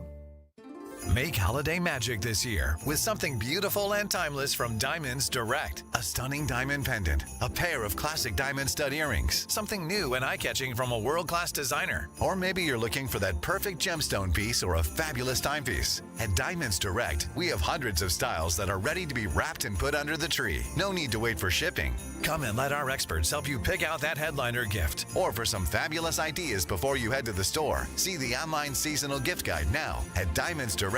Make holiday magic this year with something beautiful and timeless from Diamonds Direct. A stunning diamond pendant, a pair of classic diamond stud earrings, something new and eye-catching from a world-class designer. Or maybe you're looking for that perfect gemstone piece or a fabulous timepiece. At Diamonds Direct, we have hundreds of styles that are ready to be wrapped and put under the tree. No need to wait for shipping. Come and let our experts help you pick out that headliner gift. Or for some fabulous ideas before you head to the store, see the online seasonal gift guide now at DiamondsDirect.com.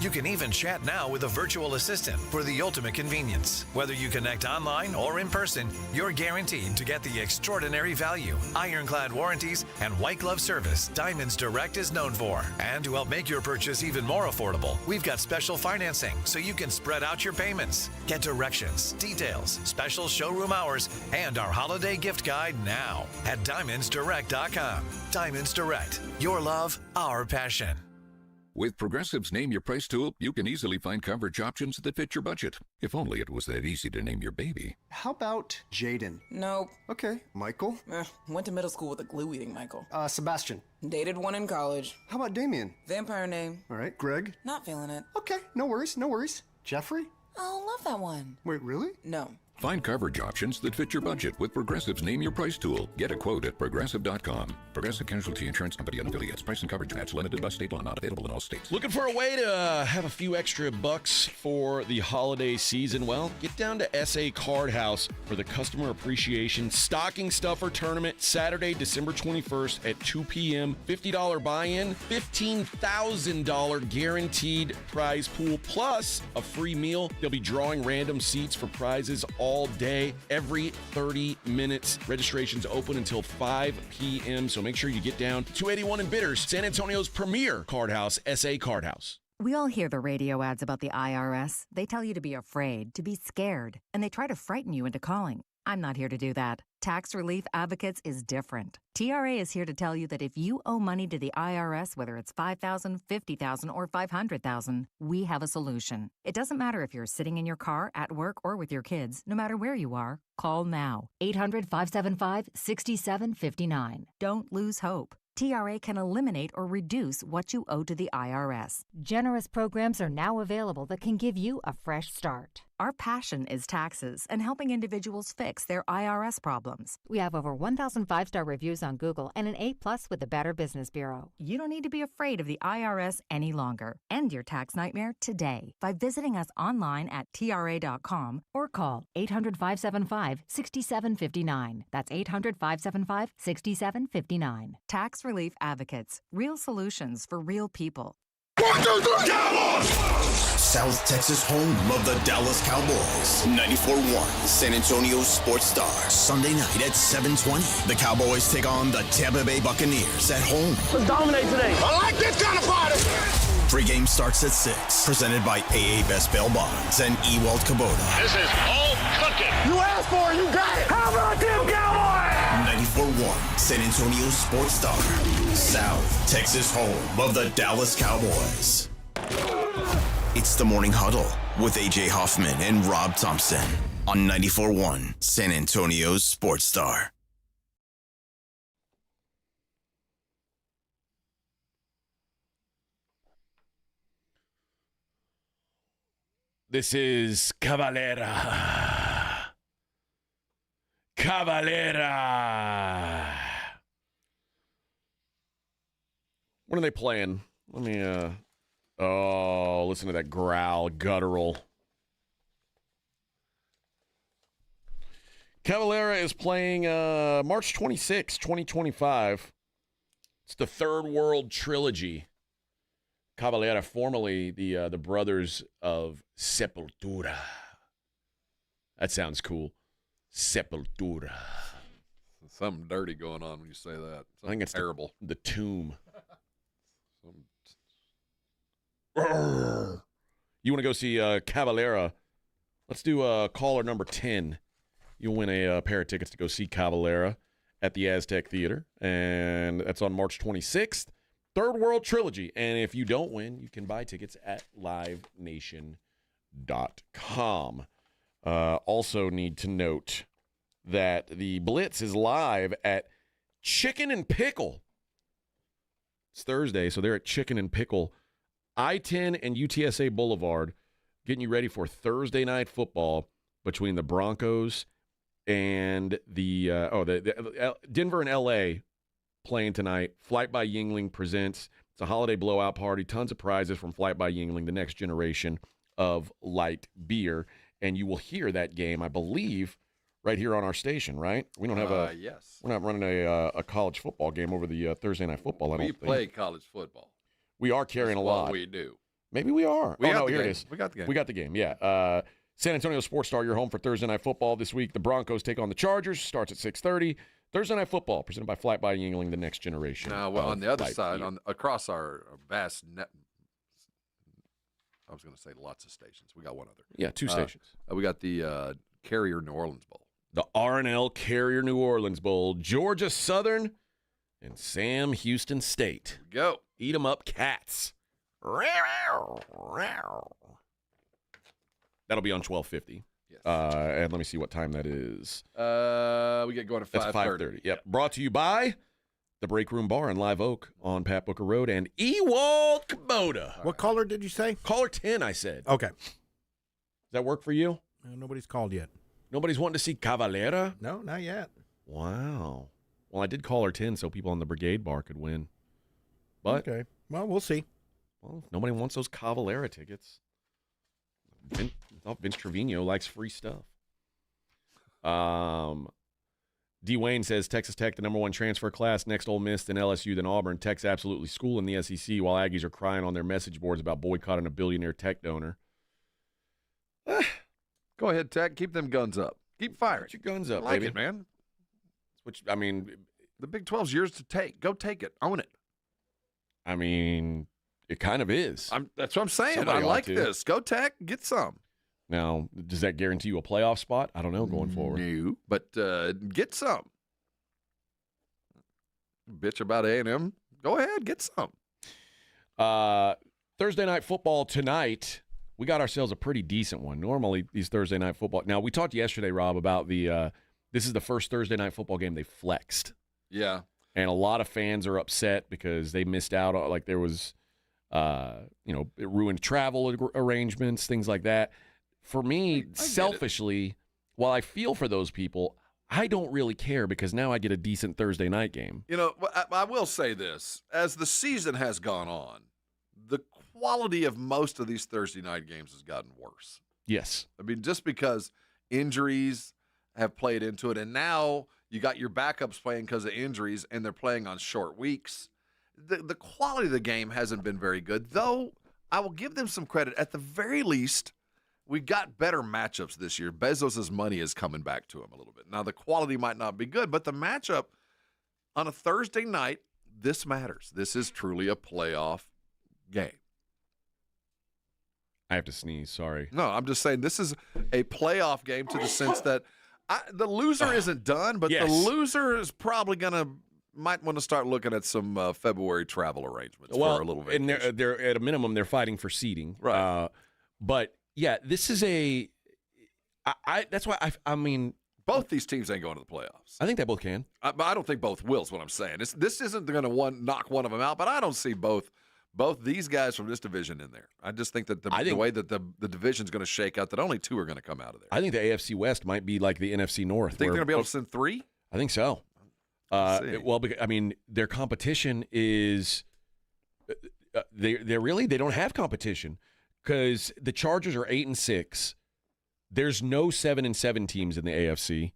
You can even chat now with a virtual assistant for the ultimate convenience. Whether you connect online or in person, you're guaranteed to get the extraordinary value, ironclad warranties, and white glove service Diamonds Direct is known for. And to help make your purchase even more affordable, we've got special financing so you can spread out your payments. Get directions, details, special showroom hours, and our holiday gift guide now at DiamondsDirect.com. Diamonds Direct. Your love, our passion. With Progressive's Name Your Price tool, you can easily find coverage options that fit your budget. If only it was that easy to name your baby. How about Jaden? Nope. Okay. Michael? Went to middle school with a glue-eating Michael. Sebastian? Dated one in college. How about Damien? Vampire name. All right. Greg? Not feeling it. Okay. No worries. No worries. Jeffrey? Oh, love that one. Wait, really? No. Find coverage options that fit your budget with Progressive's Name Your Price tool. Get a quote at Progressive.com. Progressive Casualty Insurance Company and affiliates. Price and coverage match limited by state law. Not available in all states. Looking for a way to have a few extra bucks for the holiday season? Well, get down to SA Card House for the Customer Appreciation Stocking Stuffer Tournament Saturday, December 21st at 2 p.m. $50 buy-in, $15,000 guaranteed prize pool, plus a free meal. They'll be drawing random seats for prizes all day, every 30 minutes. Registration's open until 5 p.m., so make sure you get down. 281 in Bitters, San Antonio's premier card house, SA Card House. We all hear the radio ads about the IRS. They tell you to be afraid, to be scared, and they try to frighten you into calling. I'm not here to do that. Tax Relief Advocates is different. TRA is here to tell you that if you owe money to the IRS, whether it's $5,000, $50,000, or $500,000, we have a solution. It doesn't matter if you're sitting in your car, at work, or with your kids. No matter where you are, call now. 800-575-6759. Don't lose hope. TRA can eliminate or reduce what you owe to the IRS. Generous programs are now available that can give you a fresh start. Our passion is taxes and helping individuals fix their IRS problems. We have over 1,000 5-star reviews on Google and an A+ with the Better Business Bureau. You don't need to be afraid of the IRS any longer. End your tax nightmare today by visiting us online at TRA.com or call 800-575-6759. That's 800-575-6759. Tax Relief Advocates. Real solutions for real people. 1, 2, 3, Cowboys! South Texas home of the Dallas Cowboys. 94.1 San Antonio Sports Star. Sunday night at 7:20. The Cowboys take on the Tampa Bay Buccaneers at home. Let's dominate today. I like this kind of party. Pregame starts at 6. Presented by AA Best Bail Bonds and Ewald Kubota. This is all cooking. You asked for it, you got it. How about them Cowboys? 94.1 San Antonio Sports Star. South Texas home of the Dallas Cowboys. It's the Morning Huddle with AJ Hoffman and Rob Thompson on 94.1 San Antonio's Sports Star. This is Cavalera. Cavalera. What are they playing? Let me, listen to that growl, guttural. Cavalera is playing March 26, 2025. It's the Third World Trilogy. Cavalera, formerly the brothers of Sepultura. That sounds cool. Sepultura. Something dirty going on when you say that. I think it's terrible. The tomb. You want to go see Cavalera? Let's do caller number 10. You'll win a pair of tickets to go see Cavalera at the Aztec Theater, and that's on March 26th. Third World Trilogy. And if you don't win, you can buy tickets at livenation.com. Also need to note that the Blitz is live at Chicken and Pickle. It's Thursday, so they're at Chicken and Pickle, I-10 and UTSA Boulevard, getting you ready for Thursday night football between the Broncos and the Denver and L.A. playing tonight. Flight by Yingling presents. It's a holiday blowout party. Tons of prizes from Flight by Yingling, the next generation of light beer. And you will hear that game, I believe, right here on our station, right? We don't have yes. We're not running a college football game over the Thursday night football. I don't think. We play college football. We are carrying a lot. We do. Maybe we are. Here it is. We got the game. We got the game, yeah. San Antonio Sports Star, your home for Thursday night football this week. The Broncos take on the Chargers. Starts at 6:30. Thursday night football presented by Flight by Yingling, the next generation. Now, on the other side, across our vast net, I was going to say lots of stations. We got one other. Yeah, 2 stations. We got the Carrier New Orleans Bowl. The R&L Carrier New Orleans Bowl. Georgia Southern and Sam Houston State. Go. Eat 'em up, cats. That'll be on 12:50. Yes. And let me see what time that is. We get going at 5:30. That's 5:30. Yep. Brought to you by the Break Room Bar in Live Oak on Pat Booker Road and Ewald Kubota. What caller did you say? Caller 10, I said. Okay. Does that work for you? Nobody's called yet. Nobody's wanting to see Cavalera? No, not yet. Wow. Well, I did caller 10 so people on the Brigade Bar could win. But, okay. Well, we'll see. Well, if nobody wants those Cavalera tickets. Vince Trevino likes free stuff. D. Wayne says Texas Tech, the number 1 transfer class, next Ole Miss, then LSU, then Auburn. Tech's absolutely school in the SEC while Aggies are crying on their message boards about boycotting a billionaire tech donor. Go ahead, Tech. Keep them guns up. Keep firing. Put your guns up, I like baby. it, man. Which, I mean, the Big 12's yours to take. Go take it. Own it. I mean, it kind of is. That's what I'm saying. Somebody I like ought to. this. Go Tech. Get some. Now, does that guarantee you a playoff spot? I don't know going forward. No, but get some. Bitch about A&M. Go ahead, get some. Thursday night football tonight. We got ourselves a pretty decent one. Normally, these Thursday night football. Now, we talked yesterday, Rob, about this is the first Thursday night football game they flexed. Yeah. And a lot of fans are upset because they missed out on, like, there was, it ruined travel arrangements, things like that. For me, selfishly, while I feel for those people, I don't really care because now I get a decent Thursday night game. You know, I will say this. As the season has gone on, the quality of most of these Thursday night games has gotten worse. Yes. I mean, just because injuries have played into it, and now you got your backups playing because of injuries, and they're playing on short weeks. The quality of the game hasn't been very good, though I will give them some credit. At the very least, we got better matchups this year. Bezos' money is coming back to him a little bit. Now, the quality might not be good, but the matchup on a Thursday night, this matters. This is truly a playoff game. I have to sneeze, sorry. No, I'm just saying this is a playoff game to the sense that the loser isn't done, but yes. the loser is probably might want to start looking at some February travel arrangements for a little bit. And they're at a minimum, they're fighting for seeding. Right. But, yeah, this is that's why I mean. Both these teams ain't going to the playoffs. I think they both can. I don't think both will is what I'm saying. This isn't going to knock one of them out, but I don't see both these guys from this division in there. I just think that the way that the division's going to shake out, that only 2 are going to come out of there. I think the AFC West might be like the NFC North. You think they're going to be able to send 3? I think so. Well, I mean, their competition is they don't have competition because the Chargers are 8-6. There's no 7-7 teams in the AFC.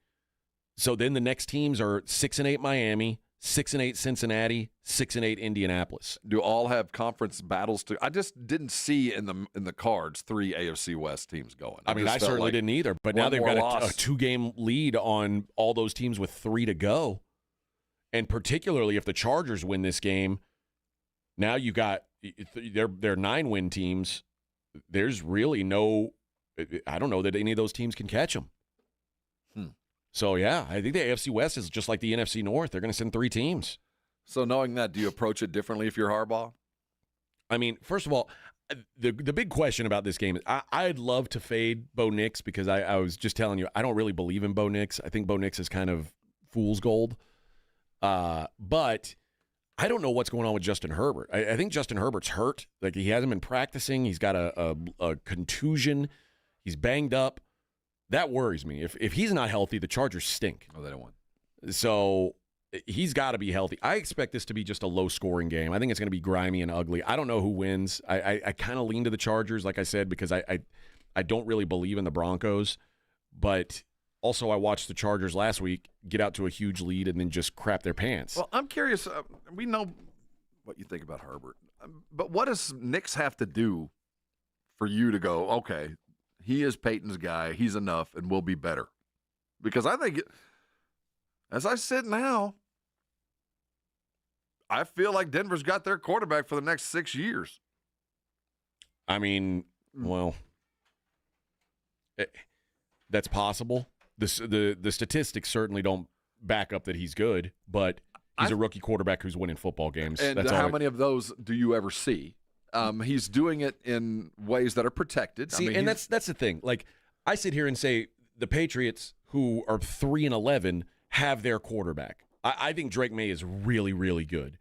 So then the next teams are 6-8 Miami, 6-8 Cincinnati, 6-8 Indianapolis. Do all have conference battles too? I just didn't see in the cards 3 AFC West teams going. I mean, I certainly like didn't either. But now they've got a 2-game lead on all those teams with 3 to go. And particularly if the Chargers win this game, now you got they're 9-win teams. There's really no, I don't know that any of those teams can catch them. So, yeah, I think the AFC West is just like the NFC North. They're going to send 3 teams. So knowing that, do you approach it differently if you're Harbaugh? I mean, first of all, the big question about this game is I'd love to fade Bo Nix because I was just telling you, I don't really believe in Bo Nix. I think Bo Nix is kind of fool's gold. But I don't know what's going on with Justin Herbert. I think Justin Herbert's hurt. Like, he hasn't been practicing. He's got a contusion. He's banged up. That worries me. If he's not healthy, the Chargers stink. Oh, they don't want. So he's got to be healthy. I expect this to be just a low-scoring game. I think it's going to be grimy and ugly. I don't know who wins. I kind of lean to the Chargers, like I said, because I don't really believe in the Broncos. But also, I watched the Chargers last week get out to a huge lead and then just crap their pants. Well, I'm curious. We know what you think about Herbert. But what does Nix have to do for you to go, okay, he is Peyton's guy, he's enough, and we'll be better? Because I think, as I sit now, I feel like Denver's got their quarterback for the next 6 years. I mean, well, that's possible. The statistics certainly don't back up that he's good, but he's a rookie quarterback who's winning football games. And that's how many of those do you ever see? He's doing it in ways that are protected. See, and that's the thing. Like, I sit here and say the Patriots, who are 3-11, have their quarterback. I think Drake May is really, really good.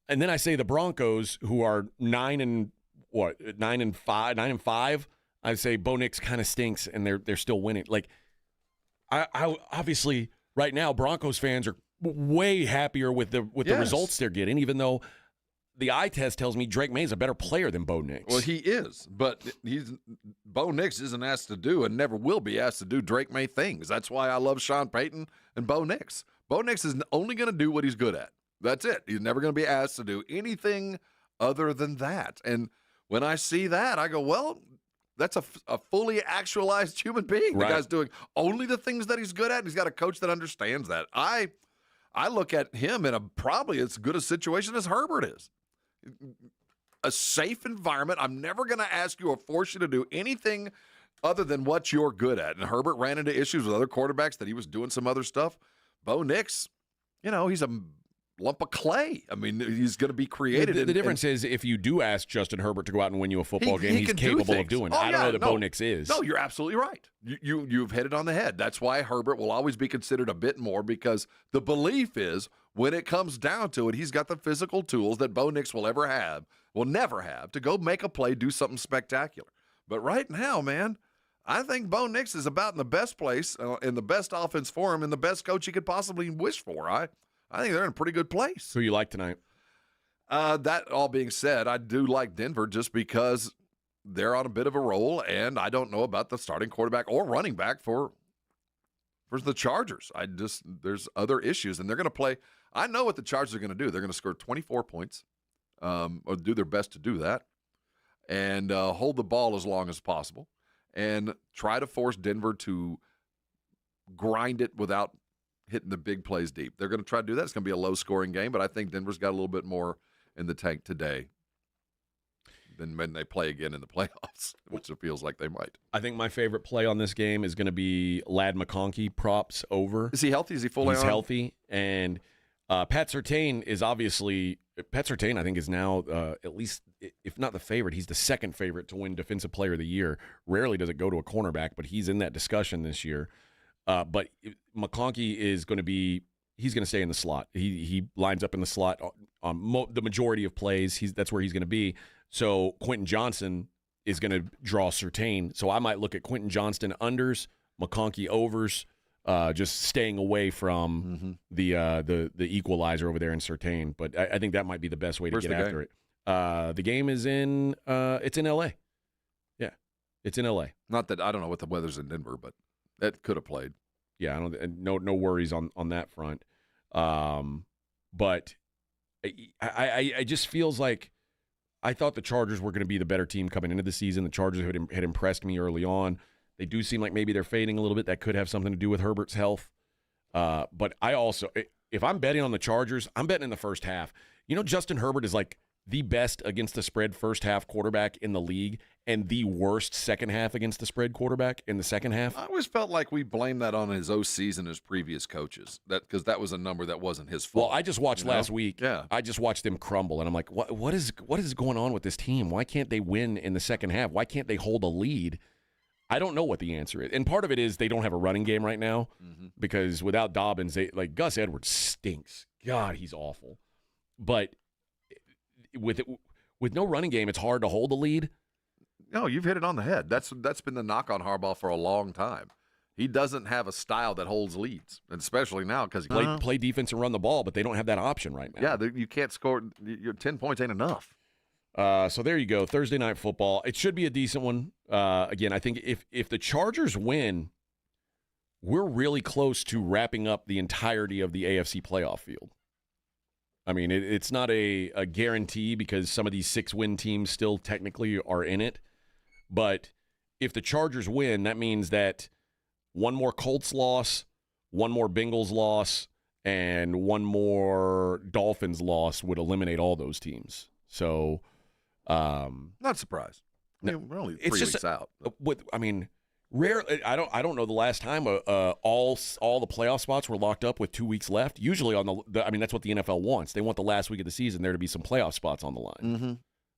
And then I say the Broncos, who are 9-5. I say Bo Nix kind of stinks, and they're still winning. Like, I obviously right now Broncos fans are way happier with the results they're getting, even though the eye test tells me Drake May is a better player than Bo Nix. Well, he is, but Bo Nix isn't asked to do and never will be asked to do Drake May things. That's why I love Sean Payton and Bo Nix. Bo Nix is only going to do what he's good at. That's it. He's never going to be asked to do anything other than that. And when I see that, I go, well, that's a fully actualized human being. Right. The guy's doing only the things that he's good at, and he's got a coach that understands that. I look at him in probably as good a situation as Herbert is. A safe environment. I'm never going to ask you or force you to do anything other than what you're good at. And Herbert ran into issues with other quarterbacks that he was doing some other stuff. Bo Nix, he's a lump of clay. I mean, he's going to be created. The difference is if you do ask Justin Herbert to go out and win you a football game, he's capable of doing it. I don't know that Bo Nix is. No, you're absolutely right. You've hit it on the head. That's why Herbert will always be considered a bit more, because the belief is when it comes down to it, he's got the physical tools that Bo Nix will never have to go make a play, do something spectacular. But right now, man, I think Bo Nix is about in the best place, in the best offense for him, and the best coach he could possibly wish for. I think they're in a pretty good place. Who you like tonight? That all being said, I do like Denver just because they're on a bit of a roll, and I don't know about the starting quarterback or running back for the Chargers. There's other issues, and they're going to play. I know what the Chargers are going to do. They're going to score 24 points, or do their best to do that, and hold the ball as long as possible, and try to force Denver to grind it without hitting the big plays deep. They're going to try to do that. It's going to be a low-scoring game, but I think Denver's got a little bit more in the tank today than when they play again in the playoffs, which it feels like they might. I think my favorite play on this game is going to be Ladd McConkey props over. Is he healthy? Is he fully on? He's healthy, and Pat Surtain is obviously – Pat Surtain, I think, is now at least, if not the favorite, he's the second favorite to win Defensive Player of the Year. Rarely does it go to a cornerback, but he's in that discussion this year. But McConkey is going to be – he's going to stay in the slot. He lines up in the slot on the majority of plays. That's where he's going to be. So Quentin Johnson is going to draw Surtain. So I might look at Quentin Johnston unders, McConkey overs, just staying away from the equalizer over there in Surtain. But I think that might be the best way to get after it. The game is in it's in L.A. Yeah, it's in L.A. Not that I don't know what the weather's in Denver, but it could have played. Yeah, no worries on that front. But I just feels like I thought the Chargers were going to be the better team coming into the season. The Chargers had impressed me early on. They do seem like maybe they're fading a little bit. That could have something to do with Herbert's health. But I also, if I'm betting on the Chargers, I'm betting in the first half. You know, Justin Herbert is like the best against the spread first half quarterback in the league and the worst second half against the spread quarterback in the second half. I always felt like we blamed that on his OCs and his previous coaches, because that was a number that wasn't his fault. Well, I just watched last week. Yeah. I just watched them crumble, and I'm like, what is going on with this team? Why can't they win in the second half? Why can't they hold a lead? I don't know what the answer is. And part of it is they don't have a running game right now because without Dobbins, Gus Edwards stinks. God, he's awful. But with no running game, it's hard to hold a lead. No, you've hit it on the head. That's been the knock on Harbaugh for a long time. He doesn't have a style that holds leads, and especially now because he play defense and run the ball, but they don't have that option right now. Yeah, you can't score. Your 10 points ain't enough. So there you go. Thursday night football. It should be a decent one. Again, I think if the Chargers win, we're really close to wrapping up the entirety of the AFC playoff field. I mean, it's not a guarantee because some of these 6-win teams still technically are in it. But if the Chargers win, that means that one more Colts loss, one more Bengals loss, and one more Dolphins loss would eliminate all those teams. So, not surprised. We're only 3 weeks out. Rare. I don't know the last time all the playoff spots were locked up with 2 weeks left. Usually that's what the NFL wants. They want the last week of the season there to be some playoff spots on the line. Mm-hmm.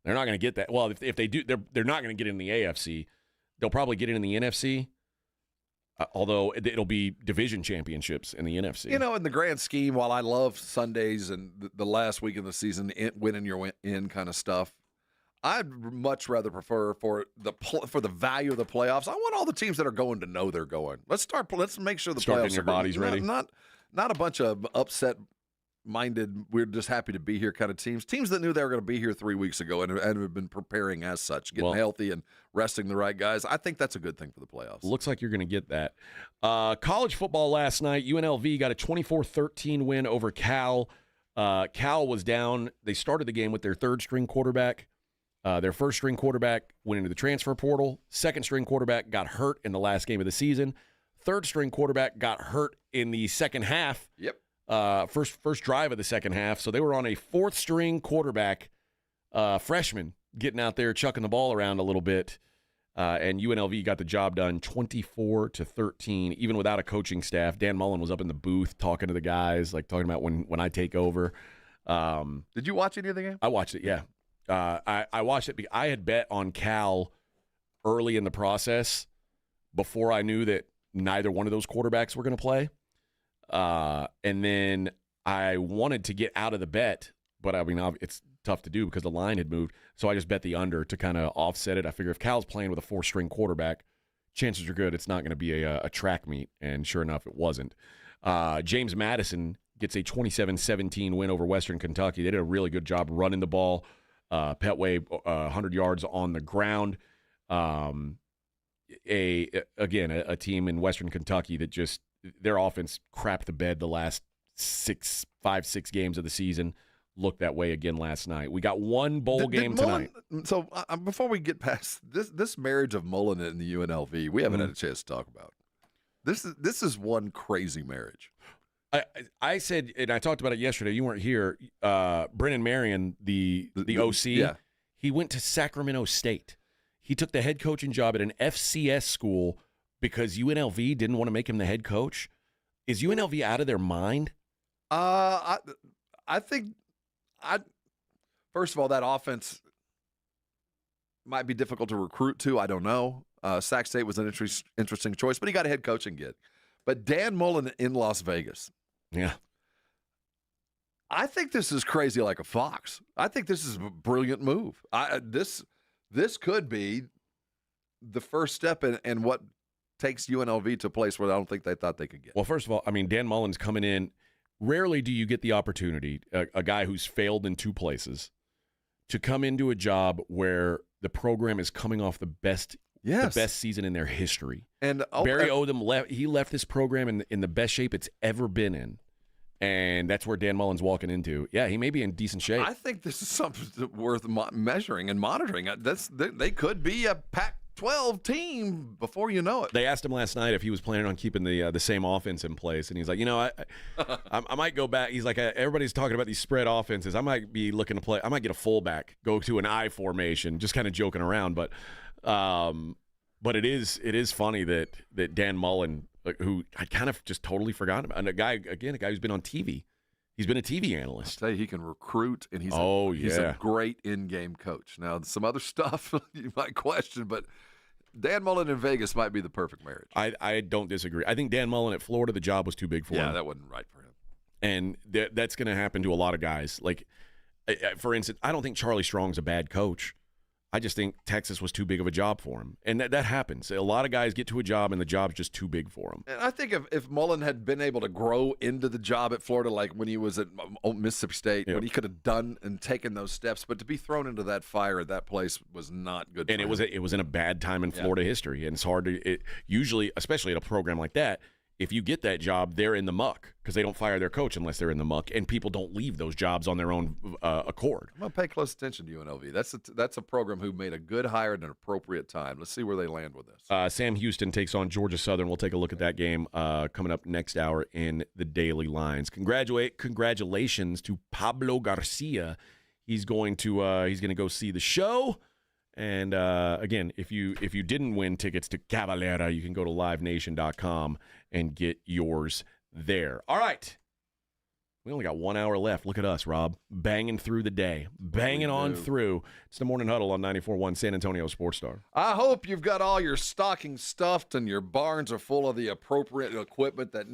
They're not going to get that. Well, if they do, they're not going to get it in the AFC. They'll probably get it in the NFC. Although it'll be division championships in the NFC. You know, in the grand scheme, while I love Sundays and the last week of the season, winning your in kind of stuff, I'd much rather prefer for the value of the playoffs. I want all the teams that are going to know they're going. Let's make sure the playoffs getting your bodies ready. Not a bunch of upset-minded, we're just happy to be here kind of teams. Teams that knew they were going to be here 3 weeks ago and have been preparing as such, getting healthy and resting the right guys. I think that's a good thing for the playoffs. Looks like you're going to get that. College football last night, UNLV got a 24-13 win over Cal. Cal was down. They started the game with their third-string quarterback. Their first-string quarterback went into the transfer portal. Second-string quarterback got hurt in the last game of the season. Third-string quarterback got hurt in the second half. Yep. First drive of the second half. So they were on a fourth-string quarterback, freshman, getting out there, chucking the ball around a little bit. And UNLV got the job done 24-13, even without a coaching staff. Dan Mullen was up in the booth talking to the guys, like talking about when I take over. Did you watch any of the game? I watched it, yeah. I watched it because I had bet on Cal early in the process before I knew that neither one of those quarterbacks were going to play. And then I wanted to get out of the bet, but I mean, it's tough to do because the line had moved. So I just bet the under to kind of offset it. I figure if Cal's playing with a four-string quarterback, chances are good it's not going to be a track meet. And sure enough, it wasn't. James Madison gets a 27-17 win over Western Kentucky. They did a really good job running the ball. Petway, 100 yards on the ground. A team in Western Kentucky that just their offense crapped the bed the last 6 games of the season. Looked that way again last night. We got one bowl game tonight. So before we get past this marriage of Mullen and the UNLV, we haven't had a chance to talk about. This is one crazy marriage. I said, and I talked about it yesterday. You weren't here. Brennan Marion, the OC, yeah. He went to Sacramento State. He took the head coaching job at an FCS school because UNLV didn't want to make him the head coach. Is UNLV out of their mind? I think first of all, that offense might be difficult to recruit to. I don't know. Sac State was an interesting choice, but he got a head coaching gig. But Dan Mullen in Las Vegas. Yeah. I think this is crazy like a fox. I think this is a brilliant move. This could be the first step in what takes UNLV to a place where I don't think they thought they could get. Well, first of all, I mean, Dan Mullen's coming in. Rarely do you get the opportunity, a guy who's failed in 2 places, to come into a job where the program is coming off the best Yes. The best season in their history. And Barry Odom left this program in the best shape it's ever been in. And that's where Dan Mullen's walking into. Yeah, he may be in decent shape. I think this is something worth measuring and monitoring. They could be a Pac-12 team before you know it. They asked him last night if he was planning on keeping the same offense in place, and he's like, I might go back. He's like, everybody's talking about these spread offenses. I might be looking to play. I might get a fullback, go to an I formation, just kind of joking around. But it is funny that Dan Mullen, who I kind of just totally forgot about, and a guy who's been on TV. He's been a TV analyst. I'll tell you, he can recruit, and he's a great in-game coach. Now, some other stuff you might question, but Dan Mullen in Vegas might be the perfect marriage. I don't disagree. I think Dan Mullen at Florida, the job was too big for him. Yeah, that wasn't right for him. And that's going to happen to a lot of guys. Like, for instance, I don't think Charlie Strong's a bad coach. I just think Texas was too big of a job for him. And that happens. A lot of guys get to a job, and the job's just too big for them. And I think if Mullen had been able to grow into the job at Florida, like when he was at Mississippi State, when he could have done and taken those steps, but to be thrown into that fire at that place was not good. And it was in a bad time in Florida history. And it's hard to usually, especially at a program like that, if you get that job, they're in the muck because they don't fire their coach unless they're in the muck, and people don't leave those jobs on their own accord. I'm going to pay close attention to UNLV. That's a program who made a good hire at an appropriate time. Let's see where they land with this. Sam Houston takes on Georgia Southern. We'll take a look at that game coming up next hour in the Daily Lines. Congratulations to Pablo Garcia. He's going to go see the show. And again, if you didn't win tickets to Cavalera, you can go to livenation.com and get yours there. All right. We only got 1 hour left. Look at us, Rob. Banging through the day. Banging on through. It's the Morning Huddle on 94.1 San Antonio Sports Star. I hope you've got all your stockings stuffed and your barns are full of the appropriate equipment that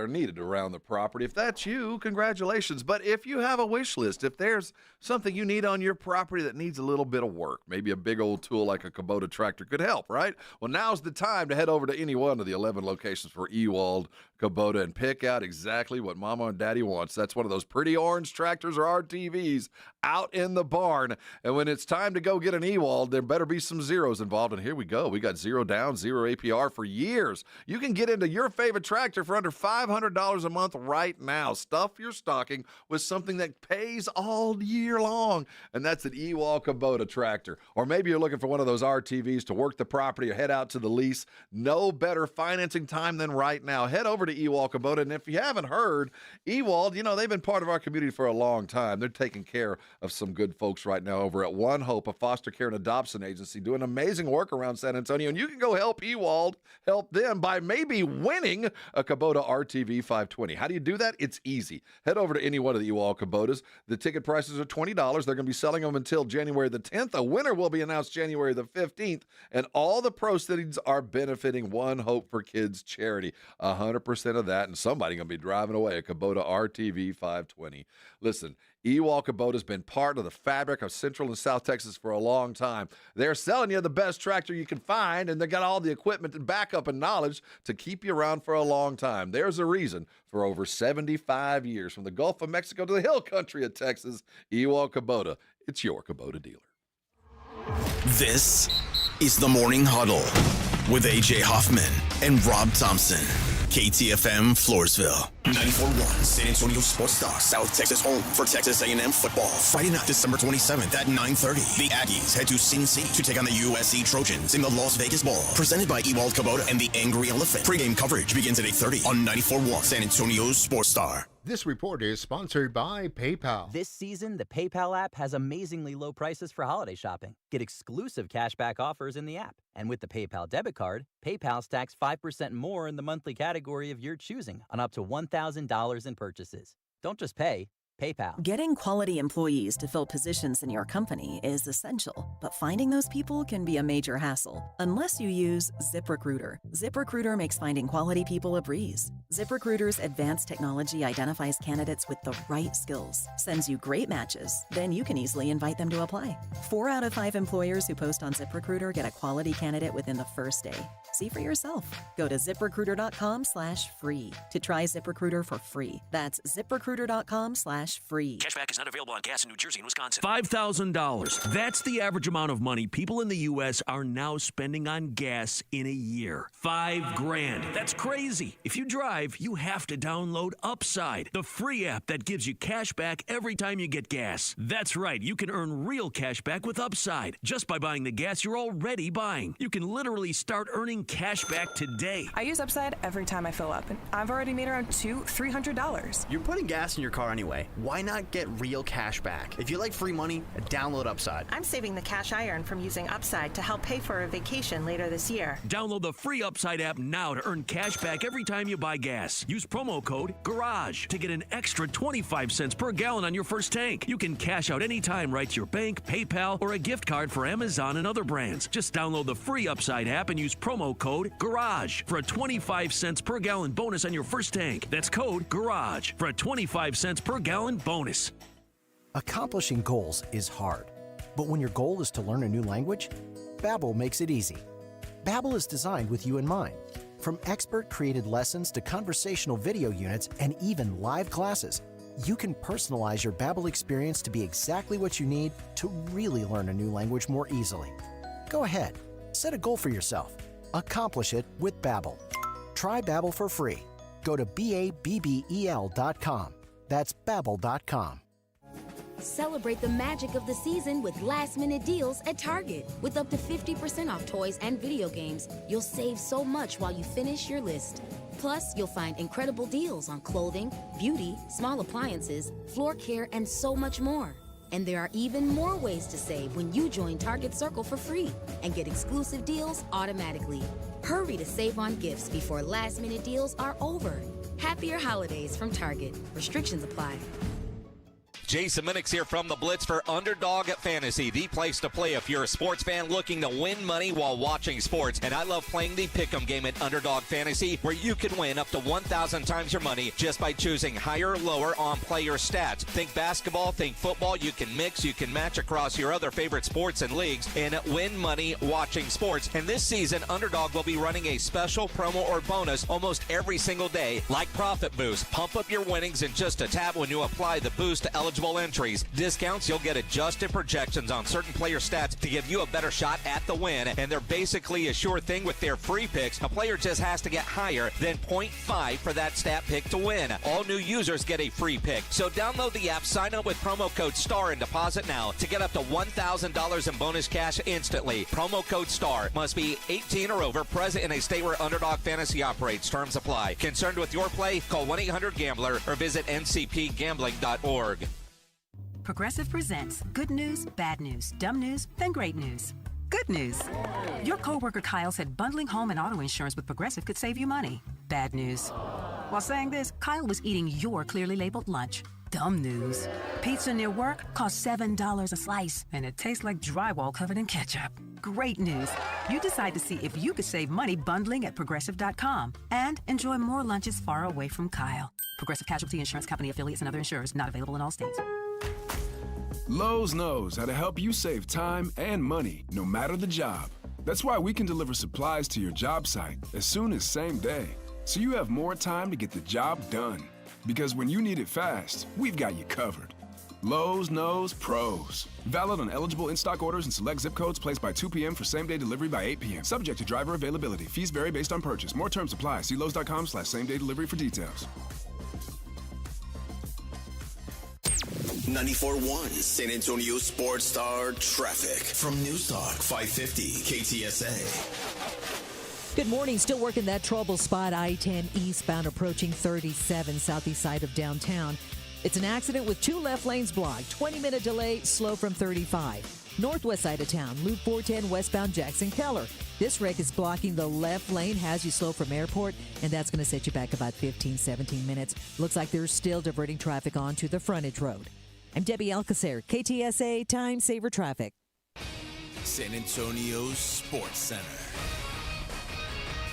are needed around the property. If that's you, congratulations. But if you have a wish list, if there's something you need on your property that needs a little bit of work, maybe a big old tool like a Kubota tractor could help, right? Well, now's the time to head over to any one of the 11 locations for Ewald Kubota and pick out exactly what Mama and Daddy wants. That's one of those pretty orange tractors or RTVs out in the barn. And when it's time to go get an Ewald, there better be some zeros involved. And here we go. We got 0 down, 0 APR for years. You can get into your favorite tractor for under $500 a month right now. Stuff your stocking with something that pays all year long. And that's an Ewald Kubota tractor. Or maybe you're looking for one of those RTVs to work the property or head out to the lease. No better financing time than right now. Head over to Ewald Kubota. And if you haven't heard, Ewald, they've been part of our community for a long time. They're taking care of some good folks right now over at One Hope, a foster care and adoption agency, doing amazing work around San Antonio. And you can go help Ewald help them by maybe winning a Kubota RTV 520. How do you do that? It's easy. Head over to any one of the Ewald Kubotas. The ticket prices are $20. They're going to be selling them until January the 10th. A winner will be announced January the 15th. And all the proceeds are benefiting One Hope for Kids charity. 100% of that, and somebody going to be driving away a Kubota RTV 520. Listen, Ewald Kubota has been part of the fabric of Central and South Texas for a long time. They're selling you the best tractor you can find, and they got all the equipment and backup and knowledge to keep you around for a long time. There's a reason for over 75 years, from the Gulf of Mexico to the hill country of Texas. Ewald Kubota, it's your Kubota dealer. This is the Morning Huddle with A.J. Hoffman and Rob Thompson. KTFM Floresville. 94.1 San Antonio Sports Star, South Texas home for Texas A&M football. Friday night, December 27th at 9:30. The Aggies head to Sin City to take on the USC Trojans in the Las Vegas Bowl. Presented by Ewald Kubota and the Angry Elephant. Pre-game coverage begins at 8:30 on 94.1 San Antonio Sports Star. This report is sponsored by PayPal. This season, the PayPal app has amazingly low prices for holiday shopping. Get exclusive cashback offers in the app. And with the PayPal debit card, PayPal stacks 5% more in the monthly category of your choosing on up to $1,000 in purchases. Don't just pay. PayPal. Getting quality employees to fill positions in your company is essential, but finding those people can be a major hassle unless you use ZipRecruiter. ZipRecruiter makes finding quality people a breeze. ZipRecruiter's advanced technology identifies candidates with the right skills, sends you great matches, then you can easily invite them to apply. 4 out of 5 employers who post on ZipRecruiter get a quality candidate within the first day. See for yourself. Go to ZipRecruiter.com/free to try ZipRecruiter for free. That's ZipRecruiter.com/free. Cashback is not available on gas in New Jersey and Wisconsin. $5,000. That's the average amount of money people in the U.S. are now spending on gas in a year. $5,000. That's crazy. If you drive, you have to download Upside, the free app that gives you cash back every time you get gas. That's right. You can earn real cash back with Upside just by buying the gas you're already buying. You can literally start earning cash back today. I use Upside every time I fill up, and I've already made around $200-$300. You're putting gas in your car anyway. Why not get real cash back? If you like free money, download Upside. I'm saving the cash I earn from using Upside to help pay for a vacation later this year. Download the free Upside app now to earn cash back every time you buy gas. Use promo code GARAGE to get an extra 25 cents per gallon on your first tank. You can cash out anytime right to your bank, PayPal, or a gift card for Amazon and other brands. Just download the free Upside app and use promo code GARAGE for a 25 cents per gallon bonus on your first tank. That's code GARAGE for a 25 cents per gallon bonus. Accomplishing goals is hard, but when your goal is to learn a new language, Babbel makes it easy. Babbel is designed with you in mind. From expert-created lessons to conversational video units and even live classes, you can personalize your Babbel experience to be exactly what you need to really learn a new language more easily. Go ahead, set a goal for yourself. Accomplish it with Babbel. Try Babbel for free. Go to BABBEL.com. That's Babbel.com. Celebrate the magic of the season with last-minute deals at Target. With up to 50% off toys and video games, you'll save so much while you finish your list. Plus, you'll find incredible deals on clothing, beauty, small appliances, floor care, and so much more. And there are even more ways to save when you join Target Circle for free and get exclusive deals automatically. Hurry to save on gifts before last-minute deals are over. Happier holidays from Target. Restrictions apply. Jason Minix here from the Blitz for Underdog Fantasy, the place to play if you're a sports fan looking to win money while watching sports. And I love playing the Pick'em game at Underdog Fantasy, where you can win up to 1,000 times your money just by choosing higher or lower on player stats. Think basketball, think football. You can mix, you can match across your other favorite sports and leagues and win money watching sports. And this season, Underdog will be running a special promo or bonus almost every single day, like Profit Boost. Pump up your winnings in just a tab when you apply the boost to eligible entries. Discounts, you'll get adjusted projections on certain player stats to give you a better shot at the win, and they're basically a sure thing with their free picks. A player just has to get higher than 0.5 for that stat pick to win. All new users get a free pick. So download the app, sign up with promo code STAR, and deposit now to get up to $1,000 in bonus cash instantly. Promo code STAR. Must be 18 or over, present in a state where Underdog Fantasy operates. Terms apply. Concerned with your play? Call 1-800-GAMBLER or visit ncpgambling.org. Progressive presents good news, bad news, dumb news, then great news. Good news. Your coworker Kyle said bundling home and auto insurance with Progressive could save you money. Bad news. While saying this, Kyle was eating your clearly labeled lunch. Dumb news. Pizza near work costs $7 a slice, and it tastes like drywall covered in ketchup. Great news. You decide to see if you could save money bundling at Progressive.com and enjoy more lunches far away from Kyle. Progressive Casualty Insurance Company affiliates and other insurers not available in all states. Lowe's knows how to help you save time and money, no matter the job. That's why we can deliver supplies to your job site as soon as same day, so you have more time to get the job done. Because when you need it fast, we've got you covered. Lowe's knows pros. Valid on eligible in-stock orders and select zip codes placed by 2 p.m. for same-day delivery by 8 p.m. Subject to driver availability. Fees vary based on purchase. More terms apply. See Lowe's.com/same-day delivery for details. 94.1 San Antonio Sports Star Traffic from News Talk 550 KTSA. Good morning. Still working that trouble spot, I-10 eastbound approaching 37 southeast side of downtown. It's an accident with 2 left lanes blocked. 20-minute delay, slow from 35. Northwest side of town, Loop 410 westbound Jackson Keller. This wreck is blocking the left lane, has you slow from airport, and that's going to set you back about 15-17 minutes. Looks like they're still diverting traffic onto the frontage road. I'm Debbie Alcacer, KTSA Time Saver Traffic. San Antonio's Sports Center.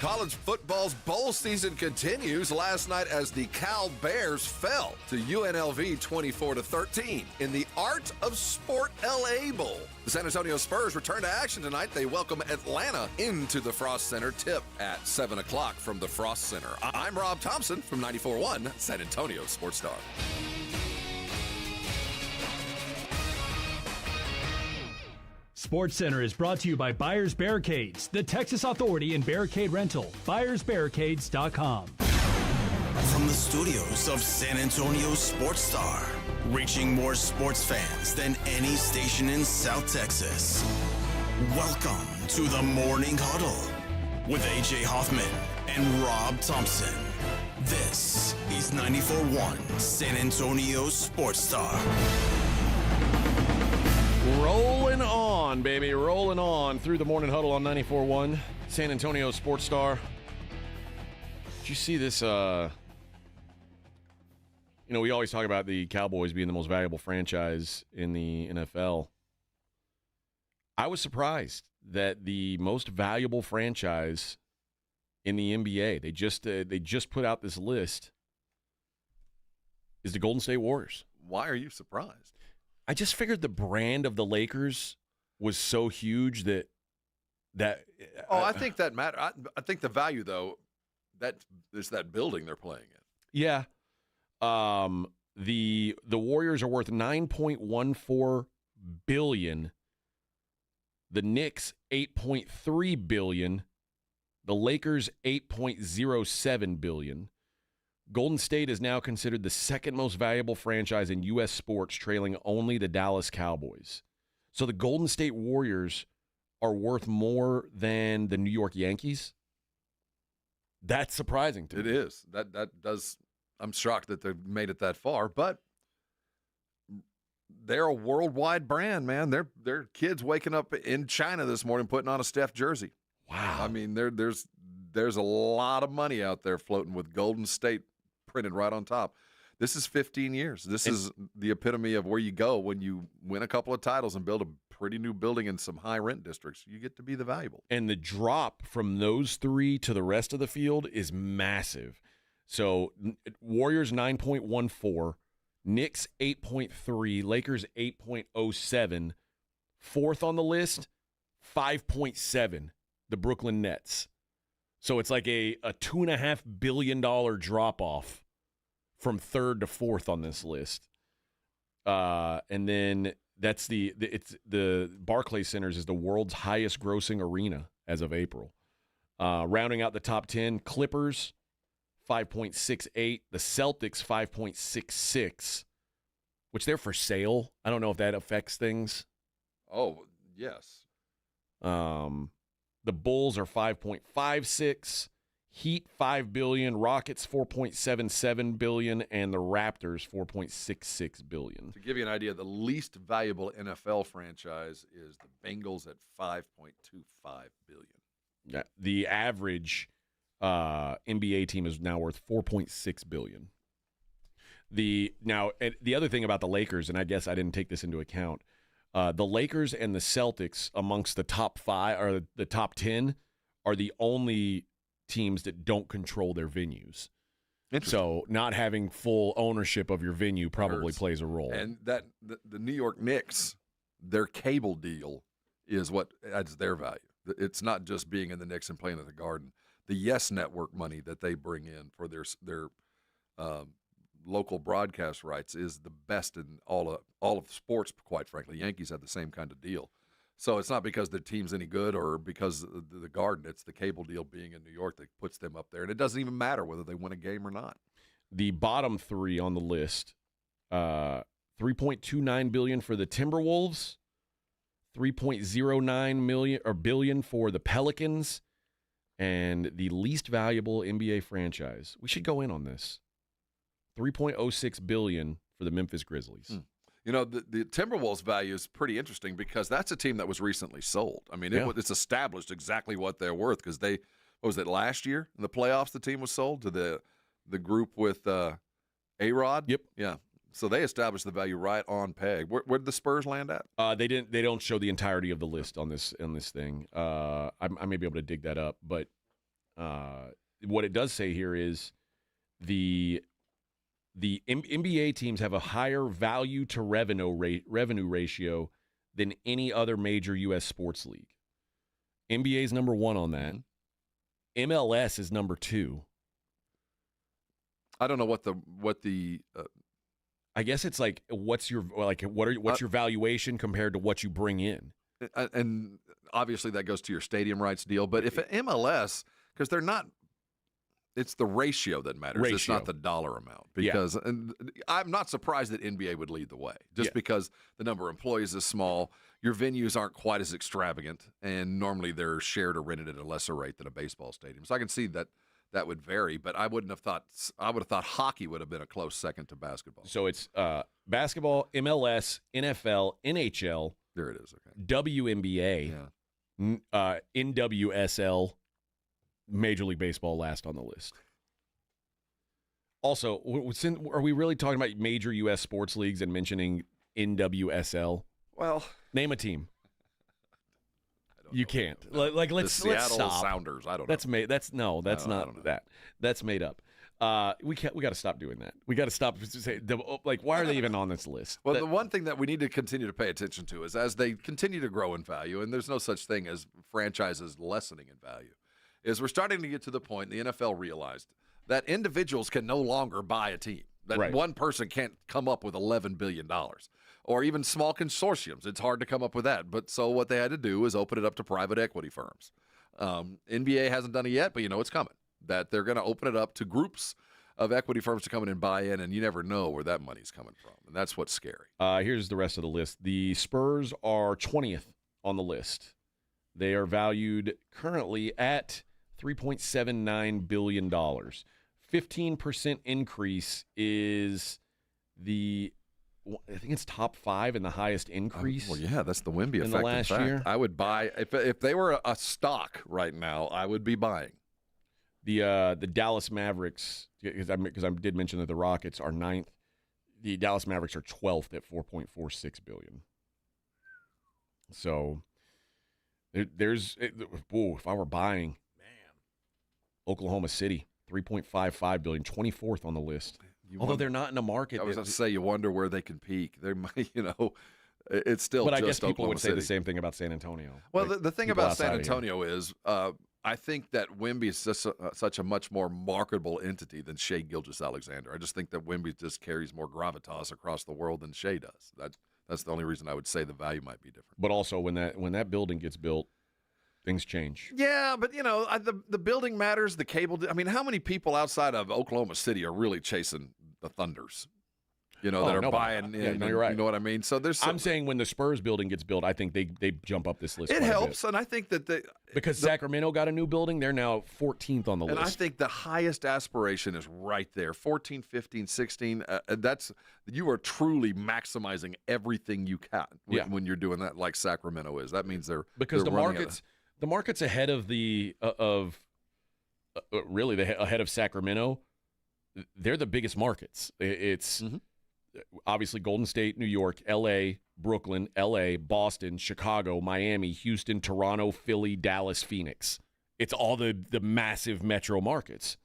College football's bowl season continues last night as the Cal Bears fell to UNLV 24-13 in the Art of Sport LA Bowl. The San Antonio Spurs return to action tonight. They welcome Atlanta into the Frost Center. Tip at 7 o'clock from the Frost Center. I'm Rob Thompson from 94.1 San Antonio Sports Star. SportsCenter is brought to you by Buyers Barricades, the Texas authority in barricade rental. BuyersBarricades.com. From the studios of San Antonio Sports Star, reaching more sports fans than any station in South Texas. Welcome to the Morning Huddle with A.J. Hoffman and Rob Thompson. This is 94.1 San Antonio Sports Star. Rolling on, baby. Rolling on through the Morning Huddle on 94.1 San Antonio Sports Star. Did you see this? We always talk about the Cowboys being the most valuable franchise in the NFL. I was surprised that the most valuable franchise in the NBA, they just put out this list, is the Golden State Warriors. Why are you surprised? I just figured the brand of the Lakers was so huge that I think that matter. I think the value, though, that is that building they're playing in. Yeah. The Warriors are worth $9.14 billion. The Knicks $8.3 billion. The Lakers $8.07 billion. Golden State is now considered the second most valuable franchise in U.S. sports, trailing only the Dallas Cowboys. So the Golden State Warriors are worth more than the New York Yankees. That's surprising to me. It is. That does. I'm shocked that they've made it that far, but they're a worldwide brand, man. They're kids waking up in China this morning putting on a Steph jersey. Wow. I mean, there's a lot of money out there floating with Golden State printed right on top. This is 15 years. This is the epitome of where you go when you win a couple of titles and build a pretty new building in some high rent districts. You get to be the valuable. And the drop from those three to the rest of the field is massive. So Warriors 9.14, Knicks 8.3, Lakers 8.07. Fourth on the list, 5.7, the Brooklyn Nets. So it's like a $2.5 billion drop-off from third to fourth on this list. And then that's the Barclays Centers is the world's highest grossing arena as of April. Rounding out the top 10, Clippers 5.68, the Celtics 5.66, which they're for sale. I don't know if that affects things. Oh, yes. The Bulls are 5.56, Heat $5 billion, Rockets $4.77 billion, and the Raptors $4.66 billion. To give you an idea, the least valuable NFL franchise is the Bengals at $5.25 billion. Yeah, the average NBA team is now worth $4.6 billion. The other thing about the Lakers, and I guess I didn't take this into account, the Lakers and the Celtics amongst the top 5 or the top 10 are the only teams that don't control their venues. So not having full ownership of your venue probably plays a role. And that the New York Knicks, their cable deal is what adds their value. It's not just being in the Knicks and playing at the Garden. The Yes Network money that they bring in for their local broadcast rights is the best in all of sports, quite frankly. Yankees have the same kind of deal. So it's not because the team's any good or because of the Garden. It's the cable deal being in New York that puts them up there. And it doesn't even matter whether they win a game or not. The bottom three on the list, $3.29 billion for the Timberwolves, $3.09 billion for the Pelicans, and the least valuable NBA franchise. We should go in on this. $3.06 billion for the Memphis Grizzlies. You know, the Timberwolves value is pretty interesting because that's a team that was recently sold. I mean, it's established exactly what they're worth because what was it, last year in the playoffs the team was sold to the group with A-Rod? Yep. Yeah. So they established the value right on peg. Where did the Spurs land at? They don't show the entirety of the list on this thing. I may be able to dig that up, but what it does say here is the NBA teams have a higher value to revenue ratio than any other major U.S. sports league. NBA is number 1 on that. MLS is number 2. I don't know what the I guess it's like what's your valuation compared to what you bring in, and obviously that goes to your stadium rights deal. But if MLS, because they're not, it's the ratio that matters. It's not the dollar amount. Because and I'm not surprised that NBA would lead the way, just because the number of employees is small. Your venues aren't quite as extravagant, and normally they're shared or rented at a lesser rate than a baseball stadium. So I can see that would vary, but I would have thought hockey would have been a close second to basketball. So it's basketball, MLS, NFL, NHL. There it is. Okay. WNBA, NWSL, Major League Baseball last on the list. Also, are we really talking about major U.S. sports leagues and mentioning NWSL? Well, name a team. You can't. Let's Seattle stop. Sounders. I don't know. That's not that. That's made up. We got to stop doing that. We got to stop. Why are they even on this list? Well, the one thing that we need to continue to pay attention to is as they continue to grow in value, and there's no such thing as franchises lessening in value, is we're starting to get to the point the NFL realized that individuals can no longer buy a team. That one person can't come up with $11 billion. Or even small consortiums. It's hard to come up with that. But so what they had to do is open it up to private equity firms. NBA hasn't done it yet, but it's coming. That they're going to open it up to groups of equity firms to come in and buy in, and you never know where that money's coming from. And that's what's scary. Here's the rest of the list. The Spurs are 20th on the list. They are valued currently at $3.79 billion. 15% increase is I think it's top 5 in the highest increase. Well, yeah, that's the Wemby effect. In the last year, I would buy if they were a stock right now. I would be buying the Dallas Mavericks because I did mention that the Rockets are 9th. The Dallas Mavericks are 12th at $4.46 billion. So if I were buying, Oklahoma City $3.55 billion, 24th on the list. Although they're not in the market. I was going to say, you wonder where they can peak. They might, it's still but just I guess people Oklahoma would say City. the same thing about San Antonio. Well, the thing about San Antonio is I think that Wemby is just such a much more marketable entity than Shai Gilgeous-Alexander. I just think that Wemby just carries more gravitas across the world than Shai does. That's the only reason I would say the value might be different. But also, when that building gets built, things change. Yeah, but the building matters. The cable. I mean, how many people outside of Oklahoma City are really chasing the Thunders? That are buying in. No, you're right. You know what I mean? So I'm saying when the Spurs building gets built, I think they jump up this list. It helps, and I think that because Sacramento got a new building, they're now 14th on the list. And I think the highest aspiration is right there, 14, 15, 16. You are truly maximizing everything you can when you're doing that, like Sacramento is. That means they're because the market's ahead of ahead of Sacramento. They're the biggest markets. It's obviously Golden State, New York, L.A., Brooklyn, L.A., Boston, Chicago, Miami, Houston, Toronto, Philly, Dallas, Phoenix. It's all the massive metro markets.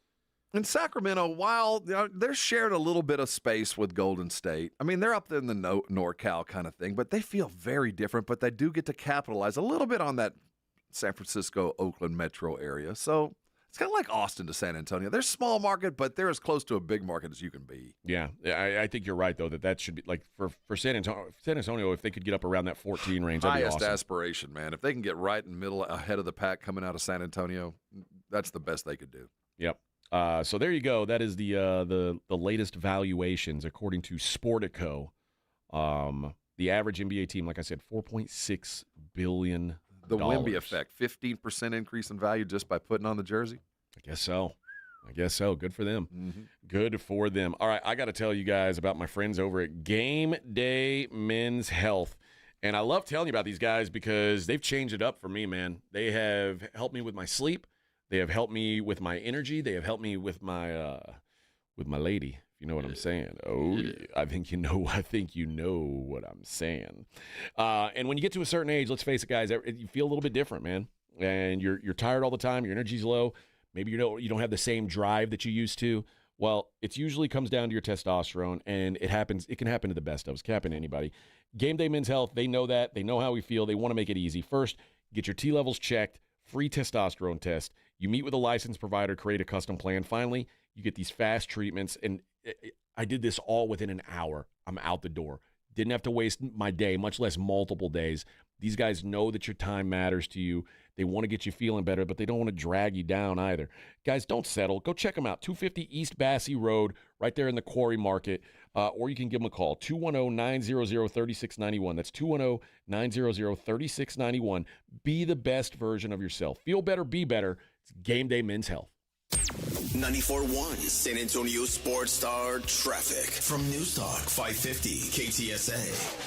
And Sacramento, while they're shared a little bit of space with Golden State, I mean, they're up in the NorCal kind of thing, but they feel very different, but they do get to capitalize a little bit on that San Francisco, Oakland metro area. So it's kind of like Austin to San Antonio. They're small market, but they're as close to a big market as you can be. Yeah, I think you're right, though, that should be like for San Antonio, if they could get up around that 14 range, that'd be highest awesome. Aspiration, man. If they can get right in the middle, ahead of the pack coming out of San Antonio, that's the best they could do. Yep. So there you go. That is the latest valuations according to Sportico. The average NBA team, like I said, $4.6 billion. The Wemby effect, 15% increase in value just by putting on the jersey? I guess so. Good for them. Mm-hmm. Good for them. All right, I got to tell you guys about my friends over at Game Day Men's Health. And I love telling you about these guys because they've changed it up for me, man. They have helped me with my sleep. They have helped me with my energy. They have helped me with my lady. You know what I'm saying? Oh, yeah. I think you know what I'm saying. And when you get to a certain age, let's face it, guys, you feel a little bit different, man. And you're tired all the time. Your energy's low. Maybe you don't have the same drive that you used to. Well, it usually comes down to your testosterone, and it can happen to the best of us. It can happen to anybody. Game Day Men's Health, they know that. They know how we feel. They want to make it easy. First, get your T levels checked, free testosterone test. You meet with a licensed provider, create a custom plan. Finally, you get these fast treatments, and I did this all within an hour. I'm out the door. Didn't have to waste my day, much less multiple days. These guys know that your time matters to you. They want to get you feeling better, but they don't want to drag you down either. Guys, don't settle. Go check them out. 250 East Bassey Road, right there in the Quarry Market. Or you can give them a call, 210-900-3691. That's 210-900-3691. Be the best version of yourself. Feel better, be better. It's Game Day Men's Health. 94.1 San Antonio Sports Star Traffic from News Talk 550 KTSA.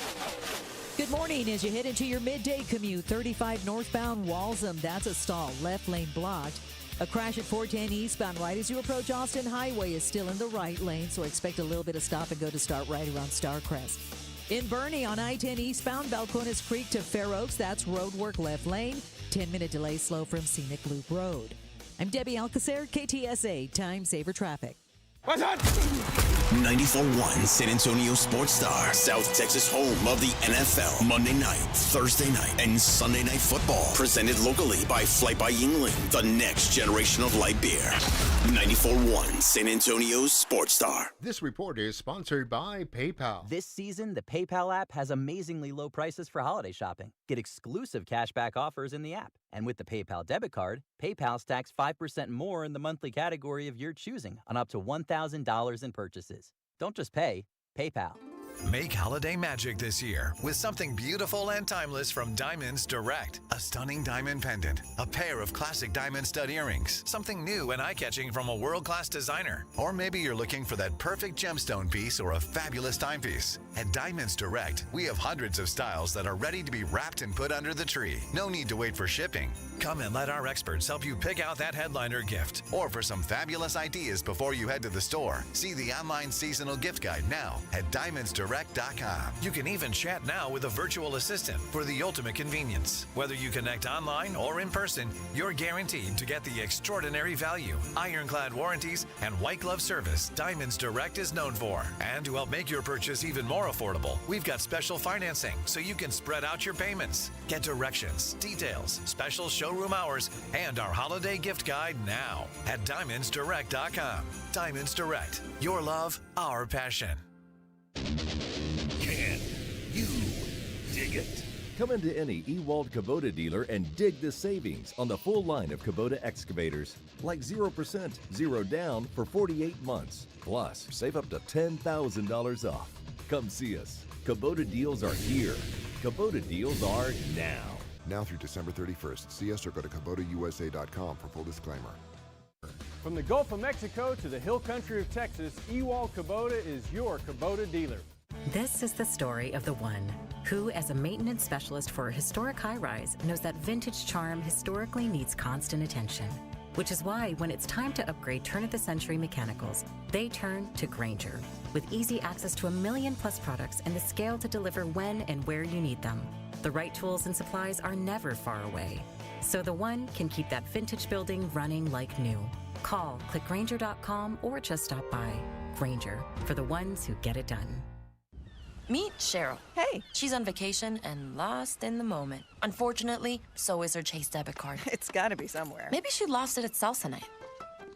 Good morning. As you head into your midday commute, 35 northbound Walsham, that's a stall. Left lane blocked. A crash at 410 eastbound right as you approach Austin Highway is still in the right lane, so expect a little bit of stop and go to start right around Starcrest. In Bernie on I-10 eastbound, Balcones Creek to Fair Oaks, that's roadwork left lane. 10-minute delay slow from Scenic Loop Road. I'm Debbie Alcacer, KTSA, Time Saver Traffic. What's on? 94.1 San Antonio Sports Star, South Texas home of the NFL. Monday night, Thursday night, and Sunday night football. Presented locally by Flight by Yingling, the next generation of light beer. 94.1 San Antonio Sports Star. This report is sponsored by PayPal. This season, the PayPal app has amazingly low prices for holiday shopping. Get exclusive cashback offers in the app. And with the PayPal debit card, PayPal stacks 5% more in the monthly category of your choosing on up to $1,000 in purchases. Don't just pay, PayPal. Make holiday magic this year with something beautiful and timeless from Diamonds Direct. A stunning diamond pendant, a pair of classic diamond stud earrings, something new and eye-catching from a world-class designer. Or maybe you're looking for that perfect gemstone piece or a fabulous timepiece. At Diamonds Direct, we have hundreds of styles that are ready to be wrapped and put under the tree. No need to wait for shipping. Come and let our experts help you pick out that headliner gift. Or for some fabulous ideas before you head to the store, see the online seasonal gift guide now at diamondsdirect.com. You can even chat now with a virtual assistant for the ultimate convenience. Whether you connect online or in person, you're guaranteed to get the extraordinary value, ironclad warranties, and white glove service Diamonds Direct is known for. And to help make your purchase even more affordable, we've got special financing so you can spread out your payments. Get directions, details, special showroom hours, and our holiday gift guide now at diamondsdirect.com. Diamonds Direct. Your love, our passion. Can you dig it? Come into any Ewald Kubota dealer and dig the savings on the full line of Kubota excavators. Like 0%, 0 down for 48 months. Plus, save up to $10,000 off. Come see us. Kubota deals are here. Kubota deals are now. Now through December 31st. See us or go to KubotaUSA.com for full disclaimer. From the Gulf of Mexico to the hill country of Texas, Ewald Kubota is your Kubota dealer. This is the story of the one who, as a maintenance specialist for a historic high-rise, knows that vintage charm historically needs constant attention. Which is why, when it's time to upgrade turn-of-the-century mechanicals, they turn to Grainger. With easy access to 1 million-plus products and the scale to deliver when and where you need them. The right tools and supplies are never far away. So the one can keep that vintage building running like new. Call, click Grainger.com, or just stop by. Grainger, for the ones who get it done. Meet Cheryl. Hey. She's on vacation and lost in the moment. Unfortunately, so is her Chase debit card. It's gotta be somewhere. Maybe she lost it at salsa night.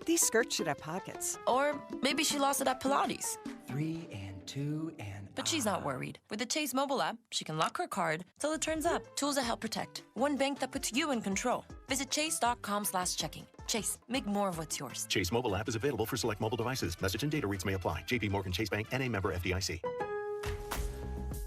These skirts should have pockets. Or maybe she lost it at Pilates. 3 and 2 and... But she's not worried. With the Chase mobile app, she can lock her card till it turns up. Tools that help protect. One bank that puts you in control. Visit chase.com/checking. Chase, make more of what's yours. Chase mobile app is available for select mobile devices. Message and data rates may apply. JP Morgan Chase Bank, N.A. member FDIC.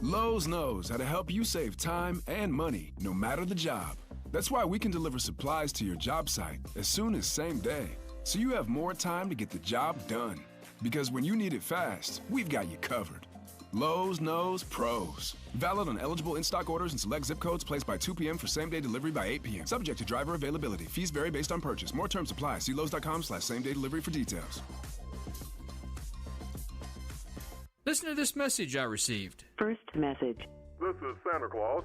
Lowe's knows how to help you save time and money, no matter the job. That's why we can deliver supplies to your job site as soon as same day, so you have more time to get the job done. Because when you need it fast, we've got you covered. Lowe's knows pros. Valid on eligible in-stock orders and select zip codes placed by 2 p.m. for same-day delivery by 8 p.m. Subject to driver availability. Fees vary based on purchase. More terms apply. See Lowe's.com/same-day delivery for details. Listen to this message I received. First message. This is Santa Claus,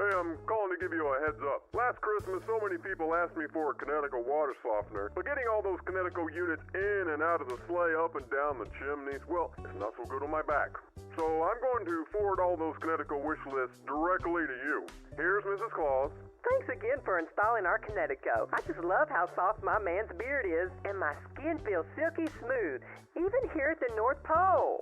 Hey, I'm calling to give you a heads up. Last Christmas, so many people asked me for a Connecticut water softener, but getting all those Connecticut units in and out of the sleigh, up and down the chimneys, well, it's not so good on my back. So I'm going to forward all those Connecticut wish lists directly to you. Here's Mrs. Claus. Thanks again for installing our Connecticut. I just love how soft my man's beard is, and my skin feels silky smooth, even here at the North Pole.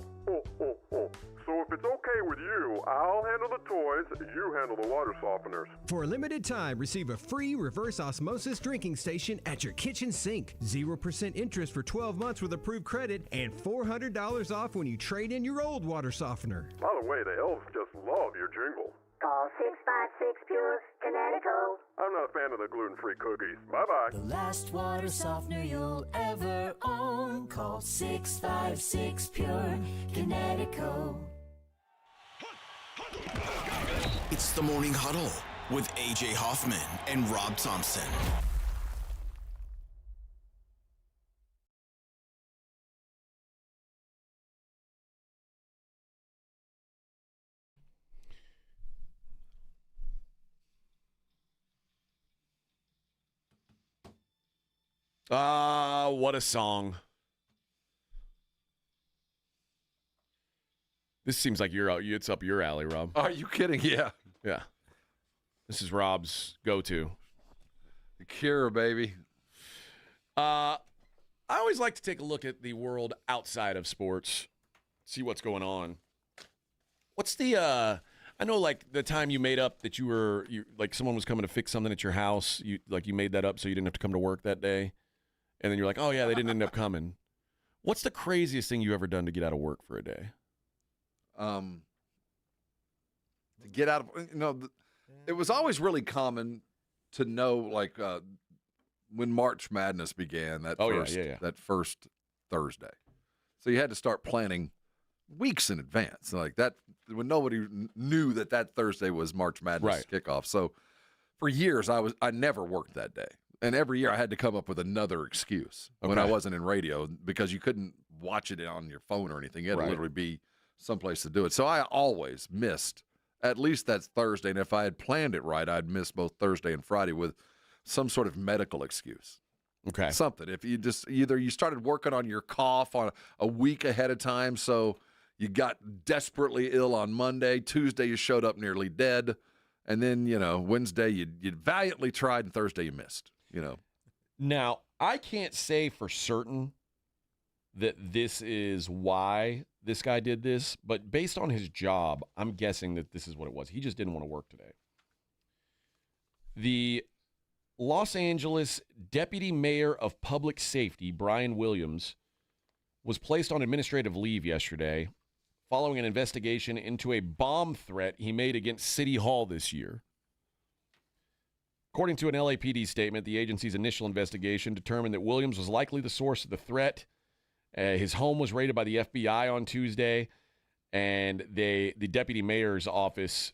So if it's okay with you, I'll handle the toys, you handle the water softeners. For a limited time, receive a free reverse osmosis drinking station at your kitchen sink. 0% interest for 12 months with approved credit, and $400 off when you trade in your old water softener. By the way, the elves just love your jingle. Call 656 Pure Connecticut. I'm not a fan of the gluten-free cookies. Bye-bye. The last water softener you'll ever own. Call 656 Pure Connecticut. It's the Morning Huddle with A.J. Hoffman and Rob Thompson. What a song. This seems like it's up your alley, Rob. Are you kidding? Yeah. Yeah. This is Rob's go-to. The Cure, baby. I always like to take a look at the world outside of sports, see what's going on. What's the I know, like, the time you made up that you like someone was coming to fix something at your house, you made that up so you didn't have to come to work that day, and then you're like, oh yeah, they didn't end up coming. What's the craziest thing you ever done to get out of work for a day? To get out of, it was always really common to know, like, when March Madness began, that first Thursday. So you had to start planning weeks in advance, like that, when nobody knew that Thursday was March Madness kickoff. So for years, I never worked that day. And every year I had to come up with another excuse when I wasn't in radio, because you couldn't watch it on your phone or anything. You had to literally be someplace to do it. So I always missed at least that Thursday. And if I had planned it right, I'd miss both Thursday and Friday with some sort of medical excuse. Okay. Something. If you just either you started working on your cough on a week ahead of time, so you got desperately ill on Monday, Tuesday you showed up nearly dead, and then, Wednesday you valiantly tried, and Thursday you missed, Now, I can't say for certain that this is why this guy did this, but based on his job, I'm guessing that this is what it was. He just didn't want to work today. The Los Angeles Deputy Mayor of Public Safety, Brian Williams, was placed on administrative leave yesterday following an investigation into a bomb threat he made against City Hall this year. According to an LAPD statement, the agency's initial investigation determined that Williams was likely the source of the threat. His home was raided by the FBI on Tuesday, and the deputy mayor's office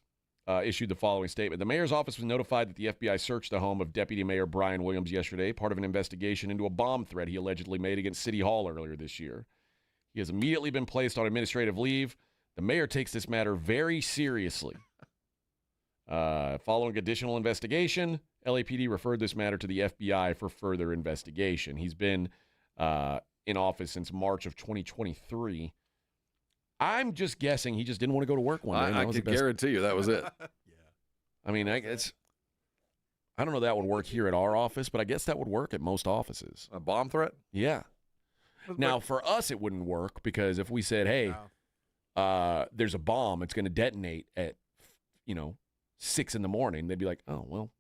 issued the following statement. The mayor's office was notified that the FBI searched the home of Deputy Mayor Brian Williams yesterday, part of an investigation into a bomb threat he allegedly made against City Hall earlier this year. He has immediately been placed on administrative leave. The mayor takes this matter very seriously. Following additional investigation, LAPD referred this matter to the FBI for further investigation. He's been in office since March of 2023. I'm just guessing he just didn't want to go to work one day. I can guarantee you that was it. I mean, I don't know that would work here at our office, but I guess that would work at most offices. A bomb threat? Yeah. Now, for us, it wouldn't work, because if we said, hey, there's a bomb, it's going to detonate at, 6 in the morning, they'd be like, oh, well.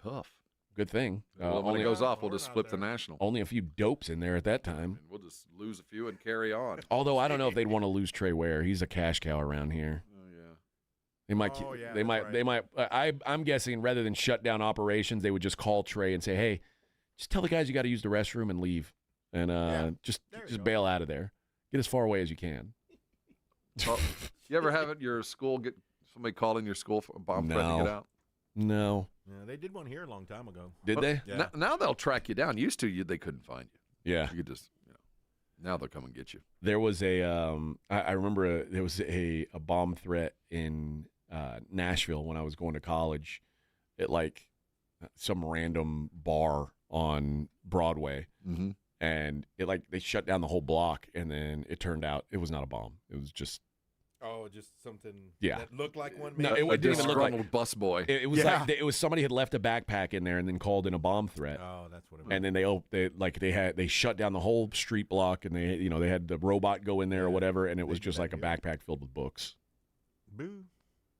Tough. Good thing. Well, when it goes off, we'll just flip the national. Only a few dopes in there at that time. And we'll just lose a few and carry on. Although I don't know if they'd want to lose Trey Ware. He's a cash cow around here. Oh yeah. They might. I'm guessing rather than shut down operations, they would just call Trey and say, "Hey, just tell the guys you got to use the restroom and leave, and just bail out of there. Get as far away as you can." Well, you ever have at your school get somebody called in your school for a bomb threat to get out? No. Yeah, they did one here a long time ago. Did they? Yeah. Now they'll track you down. Used to, they couldn't find you. Yeah. You could just, now they'll come and get you. There was I remember there was a bomb threat in Nashville when I was going to college at like some random bar on Broadway. Mm-hmm. And it like they shut down the whole block, and then it turned out it was not a bomb. It was just just something Yeah. that looked like one. no, maybe? it didn't even look like Disgruntled bus boy. it was like it was somebody had left a backpack in there and then called in a bomb threat. Oh, that's what it was. And then they shut down the whole street block, and they had the robot go in there or whatever, and it was just like a backpack filled with books. Boo.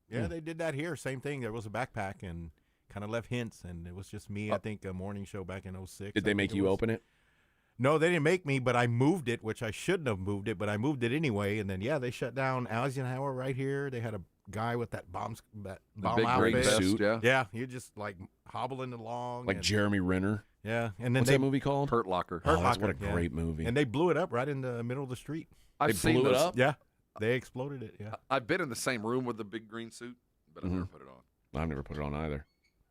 Yeah, they did that here. Same thing. There was a backpack and kind of left hints, and it was just me. I think a morning show back in 06. Did they make you open it? No, they didn't make me, but I moved it, which I shouldn't have moved it, but I moved it anyway. And then, they shut down Eisenhower right here. They had a guy with that bomb big outfit. green suit. Yeah, you're just like hobbling along. Like Jeremy Renner. Yeah. And then What's that movie called? Hurt Locker. Oh, that's what a great movie. And they blew it up right in the middle of the street. I've seen blew it those. up? Yeah. They exploded it, yeah. I've been in the same room with the big green suit, but I've never put it on. I've never put it on either.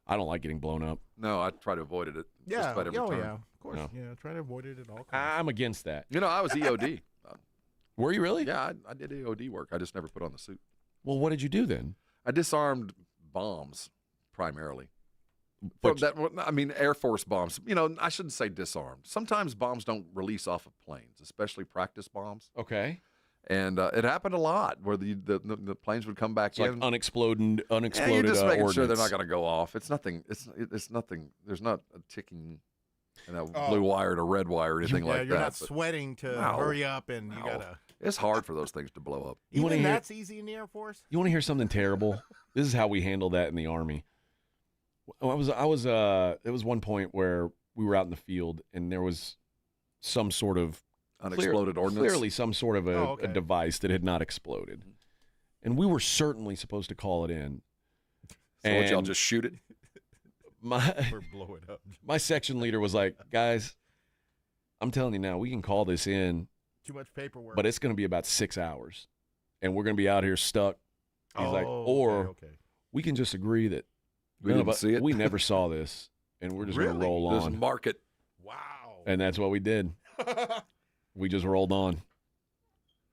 I don't like getting blown up. No, I try to avoid it at just about every turn. Yeah, of course. No. Yeah, try to avoid it at all costs. I'm against that. I was EOD. Were you really? Yeah, I did EOD work. I just never put on the suit. Well, what did you do then? I disarmed bombs primarily. But Air Force bombs. I shouldn't say disarmed. Sometimes bombs don't release off of planes, especially practice bombs. Okay. And it happened a lot where the planes would come back It's in. like unexploded You're just making ordnance. sure they're not going to go off. It's nothing. It's nothing. There's not a ticking, blue wire to red wire or anything like that. You're not sweating to hurry up, and you gotta. It's hard for those things to blow up. That's easy in the Air Force. You want to hear something terrible? This is how we handle that in the Army. It was one point where we were out in the field, and there was some sort of unexploded ordnance. Clearly, some sort of a device that had not exploded, and we were certainly supposed to call it in. So would y'all just shoot it? Or blow it up. My section leader was like, "Guys, I'm telling you now, we can call this in. Too much paperwork, but it's going to be about 6 hours, and we're going to be out here stuck." He's like, "Or we can just agree that we didn't see it. We never saw this, and we're just going to roll on." Just mark it. Wow. And that's what we did. We just rolled on.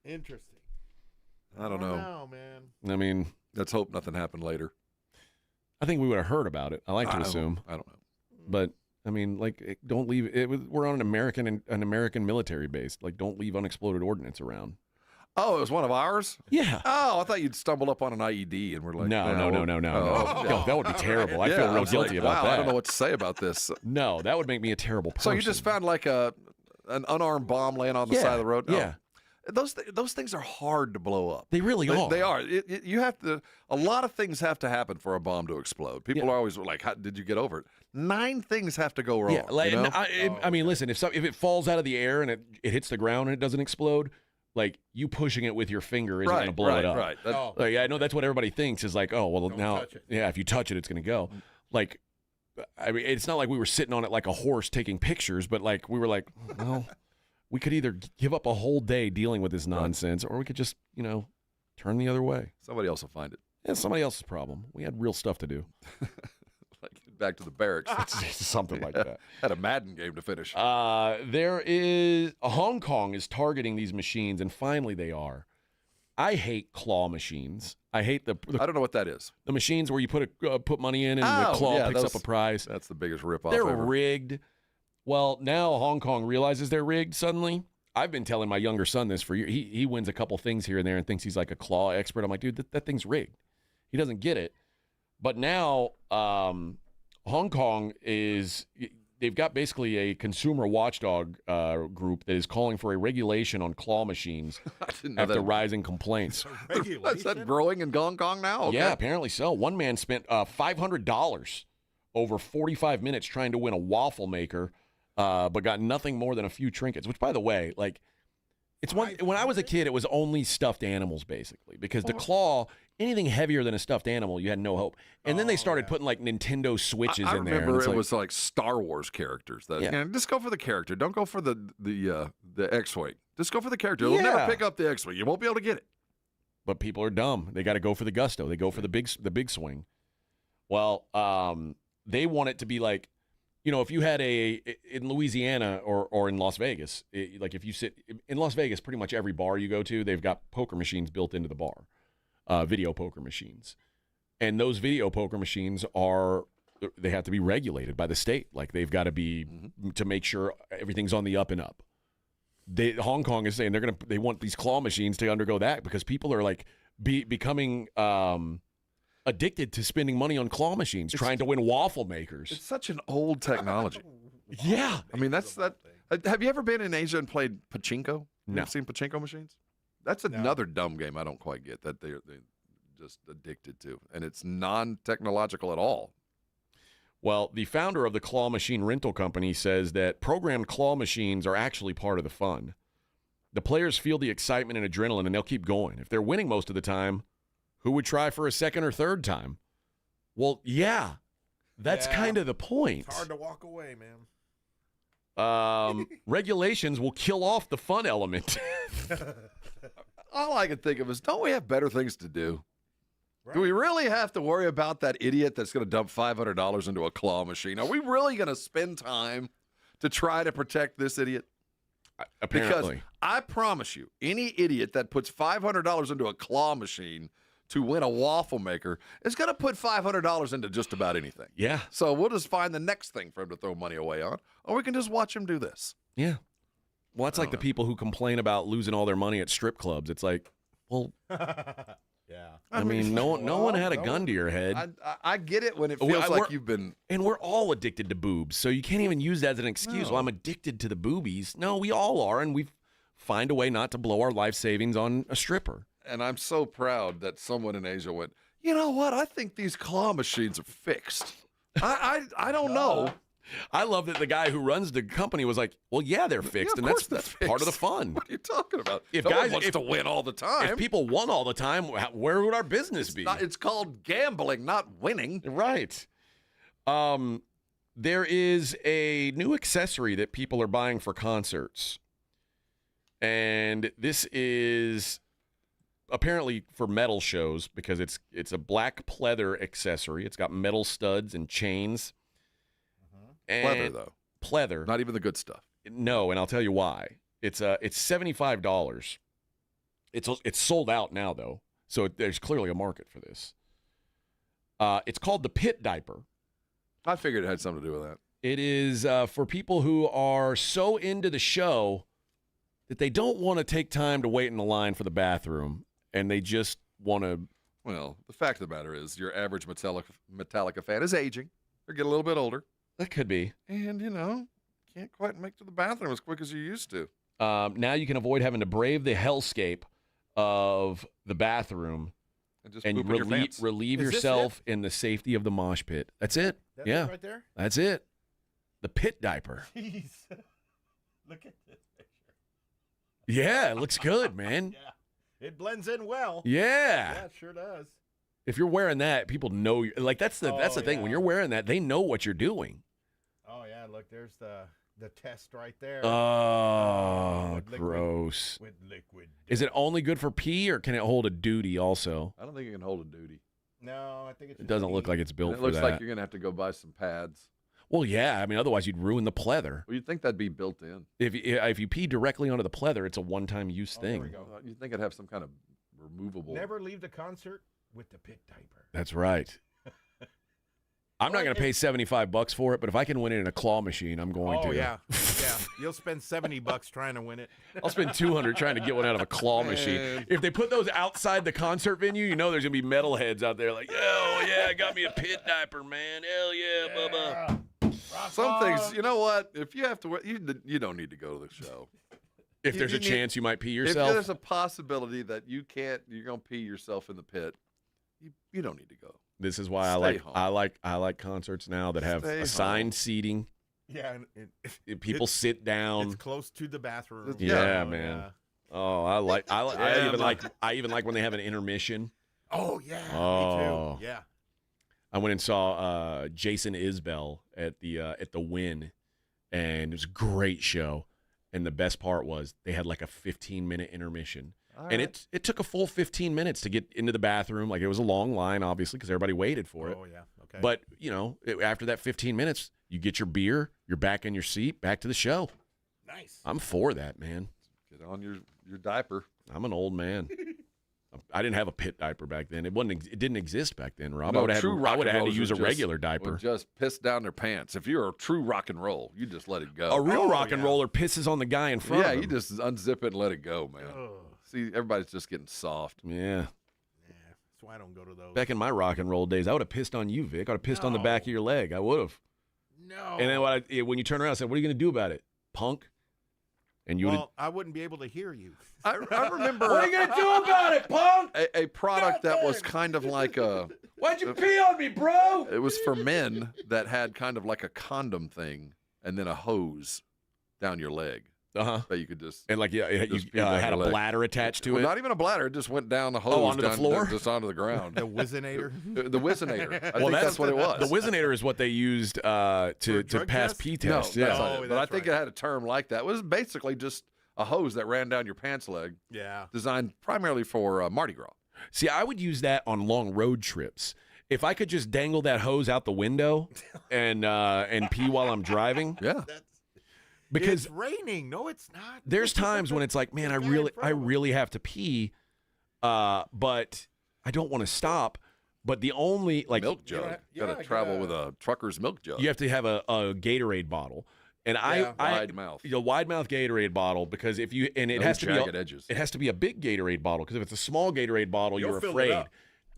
Interesting. I don't know, man. I mean, let's hope nothing happened later. I think we would have heard about it. I like to assume. I don't know. But I mean, like, don't leave it. We're on an American military base. Like, don't leave unexploded ordnance around. Oh, it was one of ours? Yeah. Oh, I thought you'd stumbled up on an IED and we're like, no. Oh, that would be terrible. I feel real guilty about that. I don't know what to say about this. No, that would make me a terrible person. So you just found like an unarmed bomb laying on the side of the road? Yeah. Those things are hard to blow up. They really are. They are. You have to. A lot of things have to happen for a bomb to explode. People are always like, "How did you get over it?" 9 things have to go wrong. Yeah, like, I mean, listen. If it falls out of the air and it hits the ground and it doesn't explode, like, you pushing it with your finger isn't going to blow it up. Right. Like, I know that's what everybody thinks is like, oh, well, now, if you touch it, it's going to go. Like, I mean, it's not like we were sitting on it like a horse taking pictures, but like we were like, well. We could either give up a whole day dealing with this nonsense, or we could just, turn the other way. Somebody else will find it. Yeah, somebody else's problem. We had real stuff to do. Like back to the barracks. Something like that. Had a Madden game to finish. There is Hong Kong is targeting these machines, and finally they are. I hate claw machines. I hate the I don't know what that is. The machines where you put money in and the claw picks up a prize. That's the biggest ripoff. They're ever. rigged. Well, now Hong Kong realizes they're rigged suddenly. I've been telling my younger son this for years. He wins a couple things here and there and thinks he's like a claw expert. I'm like, dude, that thing's rigged. He doesn't get it. But now Hong Kong they've got basically a consumer watchdog group that is calling for a regulation on claw machines after rising complaints. Is that growing in Hong Kong now? Okay. Yeah, apparently so. One man spent $500 over 45 minutes trying to win a waffle maker. But got nothing more than a few trinkets, which, by the way, like, it's when I was a kid, it was only stuffed animals, basically, because the claw, anything heavier than a stuffed animal, you had no hope. And then they started putting, like, Nintendo Switches in there. I remember it was like Star Wars characters. Just go for the character. Don't go for the X-Wing. Just go for the character. They'll never pick up the X-Wing. You won't be able to get it. But people are dumb. They got to go for the gusto. They go for the big swing. Well, they want it to be like, if you had in Louisiana or in Las Vegas, like if you sit in Las Vegas, pretty much every bar you go to, they've got poker machines built into the bar, video poker machines. And those video poker machines they have to be regulated by the state. Like they've got to be to make sure everything's on the up and up. Hong Kong is saying they want these claw machines to undergo that because people are like becoming addicted to spending money on claw machines, trying to win waffle makers. It's such an old technology. Yeah. I mean, that's that. Have you ever been in Asia and played pachinko? No. You ever seen pachinko machines? That's another dumb game I don't quite get that they're just addicted to, and it's non-technological at all. Well, the founder of the claw machine rental company says that programmed claw machines are actually part of the fun. The players feel the excitement and adrenaline, and they'll keep going. If they're winning most of the time, who would try for a second or third time? Well, yeah, that's kind of the point. It's hard to walk away, man. Regulations will kill off the fun element. All I can think of is, don't we have better things to do? Right. Do we really have to worry about that idiot that's going to dump $500 into a claw machine? Are we really going to spend time to try to protect this idiot? Apparently. Because I promise you, any idiot that puts $500 into a claw machine to win a waffle maker is going to put $500 into just about anything. Yeah. So we'll just find the next thing for him to throw money away on, or we can just watch him do this. Yeah. Well, that's like the people who complain about losing all their money at strip clubs. It's like, well, yeah. I mean, no one had a gun to your head. I get it when it feels like you've been. And we're all addicted to boobs, so you can't even use that as an excuse. No. Well, I'm addicted to the boobies. No, we all are, and we find a way not to blow our life savings on a stripper. And I'm so proud that someone in Asia went, you know what? I think these claw machines are fixed. I don't know. I love that the guy who runs the company was like, well, yeah, they're fixed, and that's part of the fun. What are you talking about? If no guys one wants to win all the time. If people won all the time, where would our business be? It's called gambling, not winning. Right. There is a new accessory that people are buying for concerts. And this is apparently for metal shows because it's a black pleather accessory. It's got metal studs and chains. Pleather, though. Pleather. Not even the good stuff. No, and I'll tell you why. It's $75. It's sold out now, though, so there's clearly a market for this. It's called the pit diaper. I figured it had something to do with that. It is for people who are so into the show that they don't want to take time to wait in the line for the bathroom, and they just want to. Well, the fact of the matter is, your average Metallica fan is aging. They're getting a little bit older. That could be. And, can't quite make it to the bathroom as quick as you used to. Now you can avoid having to brave the hellscape of the bathroom and relieve yourself in the safety of the mosh pit. That's it. That's yeah. it right there? That's it. The pit diaper. Jeez. Look at this picture. Yeah, it looks good, man. Yeah. It blends in well. Yeah. Yeah, it sure does. If you're wearing that, people know you. Like that's the thing. When you're wearing that, they know what you're doing. Oh yeah, look, there's the test right there. Oh, gross. With liquid. Is it only good for pee, or can it hold a duty also? I don't think it can hold a duty. No, I think it doesn't look like it's built it for looks that. like you're gonna have to go buy some pads. Well, yeah. I mean, otherwise you'd ruin the pleather. Well, you'd think that'd be built in. If you pee directly onto the pleather, it's a one-time use thing. There we go. You'd think it'd have some kind of removable. Never leave the concert with the pit diaper. That's right. I'm not going to pay $75 for it, but if I can win it in a claw machine, I'm going to. Oh yeah, yeah. You'll spend $70 trying to win it. I'll spend $200 trying to get one out of a claw machine. If they put those outside the concert venue, you know there's going to be metalheads out there like, oh yeah, I got me a pit diaper, man. Hell yeah, Bubba. Some things, you know what? If you have to wear, you don't need to go to the show. If there's a chance you might pee yourself. If there's a possibility that you're going to pee yourself in the pit, you don't need to go. This is why I like concerts now that have assigned seating. Yeah, people sit down. It's close to the bathroom. Yeah, man. Yeah. Oh, I even like when they have an intermission. Oh yeah, oh. me too. Yeah. I went and saw Jason Isbell at the Wynn, and it was a great show. And the best part was they had like a 15-minute intermission. And it took a full 15 minutes to get into the bathroom. Like, it was a long line, obviously, because everybody waited for it. Oh, yeah. Okay. But, after that 15 minutes, you get your beer, you're back in your seat, back to the show. Nice. I'm for that, man. Get on your diaper. I'm an old man. I didn't have a pit diaper back then. It didn't exist back then, Rob. No, I would have true had, I would have had to rock and use a rollers would regular diaper. would just piss down their pants. If you're a true rock and roll, you just let it go. A real rock and roller pisses on the guy in front of him. You just unzip it and let it go, man. See, everybody's just getting soft. Yeah. That's why I don't go to those. Back in my rock and roll days, I would have pissed on you, Vic. I would have pissed on the back of your leg. I would have. No. And then when you turn around, I said, "What are you going to do about it, punk?" And you Well, I wouldn't be able to hear you. I remember. What are you going to do about it, punk? A product that was kind of like a. Why'd you pee on me, bro? It was for men that had kind of like a condom thing and then a hose down your leg. That you could just. And like, you had a bladder attached to it? Not even a bladder. It just went down the hose. Onto the floor? Just onto the ground. The Whizzinator? The Whizzinator. I think that's what it was. The Whizzinator is what they used to pass pee tests. No, Yeah. that's not it. But I think it had a term like that. It was basically just a hose that ran down your pants leg. Yeah. Designed primarily for Mardi Gras. See, I would use that on long road trips. If I could just dangle that hose out the window and pee while I'm driving. Yeah. Because it's raining. No, it's not. There's times when it's like, man, I really have to pee, but I don't want to stop. But the only milk jug. You got to travel with a trucker's milk jug. You have to have a Gatorade bottle. And wide mouth. A wide mouth Gatorade bottle, because if you it No has to be jagged edges. It has to be a big Gatorade bottle, because if it's a small Gatorade bottle, you're afraid.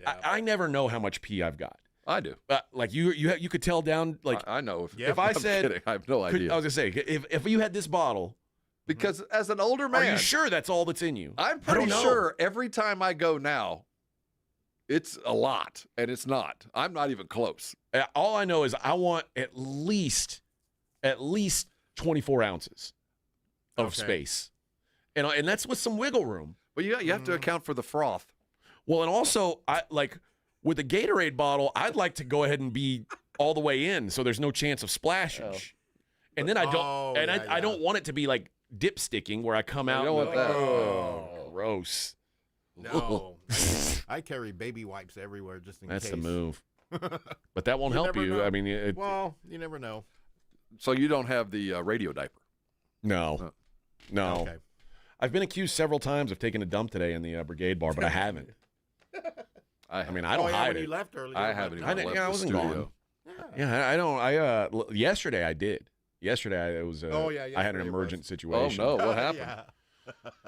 I never know how much pee I've got. I do. Like you could tell down. Like I know. If I I'm said, kidding. I have no idea. I was gonna say, if you had this bottle, because as an older man, are you sure that's all that's in you? I'm pretty sure every time I go now, it's a lot, and it's not. I'm not even close. All I know is I want at least 24 ounces of space, and that's with some wiggle room. But you have to account for the froth. Well, and also I like. With a Gatorade bottle, I'd like to go ahead and be all the way in, so there's no chance of splashage. And then I don't, I don't want it to be like dipsticking where I come out. You don't want that. Oh, gross. No, I carry baby wipes everywhere just in case. That's the move. But that won't help you. Know. I mean, well, you never know. So you don't have the radio diaper? No. Okay. I've been accused several times of taking a dump today in the brigade bar, but I haven't. I mean, I don't hide when it. You left earlier. I haven't even left I the wasn't studio. gone. Yeah, I don't. Yesterday I did. Yesterday I was. I had an emergent situation. Oh no! What happened?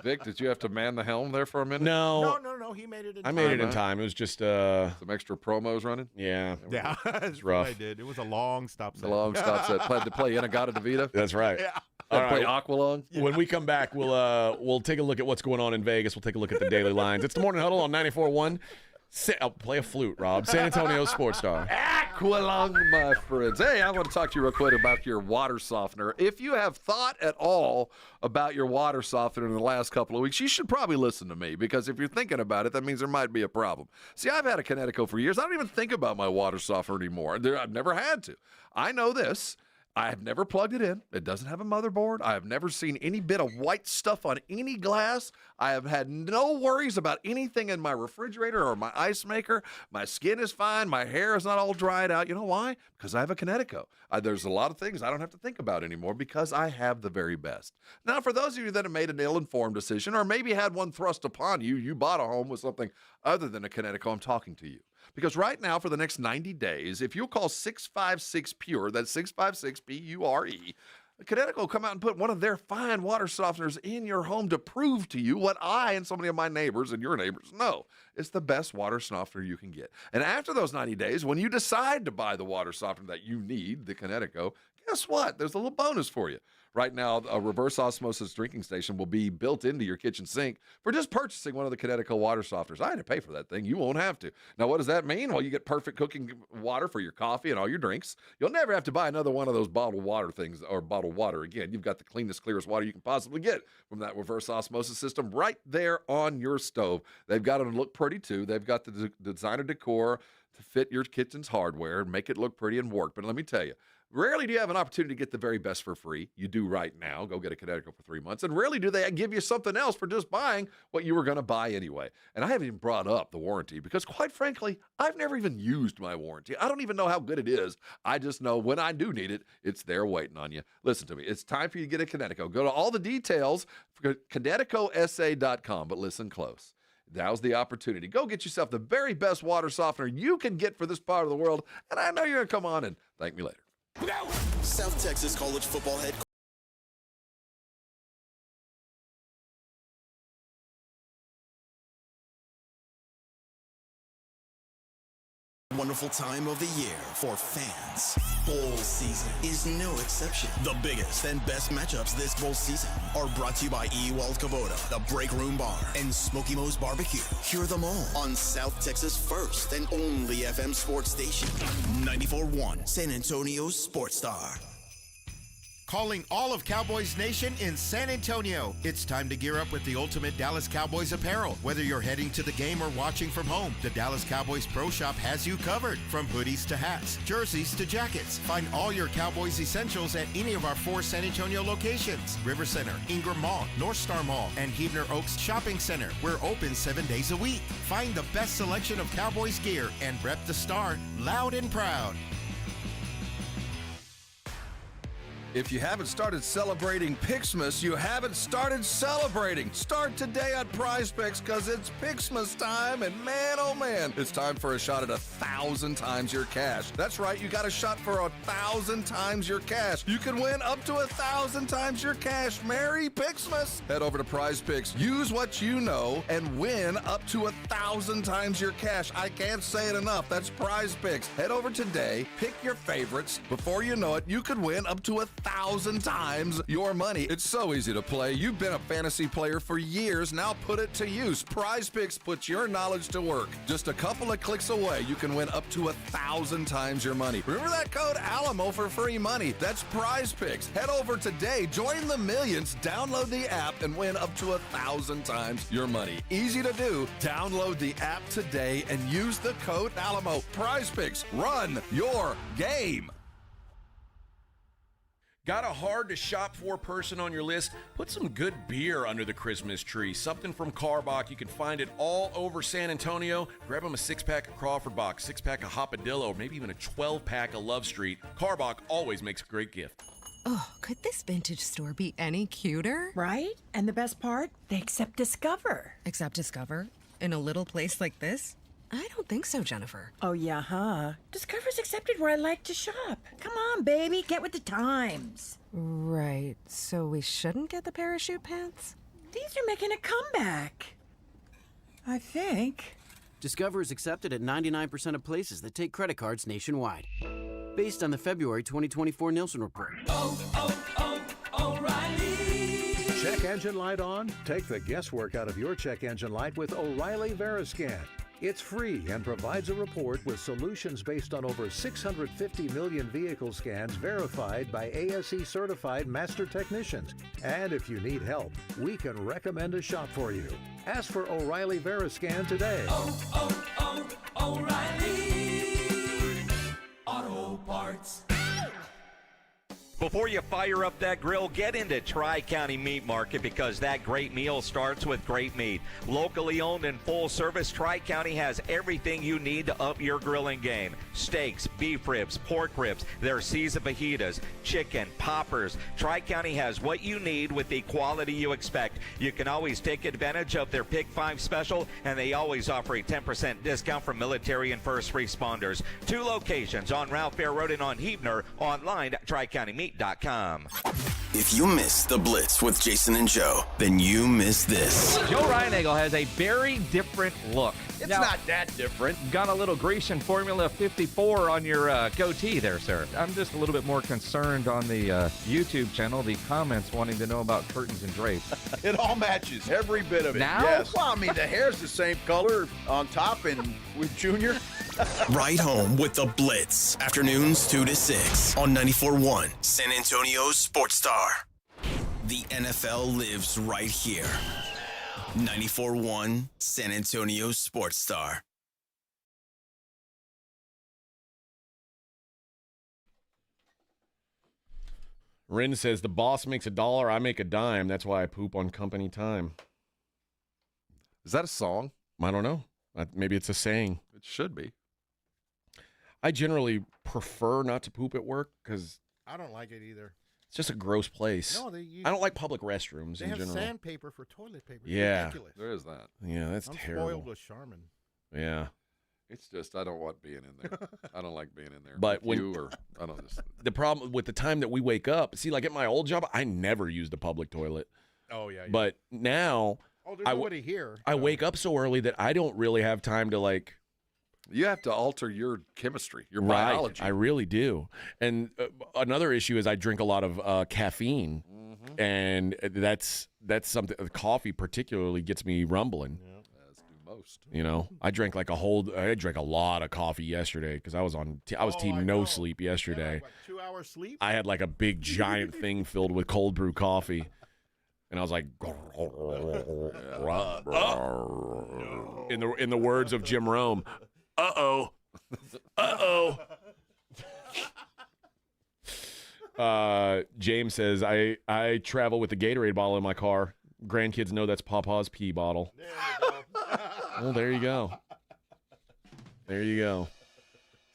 Vic, did you have to man the helm there for a minute? No. No. He made it in I time. made it in time. It was just some extra promos running. Yeah. Yeah, it's rough. What I did. It was a long stop set. A long stop set. Play Inagata DeVita. That's right. Yeah. All Play right. Aqualung. When we come back, we'll take a look at what's going on in Vegas. We'll take a look at the daily lines. It's the Morning Huddle on 94.1. I'll play a flute, Rob. San Antonio Sports Star. Aqualung, my friends. Hey, I want to talk to you real quick about your water softener. If you have thought at all about your water softener in the last couple of weeks, you should probably listen to me, because if you're thinking about it, that means there might be a problem. See, I've had a Connecticut for years. I don't even think about my water softener anymore. I've never had to. I know this. I have never plugged it in. It doesn't have a motherboard. I have never seen any bit of white stuff on any glass. I have had no worries about anything in my refrigerator or my ice maker. My skin is fine. My hair is not all dried out. You know why? Because I have a Connecticut. There's a lot of things I don't have to think about anymore because I have the very best. Now, for those of you that have made an ill-informed decision, or maybe had one thrust upon you, you bought a home with something other than a Connecticut, I'm talking to you. Because right now, for the next 90 days, if you'll call 656-PURE, that's 656-PURE, Connecticut will come out and put one of their fine water softeners in your home to prove to you what I and so many of my neighbors and your neighbors know. It's the best water softener you can get. And after those 90 days, when you decide to buy the water softener that you need, the Connecticut, guess what? There's a little bonus for you. Right now, a reverse osmosis drinking station will be built into your kitchen sink for just purchasing one of the Connecticut water softeners. I had to pay for that thing. You won't have to. Now, what does that mean? Well, you get perfect cooking water for your coffee and all your drinks. You'll never have to buy another one of those bottled water things or bottled water again. You've got the cleanest, clearest water you can possibly get from that reverse osmosis system right there on your stove. They've got it to look pretty, too. They've got the designer decor to fit your kitchen's hardware and make it look pretty and work. But let me tell you, rarely do you have an opportunity to get the very best for free. You do right now. Go get a Connecticut for 3 months. And rarely do they give you something else for just buying what you were going to buy anyway. And I haven't even brought up the warranty because, quite frankly, I've never even used my warranty. I don't even know how good it is. I just know when I do need it, it's there waiting on you. Listen to me. It's time for you to get a Connecticut. Go to all the details for ConnecticutSA.com. But listen close. now's the opportunity. Go get yourself the very best water softener you can get for this part of the world, and I know you're going to come on and thank me later. South Texas College Football Head wonderful time of the year for fans. Bowl season is no exception. The biggest and best matchups this bowl season are brought to you by Ewald Kubota, the Break Room Bar, and Smoky Mo's Barbecue. Hear them all on South Texas' first and only FM sports station, 94.1 San Antonio's Sports Star. Calling all of Cowboys Nation in San Antonio. It's time to gear up with the ultimate Dallas Cowboys apparel. Whether you're heading to the game or watching from home, the Dallas Cowboys Pro Shop has you covered. From hoodies to hats, jerseys to jackets. Find all your Cowboys essentials at any of our 4 San Antonio locations. River Center, Ingram Mall, North Star Mall, and Huebner Oaks Shopping Center. We're open 7 days a week. Find the best selection of Cowboys gear and rep the star loud and proud. If you haven't started celebrating Pixmas, you haven't started celebrating. Start today on Prize Picks because it's Pixmas time, and man, oh man, it's time for a shot at 1,000 times your cash. That's right, you got a shot for 1,000 times your cash. You can win up to 1,000 times your cash. Merry Pixmas! Head over to Prize Picks, use what you know, and win up to 1,000 times your cash. I can't say it enough. That's Prize Picks. Head over today, pick your favorites. Before you know it, you could win up to 1,000 times your money. It's so easy to play. You've been a fantasy player for years. Now put it to use. Prize Picks puts your knowledge to work. Just a couple of clicks away, you can win up to 1,000 times your money. Remember that code Alamo for free money. That's Prize Picks. Head over today, join the millions, download the app, and win up to 1,000 times your money. Easy to do. Download the app today and use the code Alamo. Prize Picks. Run your game. Got a hard to shop for person on your list? Put some good beer under the Christmas tree. Something from Carbach. You can find it all over San Antonio. Grab them a 6-pack of Crawford Bock, 6-pack of Hopadillo, or maybe even a 12-pack of Love Street. Carbach always makes a great gift. Oh, could this vintage store be any cuter? Right? And the best part? They accept Discover. Accept Discover? In a little place like this? I don't think so, Jennifer. Oh, yeah, huh? Discover's accepted where I like to shop. Come on, baby, get with the times. Right, so we shouldn't get the parachute pants? These are making a comeback. I think. Discover is accepted at 99% of places that take credit cards nationwide. Based on the February 2024 Nielsen report. O'Reilly! Check engine light on? Take the guesswork out of your check engine light with O'Reilly Veriscan. It's free and provides a report with solutions based on over 650 million vehicle scans verified by ASE certified master technicians. And if you need help, we can recommend a shop for you. Ask for O'Reilly Veriscan today. O'Reilly Auto Parts. Before you fire up that grill, get into Tri-County Meat Market because that great meal starts with great meat. Locally owned and full service, Tri-County has everything you need to up your grilling game. Steaks, beef ribs, pork ribs, their seasoned fajitas, chicken, poppers. Tri-County has what you need with the quality you expect. You can always take advantage of their Pick 5 special, and they always offer a 10% discount for military and first responders. 2 locations on Ralph Fair Road and on Huebner, online at TriCountyMeat.com. If you missed the Blitz with Jason and Joe, then you missed this. Joe Reinagle has a very different look. It's not that different. Got a little Grecian Formula 54 on your goatee there, sir. I'm just a little bit more concerned on the YouTube channel, the comments wanting to know about curtains and drapes. It all matches, every bit of it. Now? Yes. Well, I mean, the hair's the same color on top and with Junior. Right home with the Blitz. Afternoons 2 to 6 on 94.1 San Antonio's Sports Star. The NFL lives right here. 94.1 San Antonio's Sports Star. Rin says the boss makes $1, I make a dime. That's why I poop on company time. Is that a song? I don't know. Maybe it's a saying. It should be. I generally prefer not to poop at work because I don't like it either. It's just a gross place. No, I don't like public restrooms they in have general. sandpaper for toilet paper. It's Yeah. ridiculous. There is that. Yeah, that's I'm terrible. spoiled with Charmin. Yeah. It's just I don't want being in there. I don't like being in there. But with when you or I don't just. the problem with the time that we wake up, see, like at my old job, I never used a public toilet. Oh yeah. But now, Oh, there's nobody here. I wake up so early that I don't really have time to like. You have to alter your chemistry, your Right, biology. I really do. And another issue is I drink a lot of caffeine, and that's something. Coffee particularly gets me rumbling. As do most. You know, I drank I drank a lot of coffee yesterday because I was team no sleep yesterday. Like 2 hours sleep. I had like a big giant thing filled with cold brew coffee, and I was like, in the words of Jim Rome, uh-oh. James says, I travel with the Gatorade bottle in my car. Grandkids know that's Papa's pee bottle. Well, there you go. There you go.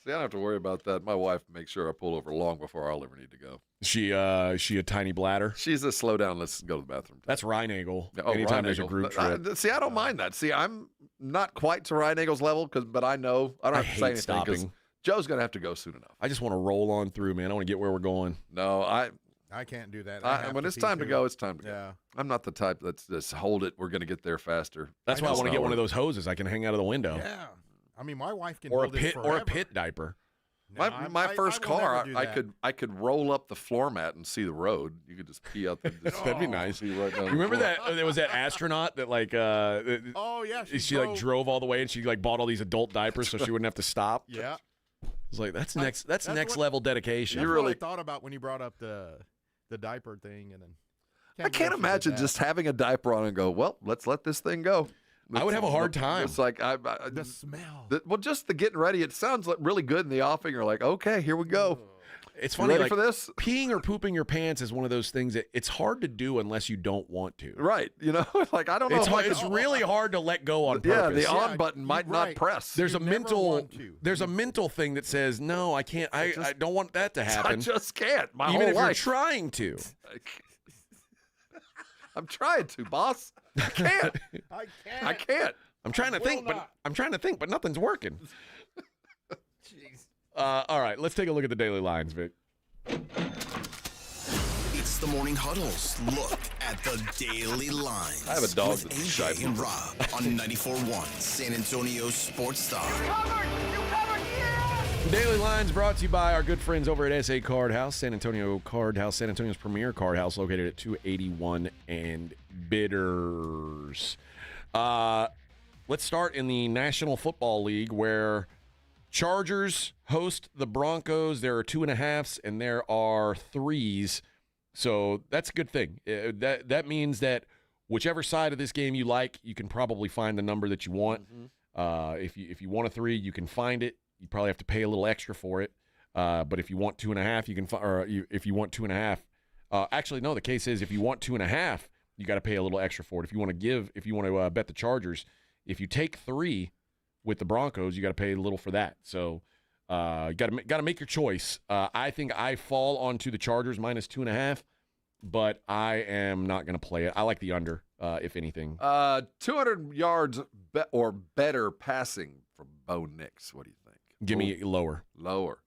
See, I don't have to worry about that. My wife makes sure I pull over long before I'll ever need to go. She a tiny bladder? She's a slow down, let's go to the bathroom. That's Reinagel. Oh, Anytime there's a Reinagel. group trip. See, I don't mind that. See, I'm not quite to Reinegel's level, but I know I don't have to say anything because stopping. Joe's going to have to go soon enough. I just want to roll on through, man. I want to get where we're going. No, I can't do that. When it's time to go, it's time to go. Yeah. I'm not the type that's just hold it. We're going to get there faster. That's why I want to get one of those hoses I can hang out of the window. Yeah. I mean, my wife can Or a hold it pit forever. or a pit diaper. My first I will car, never do that. I could roll up the floor mat and see the road. You could just pee out the. That'd be nice. Pee right down You the remember floor. that there was that astronaut that like Oh yeah, she like drove all the way and she like bought all these adult diapers so she wouldn't have to stop. Yeah. It's like that's next what- level dedication. That's what I thought about when you brought up the diaper thing, and then I can't imagine just having a diaper on and go, well, let's let this thing go. I would have a hard time. It's like the smell. Just the getting ready. It sounds like really good in the offing. You're like, okay, here we go. It's You funny, ready like, for this? Peeing or pooping your pants is one of those things that it's hard to do unless you don't want to. Right. You know, like I don't know. It's if I it's could- really hard to let go on Yeah, purpose. the on button might not press. There's a You never mental want to. there's a mental thing that says no, I can't. I don't want that to happen. I just can't. My even whole if life. you're trying to. I'm trying to, boss. I can't. I can't. I'm trying to think, but nothing's working. All right, let's take a look at the daily lines, Vic. It's the Morning Huddle's look at the daily lines. I have a dog with that's AJ shy. and Rob on 94.1 San Antonio Sports Star. Daily Lines brought to you by our good friends over at SA Card House, San Antonio Card House, San Antonio's premier card house located at 281 and Bitters. Let's start in the National Football League where Chargers host the Broncos. There are 2.5s and there are 3s. So that's a good thing. That means that whichever side of this game you like, you can probably find the number that you want. If you want a 3, you can find it. You probably have to pay a little extra for it. But if you want 2.5, you can if you want 2.5. Actually, no, the case is if you want 2.5, you got to pay a little extra for it. If you want to bet the Chargers, if you take 3 with the Broncos, you got to pay a little for that. So you got to make your choice. I think I fall onto the Chargers minus 2.5, but I am not going to play it. I like the under, if anything. 200 yards or better passing from Bo Nix. What do you think? Give me lower. Lower.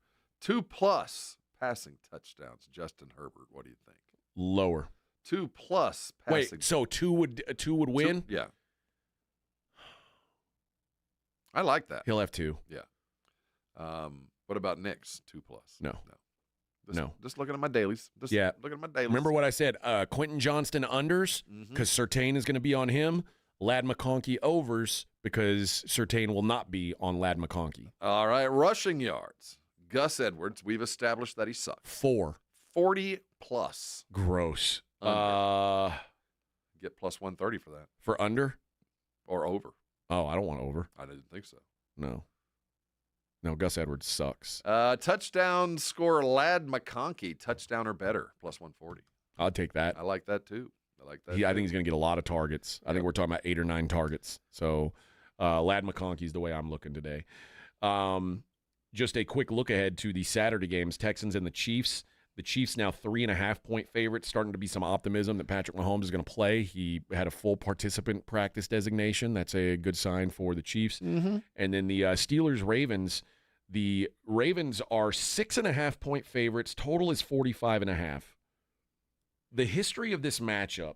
2+ passing touchdowns. Justin Herbert. What do you think? Lower. 2+ passing. Wait, so two would win? Yeah. I like that. He'll have 2. Yeah. What about Nix? 2+. No. Just looking at my dailies. Just looking at my dailies. Remember what I said? Quentin Johnston unders because Surtain is going to be on him. Ladd McConkey overs because Surtain will not be on Ladd McConkey. All right, rushing yards. Gus Edwards, we've established that he sucks. 4. 40+. Gross. Get plus 130 for that. For under? Or over. Oh, I don't want over. I didn't think so. No, Gus Edwards sucks. Touchdown scorer Ladd McConkey, touchdown or better, plus 140. I'll take that. I like that too. I think he's going to get a lot of targets. I think we're talking about 8 or 9 targets. So Ladd McConkey's the way I'm looking today. Just a quick look ahead to the Saturday games, Texans and the Chiefs. The Chiefs now 3.5-point favorites, starting to be some optimism that Patrick Mahomes is going to play. He had a full participant practice designation. That's a good sign for the Chiefs. Mm-hmm. And then the Steelers-Ravens, the Ravens are 6.5-point favorites. Total is 45.5. The history of this matchup,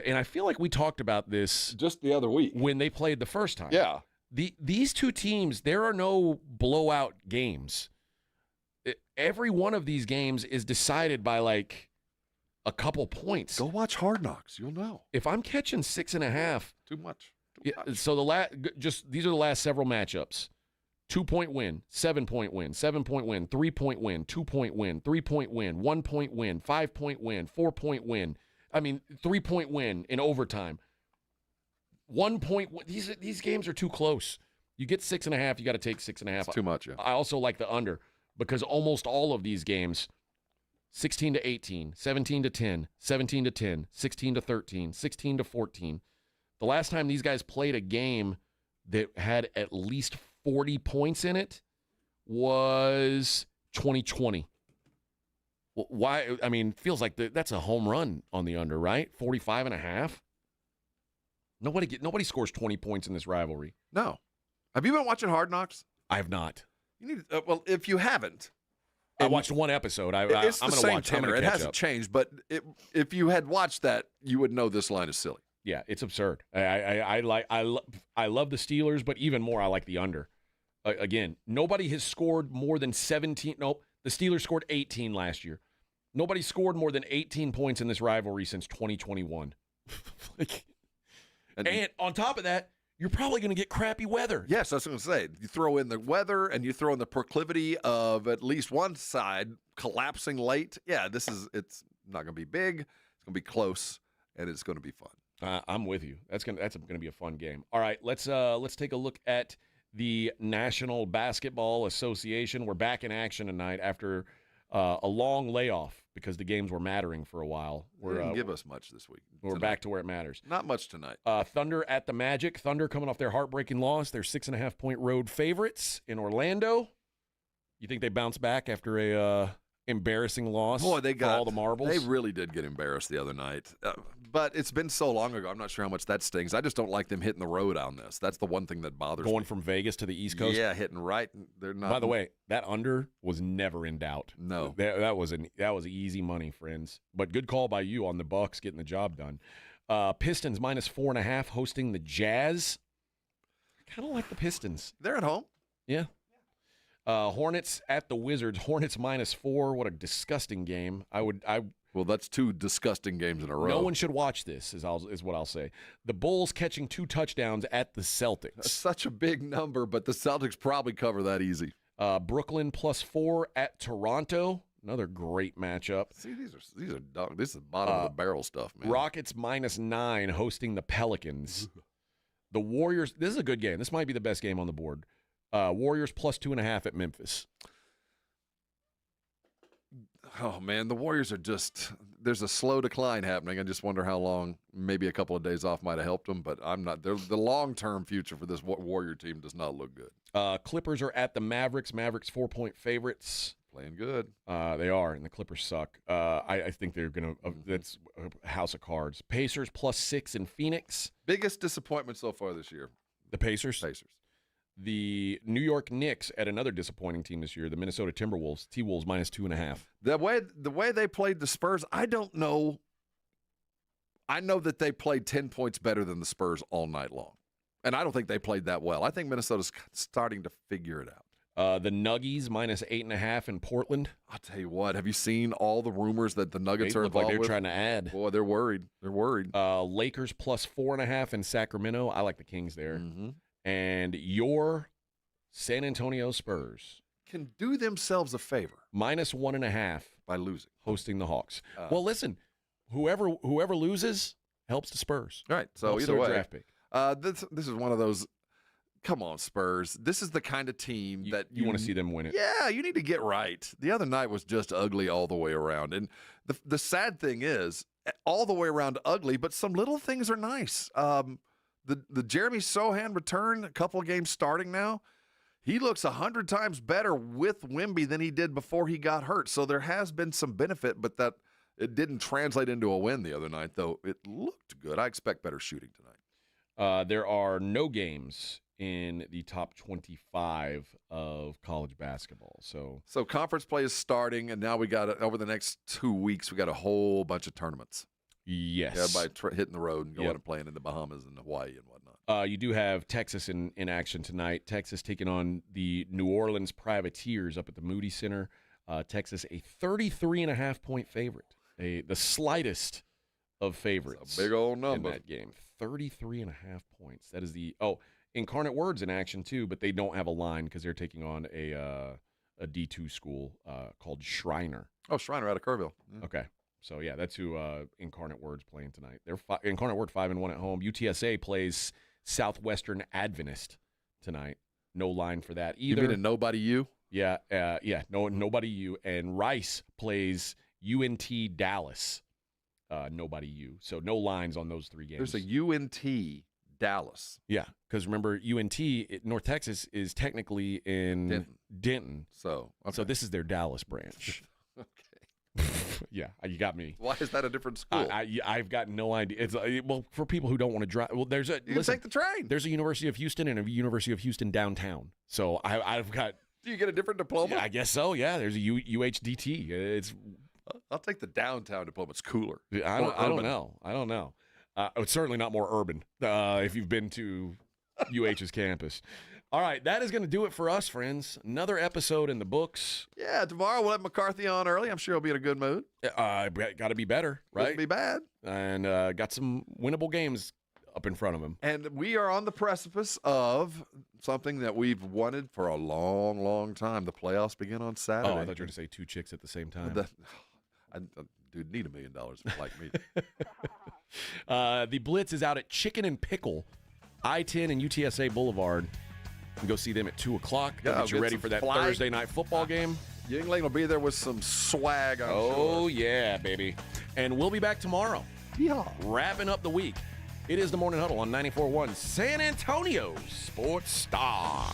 and I feel like we talked about this just the other week when they played the first time. Yeah. These two teams, there are no blowout games. Every one of these games is decided by like a couple points. Go watch Hard Knocks. You'll know. If I'm catching 6.5, too much. So these are the last several matchups: 2-point win, 7-point win, 7-point win, 3-point win, 2-point win, 3-point win, 1-point win, 5-point win, 4-point win. 3-point win in overtime. 1-point win. These games are too close. You get 6.5, you got to take 6.5. It's too much. Yeah. I also like the under. Because almost all of these games, 16-18, 17-10, 17-10, 16-13, 16-14. The last time these guys played a game that had at least 40 points in it was 2020. Why? Feels like that's a home run on the under, right? 45.5. Nobody scores 20 points in this rivalry. No. Have you been watching Hard Knocks? I have not. You need well, if you haven't, I watched one episode. It's I'm the going to same watch. tenor. It hasn't changed, but if you had watched that, you would know this line is silly. Yeah, it's absurd. I love the Steelers, but even more, I like the under. Again, nobody has scored more than 17. Nope, the Steelers scored 18 last year. Nobody scored more than 18 points in this rivalry since 2021. And on top of that, you're probably going to get crappy weather. Yes, that's what I was going to say. You throw in the weather and you throw in the proclivity of at least one side collapsing late. Yeah, it's not going to be big. It's going to be close, and it's going to be fun. I'm with you. That's going to be a fun game. All right, let's take a look at the National Basketball Association. We're back in action tonight after a long layoff because the games were mattering for a while. They didn't give us much this week. We're back to where it matters. Not much tonight. Thunder at the Magic. Thunder coming off their heartbreaking loss. They're 6.5-point road favorites in Orlando. You think they bounce back after a embarrassing loss? Boy, they got all the marbles. They really did get embarrassed the other night. But it's been so long ago. I'm not sure how much that stings. I just don't like them hitting the road on this. That's the one thing that bothers me. Going from Vegas to the East Coast? Yeah, hitting right. They're not. By the way, that under was never in doubt. No. That was easy money, friends. But good call by you on the Bucks getting the job done. Pistons -4.5 hosting the Jazz. I kind of like the Pistons. They're at home. Yeah. Hornets at the Wizards. Hornets -4. What a disgusting game. Well, that's two disgusting games in a row. No one should watch this, is what I'll say. The Bulls catching 2 touchdowns at the Celtics. That's such a big number, but the Celtics probably cover that easy. Brooklyn +4 at Toronto. Another great matchup. See, these are dog. This is bottom of the barrel stuff, man. Rockets -9 hosting the Pelicans. The Warriors. This is a good game. This might be the best game on the board. Warriors +2.5 at Memphis. Oh, man, the Warriors are there's a slow decline happening. I just wonder how long, maybe a couple of days off might have helped them, but the long-term future for this Warrior team does not look good. Clippers are at the Mavericks. Mavericks 4-point favorites. Playing good. They are, and the Clippers suck. I think they're going to that's a house of cards. Pacers +6 in Phoenix. Biggest disappointment so far this year. The Pacers? The New York Knicks at another disappointing team this year, the Minnesota Timberwolves. T-Wolves -2.5. The way they played the Spurs, I don't know. I know that they played 10 points better than the Spurs all night long. And I don't think they played that well. I think Minnesota's starting to figure it out. The Nuggies -8.5 in Portland. I'll tell you what. Have you seen all the rumors that the Nuggets are involved involved like they're with? trying to add. Boy, they're worried. They're worried. Lakers +4.5 in Sacramento. I like the Kings there. Mm-hmm. And your San Antonio Spurs can do themselves a favor. -1.5 by losing, hosting the Hawks. Well, listen, whoever loses helps the Spurs. Right. So helps either their way, draft pick. This is one of those. Come on, Spurs. This is the kind of team that you want to see them win it. Yeah, you need to get right. The other night was just ugly all the way around. And the sad thing is, all the way around ugly, but some little things are nice. The Jeremy Sohan return, a couple of games starting now. he looks 100 times better with Wemby than he did before he got hurt. So there has been some benefit, but that it didn't translate into a win the other night, though it looked good. I expect better shooting tonight. There are no games in the top 25 of college basketball. So conference play is starting, and now we got over the next 2 weeks, we got a whole bunch of tournaments. Yes. Everybody hitting the road and going and playing in the Bahamas and Hawaii and whatnot. You do have Texas in action tonight. Texas taking on the New Orleans Privateers up at the Moody Center. Texas, a 33.5-point favorite, the slightest of favorites. That's a big old number in that game. 33.5 points. That is Incarnate Word's in action too, but they don't have a line because they're taking on a D2 school called Shriner. Oh, Shriner out of Kerrville. Yeah. Okay. So, yeah, that's who Incarnate Word's playing tonight. They're Incarnate Word 5-1 at home. UTSA plays Southwestern Adventist tonight. No line for that either. You mean a nobody U? Yeah, nobody U. And Rice plays UNT Dallas. Nobody U. So no lines on those three games. There's a UNT Dallas. Yeah, because remember, UNT, North Texas, is technically in Denton. So this is their Dallas branch. Okay. Yeah, you got me. Why is that a different school? I've got no idea. It's for people who don't want to drive. Well, you can take the train. There's a University of Houston and a University of Houston downtown. So I've got. Do you get a different diploma? Yeah, I guess so. Yeah, there's a UHDT. I'll take the downtown diploma. It's cooler. I don't know. It's certainly not more urban if you've been to UH's campus. All right, that is going to do it for us, friends. Another episode in the books. Yeah, tomorrow we'll have McCarthy on early. I'm sure he'll be in a good mood. Got to be better, right? Wouldn't be bad. And got some winnable games up in front of him. And we are on the precipice of something that we've wanted for a long, long time. The playoffs begin on Saturday. Oh, I thought you were going to say two chicks at the same time. Dude, need $1 million like me. The Blitz is out at Chicken and Pickle, I-10 and UTSA Boulevard. You can go see them at 2 o'clock. Get you ready for that Thursday night football game. Yingling will be there with some swag, I'm sure. Oh, yeah, baby. And we'll be back tomorrow. Yeah. Wrapping up the week. It is the Morning Huddle on 94.1 San Antonio Sports Star.